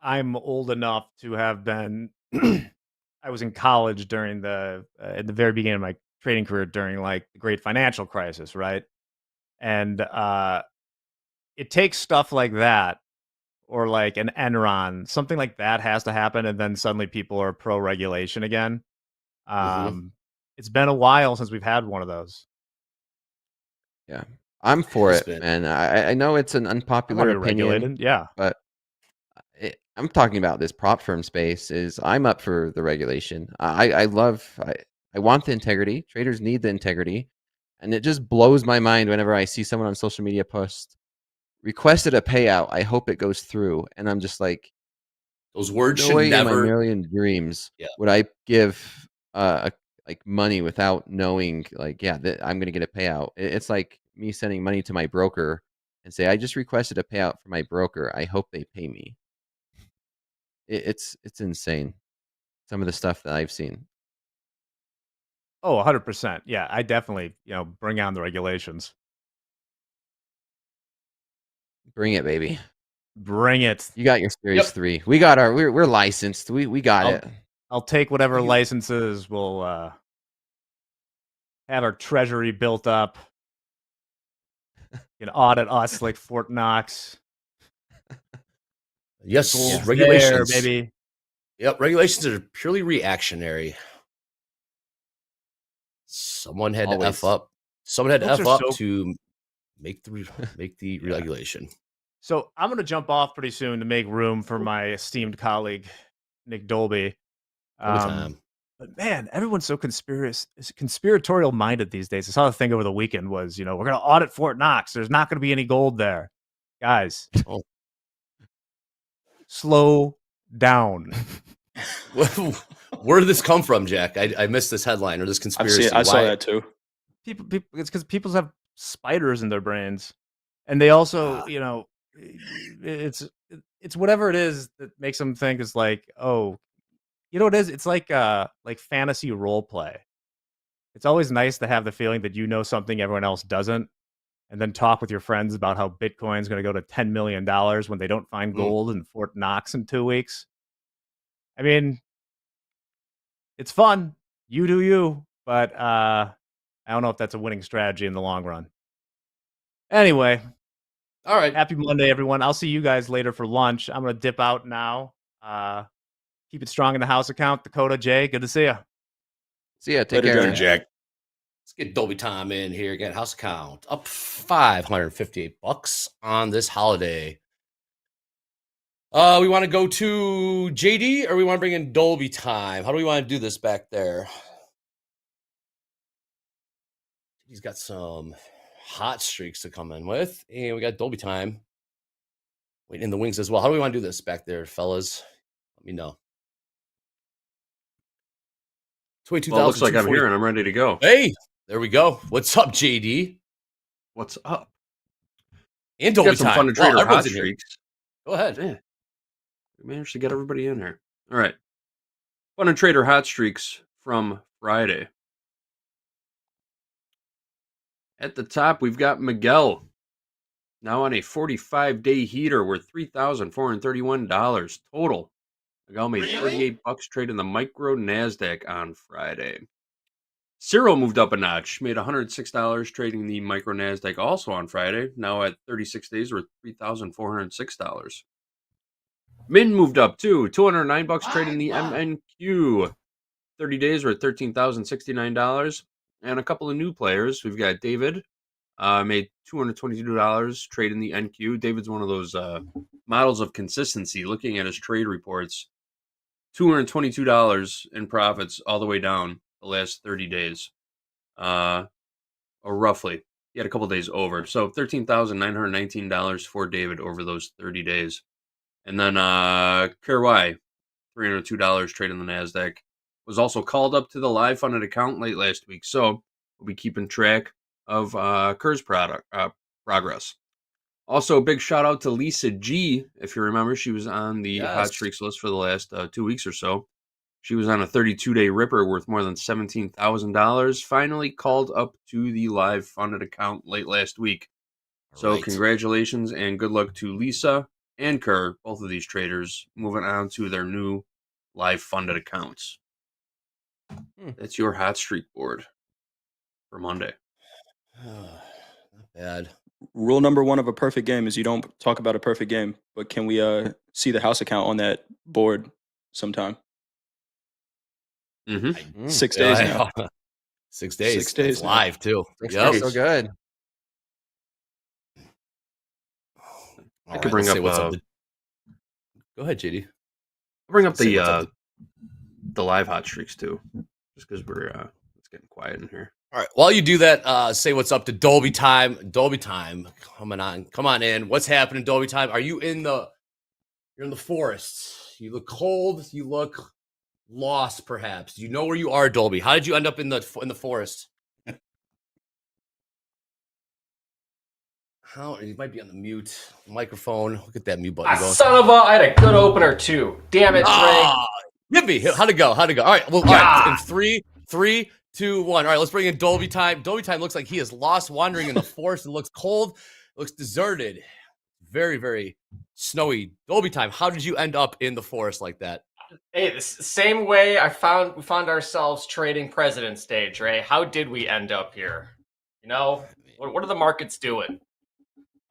S14: I'm old enough to have been. I was in college during at the very beginning of my trading career during like the great financial crisis, right? And it takes stuff like that, or like an Enron, something like that has to happen, and then suddenly people are pro regulation again. It's been a while since we've had one of those.
S15: Yeah, I'm for
S17: has
S15: it,
S17: been.
S15: man. I know it's an
S14: I want
S15: unpopular
S14: to be
S15: opinion,
S14: regulated, yeah.
S15: but I'm talking about this prop firm space. I'm up for the regulation. I want the integrity. Traders need the integrity, and it just blows my mind whenever I see someone on social media post requested a payout. I hope it goes through, and I'm just like,
S17: those words
S15: no
S17: should
S15: way in my
S17: never.
S15: million dreams
S17: Yeah.
S15: would I give like money without knowing, like, yeah, that I'm going to get a payout. It's like me sending money to my broker and say, I just requested a payout from my broker. I hope they pay me. It's insane, some of the stuff that I've seen.
S14: Oh, 100%. Yeah, I definitely, bring on the regulations.
S15: Bring it, baby.
S14: Bring it.
S15: You got your Series 3. We got we're licensed. We got it.
S14: I'll take whatever licenses will have our treasury built up. You can audit us like Fort Knox.
S17: Yes,
S14: Gold's
S17: regulations,
S14: there, baby.
S17: Yep, regulations are purely reactionary. Someone had to F up. Someone had to
S14: Folks
S17: F
S14: are
S17: up
S14: so-
S17: to make the regulation.
S14: So I'm going to jump off pretty soon to make room for my esteemed colleague, Nick Dolby.
S17: Anytime.
S14: But man, everyone's so conspiratorial minded these days. I saw the thing over the weekend was, we're going to audit Fort Knox. There's not going to be any gold there. Guys, slow down.
S17: Where did this come from, Jack? I missed this headline or this conspiracy.
S16: I saw that too.
S14: People, it's because people have spiders in their brains, and they also, it's whatever it is that makes them think it's like, oh, what it is? It's like fantasy role play. It's always nice to have the feeling that you know something everyone else doesn't, and then talk with your friends about how Bitcoin's going to go to $10 million when they don't find gold in Fort Knox in 2 weeks. I mean, it's fun. You do you, but I don't know if that's a winning strategy in the long run. Anyway,
S17: all right.
S14: Happy Monday, everyone. I'll see you guys later for lunch. I'm gonna dip out now. Keep it strong in the house account. Dakota, Jay, good to see you.
S15: See ya. Take care,
S4: Jack.
S17: Let's get Dolby Time in here. Get house account up $558 on this holiday. We want to go to JD or we want to bring in Dolby Time? How do we want to do this back there? He's got some hot streaks to come in with, and we got Dolby Time waiting in the wings as well. How do we want to do this back there, fellas? Let me know. 22,000.
S3: Well, it looks like I'm here and I'm ready to go.
S17: Hey, there we go. What's up, JD?
S3: What's up?
S17: And Dolby
S3: Got some
S17: Time.
S3: fun to trader hot
S17: everyone's in here.
S3: streaks.
S17: Go ahead.
S3: Yeah. We managed to get everybody in here. All right. Fun and trader hot streaks from Friday. At the top, we've got Miguel. Now on a 45-day heater worth $3,431 total. Miguel made $38 trading the micro NASDAQ on Friday. Cyril moved up a notch, made $106 trading the micro NASDAQ also on Friday. Now at 36 days worth $3,406. Min moved up too, $209 trading the MNQ. 30 days worth $13,069. And a couple of new players. We've got David, made $222 trading the NQ. David's one of those models of consistency. Looking at his trade reports, $222 in profits all the way down the last 30 days, or roughly. He had a couple days over, so $13,919 for David over those 30 days. And then Kerwai, $302 trading the NASDAQ, was also called up to the live funded account late last week. So we'll be keeping track of Kerr's progress. Also, a big shout out to Lisa G. If you remember, she was on the hot streaks list for the last 2 weeks or so. She was on a 32-day ripper worth more than $17,000. Finally called up to the live funded account late last week. So congratulations and good luck to Lisa and Kerr, both of these traders, moving on to their new live funded accounts. That's your hot streak board for Monday.
S17: Not bad.
S16: Rule number one of a perfect game is you don't talk about a perfect game, but can we see the house account on that board sometime? 6 days now.
S17: 6 days.
S16: 6 days
S17: It's live too.
S15: Yep. So good.
S3: I could bring up,
S17: Go ahead, JD.
S3: Bring up the live hot streaks too, just because it's getting quiet in here.
S17: All right. While you do that, say what's up to Dolby Time. Dolby Time, coming on. Come on in. What's happening, Dolby Time? Are you in the? You're in the forest. You look cold. You look lost, perhaps. Do you know where you are, Dolby? How did you end up in the forest? How you might be on the mute microphone. Look at that mute button going.
S5: Son of a! I had a good opener too. Damn it, Trey.
S17: Give me. How'd it go? All right. Well, all right. In 3, 2, 1. All right. Let's bring in Dolby Time. Dolby Time looks like he is lost, wandering in the forest. It looks cold. It looks deserted. Very, very snowy. Dolby Time. How did you end up in the forest like that?
S5: Hey, the same way we found ourselves trading President's Day, Trey. How did we end up here? You know, what are the markets doing?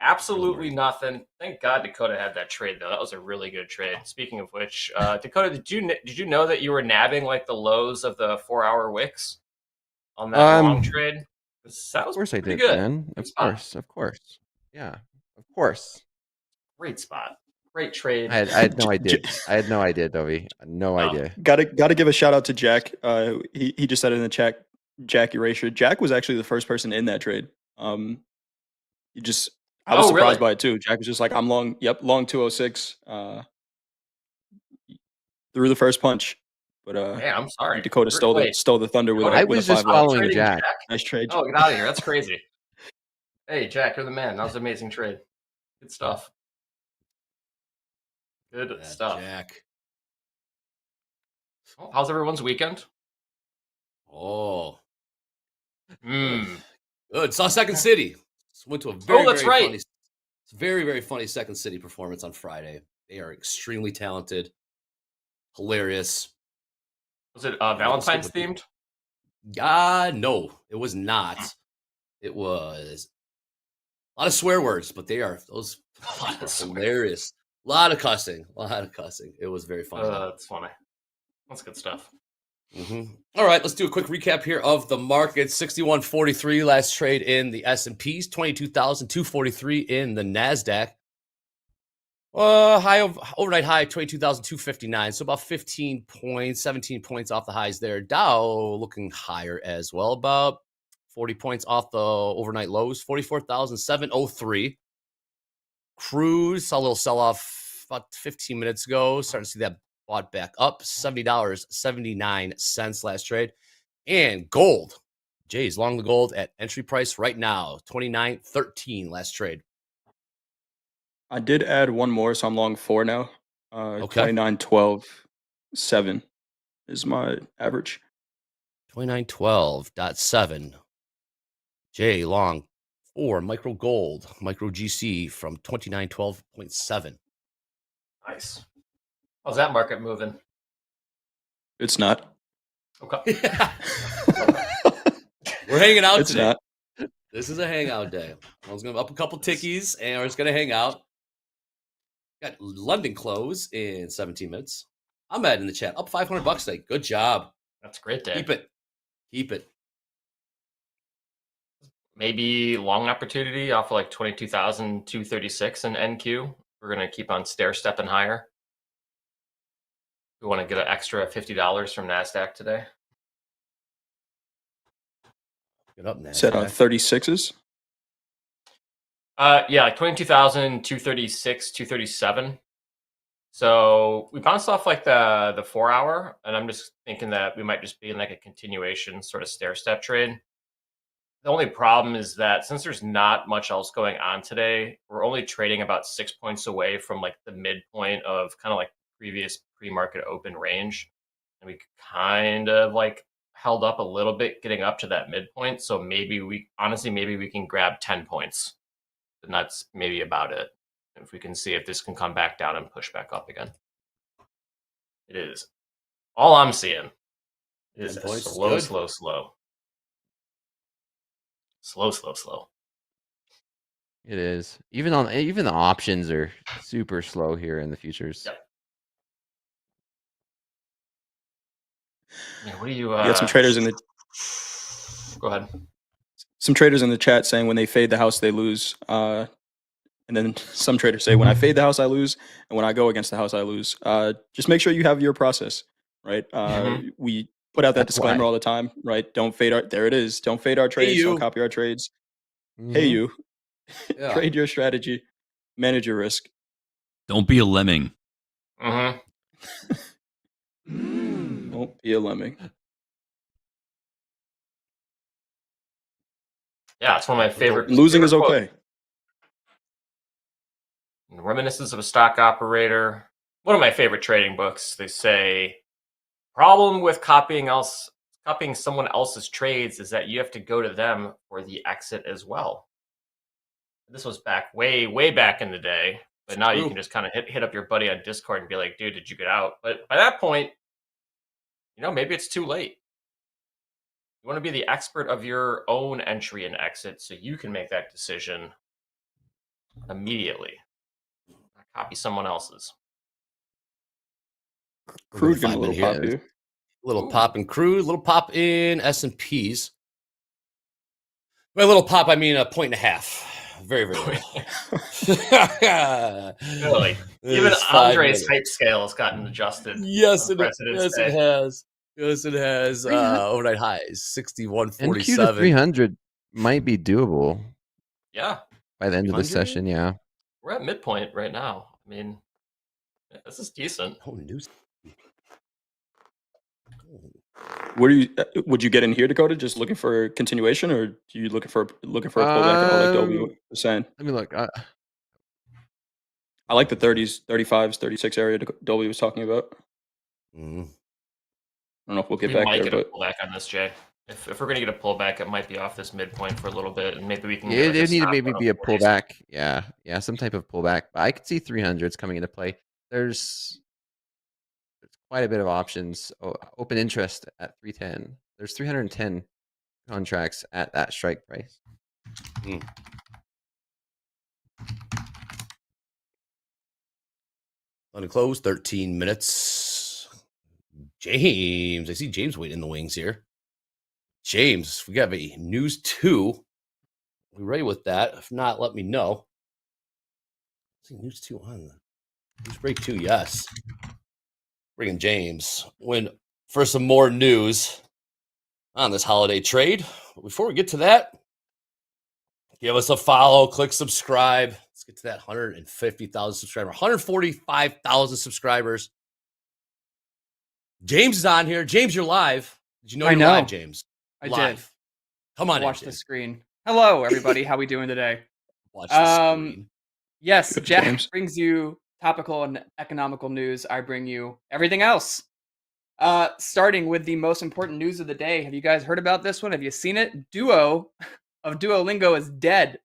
S5: Absolutely nothing. Thank God Dakota had that trade though. That was a really good trade. Speaking of which, Dakota, did you know that you were nabbing like the lows of the 4-hour wicks on that long trade? That was
S15: of course I did,
S5: good.
S15: man. Of course. Yeah, of course.
S5: Great spot. Great trade.
S15: I had no idea. I had no idea, Dovey. No idea.
S16: Gotta give a shout out to Jack. He just said it in the chat. Jack Erasure. Jack was actually the first person in that trade. I was surprised by it too. Jack was just like, I'm long. Yep, long 206. Threw the first punch, but
S5: yeah, I'm sorry.
S16: Dakota stole the thunder with.
S15: I was just following Jack.
S16: Nice trade.
S5: Oh, get out of here! That's crazy. Hey, Jack, you're the man. That was an amazing trade. Good stuff. Good stuff.
S17: Jack.
S5: How's everyone's weekend?
S17: Oh. Good. Saw Second City. Went to a very, very funny Second City performance on Friday. They are extremely talented, hilarious.
S5: Was it Valentine's themed?
S17: No, it was not. It was a lot of swear words, but those are hilarious. A lot of cussing. It was very funny.
S5: That's funny. That's good stuff.
S17: All right, let's do a quick recap here of the market. 61.43 last trade in the S&Ps, 22,243 in the Nasdaq. Overnight high 22,259, so about 15 points, 17 points off the highs there. Dow looking higher as well, about 40 points off the overnight lows, 44,703. Cruise saw a little sell off about 15 minutes ago, starting to see that bought back up, $70.79 last trade. And gold, Jay's long the gold at entry price right now, $29.13 last trade.
S16: I did add one more, so I'm long 4 now.
S17: Okay.
S16: 29.12.7 is my average.
S17: 29.12.7. Jay long 4 micro gold, micro GC from 29.12.7.
S5: Nice. How's that market moving?
S16: It's not.
S5: Okay.
S17: We're hanging out
S16: It's
S17: today.
S16: not.
S17: This is a hangout day. I was going to up a couple tickies, and we're just going to hang out. Got London close in 17 minutes. Ahmed in the chat, up $500 today. Good job.
S5: That's a great day.
S17: Keep it.
S5: Maybe long opportunity off of like 22,236 in NQ. We're going to keep on stair-stepping higher. We want to get an extra $50 from NASDAQ today.
S17: Get up, NASDAQ.
S16: Set on 36s.
S5: Yeah, like 22,236, 237. So we bounced off like the 4 hour, and I'm just thinking that we might just be in like a continuation sort of stair-step trade. The only problem is that since there's not much else going on today, we're only trading about 6 points away from like the midpoint of kind of like previous pre-market open range. And we kind of like held up a little bit getting up to that midpoint. So maybe we can grab 10 points. And that's maybe about it. If we can see if this can come back down and push back up again. It is. All I'm seeing is slow. Slow.
S15: It is. Even the options are super slow here in the futures.
S5: Yep. Yeah, what do you?
S16: You got some traders in the.
S5: Go ahead.
S16: Some traders in the chat saying when they fade the house they lose. And then some traders say when I fade the house I lose, and when I go against the house I lose. Just make sure you have your process, right? We put out that disclaimer all the time, right? Don't fade our. There it is. Don't fade our trades. Don't copy our trades. Hey, you.
S17: Yeah.
S16: Trade your strategy. Manage your risk.
S18: Don't be a lemming.
S5: Mm-hmm.
S16: Don't be a lemming.
S5: Yeah, it's one of my favorite.
S16: Losing is okay.
S5: Reminiscence of a Stock Operator. One of my favorite trading books. They say, problem with copying someone else's trades is that you have to go to them for the exit as well. This was back way back in the day, but now you can just kind of hit up your buddy on Discord and be like, dude, did you get out? But by that point, maybe it's too late. You want to be the expert of your own entry and exit so you can make that decision immediately. Not copy someone else's.
S16: Crude getting a little pop here.
S17: Little pop in crude, little pop in S&Ps. By little pop, I mean 1.5. Very, very low.
S5: Really? Even Andre's hype scale has gotten adjusted.
S17: Yes, it has. Yes, it has. Overnight highs, 61.47.
S15: NQ to 300 might be doable.
S5: Yeah.
S15: By the end of the session, yeah.
S5: We're at midpoint right now. I mean, this is decent.
S17: Oh, news.
S16: Would you get in here, Dakota, just looking for continuation, or are you looking for a pullback at all, like Dolby was saying?
S15: Let me look.
S16: I like the 30s, 35s, 36 area Dolby was talking about. I don't know if we'll get back there,
S5: get
S16: but
S5: a pullback on this, Jay. If we're going to get a pullback, it might be off this midpoint for a little bit, and maybe we can.
S15: Yeah, it need to maybe be a pullback. Yeah, some type of pullback. But I could see 300s coming into play. There's quite a bit of options. Open interest at 310. There's 310 contracts at that strike price.
S17: Let it close. 13 minutes. James, I see James waiting in the wings here. James, we got a news 2. We ready with that? If not, let me know. See news 2 on the news break 2. Yes, bringing James for some more news on this holiday trade. Before we get to that, give us a follow, click subscribe. Let's get to that 150,000 subscribers, 145,000 subscribers. James is on here. James, you're live. Did you know
S19: I
S17: you're
S19: know.
S17: live, James?
S19: I
S17: Live.
S19: did.
S17: Come on,
S19: Watch
S17: in,
S19: the
S17: James.
S19: screen. Hello, everybody. How we doing today?
S17: Watch the screen.
S19: Yes,
S16: Good,
S19: Jack
S16: James.
S19: brings you topical and economical news. I bring you everything else. Starting with the most important news of the day. Have you guys heard about this one? Have you seen it? Duo of Duolingo is dead.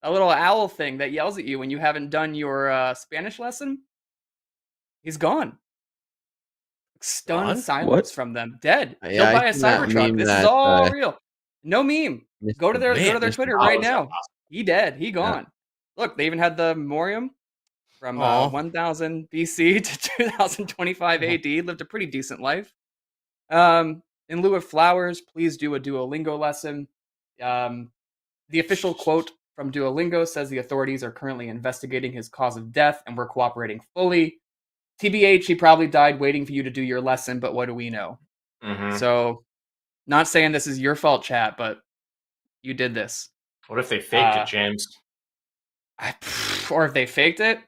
S19: A little owl thing that yells at you when you haven't done your Spanish lesson. He's gone. Stunned
S17: Gone?
S19: silence
S16: What?
S19: from them. Dead.
S15: Yeah,
S19: Killed
S15: I
S19: by a
S15: seen that
S19: Cybertruck.
S15: meme
S19: This is
S15: that
S19: all real. No meme. Go to their
S17: Mr.
S19: Twitter
S17: How
S19: right
S17: is that
S19: now.
S17: possible?
S19: He dead. He
S15: Yeah.
S19: gone. Look, they even had the memoriam from
S17: Aw.
S19: 1000 BC to 2025 AD. Lived a pretty decent life. In lieu of flowers, please do a Duolingo lesson. The official quote from Duolingo says the authorities are currently investigating his cause of death and we're cooperating fully. TBH, he probably died waiting for you to do your lesson, but what do we know? So, not saying this is your fault, chat, but you did this.
S5: What if they faked it, James?
S19: Or if they faked it,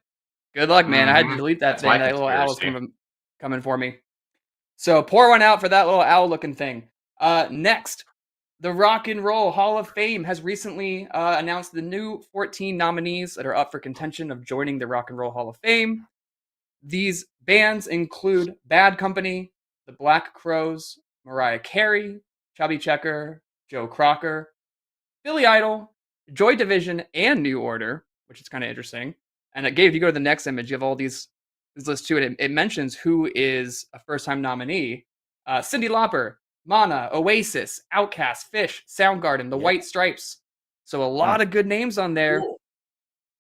S19: good luck, man. I had to
S5: Mhm.
S19: delete that
S5: That's
S19: thing.
S5: my
S19: That little owl was
S5: conspiracy.
S19: coming for me. So pour one out for that little owl-looking thing. Next, the Rock and Roll Hall of Fame has recently announced the new 14 nominees that are up for contention of joining the Rock and Roll Hall of Fame. These bands include Bad Company, the Black Crowes, Mariah Carey, Chubby Checker, Joe Crocker, Billy Idol, Joy Division, and New Order, which is kind of interesting. And if you go to the next image, you have all these lists too. It mentions who is a first-time nominee. Cyndi Lauper, Mana, Oasis, Outkast, Fish, Soundgarden, The White Stripes. So a lot of good names on there.
S17: Cool.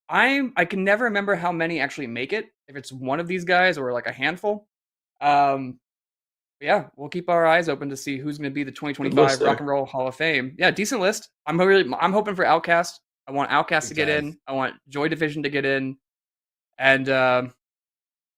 S19: I can never remember how many actually make it, if it's one of these guys or like a handful. Yeah, we'll keep our eyes open to see who's going to be the 2025 Rock and Roll Hall of Fame. Yeah, decent list. I'm hoping for Outkast. I want Outkast to get in. I want Joy Division to get in. And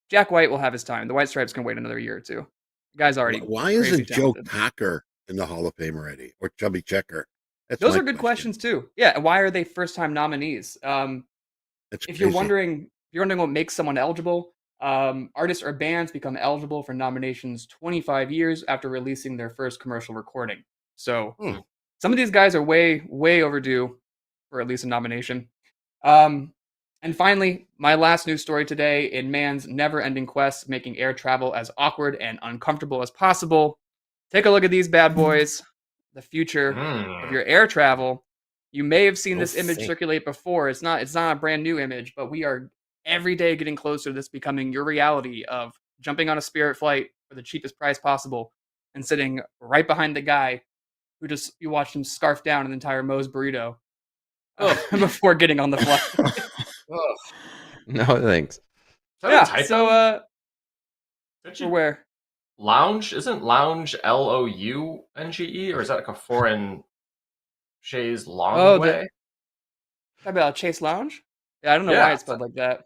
S19: Jack White will have his time. The White Stripes can wait another year or two. The guy's already
S2: Why
S19: crazy
S2: isn't Joe
S19: talented.
S2: Cocker in the Hall of Fame already, or Chubby Checker? That's
S19: Those
S2: my
S19: are good
S2: question.
S19: questions too. Yeah, and why are they first-time nominees?
S2: That's
S19: If you're
S2: crazy.
S19: wondering what makes someone eligible, artists or bands become eligible for nominations 25 years after releasing their first commercial recording. So some of these guys are way, way overdue for at least a nomination. And finally, my last news story today: in man's never-ending quest, making air travel as awkward and uncomfortable as possible. Take a look at these bad boys. The future of your air travel. You may have seen
S17: Go
S19: this image
S17: think.
S19: circulate before. It's not a brand new image, but we are every day getting closer to this becoming your reality of jumping on a Spirit flight for the cheapest price possible and sitting right behind the guy who you watched him scarf down an entire Moe's burrito before getting on the flight.
S15: No thanks.
S5: Is that a
S19: Yeah,
S5: typo?
S19: so
S5: Don't
S19: for
S5: you-
S19: where?
S5: Lounge? Isn't lounge Lounge, or is that like a foreign chaise long
S19: Oh,
S5: way?
S19: Talk about Chase Lounge? Yeah, I don't know why it's spelled like that.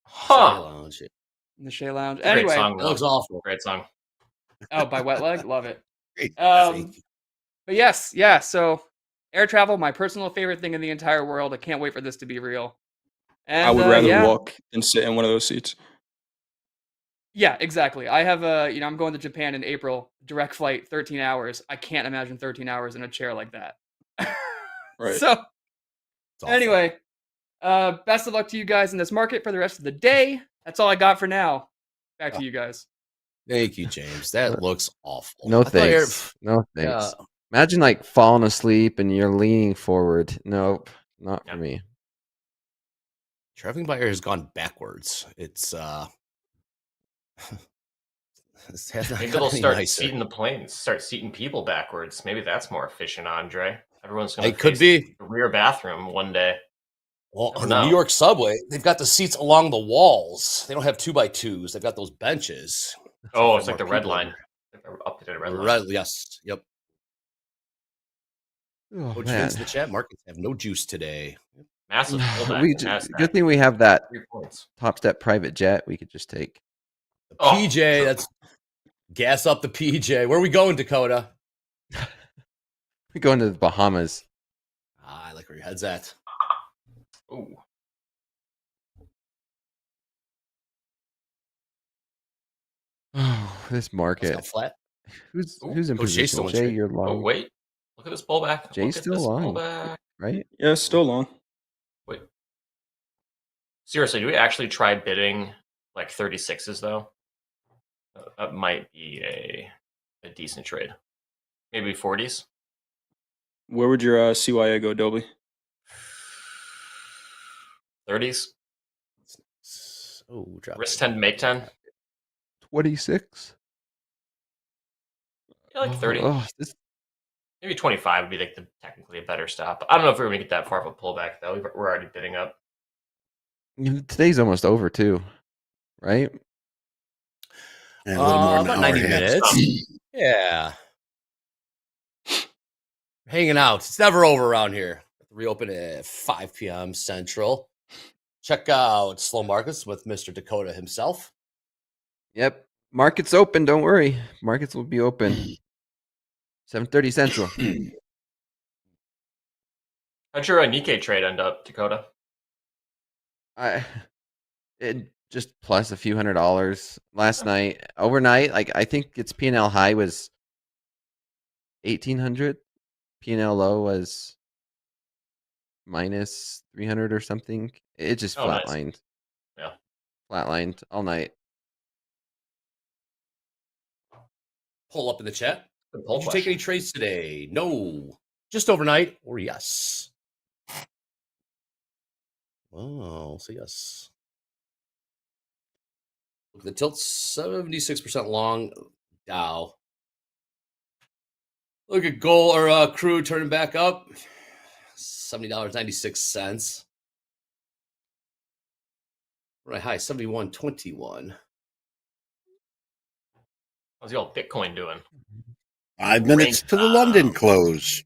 S5: Huh.
S17: Lounge.
S19: In the Shea Lounge.
S5: It's a great
S19: Anyway,
S5: song,
S17: It looks
S5: though.
S17: awful.
S5: Great song.
S19: oh, by Wet Leg, love it.
S2: Thank
S19: But yes, yeah. So air travel, my personal favorite thing in the entire world. I can't wait for this to be real. And
S16: I would rather
S19: yeah,
S16: walk than sit in one of those seats.
S19: yeah, exactly. I have I'm going to Japan in April, direct flight, 13 hours. I can't imagine 13 hours in a chair like that.
S16: Right.
S19: So
S17: It's awful.
S19: anyway, best of luck to you guys in this market for the rest of the day. That's all I got for now. Back to you guys.
S17: Thank you, James. That looks awful.
S15: No
S17: I thought air-
S15: thanks. No thanks.
S17: Yeah.
S15: Imagine like falling asleep and you're leaning forward. Nope, not for me.
S17: Traveling by air has gone backwards. It's This has not
S5: Maybe
S17: got
S5: they'll
S17: any
S5: start
S17: nicer.
S5: seating the planes, start seating people backwards. Maybe that's more efficient, Andre. Everyone's going
S17: It
S5: to
S17: could
S5: face
S17: be.
S5: the rear bathroom one day.
S17: Well,
S5: Never
S17: on the
S5: know.
S17: New York subway, they've got the seats along the walls. They don't have 2x2s. They've got those benches.
S5: Oh, it's like the red line. Up to the red line.
S17: Right, yes. Yep.
S15: Oh,
S17: Coach
S15: man.
S17: Vince in the chat, markets have no juice today.
S5: Massive pullback.
S15: We
S5: in NASDAQ.
S15: good thing we have that
S5: 3 points.
S15: Topstep private jet. We could just take.
S17: The
S5: Oh.
S17: PJ, that's gas up the PJ. Where are we going, Dakota?
S15: We're going to the Bahamas.
S17: I like where your head's at.
S5: Ooh.
S15: Oh, this market.
S17: That's flat.
S15: Who's
S5: Ooh.
S15: in
S17: Coach Jay's
S15: position?
S17: still in
S15: Jay,
S17: trade.
S15: you're long.
S5: Oh, wait. Look at this pullback.
S15: Jay's
S5: Look at
S15: still
S5: this
S15: long,
S5: pullback.
S15: right?
S16: Yeah, still long.
S5: Wait. Seriously, do we actually try bidding like 36s though? That might be a decent trade. Maybe 40s.
S16: Where would your CYA go, Dobie?
S5: 30s.
S17: Oh, drop
S5: Risk 10 to make 10.
S15: 26.
S5: Yeah, like 30.
S15: This
S5: Maybe 25 would be like technically a better stop. I don't know if we're going to get that far of a pullback though. We're already bidding up.
S15: today's almost over too, right?
S2: And a little more than
S17: About
S2: an hour
S17: 90
S2: and a half.
S17: minutes. Yeah. Hanging out. It's never over around here. Reopen at 5 p.m. Central. Check out Slow Markets with Mr. Dakota himself.
S15: Yep. Market's open. Don't worry. Markets will be open. 7:30 Central.
S5: How'd your Nikkei trade end up, Dakota?
S15: It just plus a few $100 last night. Overnight, like I think its P&L high was 1,800. P&L low was minus 300 or something. It just
S5: Nice.
S15: flatlined.
S5: Yeah.
S15: Flatlined all night.
S17: Pull up in the chat.
S5: Good poll
S17: Did you take any trades today? No. Just overnight or yes? Oh, so yes. Look at the tilt, 76% long. Dow. Look at gold or crude turning back up. $70.96. Right high, 71.21.
S5: How's the old Bitcoin doing?
S2: 5 minutes to the London close.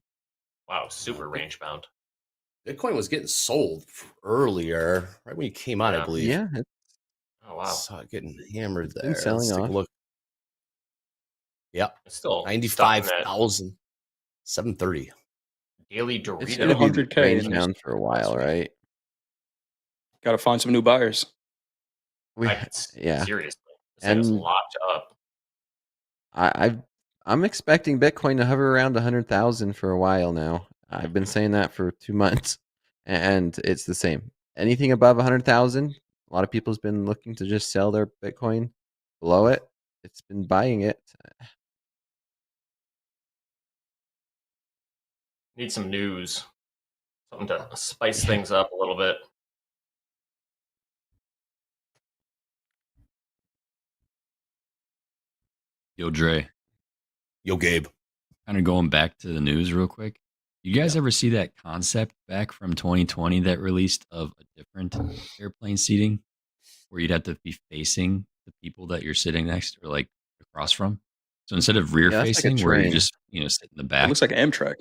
S5: Wow, super range bound.
S17: Bitcoin was getting sold earlier, right when you came on, I believe.
S15: Yeah.
S5: Oh wow.
S17: Saw it getting hammered
S15: It's
S17: there.
S15: been selling
S17: Let's take
S15: off.
S17: a look. Yep.
S5: It's still
S17: 95,000. 730.
S5: Daily
S16: It's
S5: Dorito.
S16: gonna be 100K
S15: range
S16: in
S15: down for a while, right?
S16: Got to find some new buyers.
S15: Yeah.
S5: Seriously. This thing is
S15: And
S5: locked up.
S15: I'm expecting Bitcoin to hover around 100,000 for a while now. I've been saying that for 2 months, and it's the same. Anything above 100,000, a lot of people's been looking to just sell their Bitcoin. Below it, it's been buying it.
S5: Need some news. Something to spice things up a little bit.
S18: Yo, Dre.
S17: Yo, Gabe.
S18: Kind of going back to the news real quick. You guys ever see that concept back from 2020 that released of a different airplane seating where you'd have to be facing the people that you're sitting next or like across from? So instead of rear
S15: Yeah, that's like a
S18: facing where you
S15: train.
S18: just, sit in the back.
S16: It looks like Amtrak.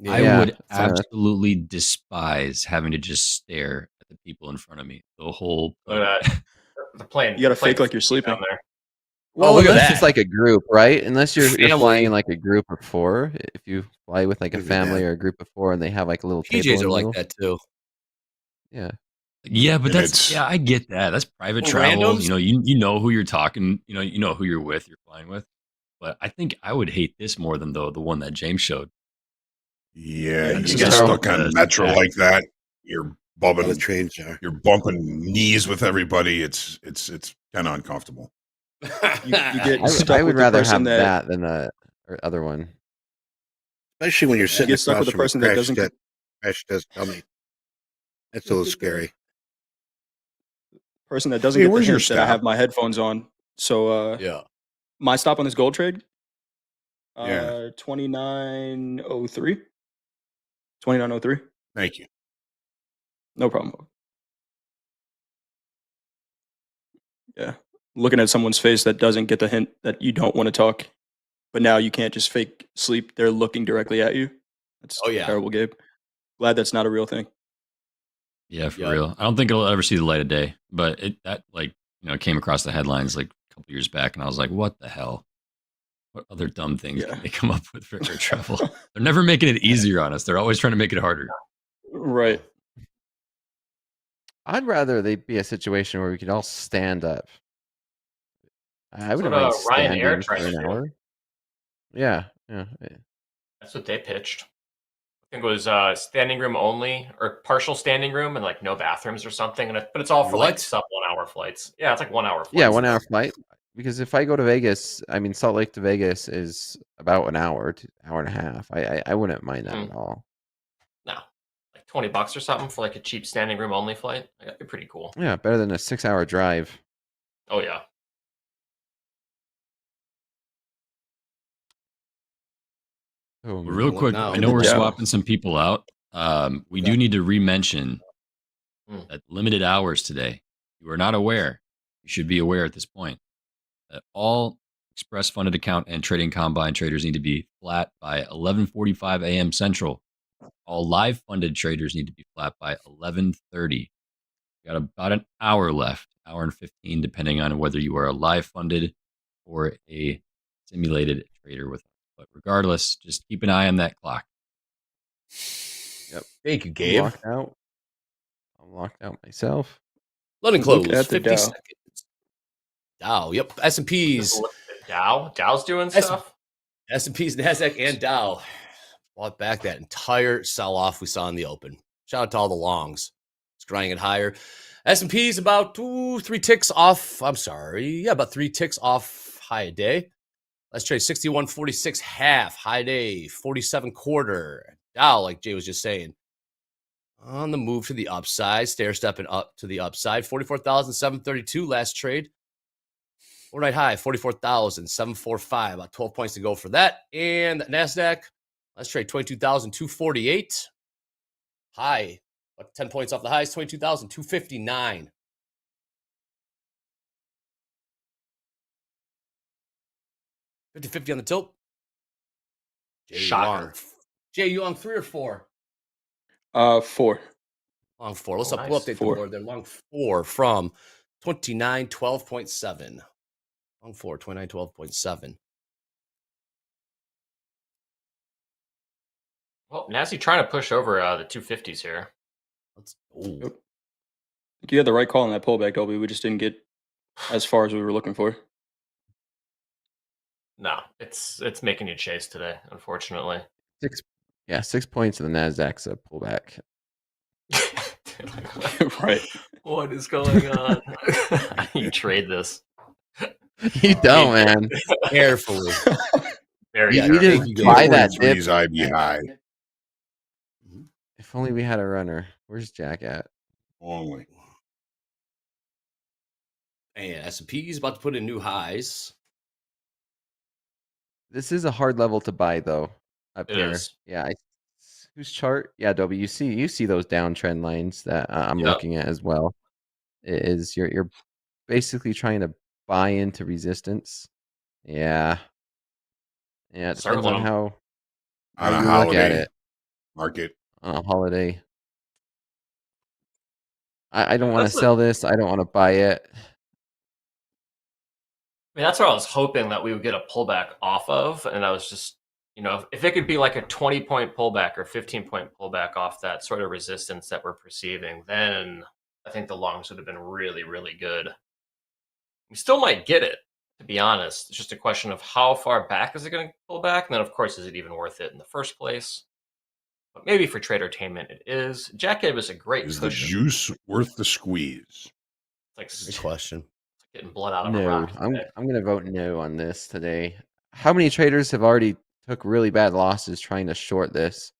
S18: I
S15: Yeah,
S18: would
S15: it's,
S18: absolutely despise having to just stare at the people in front of me the whole
S5: Look at that. The plane.
S16: You got to
S5: the plane
S16: fake like you're sleeping.
S5: down there.
S15: Well,
S17: look at
S15: unless
S17: that.
S15: it's like a group, right? Unless you're
S17: Family.
S15: flying in like a group of 4. If you fly with like a family or a group of 4 and they have like a little table
S17: PJs
S15: in the
S17: are like
S15: middle.
S17: that too.
S15: Yeah.
S18: Yeah, but
S4: If it's-
S18: I get that. That's private
S17: Well,
S18: travel.
S17: randoms?
S18: You know who you're talking, you know who you're with, you're flying with. But I think I would hate this more than the one that James showed.
S4: Yeah,
S18: You
S4: you
S18: just
S4: get
S18: start
S4: stuck
S18: with
S4: on
S18: the
S4: metro
S18: back.
S4: like that. You're bumping
S2: The trains are.
S4: You're bumping knees with everybody. It's kind of uncomfortable.
S16: You get stuck
S15: I
S16: with
S15: would
S16: the
S15: rather
S16: person
S15: have
S16: that
S15: that than the other one.
S2: Especially when you're sitting
S16: get stuck
S2: across
S16: with the
S2: from a
S16: person that doesn't.
S2: crash test dummy. That's a little scary.
S16: Person that doesn't
S4: Hey,
S16: get the
S4: where's your
S16: hint that I
S4: stop?
S16: have my headphones on. So
S17: Yeah.
S16: My stop on this gold trade?
S4: Yeah.
S16: 2903. 2903.
S4: Thank you.
S16: No problem. Yeah. Looking at someone's face that doesn't get the hint that you don't want to talk, but now you can't just fake sleep. They're looking directly at you. That's terrible, Gabe. Glad that's not a real thing.
S18: Yeah, for real. I don't think it'll ever see the light of day, but came across the headlines like a couple years back, and I was like, what the hell? What other dumb things can they come up with for air travel? They're never making it easier on us. They're always trying to make it harder.
S16: Right.
S15: I'd rather they be a situation where we could all stand up. I wouldn't
S5: what,
S15: mind
S5: Ryanair
S15: standing
S5: tried
S15: for
S5: to
S15: an
S5: do.
S15: hour. Yeah.
S5: That's what they pitched. I think it was standing room only or partial standing room and like no bathrooms or something. But it's all for like sub 1 hour flights. Yeah, it's like 1 hour flights.
S15: Yeah, 1 hour flight. Because if I go to Vegas, I mean, Salt Lake to Vegas is about an hour to hour and a half. I wouldn't mind that at all.
S5: No, like $20 or something for like a cheap standing room only flight. That'd be pretty cool.
S15: Yeah, better than a 6-hour drive.
S5: Oh yeah.
S15: Oh,
S18: But real quick, I know we're swapping some people out. We do need to re-mention that limited hours today. You are not aware. You should be aware at this point that all Express funded account and trading combine traders need to be flat by 11:45 a.m. Central. All live funded traders need to be flat by 11:30. You got about an hour left, hour and 15, depending on whether you are a live funded or a simulated trader with us. But regardless, just keep an eye on that clock.
S17: Yep. Thank you, Gabe.
S15: I'm locked out myself.
S17: London
S15: Look
S17: close.
S15: at the
S17: 50
S15: Dow.
S17: seconds. Dow. Yep. S&P's.
S5: Dow's doing stuff.
S17: S&P's, NASDAQ, and Dow bought back that entire sell-off we saw in the open. Shout out to all the longs. It's grinding it higher. S&P's about 3 ticks off. I'm sorry. Yeah, about 3 ticks off high a day. Let's trade 61.46 half. High day 47 quarter. Dow, like Jay was just saying, on the move to the upside, stair stepping up to the upside. 44,732 last trade. Overnight high 44,745. About 12 points to go for that. And NASDAQ, let's trade 22,248. High, about 10 points off the highs, 22,259. $50 on the tilt.
S5: Shocker.
S17: Jay, you on 3 or 4?
S16: 4.
S17: Long 4. Let's
S5: Oh,
S17: update
S5: nice.
S17: the
S16: 4.
S17: board there. Long 4 from 2912.7. Long 4, 2912.7.
S5: Well, Nasty trying to push over the 250s here.
S17: Let's
S16: You had the right call on that pullback, Dolby. We just didn't get as far as we were looking for.
S5: No, it's making you chase today, unfortunately.
S15: 6 points in the NASDAQ's a pullback.
S16: Right.
S5: What is going on? You trade this.
S15: You don't, man.
S17: Carefully.
S5: Very
S15: You just buy that dip.
S4: I'd be high.
S15: If only we had a runner. Where's Jack at?
S4: Only.
S17: And S&P is about to put in new highs.
S15: This is a hard level to buy, though. Up
S5: It
S15: here.
S5: is.
S15: Yeah. Whose chart? Yeah, Dobie. You see those downtrend lines that I'm
S5: Yep.
S15: looking at as well. You're basically trying to buy into resistance. Yeah. Yeah. It depends on how
S4: On a
S15: you look
S4: holiday
S15: at it.
S4: market.
S15: On a holiday. I don't want to
S5: That's
S15: sell this. I don't want to buy it.
S5: I mean, that's what I was hoping that we would get a pullback off of. And I was just, if it could be like a 20-point pullback or 15-point pullback off that sort of resistance that we're perceiving, then I think the longs would have been really, really good. We still might get it, to be honest. It's just a question of how far back is it going to pull back? And then, of course, is it even worth it in the first place? But maybe for tradertainment, it is. Jack gave us a great
S4: Is the
S5: cushion.
S4: juice worth the squeeze?
S5: It's
S17: Good question.
S5: getting blood out of a
S15: No,
S5: rock.
S15: I'm
S5: today.
S15: going to vote no on this today. How many traders have already took really bad losses trying to short this?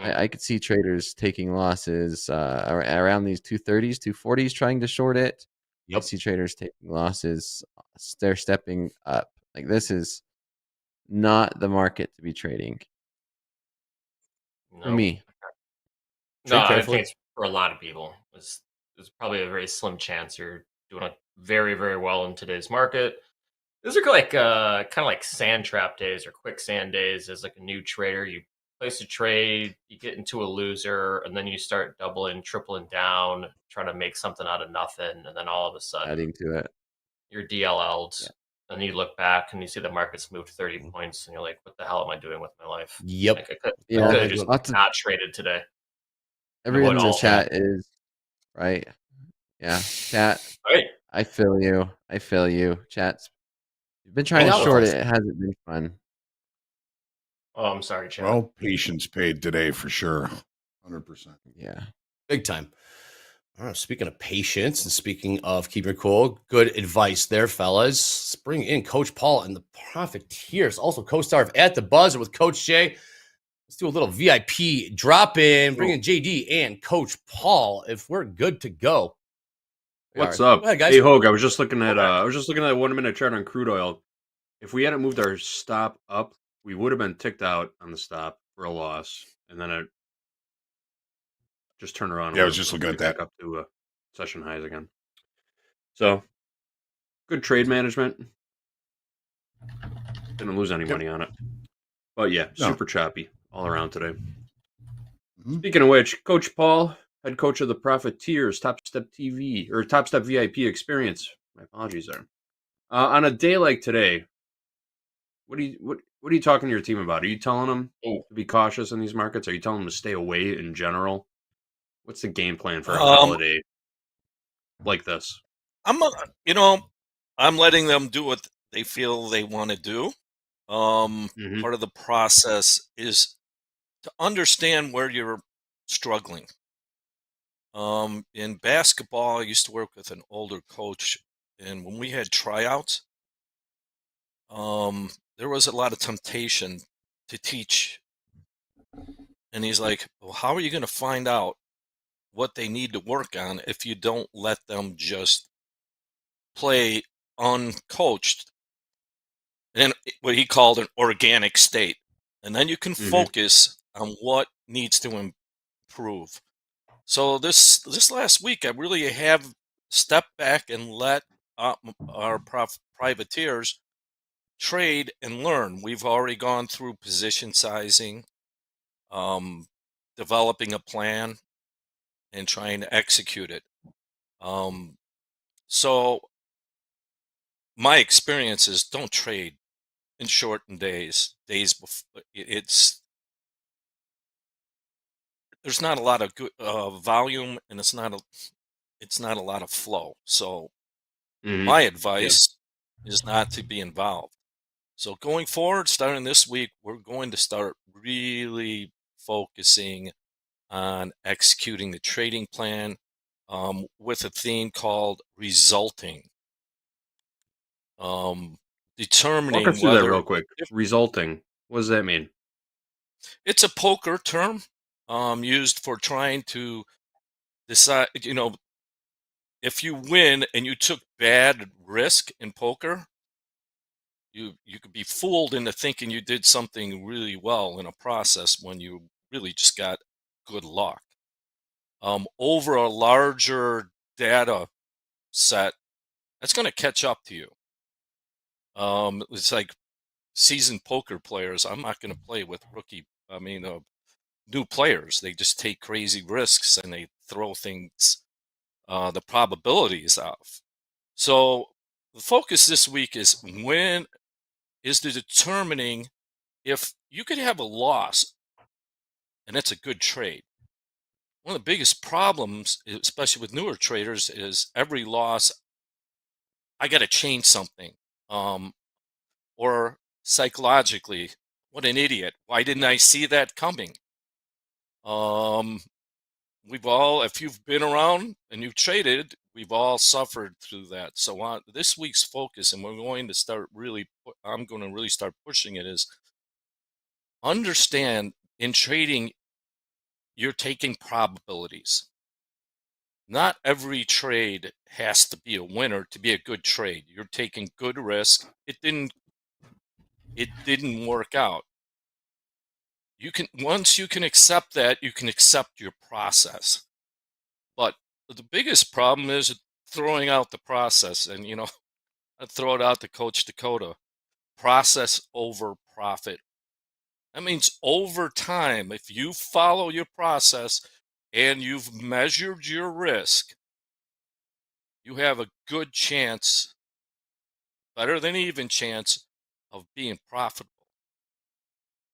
S15: I could see traders taking losses around these 230s, 240s trying to short it. I see traders taking losses. They're stepping up Like, this is not the market to be trading. For
S5: No.
S15: me.
S5: No,
S17: Trade
S5: I
S17: carefully.
S5: think it's for a lot of people. It's probably a very slim chance you're doing very, very well in today's market. Those are like kind of like sand trap days or quicksand days. As like a new trader, you place a trade, you get into a loser, and then you start doubling, tripling down, trying to make something out of nothing, and then all of a sudden
S15: Adding to it.
S5: you're DLL'd.
S15: Yeah.
S5: And you look back and you see the market's moved 30 points, and you're like, "What the hell am I doing with my life?"
S17: Yep.
S5: Like, I
S15: Yeah.
S5: could have just
S15: Lots of
S5: not traded today.
S15: everyone in
S5: Avoid
S15: the
S5: all
S15: chat is right. Yeah. Chat.
S5: Right.
S15: I feel you. I feel you. Chat's you've been trying to
S17: Well,
S15: short it. It hasn't been fun.
S5: Oh, I'm sorry, Chad.
S4: Well, patience paid today for sure. 100%.
S15: Yeah.
S17: Big time. All right, speaking of patience and speaking of keeping it cool, good advice there, fellas. Let's bring in Coach Paul and the Profiteers. Also, co-star of At the Buzzer with Coach Jay. Let's do a little VIP drop in. Bring in JD and Coach Paul if we're good to go.
S3: What's
S17: Go
S3: up?
S17: ahead, guys.
S3: Hey Hoag, I was just looking at a 1-minute chart on crude oil. If we hadn't moved our stop up, we would have been ticked out on the stop for a loss, and then it just turned around.
S4: Yeah, I was just looking at that.
S3: Back up to session highs again. So good trade management. Didn't lose any money on it, but yeah,
S4: No.
S3: super choppy all around today. Speaking of which, Coach Paul, head coach of the Profiteers, TopstepTV or Topstep VIP experience. My apologies there. On a day like today, what are you talking to your team about? Are you telling them to be cautious in these markets? Are you telling them to stay away in general? What's the game plan for a holiday like this?
S20: I'm letting them do what they feel they want to do. Part of the process is to understand where you're struggling. In basketball, I used to work with an older coach, and when we had tryouts, there was a lot of temptation to teach. And he's like, well, how are you going to find out what they need to work on if you don't let them just play uncoached in what he called an organic state? And then you can focus on what needs to improve. So this last week, I really have stepped back and let our privateers trade and learn. We've already gone through position sizing, developing a plan, and trying to execute it. So my experience is don't trade in shortened days before. There's not a lot of good volume, and it's not a lot of flow. So my advice is not to be involved. So going forward, starting this week, we're going to start really focusing on executing the trading plan with a theme called resulting. Determining
S3: Walk us through
S20: whether
S3: that real quick. Resulting. What does that mean?
S20: It's a poker term used for trying to decide, if you win and you took bad risk in poker, you could be fooled into thinking you did something really well in a process when you really just got good luck. Over a larger data set, that's going to catch up to you. It's like seasoned poker players. I'm not going to play with new players. They just take crazy risks and they throw things, the probabilities off. So the focus this week is determining if you could have a loss and it's a good trade. One of the biggest problems, especially with newer traders, is every loss, I got to change something. Or psychologically, what an idiot. Why didn't I see that coming? We've all, if you've been around and you've traded, we've all suffered through that. So this week's focus, and I'm going to really start pushing it, is understand in trading, you're taking probabilities. Not every trade has to be a winner to be a good trade. You're taking good risk. It didn't it didn't work out. Once you can accept that, you can accept your process. But the biggest problem is throwing out the process. And, I throw it out to Coach Dakota. Process over profit. That means over time, if you follow your process and you've measured your risk, you have a good chance, better than even chance, of being profitable.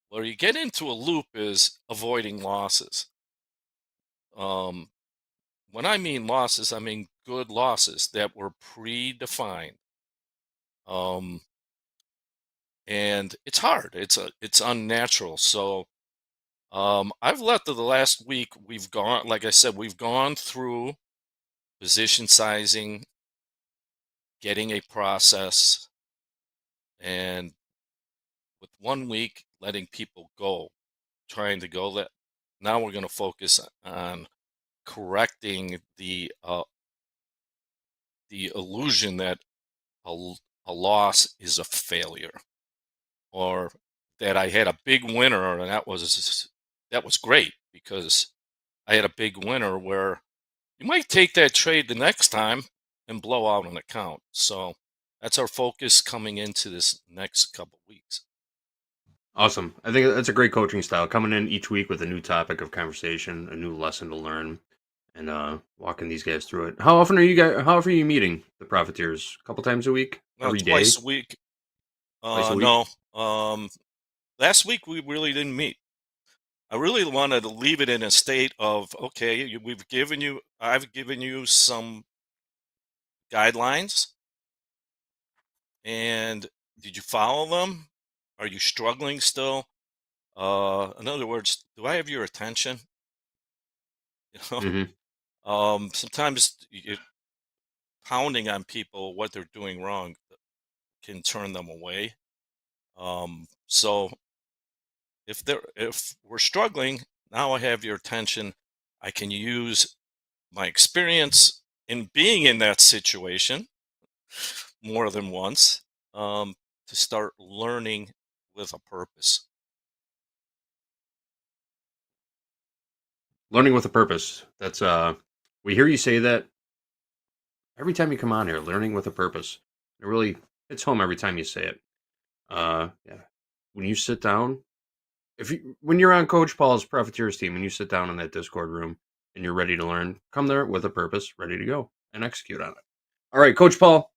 S20: Where you get into a loop is avoiding losses. When I mean losses, I mean good losses that were predefined. And it's hard. It's unnatural. So I've let the last week, we've gone, like I said, we've gone through position sizing, getting a process, and with 1 week letting people go, trying to go. That now we're going to focus on correcting the illusion that a loss is a failure, or that I had a big winner and that was great because I had a big winner, where you might take that trade the next time and blow out an account. So that's our focus coming into this next couple weeks.
S3: Awesome. I think that's a great coaching style, coming in each week with a new topic of conversation, a new lesson to learn, and walking these guys through it. How often are you meeting the profiteers? A couple times a week? Every day?
S20: Twice a week.
S3: Twice a week?
S20: No. Last week we really didn't meet. I really wanted to leave it in a state of, okay, I've given you some guidelines, and did you follow them? Are you struggling still? In other words, do I have your attention? Sometimes pounding on people what they're doing wrong can turn them away. So if we're struggling, now I have your attention. I can use my experience in being in that situation more than once, to start learning with a purpose.
S3: Learning with a purpose. That's we hear you say that every time you come on here, learning with a purpose. It really hits home every time you say it. Yeah. When you sit down, when you're on Coach Paul's Profiteers team and you sit down in that Discord room and you're ready to learn, come there with a purpose, ready to go and execute on it. All right, Coach Paul.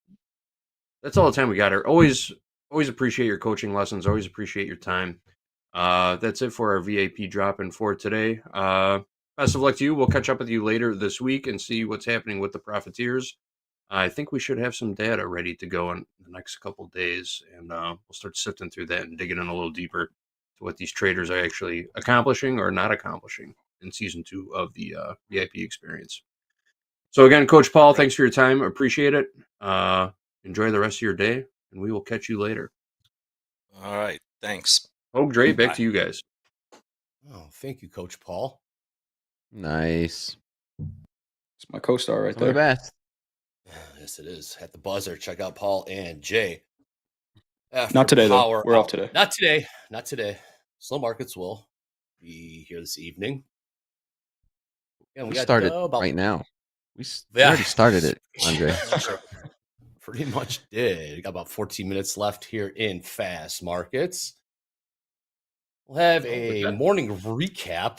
S3: That's all the time we got here. Always appreciate your coaching lessons. Always appreciate your time. That's it for our VIP drop-in for today. Best of luck to you. We'll catch up with you later this week and see what's happening with the Profiteers. I think we should have some data ready to go in the next couple days, and we'll start sifting through that and digging in a little deeper to what these traders are actually accomplishing or not accomplishing in season 2 of the VIP experience. So again, Coach Paul, thanks for your time. Appreciate it. Enjoy the rest of your day, and we will catch you later.
S20: All right. Thanks.
S3: Hoag, Dre, back to you guys.
S17: Oh, thank you, Coach Paul.
S15: Nice.
S16: It's my co-star right
S15: Some of the
S16: there.
S15: best.
S17: Yes, it is. At the buzzer, check out Paul and Jay.
S16: Not today, though. We're off today.
S17: Not today. Not today. Slow markets will be here this evening. Yeah,
S15: we started
S17: about
S15: right now. We already started it, Andre.
S17: Pretty much did. Got about 14 minutes left here in fast markets. We'll have a morning recap.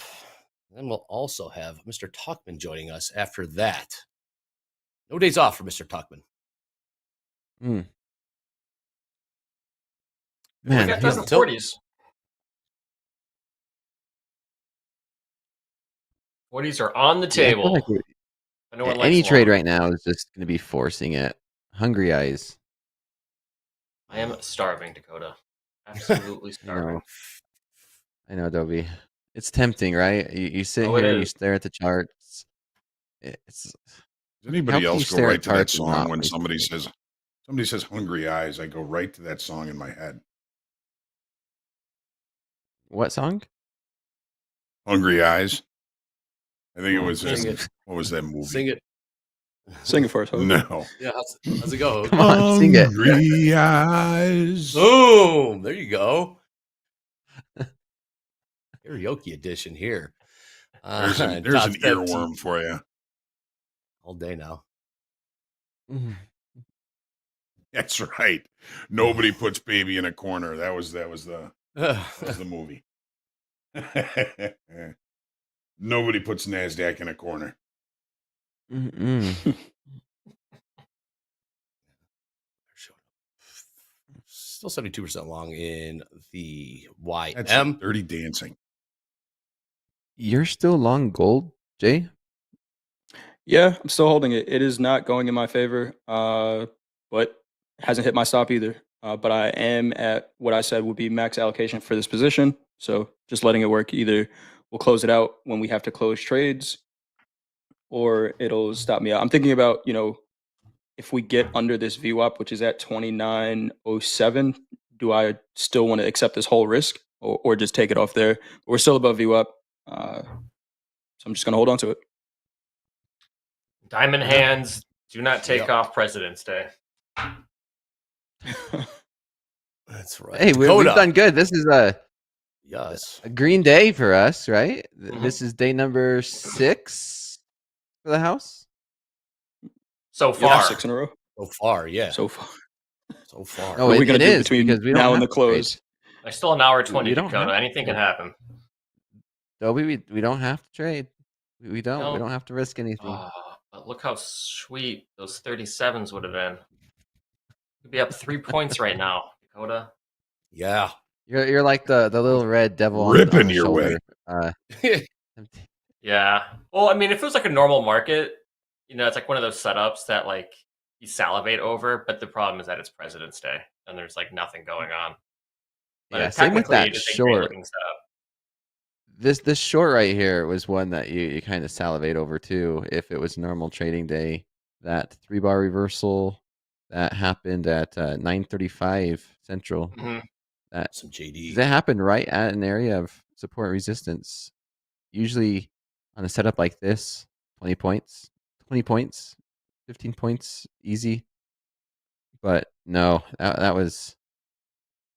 S17: Then we'll also have Mr. Tuckman joining us after that. No days off for Mr. Tuckman.
S15: Man,
S5: we got those in the 40s. 40s are on the
S15: Yeah, I feel
S5: table.
S15: like any trade right now is just going to be forcing it. Hungry eyes.
S5: I am starving, Dakota. Absolutely starving.
S15: I know, Dobie. It's tempting, right? You sit here and you stare at the charts. Does
S4: anybody else go right to that song when somebody says hungry eyes? I go right to that song in my head.
S15: What song?
S4: Hungry Eyes. I think it was what was that movie?
S17: Sing it.
S16: Sing it for us, Hoag.
S4: No.
S17: Yeah, how's it go?
S15: Come on, sing it.
S4: Hungry eyes.
S17: Boom! There you go. Karaoke edition here.
S4: There's an
S17: Topstep
S4: earworm
S17: TV.
S4: for you.
S17: All day now.
S4: That's right. Nobody puts baby in a corner. That was the movie. Nobody puts NASDAQ in a corner.
S17: Still 72% long in the YM.
S4: That's some dirty dancing.
S15: You're still long gold, Jay?
S16: Yeah, I'm still holding it. It is not going in my favor, but hasn't hit my stop either. But I am at what I said would be max allocation for this position. So just letting it work. Either we'll close it out when we have to close trades, or it'll stop me out. I'm thinking about, if we get under this VWAP, which is at 29.07, do I still want to accept this whole risk or just take it off there? We're still above VWAP. So I'm just going to hold on to it.
S5: Diamond hands do not take off President's Day.
S17: That's right.
S15: Hey, we've done good. This is a green day for us, right? This is day number 6 for the house.
S5: So far.
S16: 6 in a row.
S17: So far, yeah.
S16: So far.
S17: So far.
S15: No,
S16: What are we
S15: it
S16: gonna do
S15: is
S16: between
S15: because we don't
S16: now and
S15: have
S16: the
S15: to trade.
S16: close?
S5: There's still an hour 20
S15: We
S5: to
S15: don't
S5: go.
S15: have
S5: Anything
S15: to.
S5: can happen.
S15: Dobie, we don't have to trade. We don't.
S5: No.
S15: We don't have to risk anything.
S5: Oh, but look how sweet those 37s would have been. Could be up 3 points right now, Dakota.
S17: Yeah.
S15: You're like the little red devil on
S4: Ripping
S15: the
S4: your
S15: shoulder.
S5: Yeah. Well, I mean, if it was like a normal market, it's like one of those setups that like you salivate over, but the problem is that it's President's Day and there's like nothing going on. But
S15: Yeah, same with
S5: technically,
S15: that
S5: it is a
S15: short.
S5: great-looking setup.
S15: This short right here was one that you kind of salivate over too. If it was normal trading day, that 3-bar reversal that happened at 9:35 Central.
S5: Mhm.
S15: That
S17: Some JD.
S15: that happened right at an area of support and resistance. Usually on a setup like this, 20 points, 15 points, easy. But no, that was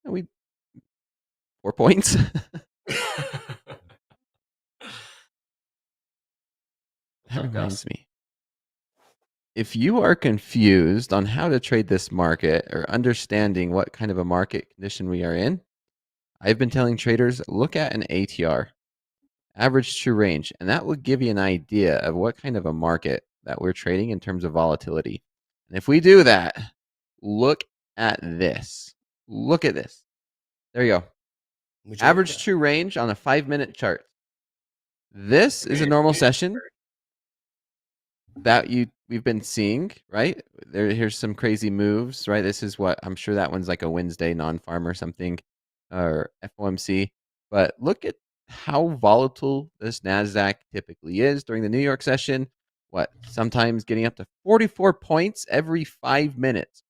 S15: 4 points. That reminds me. If you are confused on how to trade this market or understanding what kind of a market condition we are in, I've been telling traders, look at an ATR, average true range, and that will give you an idea of what kind of a market that we're trading in terms of volatility. And if we do that, look at this. Look at this. There you go. Average true range on a 5-minute chart. This is a normal session that we've been seeing, right? Here's some crazy moves, right? This is what I'm sure that one's like a Wednesday non-farm or something, or FOMC. But look at how volatile this NASDAQ typically is during the New York session. Sometimes getting up to 44 points every 5 minutes,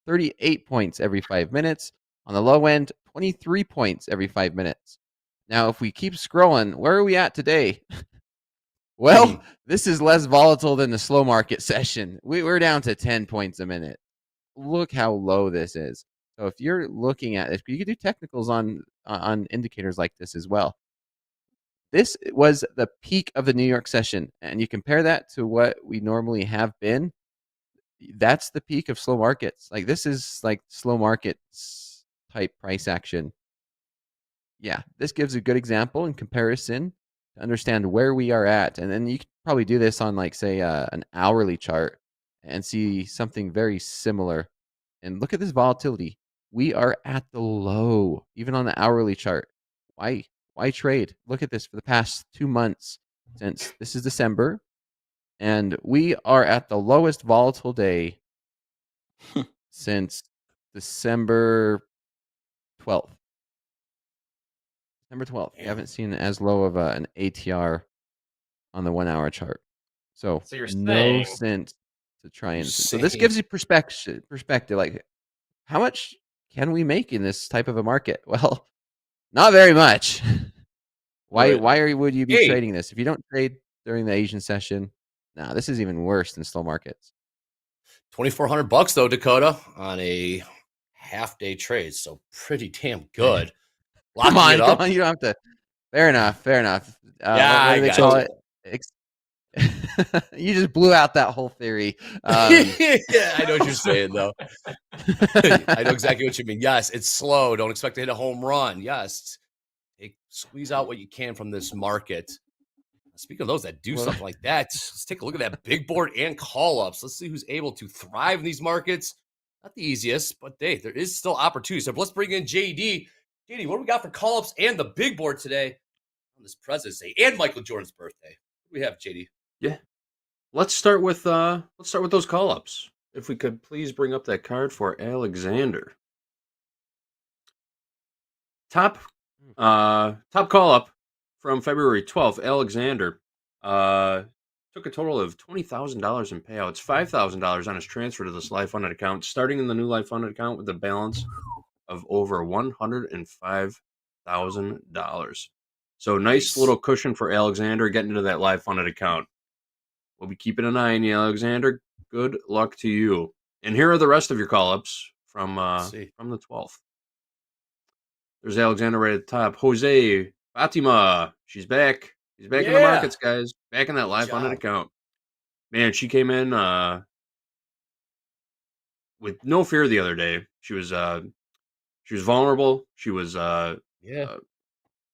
S15: 38 points every 5 minutes. On the low end, 23 points every 5 minutes. Now, if we keep scrolling, where are we at today? Well, this is less volatile than the slow market session. We're down to 10 points a minute. Look how low this is. So if you're looking at it, you could do technicals on indicators like this as well. This was the peak of the New York session, and you compare that to what we normally have been. That's the peak of slow markets. Like this is like slow markets type price action. Yeah, this gives a good example in comparison to understand where we are at. And then you could probably do this on like, say, an hourly chart and see something very similar. And look at this volatility. We are at the low, even on the hourly chart. Why trade? Look at this for the past 2 months since this is December. And we are at the lowest volatile day since December 12th. December 12th. You haven't seen as low of an ATR on the 1 hour chart. So
S5: you're
S15: no
S5: saying-
S15: sense to try and. So this gives you perspective. Like, how much can we make in this type of a market? Well, not very much. Why would you be
S17: Hey.
S15: trading this if you don't trade during the Asian session? Nah, this is even worse than slow markets.
S17: $2,400 though, Dakota, on a half-day trade. So pretty damn good.
S15: Come
S17: Locking it
S15: on,
S17: up.
S15: you don't have to. Fair enough. Fair enough.
S17: Yeah,
S15: what do
S17: I
S15: they
S17: got
S15: call
S17: you.
S15: it? You just blew out that whole theory.
S17: Yeah, I know what you're saying, though. I know exactly what you mean. Yes, it's slow. Don't expect to hit a home run. Yes, squeeze out what you can from this market. Speaking of those that do something like that, let's take a look at that big board and call-ups. Let's see who's able to thrive in these markets. Not the easiest, but hey, there is still opportunity. So let's bring in JD. JD, what do we got for call-ups and the big board today on this President's Day and Michael Jordan's birthday? What do we have, JD?
S3: Yeah. Let's start with those call-ups. If we could please bring up that card for Alexander. Top call-up from February 12th, Alexander took a total of $20,000 in payouts, $5,000 on his transfer to this life funded account, starting in the new life funded account with a balance of over $105,000. So nice little cushion for Alexander getting into that live funded account. We'll be keeping an eye on you, Alexander. Good luck to you. And here are the rest of your call-ups from the 12th. There's Alexander right at the top. Jose Fatima, she's back. She's back in the markets, guys. Back in that live funded account. Man, she came in with no fear the other day. She was vulnerable. She was I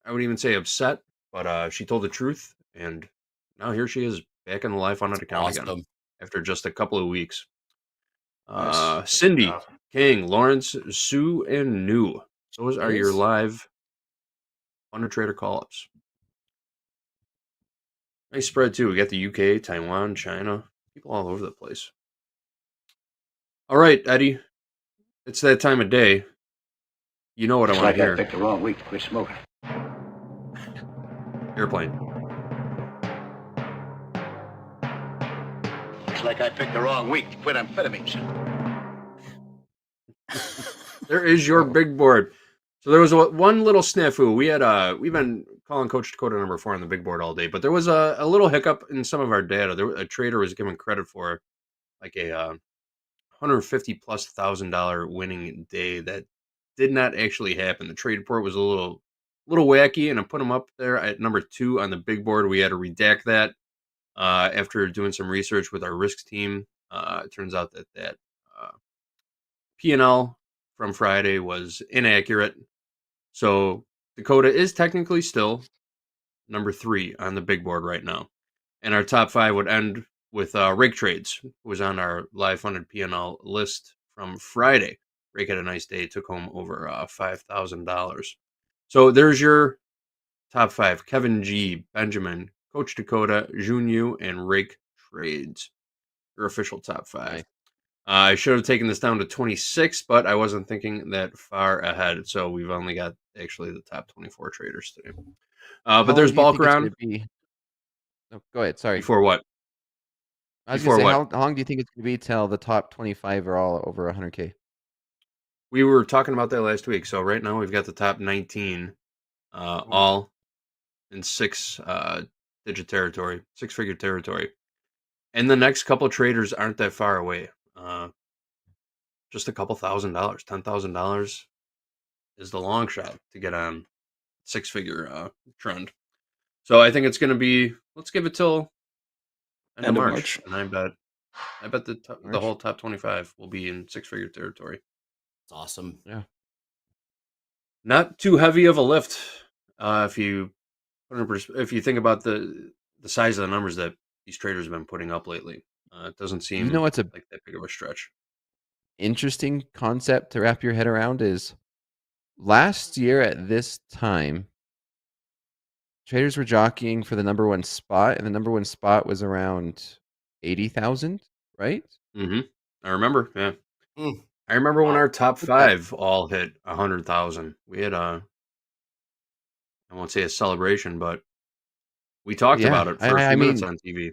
S3: would even say upset, but she told the truth, and now here she is back in the live funded account again after just a couple of weeks. Cindy, King, Lawrence, Sue, and New. Those are your live funded trader call-ups. Nice spread too. We got the UK, Taiwan, China, people all over the place. All right, Eddie, it's that time of day. You know what I want to hear.
S21: I picked the wrong week to quit smoking.
S3: Airplane.
S21: Looks like I picked the wrong week to quit amphetamines.
S3: There is your big board. So there was one little snafu. We've been calling Coach Dakota number 4 on the big board all day, but there was a little hiccup in some of our data. A trader was given credit for like a $150,000+ winning day that did not actually happen. The trade report was a little wacky, and I put him up there at number 2 on the big board. We had to redact that after doing some research with our risks team. It turns out that P&L from Friday was inaccurate. So Dakota is technically still number 3 on the big board right now. And our top 5 would end with Rake Trades, who was on our live funded P&L list from Friday. Rake had a nice day, took home over $5,000. So there's your top 5. Kevin G, Benjamin, Coach Dakota, Junyu, and Rake Trades. Your official top 5. Right. I should have taken this down to 26, but I wasn't thinking that far ahead. So we've only got actually the top 24 traders today. But there's bulk around.
S15: Oh, go ahead. Sorry.
S3: Before what?
S15: I was going to say, how long do you think it's going to be till the top 25 are all over 100K?
S3: We were talking about that last week. So right now we've got the top 19 all in 6-digit territory, 6-figure territory. And the next couple traders aren't that far away. Just a couple $1,000, $10,000 is the long shot to get on 6-figure trend. So I think it's going to be, let's give it till end of March. And I bet the whole top 25 will be in 6-figure territory.
S17: It's awesome.
S15: Yeah.
S3: Not too heavy of a lift if you think about the size of the numbers that these traders have been putting up lately. It doesn't seem like that big of a stretch.
S15: Interesting concept to wrap your head around is last year at this time, traders were jockeying for the number 1 spot, and the number 1 spot was around 80,000, right?
S3: Mm-hmm. I remember, yeah. I remember when our top 5 all hit 100,000. We had I won't say a celebration, but we talked about it for a few minutes on TV.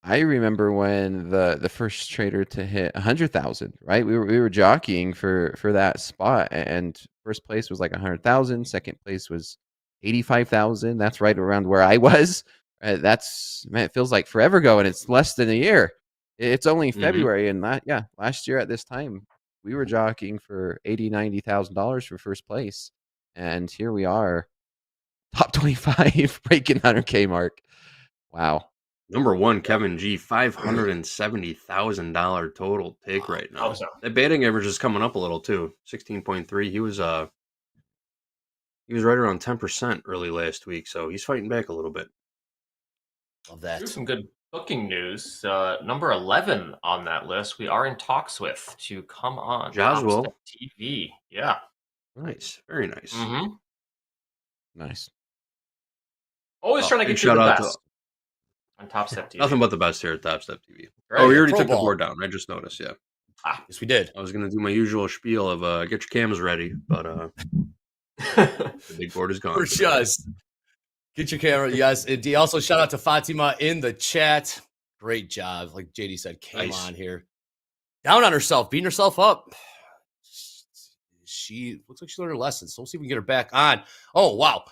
S15: I remember when the first trader to hit 100,000, right? We were jockeying for that spot, and first place was like 100,000. Second place was 85,000. That's right around where I was. That's, man, it feels like forever ago, and it's less than a year. It's only
S3: Mhm.
S15: February, and last year at this time we were jockeying for $80,000-$90,000 for first place, and here we are, top 25, breaking 100K mark. Wow.
S3: Number one, Kevin G, $570,000 total take right now. That batting average is coming up a little too, 16.3. He was right around 10% early last week, so he's fighting back a little bit.
S17: Love that.
S5: Here's some good booking news. Number 11 on that list, we are in talks with to come on
S3: Joswell.
S5: Topstep TV. Yeah.
S3: Nice, very nice.
S5: Mm-hmm.
S15: Nice.
S5: Always trying to
S3: Big
S5: get you the
S3: shout out to-
S5: best on Topstep TV.
S3: Nothing but the best here at Topstep TV.
S5: Right.
S3: Oh, we already
S17: Pro
S3: took the
S17: Ball.
S3: board down. I just noticed. Yeah.
S17: Yes, we did.
S3: I was gonna do my usual spiel of get your cams ready, but the big board is gone.
S17: For just get your camera. Yes, indeed. Also, shout out to Fatima in the chat. Great job. Like JD said, came
S3: Nice.
S17: on here. Down on herself, beating herself up. She looks like she learned her lesson. So we'll see if we can get her back on. Oh, wow.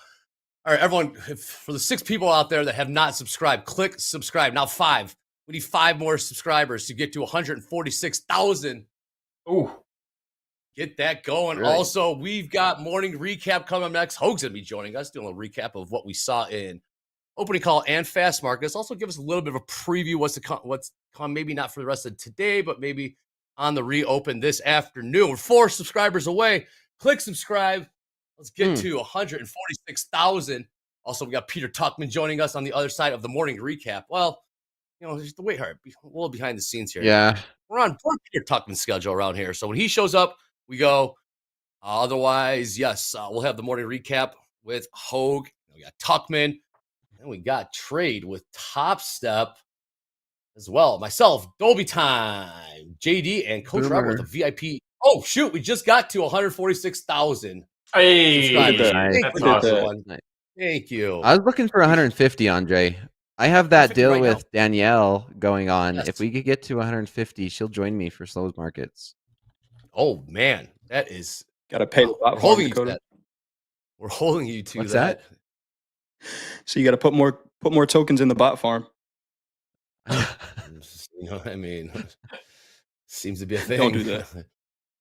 S17: All right, everyone, for the 6 people out there that have not subscribed, click subscribe. Now 5. We need 5 more subscribers to get to 146,000.
S5: Ooh.
S17: Get that going.
S15: Really?
S17: Also, we've got morning recap coming up next. Hoag's going to be joining us, doing a recap of what we saw in opening call and fast markets. Also give us a little bit of a preview what's come, maybe not for the rest of today, but maybe on the reopen this afternoon. We're 4 subscribers away. Click subscribe. Let's get to 146,000. Also, we got Peter Tuckman joining us on the other side of the morning recap. Well, you know, just the way hard, a little behind the scenes here.
S15: Yeah.
S17: We're on Peter Tuckman's schedule around here. So when he shows up, we go. Otherwise, yes, we'll have the morning recap with Hoag. We got Tuckman. And we got trade with Topstep as well. Myself, Dolby Time, JD, and Coach
S15: Boomer.
S17: Robert with the VIP. Oh, shoot. We just got to 146,000.
S5: Hey,
S17: subscribers.
S15: Nice.
S17: Thank
S5: that's
S17: you,
S5: awesome.
S17: everyone. Thank you.
S15: I was looking for 150, Andre. I have that
S17: 150
S15: deal
S17: right
S15: with Danielle going on.
S17: Yes.
S15: If we could get to 150, she'll join me for Slows Markets.
S17: Oh, man. That is.
S16: Got to pay the
S17: We're
S16: bot
S17: holding you to
S16: Dakota.
S17: that. We're holding you to
S15: What's
S17: that.
S16: So you got to put more tokens in the bot farm.
S17: You know what I mean? Seems to be a thing.
S16: Don't do that.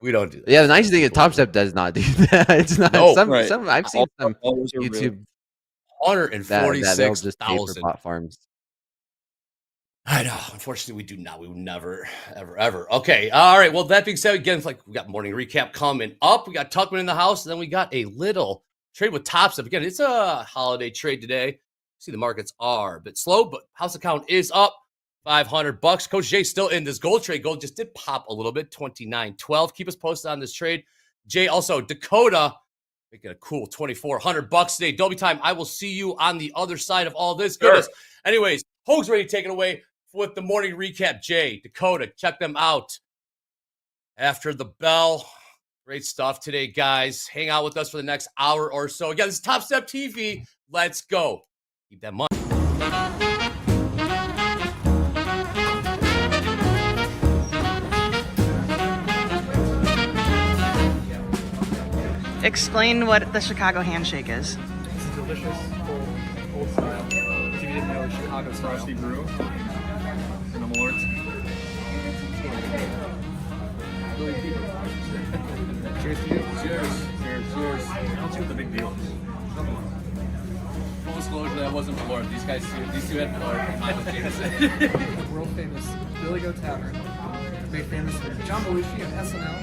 S17: We don't do that.
S15: Yeah, the nice thing is Topstep does not do that. It's not
S17: No,
S15: some
S16: right.
S15: I've seen some
S16: All those are real.
S15: YouTube that they'll just pay for
S17: 146,000.
S15: bot farms.
S17: I know. Unfortunately, we do not. We would never, ever. Okay. All right. Well, that being said, again, it's like we got morning recap coming up. We got Tuckman in the house, and then we got a little trade with Topstep. Again, it's a holiday trade today. See, the markets are a bit slow, but house account is up $500. Coach Jay still in this gold trade. Gold just did pop a little bit, 29.12. Keep us posted on this trade. Jay, also Dakota making a cool $2,400 today. Dolby Time. I will see you on the other side of all this goodness.
S5: Sure.
S17: Anyways, Hoag's ready to take it away with the morning recap. Jay, Dakota, check them out after the bell. Great stuff today, guys. Hang out with us for the next hour or so. Again, this is Topstep TV. Let's go. Keep that money.
S11: Explain what the Chicago handshake is.
S1: It's a delicious, old style. If you didn't know, Chicago style. Frosty brew. And the Lords. Cheers to you. Cheers. Cheers. I don't see what the big deal is.
S12: Full disclosure, that wasn't Malort. These two had Malort. Mine was Jameson.
S1: World famous Billy Goat Tavern. Made famous John Belushi of SNL.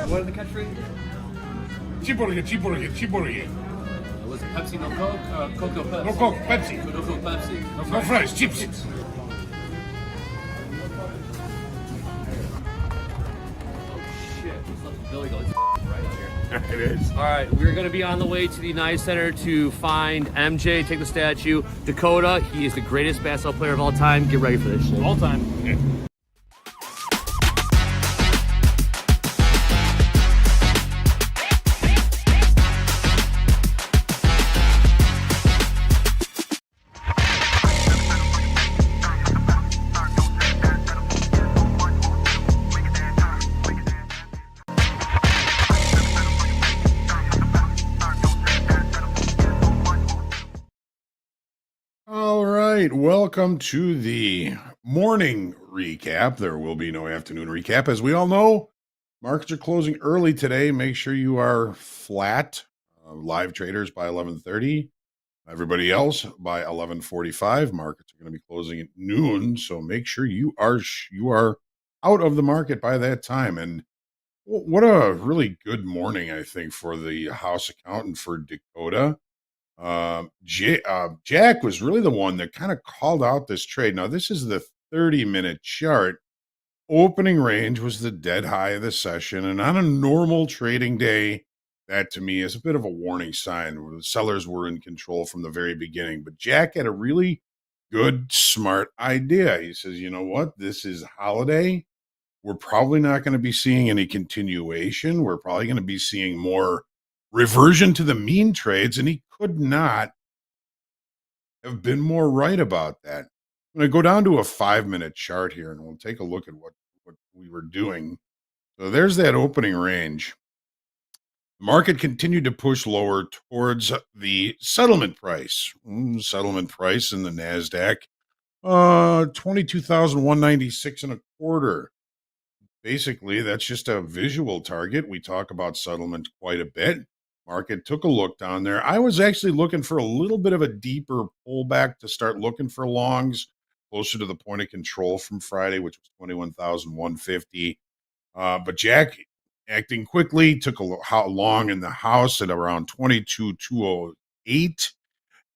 S1: What are the country?
S13: Cheeseburger.
S12: Was it Pepsi, no Coke? Coke, no Pepsi.
S13: No Coke, Pepsi.
S12: No Coke, Pepsi.
S13: No fries, chips.
S12: Billy Goat right here. It is. All right, we're going to be on the way to the United Center to find MJ, take the statue. Dakota, he is the greatest basketball player of all time. Get ready for this shit.
S1: All time.
S13: Yeah.
S4: right, welcome to the morning recap. There will be no afternoon recap. As we all know, markets are closing early today. Make sure you are flat. Live traders by 11:30. Everybody else by 11:45. Markets are going to be closing at noon, so make sure you are out of the market by that time. And what a really good morning, I think, for the house accountant for Dakota. Jack was really the one that kind of called out this trade. Now, this is the 30-minute chart. Opening range was the dead high of the session. And on a normal trading day, that to me is a bit of a warning sign. The sellers were in control from the very beginning. But Jack had a really good, smart idea. He says, you know what? This is holiday. We're probably not going to be seeing any continuation. We're probably going to be seeing more reversion to the mean trades. And he could not have been more right about that. I'm going to go down to a 5-minute chart here and we'll take a look at what we were doing. So there's that opening range. The market continued to push lower towards the settlement price. Settlement price in the NASDAQ, 22,196 and a quarter. Basically, that's just a visual target. We talk about settlement quite a bit. Market took a look down there. I was actually looking for a little bit of a deeper pullback to start looking for longs closer to the point of control from Friday, which was 21,150. But Jack, acting quickly, took a long in the house at around 22,208.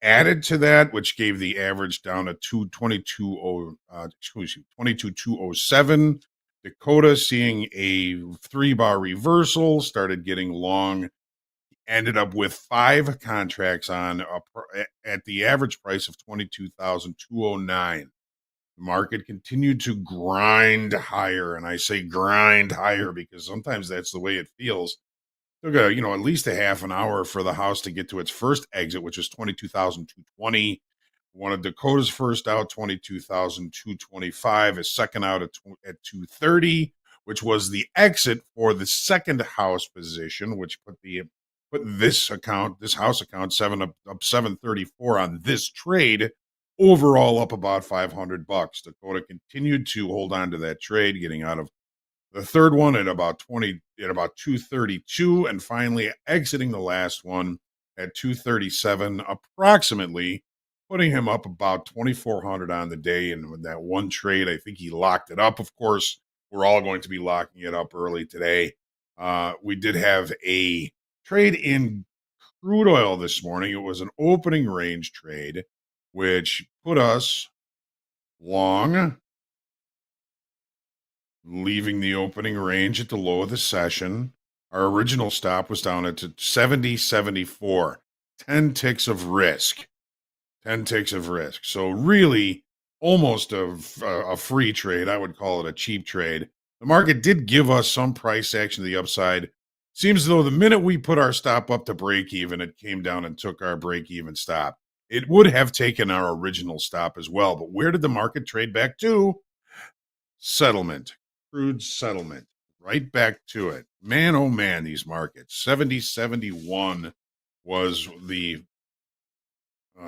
S4: Added to that, which gave the average down to 22,207. Dakota, seeing a 3-bar reversal, started getting long. Ended up with 5 contracts on at the average price of 22,209. The market continued to grind higher, and I say grind higher because sometimes that's the way it feels. Took at least a half an hour for the house to get to its first exit, which is 22,220. One of Dakota's first out, 22,225. His second out at 230, which was the exit for the second house position, which put this house account up 734 on this trade. Overall, up about $500. Dakota continued to hold on to that trade, getting out of the third one at about 232, and finally exiting the last one at 237, approximately, putting him up about 2,400 on the day. And with that one trade, I think he locked it up. Of course, we're all going to be locking it up early today. We did have a trade in crude oil this morning. It was an opening range trade, which put us long, leaving the opening range at the low of the session. Our original stop was down at 70.74. 10 ticks of risk. 10 ticks of risk. So really almost a free trade. I would call it a cheap trade. The market did give us some price action to the upside. Seems as though the minute we put our stop up to break even, it came down and took our break even stop. It would have taken our original stop as well. But where did the market trade back to? Settlement. Crude settlement. Right back to it. Man, oh man, these markets. 70.71 was the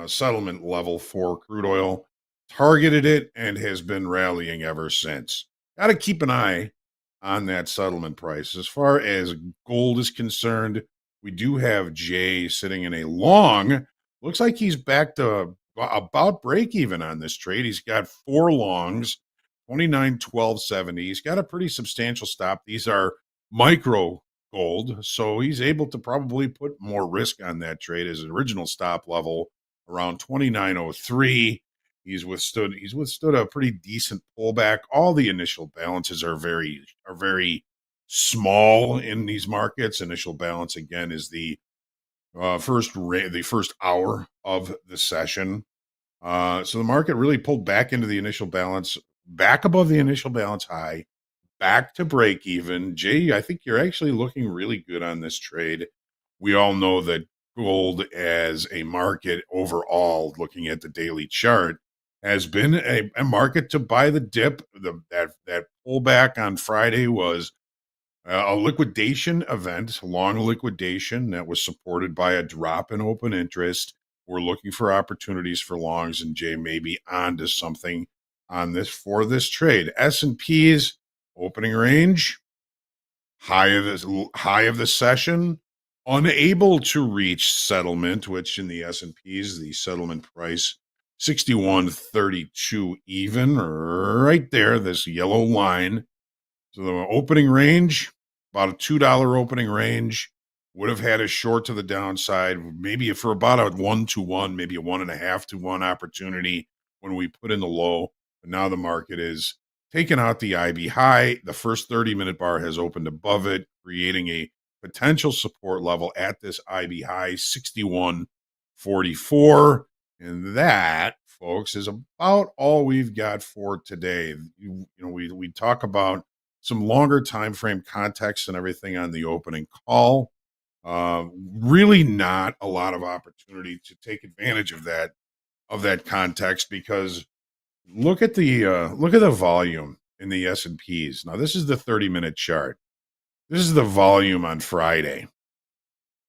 S4: settlement level for crude oil. Targeted it and has been rallying ever since. Got to keep an eye on that settlement price. As far as gold is concerned, we do have Jay sitting in a long. Looks like he's back to about break even on this trade. He's got 4 longs, 29.1270. He's got a pretty substantial stop. These are micro gold, so he's able to probably put more risk on that trade. His original stop level around 29.03. He's withstood a pretty decent pullback. All the initial balances are very small in these markets. Initial balance again is the first hour of the session. So the market really pulled back into the initial balance, back above the initial balance high, back to break even. Jay, I think you're actually looking really good on this trade. We all know that gold as a market overall, looking at the daily chart, has been a market to buy the dip. That pullback on Friday was a liquidation event, long liquidation that was supported by a drop in open interest. We're looking for opportunities for longs, and Jay may be on to something on this for this trade. S&P's opening range, high of the session, unable to reach settlement, which in the S&P's the settlement price 61.32 even, right there, this yellow line. So the opening range, about a $2 opening range, would have had a short to the downside, maybe for about a 1-to-1, maybe a 1.5-to-1 opportunity when we put in the low. But now the market is taking out the IB high. The first 30-minute bar has opened above it, creating a potential support level at this IB high, 61.44. And that, folks, is about all we've got for today. We talk about some longer time frame context and everything on the opening call. Really not a lot of opportunity to take advantage of that context, because look at the volume in the S&Ps. Now this is the 30-minute chart. This is the volume on Friday.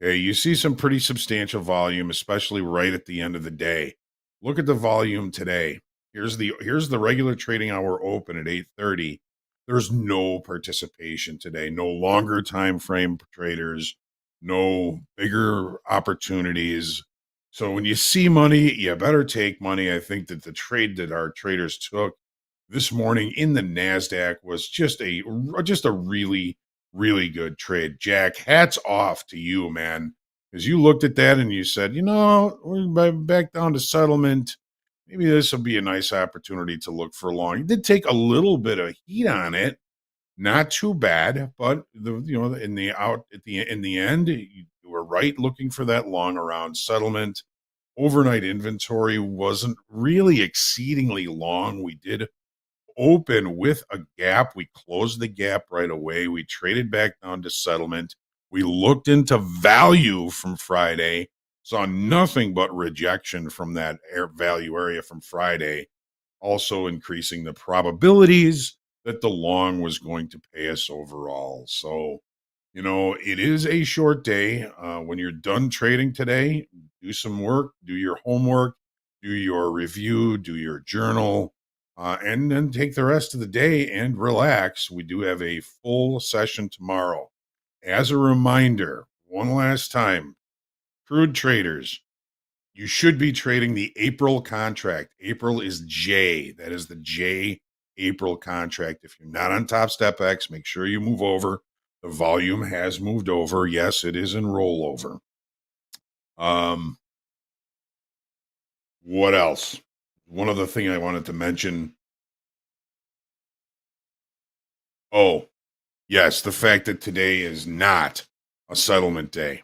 S4: Okay, you see some pretty substantial volume, especially right at the end of the day. Look at the volume today. Here's the regular trading hour open at 8:30. There's no participation today, no longer time frame traders, no bigger opportunities. So when you see money, you better take money. I think that the trade that our traders took this morning in the NASDAQ was just a really, really good trade. Jack, hats off to you, man, because you looked at that and you said, we're back down to settlement. Maybe this will be a nice opportunity to look for long. It did take a little bit of heat on it, not too bad, but in the end, you were right looking for that long around settlement. Overnight inventory wasn't really exceedingly long. We did open with a gap. We closed the gap right away. We traded back down to settlement. We looked into value from Friday, saw nothing but rejection from that value area from Friday, also increasing the probabilities that the long was going to pay us overall. So, it is a short day. When you're done trading today, do some work, do your homework, do your review, do your journal, and then take the rest of the day and relax. We do have a full session tomorrow. As a reminder, one last time, crude traders, you should be trading the April contract. April is J. That is the J April contract. If you're not on TopstepX, make sure you move over. The volume has moved over. Yes, it is in rollover. What else? One other thing I wanted to mention. Oh, yes, the fact that today is not a settlement day.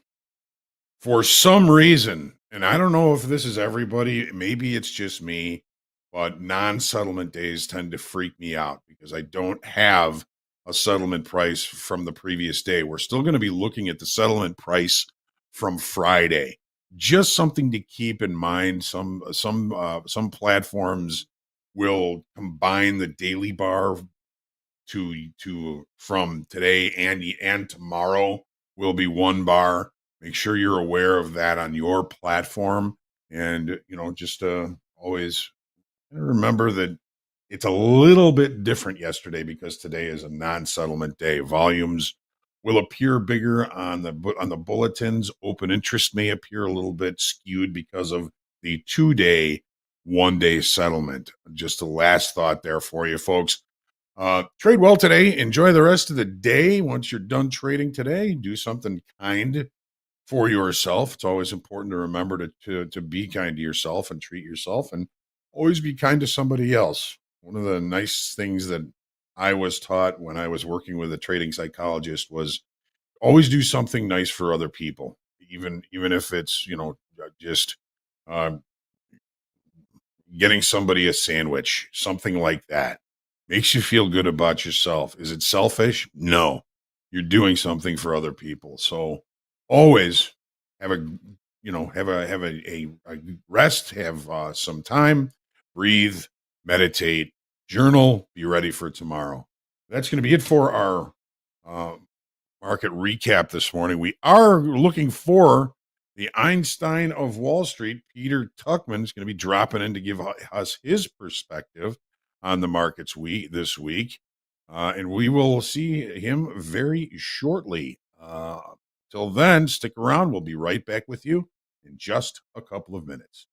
S4: For some reason, and I don't know if this is everybody, maybe it's just me, but non-settlement days tend to freak me out because I don't have a settlement price from the previous day. We're still going to be looking at the settlement price from Friday. Just something to keep in mind. Some platforms will combine the daily bar to from today and tomorrow will be one bar. Make sure you're aware of that on your platform, and just always remember that it's a little bit different yesterday because today is a non-settlement day. Volumes will appear bigger on the bulletins. Open interest may appear a little bit skewed because of the 2-day, 1-day settlement. Just a last thought there for you, folks. Trade well today. Enjoy the rest of the day. Once you're done trading today, do something kind for yourself. It's always important to remember to be kind to yourself and treat yourself, and always be kind to somebody else. One of the nice things that I was taught when I was working with a trading psychologist was always do something nice for other people, even if it's just getting somebody a sandwich, something like that. Makes you feel good about yourself. Is it selfish? No. You're doing something for other people. So always have a rest, have some time, breathe, meditate, journal, be ready for tomorrow. That's going to be it for our market recap this morning. We are looking for The Einstein of Wall Street, Peter Tuchman, is going to be dropping in to give us his perspective on the markets this week. And we will see him very shortly. Till then, stick around. We'll be right back with you in just a couple of minutes.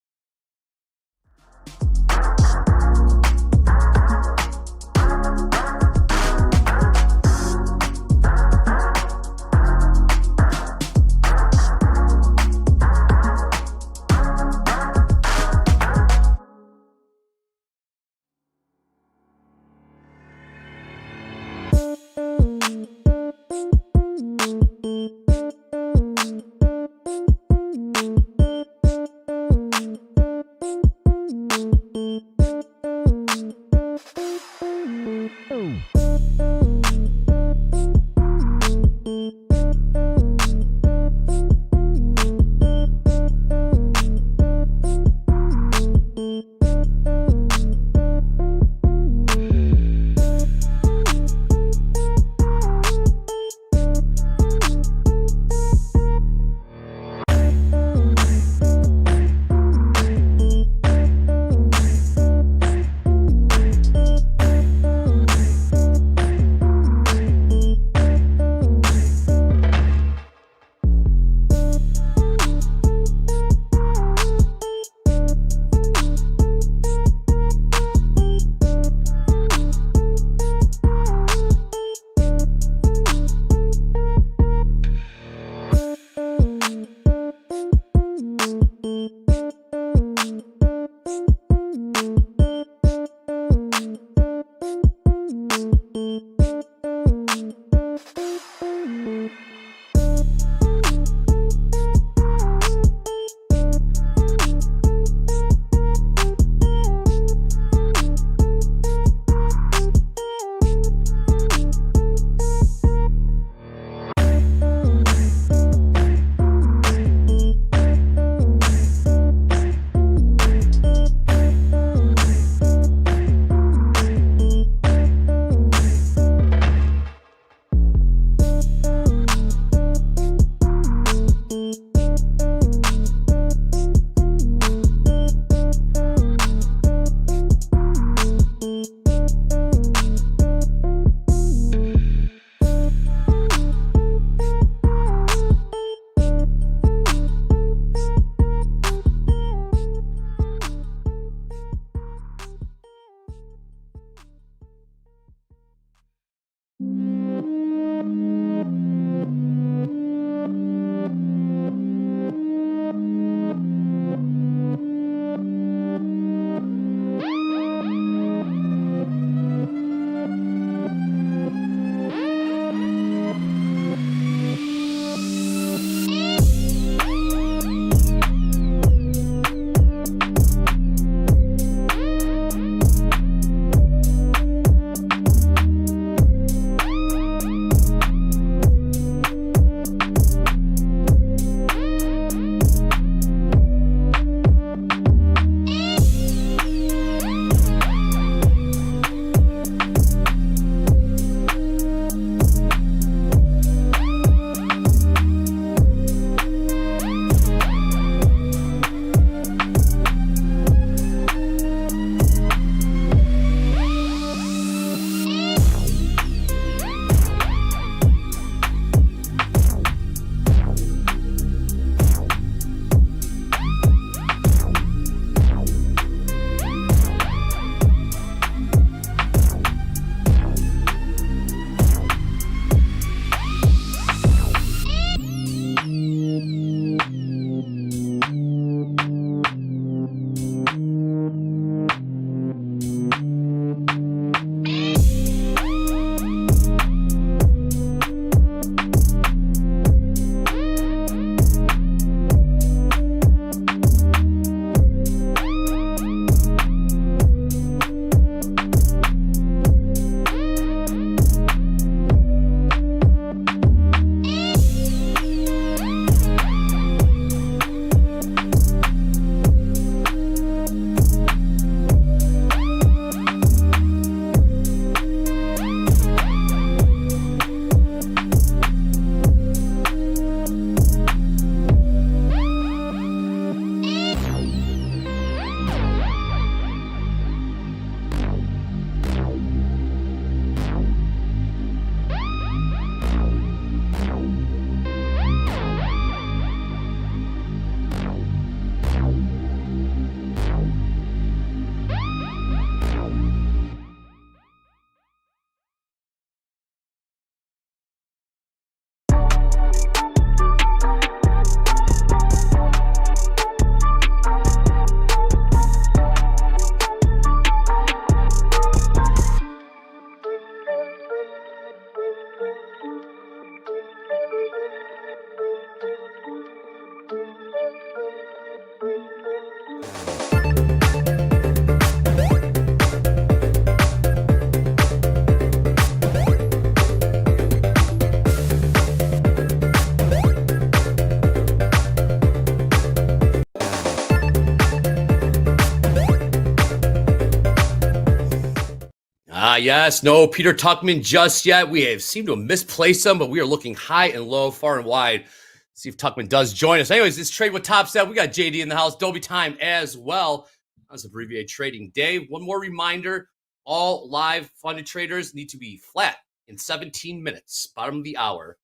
S17: Yes, no Peter Tuchman just yet. We have seemed to have misplaced him, but we are looking high and low, far and wide. See if Tuchman does join us. Anyways, this trade with Topstep. We got JD in the house. Dolby time as well. That's abbreviated trading day. One more reminder: all live funded traders need to be flat in 17 minutes, bottom of the hour.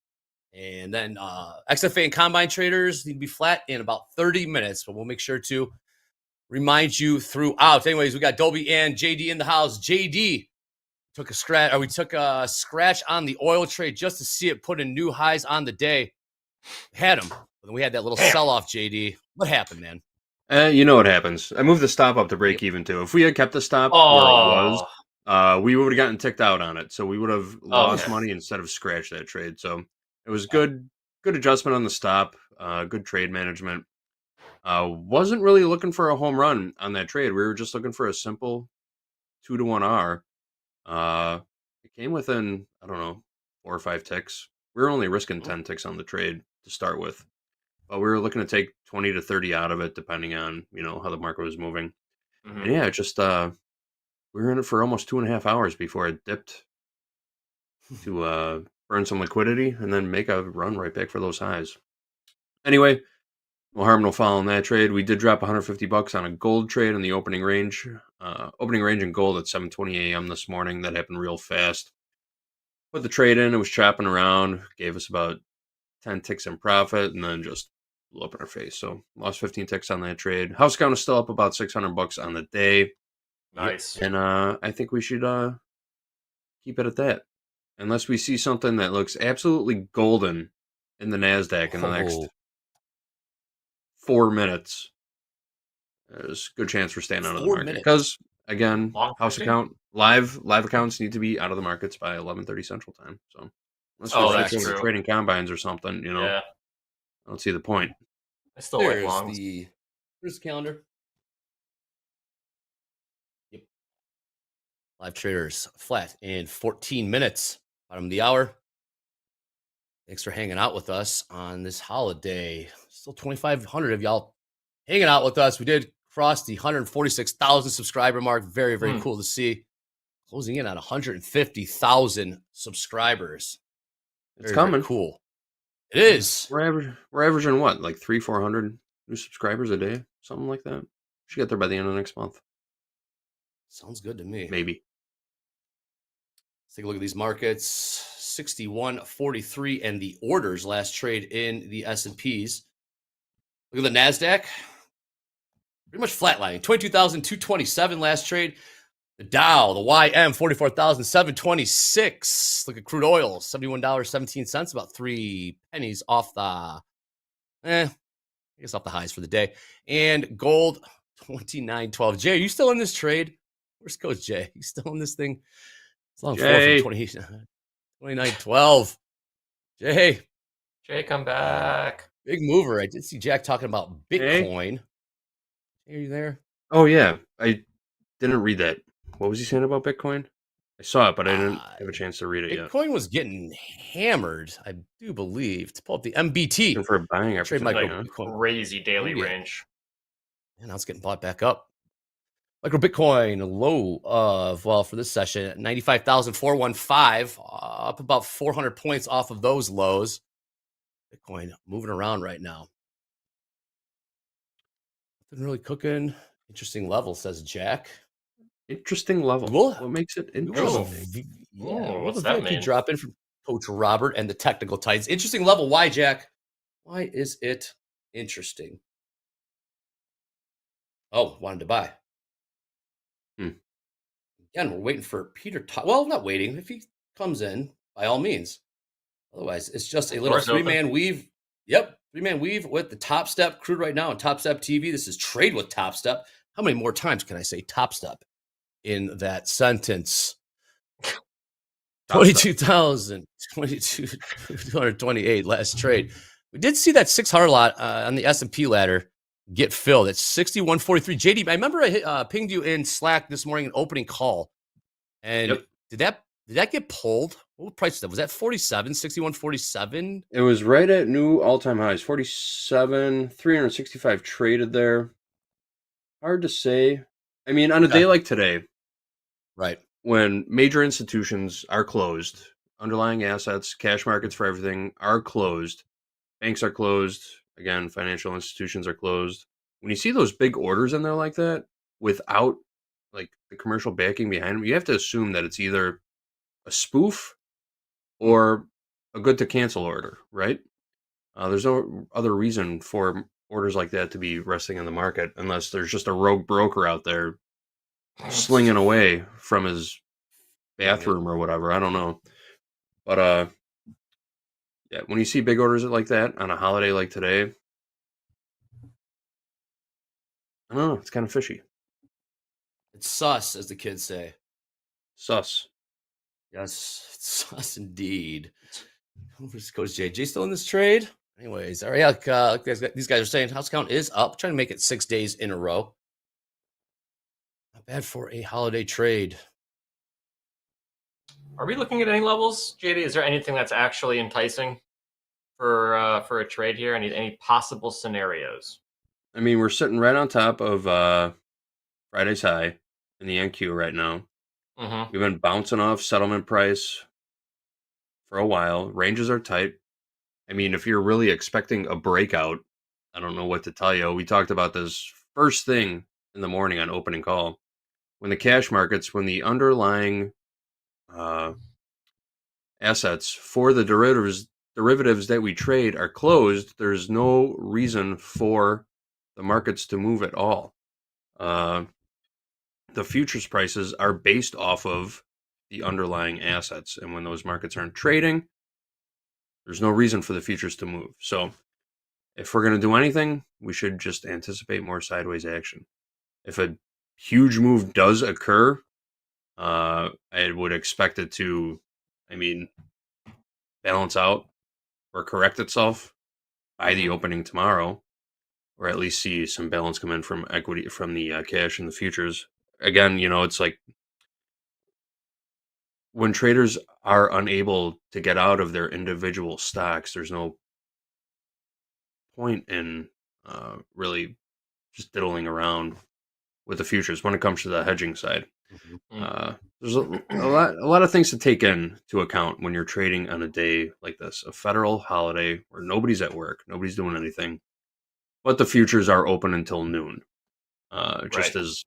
S17: And then XFA and combine traders need to be flat in about 30 minutes. But we'll make sure to remind you throughout. Anyways, we got Dolby and JD in the house. JD took a scratch, or we took a scratch on the oil trade just to see it put in new highs on the day. Had him, but then we had that little sell-off. JD, what happened, man?
S3: You know what happens. I moved the stop up to break even too. If we had kept the stop where it was, we would have gotten ticked out on it. So we would have lost money instead of scratched that trade. So it was good adjustment on the stop, good trade management. Wasn't really looking for a home run on that trade. We were just looking for a simple 2-to-1 R. It came within, I don't know, 4 or 5 ticks. We were only risking 10 ticks on the trade to start with. But we were looking to take 20 to 30 out of it, depending on, how the market was moving. And yeah, it just, we were in it for almost 2.5 hours before it dipped to burn some liquidity and then make a run right back for those highs. Anyway, no harm, no foul in that trade. We did drop $150 on a gold trade in the opening range. Opening range in gold at 7:20 a.m. this morning. That happened real fast. Put the trade in. It was chopping around. Gave us about 10 ticks in profit, and then just blew up in our face. So lost 15 ticks on that trade. House count is still up about $600 on the day.
S5: Nice.
S3: And I think we should keep it at that, unless we see something that looks absolutely golden in the NASDAQ in the next 4 minutes. There's a good chance we're staying out of the market because, again, live accounts need to be out of the markets by 11:30 Central Time. So unless we're trading combines or something, I don't see the point.
S5: I still like longs.
S17: Here's the calendar. Yep. Live traders flat in 14 minutes. Bottom of the hour. Thanks for hanging out with us on this holiday. Still 2,500 of y'all hanging out with us. We did cross the 146,000 subscriber mark. Very, very cool to see. Closing in on 150,000 subscribers.
S3: It's coming.
S17: Very cool. It is.
S3: We're averaging what, like 300-400 new subscribers a day, something like that. We should get there by the end of next month.
S17: Sounds good to me.
S3: Maybe.
S17: Let's take a look at these markets. 61.43 and the orders last trade in the S&Ps. Look at the NASDAQ. Pretty much flatlining. 22,227 last trade. The Dow, the YM, 44,726. Look at crude oil, $71.17, about 3 pennies off the, I guess off the highs for the day. And gold, 29.12. Jay, are you still in this trade? Where's Coach Jay? You still in this thing? It's long for 29.12. Jay,
S5: come back.
S17: Big mover. I did see Jack talking about Bitcoin. Jay, are you there?
S3: Oh, yeah. I didn't read that. What was he saying about Bitcoin? I saw it, but I didn't have a chance to read it yet.
S17: Bitcoin was getting hammered, I do believe. To pull up the MBT.
S3: For buying
S5: Trade crazy daily range.
S17: And now it's getting bought back up. Micro Bitcoin low of, for this session, 95,415, up about 400 points off of those lows. Bitcoin moving around right now. Nothing really cooking. Interesting level, says Jack.
S3: Interesting level. What makes it interesting?
S17: What's that mean? Drop in from Coach Robert and the Technical Titans. Interesting level. Why, Jack? Why is it interesting? Oh, wanted to buy. Again, we're waiting for Peter. Well, not waiting. If he comes in, by all means. Otherwise, it's just a little three-man weave. Yep, three-man weave with the Topstep crew right now on TopstepTV. This is Trade with Topstep. How many more times can I say Topstep in that sentence? 22,228 last trade. We did see that 600 lot on the S&P ladder get filled. It's 61.43. JD, I remember I pinged you in Slack this morning, an opening call. And did that get pulled? What price was that? Was that 47, 61.47?
S3: It was right at new all-time highs. 47, 365 traded there. Hard to say. I mean, on a day like today,
S17: right,
S3: when major institutions are closed, underlying assets, cash markets for everything are closed, banks are closed, again, financial institutions are closed. When you see those big orders in there like that, without like the commercial backing behind them, you have to assume that it's either a spoof or a good to cancel order, right? There's no other reason for orders like that to be resting in the market unless there's just a rogue broker out there slinging away from his bathroom or whatever. I don't know. But yeah, when you see big orders like that on a holiday like today, I don't know, it's kind of fishy.
S17: It's sus, as the kids say.
S3: Sus.
S17: Yes, it's sus indeed. Where's Coach JJ still in this trade? Anyways, all right, like these guys are saying, house count is up. Trying to make it 6 days in a row. Not bad for a holiday trade.
S5: Are we looking at any levels, JD? Is there anything that's actually enticing for a trade here? Any possible scenarios?
S3: I mean, we're sitting right on top of Friday's high in the NQ right now.
S5: Mm-hmm.
S3: We've been bouncing off settlement price for a while. Ranges are tight. I mean, if you're really expecting a breakout, I don't know what to tell you. We talked about this first thing in the morning on opening call. When the cash markets, when the underlying assets for the derivatives that we trade are closed, there's no reason for the markets to move at all. The futures prices are based off of the underlying assets, and when those markets aren't trading, there's no reason for the futures to move. So if we're going to do anything, we should just anticipate more sideways action. If a huge move does occur, I would expect it to, balance out or correct itself by the opening tomorrow, or at least see some balance come in from equity, from the cash and the futures. Again, it's like when traders are unable to get out of their individual stocks, there's no point in really just diddling around with the futures when it comes to the hedging side. There's a lot of things to take into account when you're trading on a day like this, a federal holiday where nobody's at work, nobody's doing anything, but the futures are open until noon. Just as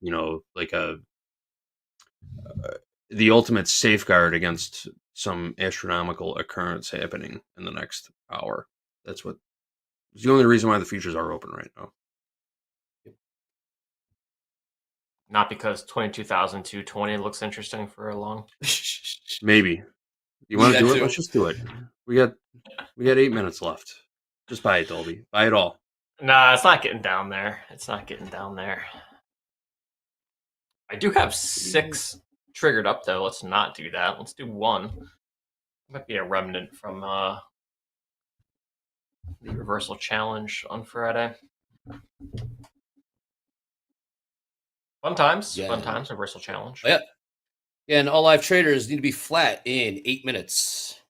S3: like the ultimate safeguard against some astronomical occurrence happening in the next hour. That's the only reason why the futures are open right now.
S5: Not because 22,220 looks interesting for a long.
S3: Maybe. You want to do it? Let's just do it. We got 8 minutes left. Just buy it, Dolby. Buy it all.
S5: Nah, it's not getting down there. It's not getting down there. I do have 6 triggered up though. Let's not do that. Let's do 1. Might be a remnant from the reversal challenge on Friday. Fun times.
S17: Yeah.
S5: Fun times. Reversal challenge.
S17: Oh, yeah. And all live traders need to be flat in 8 minutes.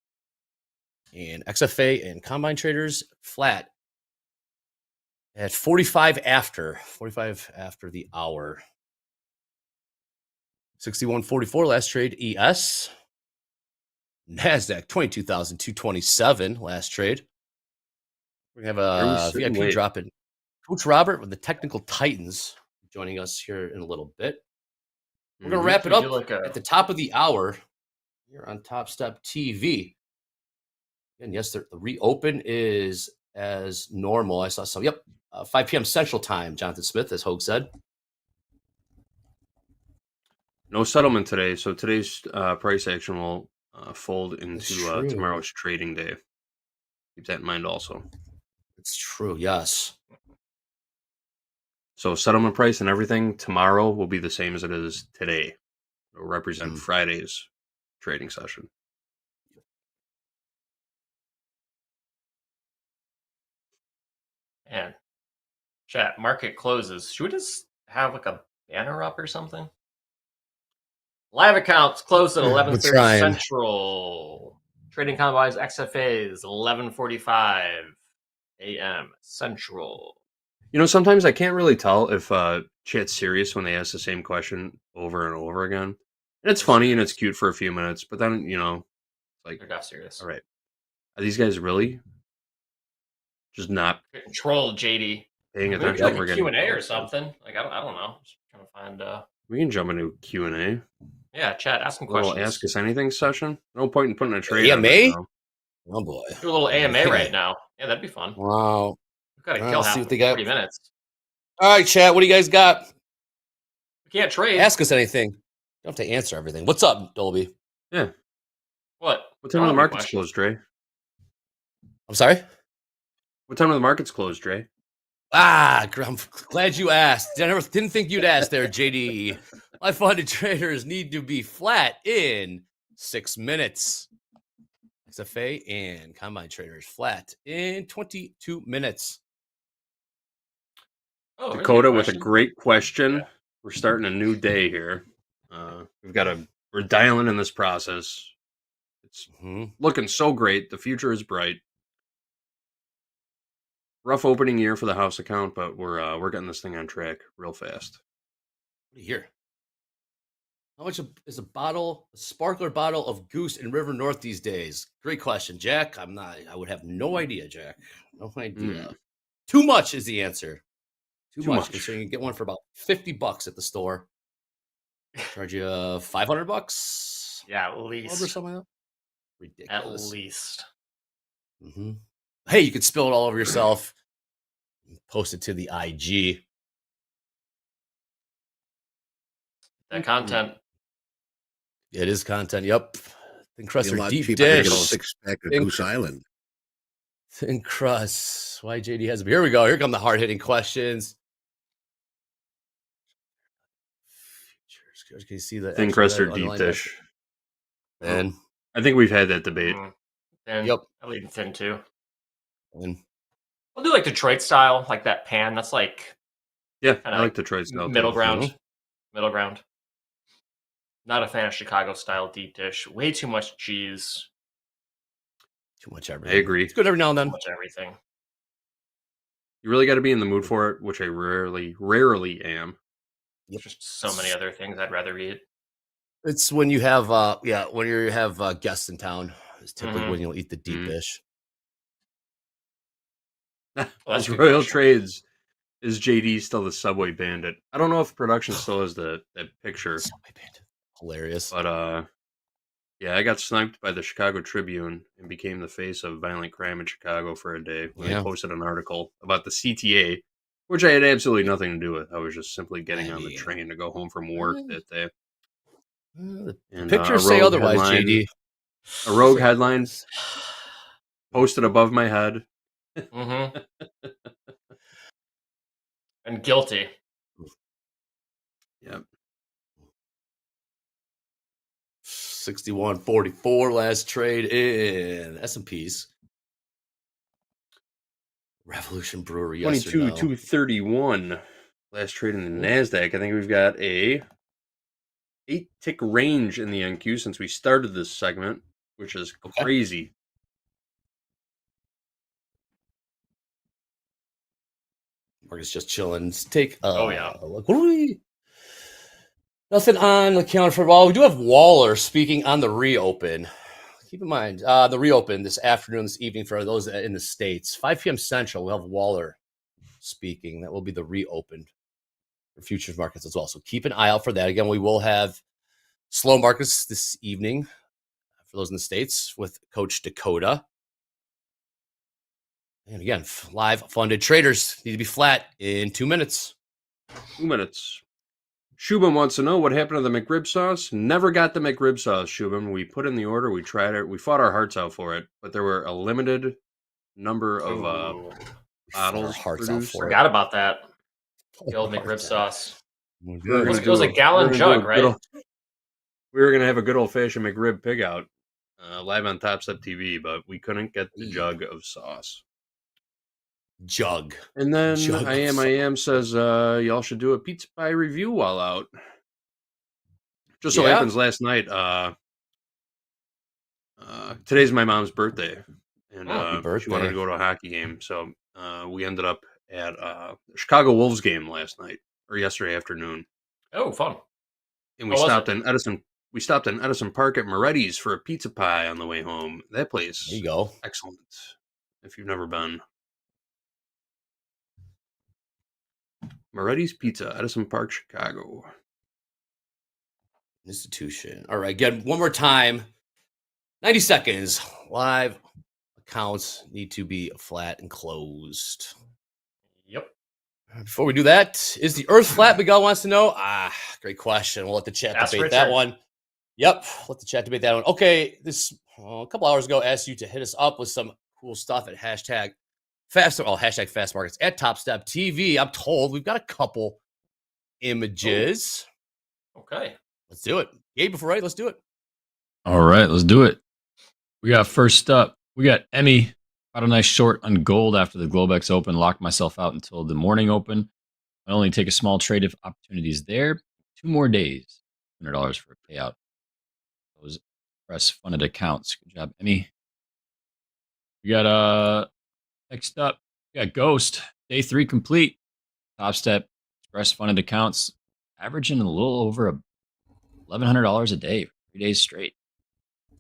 S17: And XFA and combine traders flat at 45 after the hour. 61.44 last trade ES. NASDAQ 22,227 last trade. We're going to have a VIP drop in. Coach Robert with the Technical Titans joining us here in a little bit. We're going to wrap it up at the top of the hour here on Topstep TV. And yes, the reopen is as normal. I saw some. 5 p.m. Central Time, Jonathan Smith, as Hoag said.
S3: No settlement today, so today's price action will fold into tomorrow's trading day. Keep that in mind also.
S17: It's true, yes.
S3: So settlement price and everything tomorrow will be the same as it is today. It will represent Friday's trading session.
S5: Man, chat, market closes. Should we just have like a banner up or something? Live accounts closed at 11:30 Central. Trading combines XFAs 11:45 a.m. Central.
S3: Sometimes I can't really tell if chat's serious when they ask the same question over and over again. And it's funny and it's cute for a few minutes, but then, you know, like,
S5: They're not serious.
S3: all right, are these guys really just not
S5: Troll JD.
S3: paying
S5: Maybe
S3: attention?
S5: like
S3: We're
S5: a
S3: getting
S5: Q&A or something. Like, I don't know. Just trying to find,
S3: We can jump into Q&A.
S5: yeah, chat, ask some
S3: A little
S5: questions.
S3: Ask Us Anything session. No point in putting a trade on
S17: AMA?
S3: right now.
S17: Oh boy.
S5: Do a little AMA right now. Yeah, that'd be fun.
S17: Wow.
S5: We've got to
S17: Well,
S5: kill
S17: let's
S5: half
S17: see what
S5: of
S17: they got.
S5: 40 minutes.
S17: All right, chat. What do you guys got?
S5: We can't trade.
S17: Ask us anything. You don't have to answer everything. What's up, Dolby?
S3: Yeah.
S5: What?
S3: What time are the markets closed, Dre?
S17: I'm sorry?
S3: What time are the markets closed, Dre?
S17: I'm glad you asked. Didn't think you'd ask there, JD. My funded traders need to be flat in 6 minutes. XFA and combine traders flat in 22 minutes.
S5: Oh,
S3: Dakota with a great question. We're starting a new day here. We're dialing in this process. It's looking so great. The future is bright. Rough opening year for the house account, but we're getting this thing on track real fast.
S17: What do you hear? How much is a sparkler bottle of Goose in River North these days? Great question, Jack. I would have no idea, Jack. No idea. Too much is the answer. Too much. Considering you get one for about $50 at the store. Charge you $500.
S5: Yeah, at least.
S17: Or something like that. Ridiculous.
S5: At least.
S17: Hey, you could spill it all over yourself. Post it to the IG.
S5: That content.
S17: It is content. Yep. Thin crust
S2: Be a
S17: or
S2: lot
S17: deep
S2: cheaper to get
S17: dish.
S2: a six-pack of Goose Island.
S17: Thin crust. Why JD has. Here we go. Here come the hard hitting questions. Can you see the
S3: Thin crust or deep dish?
S17: And
S3: I think we've had that debate.
S5: Thin.
S17: Yep.
S5: I leave thin too.
S17: And
S5: We'll do like Detroit style, like that pan. That's like
S3: I like Detroit style.
S5: middle
S3: too.
S5: ground. Middle ground. Not a fan of Chicago style deep dish. Way too much cheese.
S17: Too much everything.
S3: I agree.
S17: It's good every now and then.
S5: Too much everything.
S3: You really got to be in the mood for it, which I rarely am.
S5: Just so many other things I'd rather eat.
S17: It's when you have when you have guests in town. It's typically when you'll eat the deep dish.
S3: As Royal Trades, is JD still the Subway Bandit? I don't know if production still has that picture.
S17: Subway Bandit. Hilarious.
S3: But yeah, I got sniped by the Chicago Tribune and became the face of violent crime in Chicago for a day when I posted an article about the CTA, which I had absolutely nothing to do with. I was just simply getting on the train to go home from work that day. And,
S17: Pictures say otherwise, JD.
S3: A rogue headline posted above my head.
S5: And guilty.
S3: Yep.
S17: 61.44 last trade in S&Ps. Revolution Brewery.
S3: 22,231 last trade in the NASDAQ. I think we've got a 8-tick range in the NQ since we started this segment, which is crazy.
S17: Market's just chilling. Let's take
S5: oh yeah.
S17: Look, what do we? Nothing on the calendar for. Well, we do have Waller speaking on the reopen. Keep in mind the reopen this afternoon, this evening for those in the States. 5 p.m. Central. We'll have Waller speaking. That will be the reopen for futures markets as well. So keep an eye out for that. Again, we will have slow markets this evening for those in the States with Coach Dakota. And again, live funded traders need to be flat in 2 minutes.
S3: 2 minutes. Shubham wants to know what happened to the McRib sauce. Never got the McRib sauce, Shubham. We put in the order. We tried it. We fought our hearts out for it. But there were a limited number of bottles produced.
S5: Forgot about that. The old McRib sauce.
S3: It
S5: was a gallon jug, right?
S3: We were going to have a good old-fashioned McRib pig out live on TopstepTV, but we couldn't get the jug of sauce.
S17: Jug.
S3: And then I am says y'all should do a pizza pie review while out. Just so happens last night. Today's my mom's birthday, and she wanted to go to a hockey game, so we ended up at the Chicago Wolves game last night or yesterday afternoon.
S5: Oh, fun!
S3: And we stopped in Edison We stopped in Edison Park at Moretti's for a pizza pie on the way home. That place,
S17: There you go.
S3: excellent. If you've never been, Moretti's Pizza, Edison Park, Chicago.
S17: Institution. All right, again, one more time. 90 seconds. Live accounts need to be flat and closed.
S5: Yep.
S17: Before we do that, is the Earth flat? Miguel wants to know. Great question. We'll let the chat
S5: Ask
S17: debate that
S5: Richard.
S17: one. Yep, let the chat debate that one. Okay, this a couple hours ago asked you to hit us up with some cool stuff at hashtag fast markets at TopstepTV. I'm told we've got a couple images.
S5: Okay.
S17: Let's do it. Gabe, before right, let's do it.
S18: All right, let's do it. We got first up, we got Emmy. Got a nice short on gold after the Globex Open. Locked myself out until the morning open. I only take a small trade if opportunities there. 2 more days. $100 for a payout. Those press funded accounts. Good job, Emmy. We got next up, we got Ghost. Day 3 complete. Topstep express funded accounts. Averaging a little over $1,100 a day for 3 days straight.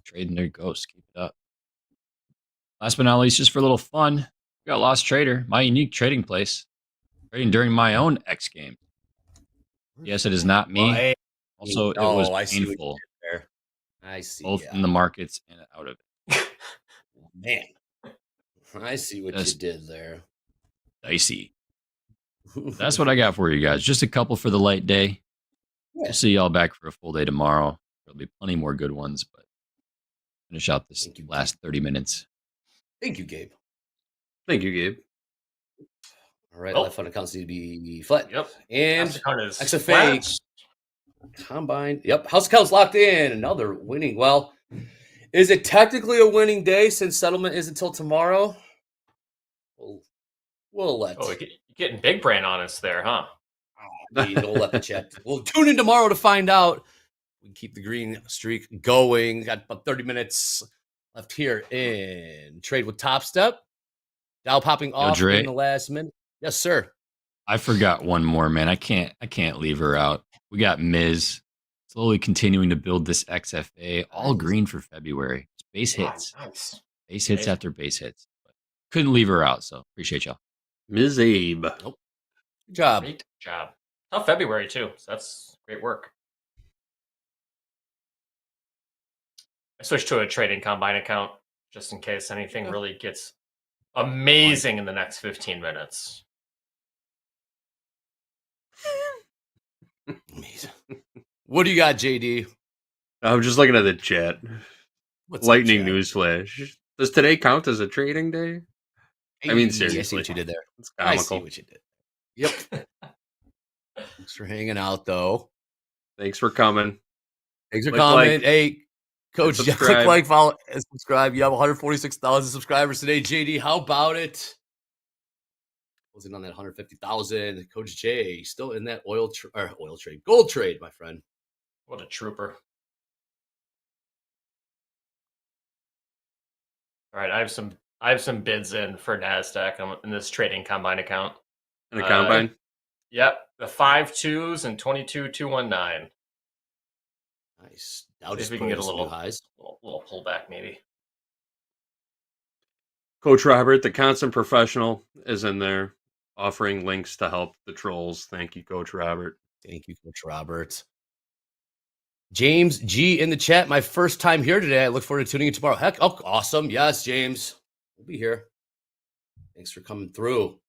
S18: Trading their Ghost. Keep it up. Last but not least, just for a little fun, we got Lost Trader, my unique trading place. Trading during my own X game. Yes, it is not me. Also, it was
S17: I see what you
S18: painful.
S17: did there. I see.
S18: Both in the markets and out of it.
S17: Man, I see what
S18: Just
S17: you did there.
S18: Dicey. That's what I got for you guys. Just a couple for the light day. We'll see y'all back for a full day tomorrow. There'll be plenty more good ones, but finish out this last 30 minutes.
S17: Thank you, Gabe.
S3: Thank you, Gabe.
S17: All right,
S5: Oh.
S17: live fund accounts need to be flat.
S5: Yep.
S17: And
S5: House account is
S17: XFA
S5: flat.
S17: combined. Yep, house accounts locked in. Another winning. Well, is it technically a winning day since settlement is until tomorrow? We'll let.
S5: Oh, you're getting big brain on us there, huh?
S17: We'll let the chat. We'll tune in tomorrow to find out. We can keep the green streak going. Got about 30 minutes left here in trade with Topstep. Dow popping off
S18: Dre.
S17: in the last minute. Yes, sir.
S18: I forgot one more, man. I can't leave her out. We got Miz slowly continuing to build this XFA, all green for February. It's base hits.
S5: Nice.
S18: Base hits after base hits. But couldn't leave her out, so appreciate y'all.
S3: Ms. Abe.
S17: Good job.
S5: Great job. Oh, February too. So that's great work. I switched to a trading combine account just in case anything really gets amazing in the next 15 minutes.
S17: Amazing. What do you got, JD?
S3: I'm just looking at the chat.
S17: What's up,
S3: Lightning
S17: chat?
S3: newsflash. Does today count as a trading day? I mean,
S17: Hey,
S3: seriously.
S17: I see what you did there.
S3: It's
S17: I see
S3: comical.
S17: what you did. Yep. Thanks for hanging out, though.
S3: Thanks for coming.
S17: Thanks for
S3: Click
S17: coming.
S3: like,
S17: Hey, Coach,
S3: and
S17: yeah, click
S3: subscribe.
S17: like, follow, and subscribe. You have 146,000 subscribers today. JD, how about it? Closing on that 150,000. Coach J, still in that oil trade, gold trade, my friend.
S5: What a trooper. All right, I have some bids in for NASDAQ in this trading combine account.
S3: In a combine?
S5: Yep. The 5.2s and 22,219.
S17: Nice. Dow
S5: See if
S17: just
S5: we can get a
S17: posted new
S5: little
S17: highs.
S5: little pullback maybe.
S3: Coach Robert, the constant professional, is in there offering links to help the trolls. Thank you, Coach Robert.
S17: Thank you, Coach Robert. James G in the chat. My first time here today. I look forward to tuning in tomorrow. Heck, oh, awesome. Yes, James. We'll be here. Thanks for coming through.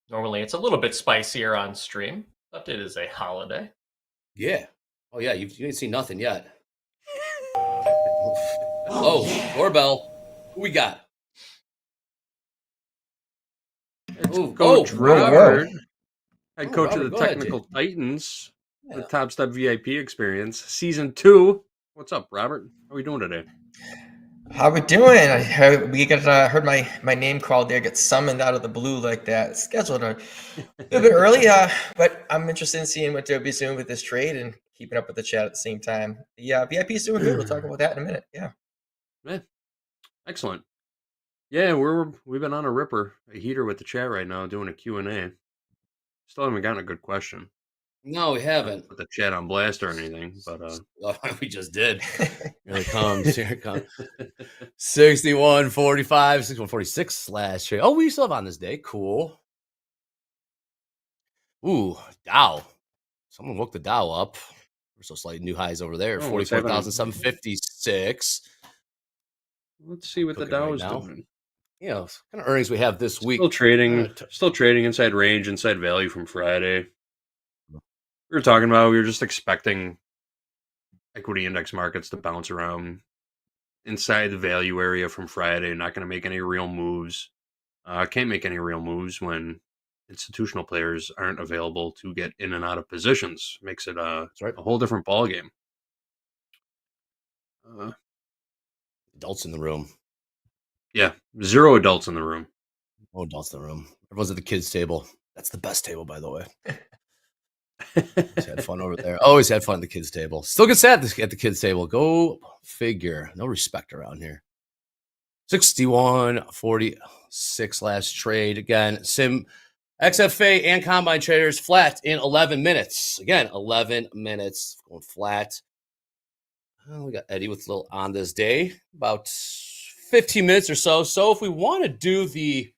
S5: Normally it's a little bit spicier on stream, but it is a holiday.
S17: Yeah. Oh, yeah. You ain't seen nothing yet. Oh, doorbell. Who we got? Oh,
S3: Coach Robert, head coach
S17: Robert,
S3: of the
S17: go ahead,
S3: Technical
S17: Jay.
S3: Titans, the Top Step VIP experience, season 2. What's up, Robert? How are we doing today?
S6: How we doing? I heard heard my name called there, get summoned out of the blue like that. Scheduled a little bit early, but I'm interested in seeing what they'll be doing with this trade and keeping up with the chat at the same time. The VIP is doing good. We'll talk about that in a minute. Yeah.
S3: Excellent. Yeah, we've been on a ripper, a heater with the chat right now, doing a Q&A. Still haven't gotten a good question.
S17: No, we haven't.
S3: Put the chat on blast or anything, but
S17: we just did. Here it comes. Here it comes. 61.45, 61.46 slash trade. Oh, we still have on this day. Cool. Ooh, Dow. Someone woke the Dow up. We're so slight new highs over there. 44,756.
S3: Let's see what the Dow is doing.
S17: Yeah, what kind of earnings we have this week?
S3: Still trading inside range, inside value from Friday. We were talking about we were just expecting equity index markets to bounce around inside the value area from Friday. Not going to make any real moves. Can't make any real moves when institutional players aren't available to get in and out of positions. Makes it a whole different ballgame.
S17: Adults in the room.
S3: Yeah, 0 adults in the room.
S17: No adults in the room. Everyone's at the kids' table. That's the best table, by the way. Always had fun over there. Always had fun at the kids' table. Still get sad at the kids' table. Go figure. No respect around here. 61.46 last trade. Again, Sim, XFA, and Combine traders flat in 11 minutes. Again, 11 minutes going flat. Well, we got Eddie with a little on this day. About 15 minutes or so. So if we want to do the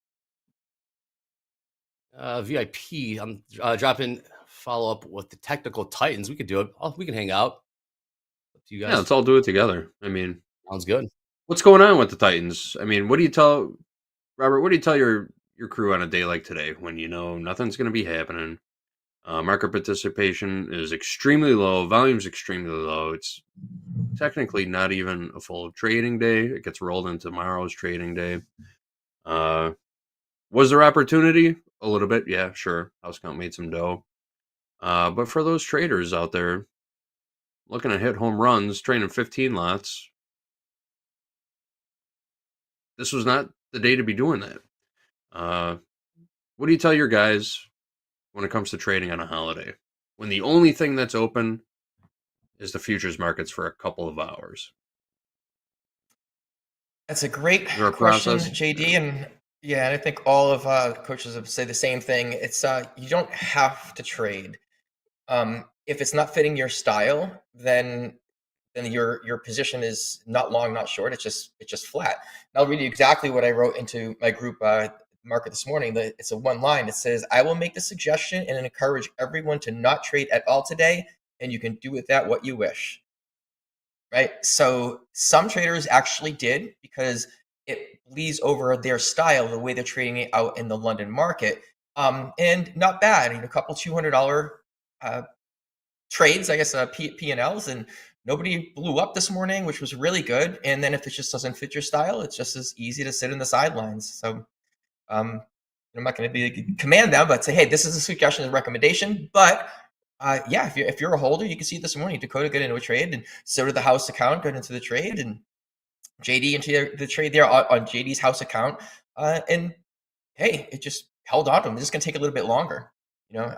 S17: VIP, I'm dropping follow-up with the technical titans. We could do it. We can hang out. Up to you guys.
S3: Yeah, let's all do it together. I mean,
S17: sounds good.
S3: What's going on with the Titans? I mean, what do you tell Robert? What do you tell your crew on a day like today when you know nothing's going to be happening? Market participation is extremely low. Volume's extremely low. It's technically not even a full trading day. It gets rolled into tomorrow's trading day. Was there opportunity? A little bit, yeah, sure. House count made some dough. But for those traders out there looking to hit home runs, trading 15 lots, this was not the day to be doing that. What do you tell your guys when it comes to trading on a holiday, when the only thing that's open is the futures markets for a couple of hours?
S6: That's a great
S3: Is there a
S6: question,
S3: process?
S6: JD, and yeah, and I think all of coaches would say the same thing. It's you don't have to trade. If it's not fitting your style, then your position is not long, not short. It's just flat. And I'll read you exactly what I wrote into my group market this morning. It's a one line. It says, "I will make the suggestion and encourage everyone to not trade at all today, and you can do with that what you wish." Right. So some traders actually did because it bleeds over their style, the way they're trading it out in the London market. And not bad. A couple $200 trades, I guess, P&Ls, and nobody blew up this morning, which was really good. And then if it just doesn't fit your style, it's just as easy to sit in the sidelines. So I'm not going to command them, but say, hey, this is a suggestion and recommendation. But yeah, if you're a holder, you can see this morning Dakota got into a trade, and so did the house account got into the trade, and JD into the trade there on JD's house account. And hey, it just held on to him. It's just going to take a little bit longer.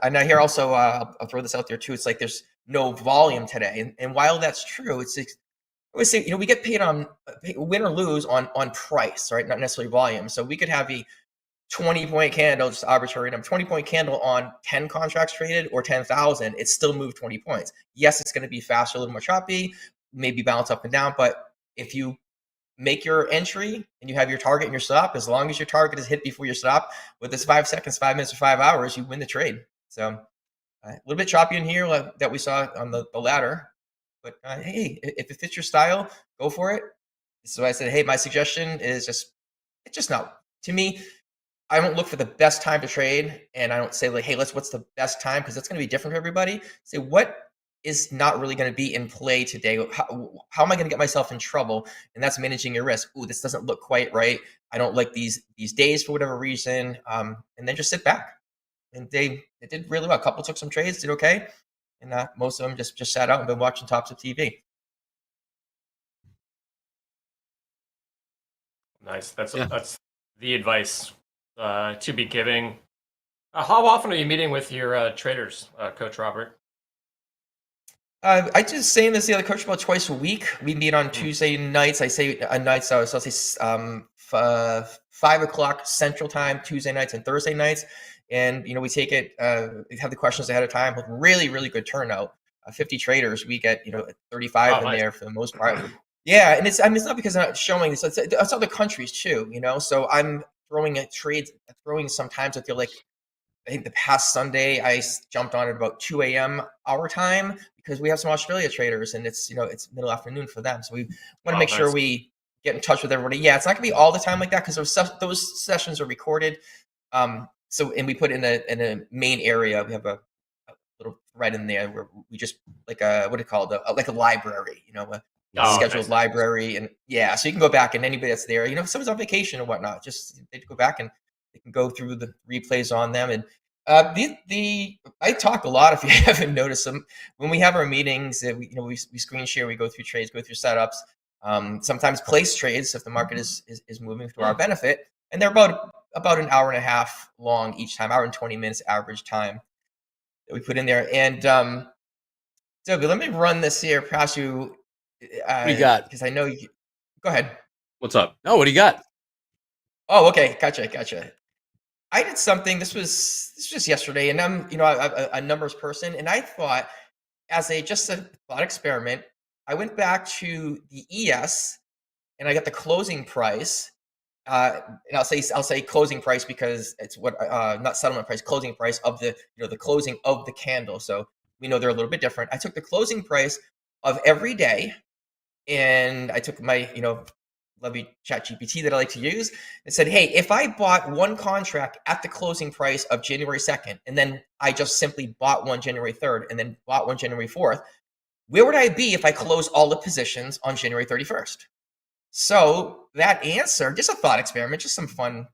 S6: And I hear also, I'll throw this out there too. It's like there's no volume today. And while that's true, I always say, we get paid on win or lose on price, right? Not necessarily volume. So we could have a 20-point candle, just arbitrary number, 20-point candle on 10 contracts traded or 10,000. It still moved 20 points. Yes, it's going to be faster, a little more choppy, maybe bounce up and down. But if you make your entry and you have your target and your stop, as long as your target is hit before your stop, with this 5 seconds, 5 minutes, or 5 hours, you win the trade. So a little bit choppy in here that we saw on the ladder. But hey, if it fits your style, go for it. So I said, hey, my suggestion is it's just not, to me, I don't look for the best time to trade, and I don't say like, hey, what's the best time, because that's going to be different for everybody. Say what is not really going to be in play today. How am I going to get myself in trouble? And that's managing your risk. Ooh, this doesn't look quite right. I don't like these days for whatever reason. And then just sit back. And they did really well. A couple took some trades, did okay, and most of them just sat out and been watching TopstepTV.
S5: Nice. That's the advice to be giving. How often are you meeting with your traders, Coach Robert?
S6: I do the same as the other coach about twice a week. We meet on Tuesday nights. I say nights, so I'll say 5 o'clock Central Time, Tuesday nights and Thursday nights. And, we take it, we have the questions ahead of time with really, really good turnout. 50 traders, we get, 35 in there for the most part. Yeah, and it's not because I'm not showing this. It's other countries too, So I'm throwing sometimes I feel like I think the past Sunday I jumped on at about 2 a.m. our time because we have some Australia traders and it's middle afternoon for them. So we want to make sure we get in touch with everybody. Yeah, it's not gonna be all the time like that because those sessions are recorded. So and we put in a main area. We have a little thread in there where we just like what do you call it? Like a library, a scheduled library, and so you can go back and anybody that's there, if someone's on vacation or whatnot, just they go back and they can go through the replays on them. And I talk a lot if you haven't noticed them when we have our meetings. We screen share, we go through trades, go through setups. Sometimes place trades if the market is moving to our benefit, and they're about an hour and a half long each time, hour and 20 minutes average time that we put in there. And Toby, let me run this here past you.
S17: What do you got?
S6: Because I know you. Go ahead.
S3: What's up?
S17: No, what do you got?
S6: Oh, okay. Gotcha. I did something. This was just yesterday, and I'm a numbers person, and I thought as a thought experiment, I went back to the ES, and I got the closing price. And I'll say closing price because it's what not settlement price, closing price of the the closing of the candle. So we know they're a little bit different. I took the closing price of every day, and I took my lovely chat GPT that I like to use and said, hey, if I bought one contract at the closing price of January 2nd, and then I just simply bought one January 3rd and then bought one January 4th, where would I be if I closed all the positions on January 31st? So that answer, just a thought experiment, just some fun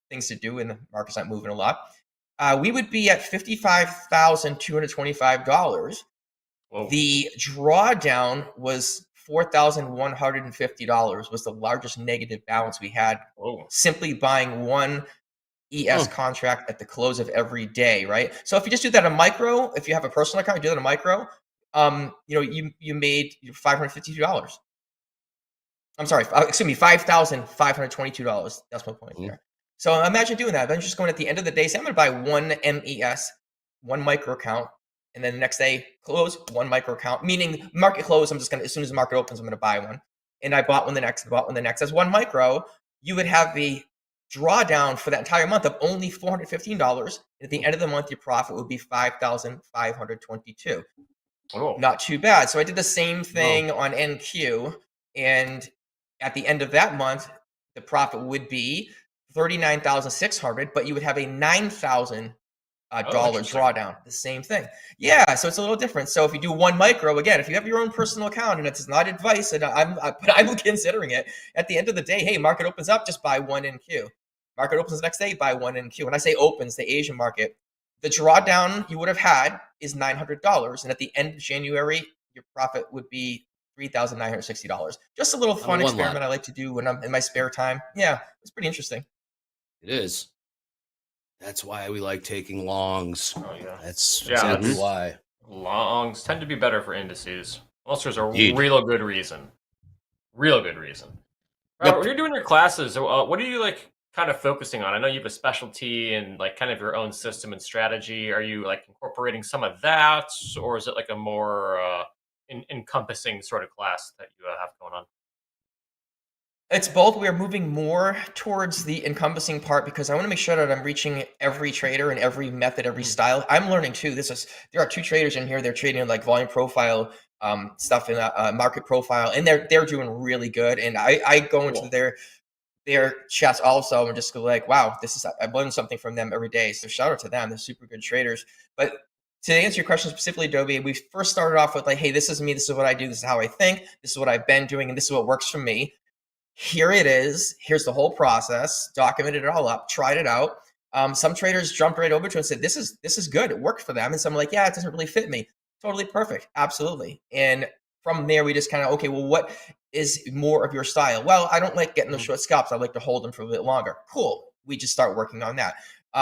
S6: things to do when the market's not moving a lot. We would be at $55,225. The drawdown was $4,150 was the largest negative balance we had simply buying one ES contract at the close of every day, right? So if you just do that on micro, if you have a personal account, you do that on micro, you made $552. I'm sorry, excuse me, $5,522. That's my point there. So imagine doing that. I'm just going at the end of the day, say I'm going to buy one MES, one micro account, and then the next day close one micro account, meaning market close. I'm just going to, as soon as the market opens, I'm going to buy one. And I bought one the next, As one micro, you would have the drawdown for that entire month of only $415. At the end of the month, your profit would be $5,522. Not too bad. So I did the same thing on NQ, and at the end of that month, the profit would be $39,600, but you would have a $9,000 drawdown. The same thing. Yeah, so it's a little different. So if you do one micro, again, if you have your own personal account, and it's not advice, and I'm considering it. At the end of the day, hey, market opens up, just buy one NQ. Market opens the next day, buy one NQ. When I say opens, the Asian market, the drawdown you would have had is $900, and at the end of January, your profit would be $3,960. Just a little fun experiment I like to do when I'm in my spare time. Yeah, it's pretty interesting.
S17: It is. That's why we like taking longs.
S5: Oh, yeah.
S17: That's exactly why.
S5: Longs tend to be better for indices. Unless there's a real good reason. Real good reason. When you're doing your classes, what are you kind of focusing on? I know you have a specialty and kind of your own system and strategy. Are you incorporating some of that, or is it a more encompassing sort of class that you have going on?
S6: It's both. We are moving more towards the encompassing part because I want to make sure that I'm reaching every trader and every method, every style. I'm learning too. There are two traders in here. They're trading volume profile stuff in market profile, and they're doing really good. And I go into their chats also and just go wow, I've learned something from them every day. So shout out to them. They're super good traders. But to answer your question specifically, Adobe, we first started off with hey, this is me. This is what I do. This is how I think. This is what I've been doing, and this is what works for me. Here it is. Here's the whole process. Documented it all up. Tried it out. Some traders jumped right over to it and said, "This is good. It worked for them." And some yeah, it doesn't really fit me. Totally perfect. Absolutely. And from there, we just kind of okay. Well, what is more of your style? Well, I don't like getting those short scalps. I like to hold them for a bit longer. Cool. We just start working on that.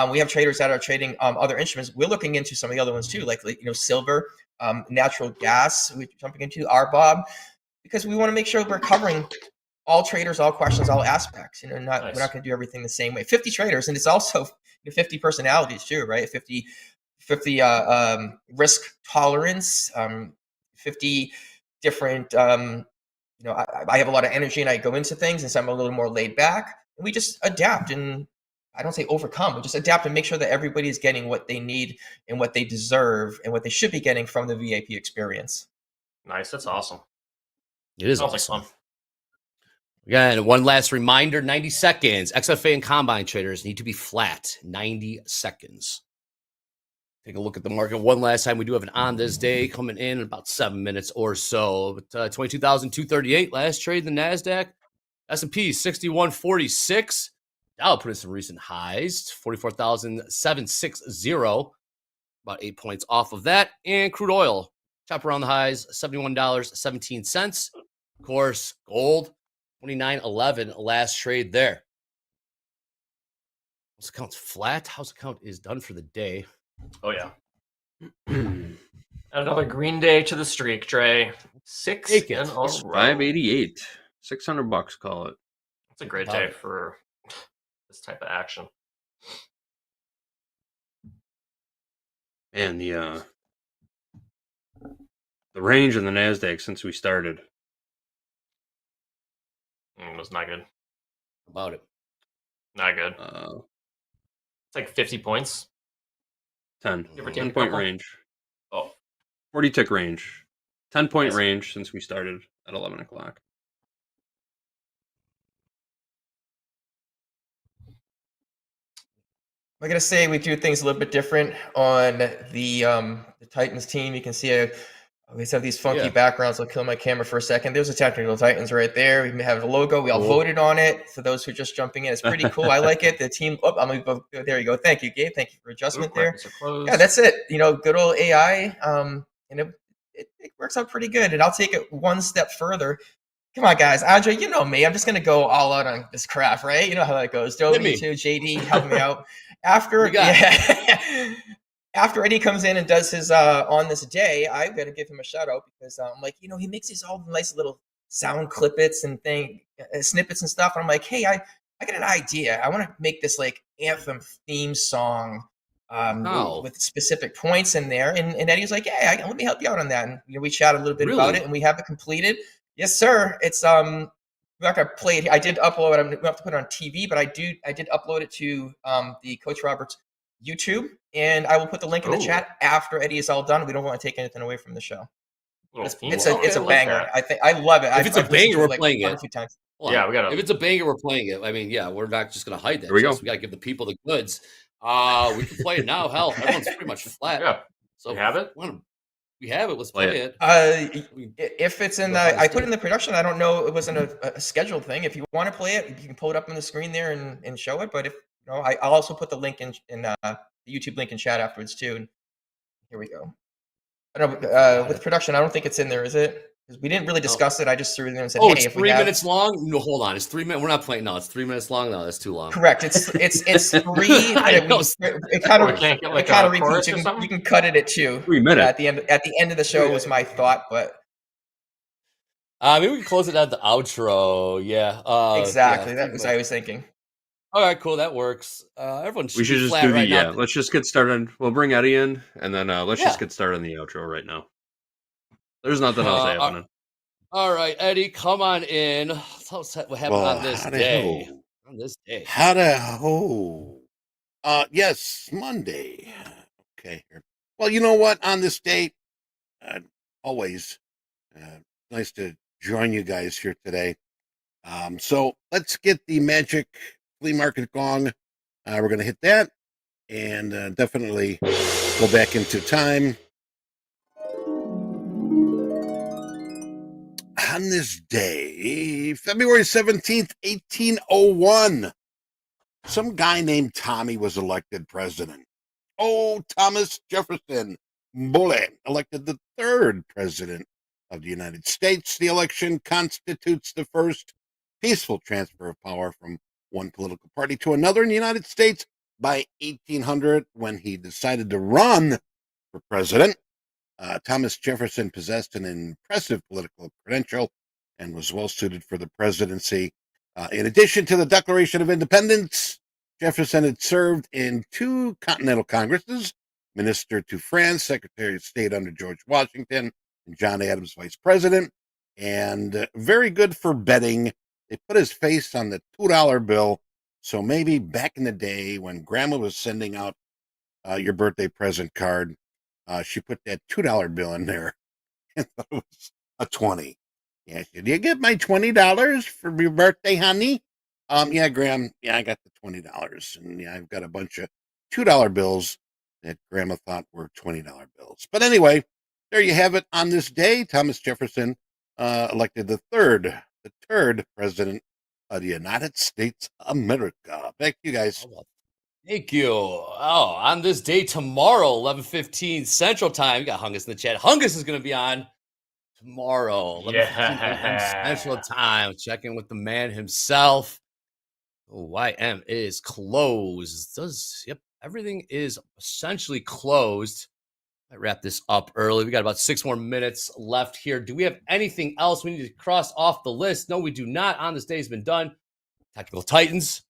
S6: We have traders that are trading other instruments. We're looking into some of the other ones too, like silver, natural gas. We're jumping into RBOB because we want to make sure we're covering all traders, all questions, all aspects. We're not going to do everything the same way. 50 traders, and it's also 50 personalities too, right? 50 risk tolerance, 50 different. I have a lot of energy and I go into things, and some are a little more laid back. And we just adapt, and I don't say overcome, but just adapt and make sure that everybody is getting what they need and what they deserve and what they should be getting from the VIP experience.
S5: Nice, that's awesome.
S17: It is
S5: Sounds
S17: awesome.
S5: like fun.
S17: Again, one last reminder, 90 seconds. XFA and combine traders need to be flat, 90 seconds. Take a look at the market one last time. We do have an on this day coming in about 7 minutes or so. But 22,238 last trade in the NASDAQ. S&P 6146. Dow put in some recent highs, 44,760. About 8 points off of that. And crude oil, top around the highs, $71.17. Of course, gold, 29.11 last trade there. House account's flat. House account is done for the day.
S5: Oh, yeah. Another green day to the streak, Dre. 6
S3: Take
S5: in
S3: it.
S5: a row.
S3: 588. $600, call it.
S5: It's a great day for this type of action.
S3: And the range in the NASDAQ since we started.
S5: It was not good.
S17: About it.
S5: Not good. It's like 50 points.
S3: 10.
S5: Give or take
S3: 10-point
S5: couple.
S3: range.
S5: Oh.
S3: 40 tick range. 10-point
S5: Nice.
S3: range since we started at 11 o'clock.
S6: I gotta say, we do things a little bit different on the Titans team. You can see I always have these funky backgrounds. I'll kill my camera for a second. There's a Technical Titans right there. We have a logo. We all voted on it. For those who are just jumping in, it's pretty cool. I like it. The team. Oh, there you go. Thank you, Gabe. Thank you for adjustment there. Yeah, that's it. Good old AI. And it works out pretty good. And I'll take it one step further. Come on, guys. Andre, you know me. I'm just going to go all out on this crap, right? You know how that goes. Dobie, too. JD, help me out. After Eddie comes in and does his on this day, I've got to give him a shout out because I'm like, he makes these all nice little sound clippets and snippets and stuff. And I'm like, hey, I got an idea. I want to make this like anthem theme song with specific points in there. And Eddie was like, yeah, let me help you out on that. And we chatted a little bit about it, and we have it completed. Yes, sir. It's we're not gonna play it. I did upload it. We have to put it on TV, but I did upload it to the Coach Roberts YouTube, and I will put the link in the chat after Eddie is all done. We don't want to take anything away from the show. It's a banger. I love it.
S17: If it's a banger, we're playing it.
S6: A few times.
S5: Yeah, we got.
S17: If it's a banger, we're playing it. I mean, yeah, we're not just gonna hide that.
S3: Here we go.
S17: We gotta give the people the goods. We can play it now. Hell, everyone's pretty much flat.
S5: Yeah.
S17: So
S5: we have it.
S17: We have it. Let's play it.
S6: If it's in I put it in the production. I don't know. It wasn't a scheduled thing. If you want to play it, you can pull it up on the screen there and show it. But if I'll also put the link in the YouTube link in chat afterwards too. And here we go. I don't know, with production, I don't think it's in there, is it? Because we didn't really discuss it. I just threw it in there and said, "Hey,
S17: it's
S6: if
S17: 3 minutes long." No, hold on. It's 3 minutes. We're not playing. No, it's 3 minutes long. No, that's too long.
S6: Correct. It's 3. It kind of repeats. You can cut it at 2.
S3: 3 minutes.
S6: At the end of the show was my thought, but
S17: maybe we can close it at the outro. Yeah.
S6: Exactly.
S17: Yeah,
S6: that was I was thinking.
S17: All right, cool. That works. Everyone should
S3: We should just
S17: flat
S3: do
S17: right now.
S3: let's just get started. We'll bring Eddie in, and then let's just get started on the outro right now. There's nothing else happening.
S17: All right, Eddie, come on in. Tell us what happened on this day. On this day.
S2: Yes, Monday. Okay. Well, you know what? On this day, always nice to join you guys here today. So let's get the magic flea market gong. We're going to hit that and definitely go back into time. On this day, February 17th, 1801, some guy named Tommy was elected president. Oh, Thomas Jefferson Bullitt, elected the 3rd president of the United States. The election constitutes the first peaceful transfer of power from one political party to another in the United States by 1800 when he decided to run for president. Thomas Jefferson possessed an impressive political credential and was well suited for the presidency. In addition to the Declaration of Independence, Jefferson had served in 2 Continental Congresses, Minister to France, Secretary of State under George Washington, and John Adams, Vice President, and very good for betting. They put his face on the $2 bill, so maybe back in the day when Grandma was sending out your birthday present card, she put that $2 bill in there and thought it was a 20. Yeah, she said, "Do you get my $20 for your birthday, honey?" Yeah, Graham. Yeah, I got the $20, and yeah, I've got a bunch of $2 bills that Grandma thought were $20 bills. But anyway, there you have it. On this day, Thomas Jefferson elected the third president of the United States of America. Back to you guys.
S17: Thank you. Oh, on this day tomorrow, 11:15 Central Time, we got Hungus in the chat. Hungus is going to be on tomorrow, 11:15 a.m. Central Time. Check in with the man himself. YM is closed. Everything is essentially closed. I wrap this up early. We got about 6 more minutes left here. Do we have anything else we need to cross off the list? No, we do not. On this day has been done. Technical Titans.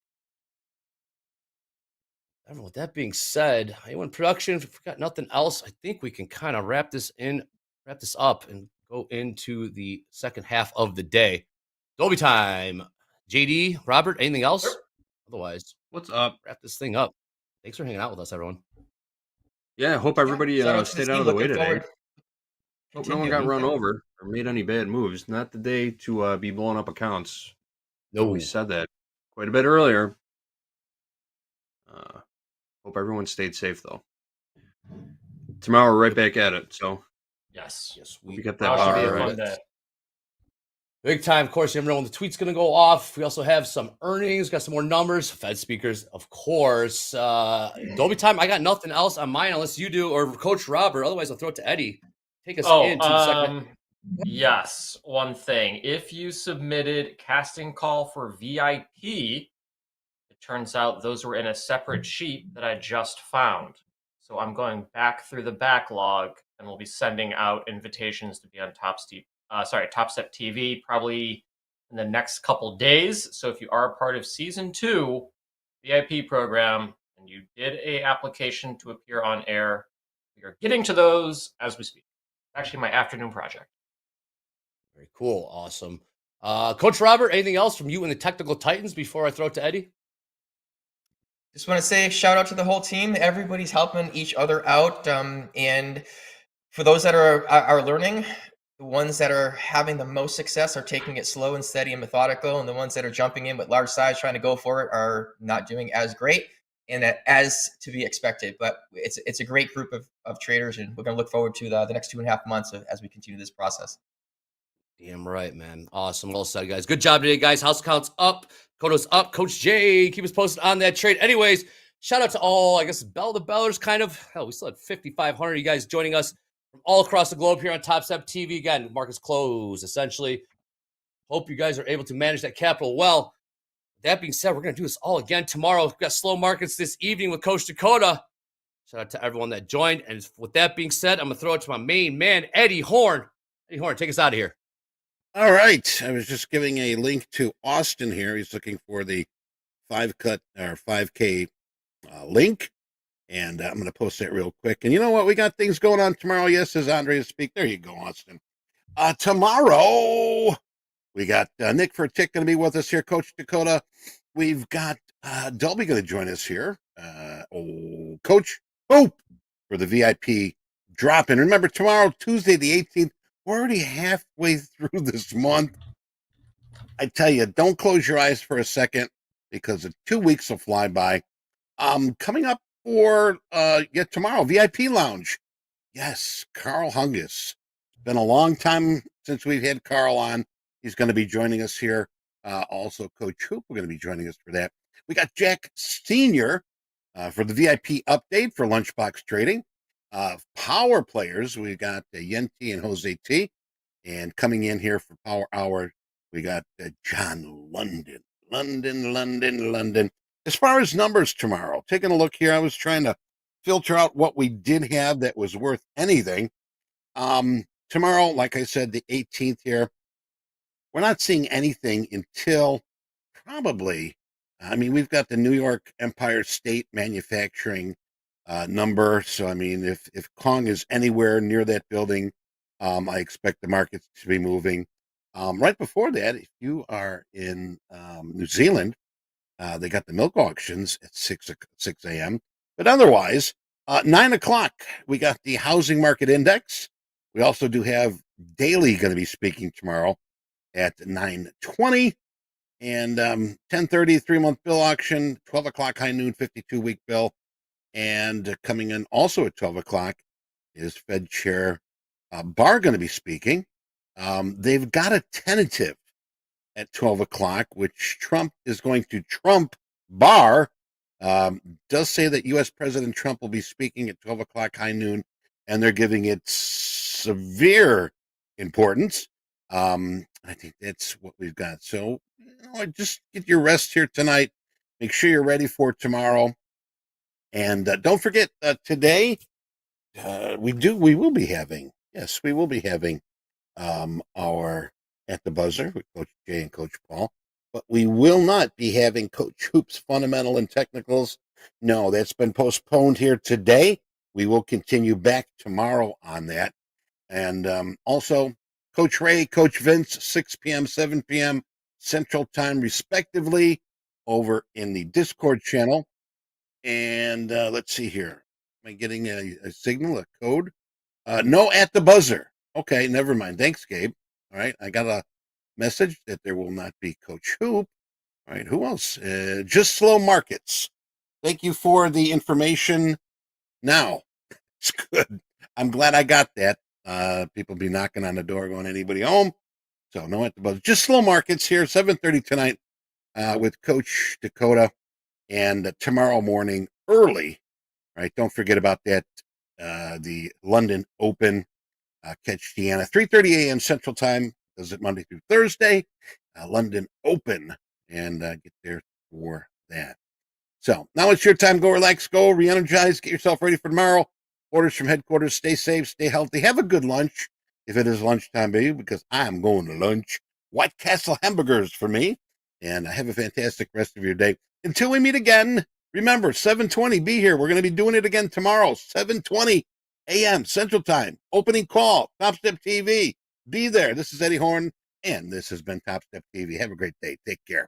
S17: With that being said, anyone in production, if we got nothing else, I think we can kind of wrap this up and go into the second half of the day. Dolby time. JD, Robert, anything else? Sure. Otherwise,
S3: what's up?
S17: Wrap this thing up. Thanks for hanging out with us, everyone.
S3: Yeah, I hope everybody stayed out of the way today. Hope no one got run
S17: over
S3: over or made any bad moves. Not the day to be blowing up accounts.
S17: No,
S3: we said that quite a bit earlier. Hope everyone stayed safe, though. Tomorrow, we're right back at it. So,
S5: yes,
S3: we got that bar right.
S17: Big time. Of course, you never know when the tweet's going to go off. We also have some earnings, got some more numbers, Fed speakers, of course. Dolby time. I got nothing else on mine unless you do or Coach Robert. Otherwise, I'll throw it to Eddie. Take us into the second.
S5: Yes, one thing. If you submitted casting call for VIP, turns out those were in a separate sheet that I just found. So I'm going back through the backlog and we'll be sending out invitations to be on Topstep TV probably in the next couple days. So if you are a part of season 2 VIP program and you did a application to appear on air, we are getting to those as we speak. Actually, my afternoon project.
S17: Very cool. Awesome. Coach Robert, anything else from you and the Technical Titans before I throw it to Eddie?
S6: Just want to say shout out to the whole team. Everybody's helping each other out. And for those that are learning, the ones that are having the most success are taking it slow and steady and methodical. And the ones that are jumping in with large size trying to go for it are not doing as great and as to be expected. But it's a great group of traders. And we're going to look forward to the next 2.5 months as we continue this process.
S17: Damn right, man. Awesome. Well said, guys. Good job today, guys. House accounts up. Kodo's up. Coach Jay, keep us posted on that trade. Anyways, shout out to all, I guess, Bell the Bellers kind of. Hell, we still had 5,500 of you guys joining us from all across the globe here on Topstep TV. Again, markets closed, essentially. Hope you guys are able to manage that capital well. That being said, we're going to do this all again tomorrow. We've got slow markets this evening with Coach Dakota. Shout out to everyone that joined. And with that being said, I'm going to throw it to my main man, Eddie Horn. Eddie Horn, take us out of here.
S2: All right. I was just giving a link to Austin here. He's looking for the 5K link. And I'm going to post that real quick. And you know what? We got things going on tomorrow. Yes, as Andrea speak. There you go, Austin. Tomorrow, we got Nick for a tick going to be with us here. Coach Dakota. We've got Dolby going to join us here. Coach Hope for the VIP drop-in. Remember, tomorrow, Tuesday the 18th, we're already halfway through this month. I tell you, don't close your eyes for a second because the 2 weeks will fly by. Coming up for tomorrow, VIP Lounge. Yes, Carl Hungus. Been a long time since we've had Carl on. He's going to be joining us here. Also, Coach Hoop, we're going to be joining us for that. We got Jack Sr. For the VIP update for Lunchbox Trading. Power players, we got Yenti and Jose T. And coming in here for Power Hour, we got John London. As far as numbers tomorrow, taking a look here, I was trying to filter out what we did have that was worth anything. Tomorrow, like I said, the 18th here, we're not seeing anything until probably, I mean, we've got the New York Empire State Manufacturing number. So, I mean, if Kong is anywhere near that building, I expect the markets to be moving. Right before that, if you are in New Zealand, they got the milk auctions at 6 a.m. But otherwise, 9 o'clock, we got the housing market index. We also do have Daily going to be speaking tomorrow at 9:20. And 10:30, 3-month bill auction, 12 o'clock high noon, 52-week bill. And coming in also at 12 o'clock is Fed Chair Barr going to be speaking. They've got a tentative at 12 o'clock, which Trump is going to trump Barr. Does say that U.S. President Trump will be speaking at 12 o'clock high noon, and they're giving it severe importance. I think that's what we've got. So, just get your rest here tonight. Make sure you're ready for tomorrow. And don't forget, today, we will be having our At the Buzzer with Coach Jay and Coach Paul. But we will not be having Coach Hoop's Fundamental and Technicals. No, that's been postponed here today. We will continue back tomorrow on that. And also, Coach Ray, Coach Vince, 6 p.m., 7 p.m. Central Time, respectively, over in the Discord channel. And let's see here. Am I getting a signal, a code? No, At the Buzzer. Okay, never mind. Thanks, Gabe. All right, I got a message that there will not be Coach Hoop. All right, who else? Just Slow Markets. Thank you for the information. Now, it's good. I'm glad I got that. People be knocking on the door going, anybody home? So no At the Buzzer. Just Slow Markets here, 7:30 tonight with Coach Dakota. And tomorrow morning early, right? Don't forget about that. The London Open, catch Deanna, 3:30 a.m. Central Time. Does it Monday through Thursday? London Open, and get there for that. So now it's your time. Go relax, go re-energize, get yourself ready for tomorrow. Orders from headquarters. Stay safe, stay healthy. Have a good lunch if it is lunchtime, baby, because I'm going to lunch. White Castle hamburgers for me. And have a fantastic rest of your day. Until we meet again, remember, 7:20, be here. We're going to be doing it again tomorrow, 7:20 a.m. Central Time. Opening call, TopstepTV. Be there. This is Eddie Horn, and this has been TopstepTV. Have a great day. Take care.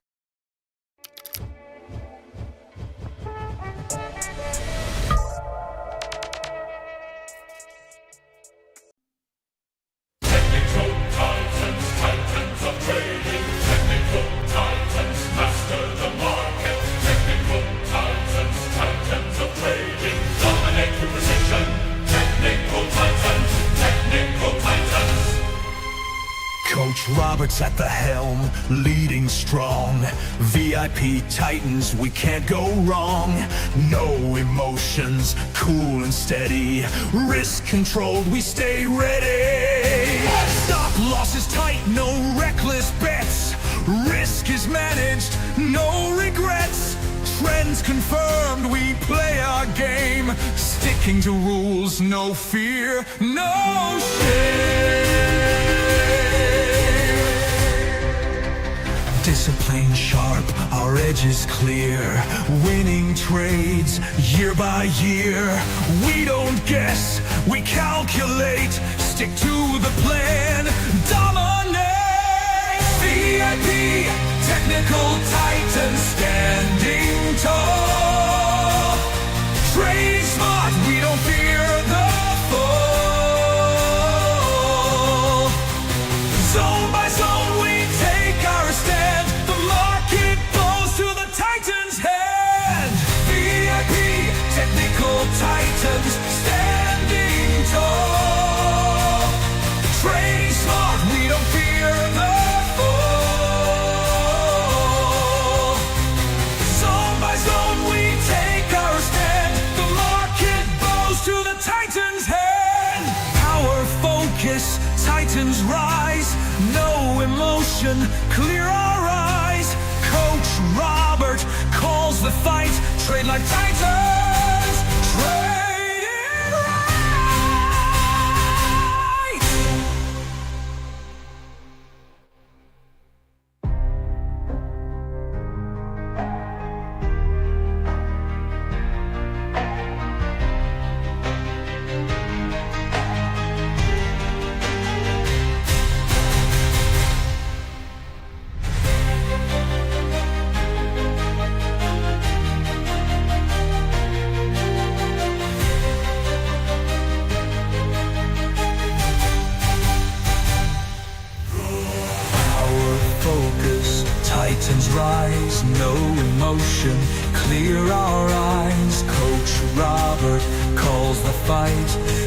S7: Coach Roberts at the helm, leading strong. VIP Titans, we can't go wrong. No emotions, cool and steady. Risk controlled, we stay ready. Stop losses tight, no reckless bets. Risk is managed, no regrets. Trends confirmed, we play our game. Sticking to rules, no fear, no shame. Discipline sharp, our edge is clear. Winning trades year by year. We don't guess, we calculate. Stick to the plan, dominate. VIP, technical titans standing tall. Trade smart, we don't fear the fall. Zone by zone, we take our stand. The market goes to the Titans' hand. VIP, technical titans standing tall. Trade smart, we don't fear the fall. Zone by zone, we take our stand. The market goes to the Titans' hand. Power, focus, Titans rise. No emotion, clear our eyes. Coach Robert calls the fight. Trade like titans, trade it right. Titans rise, no emotion, clear our eyes. Coach Robert calls the fight.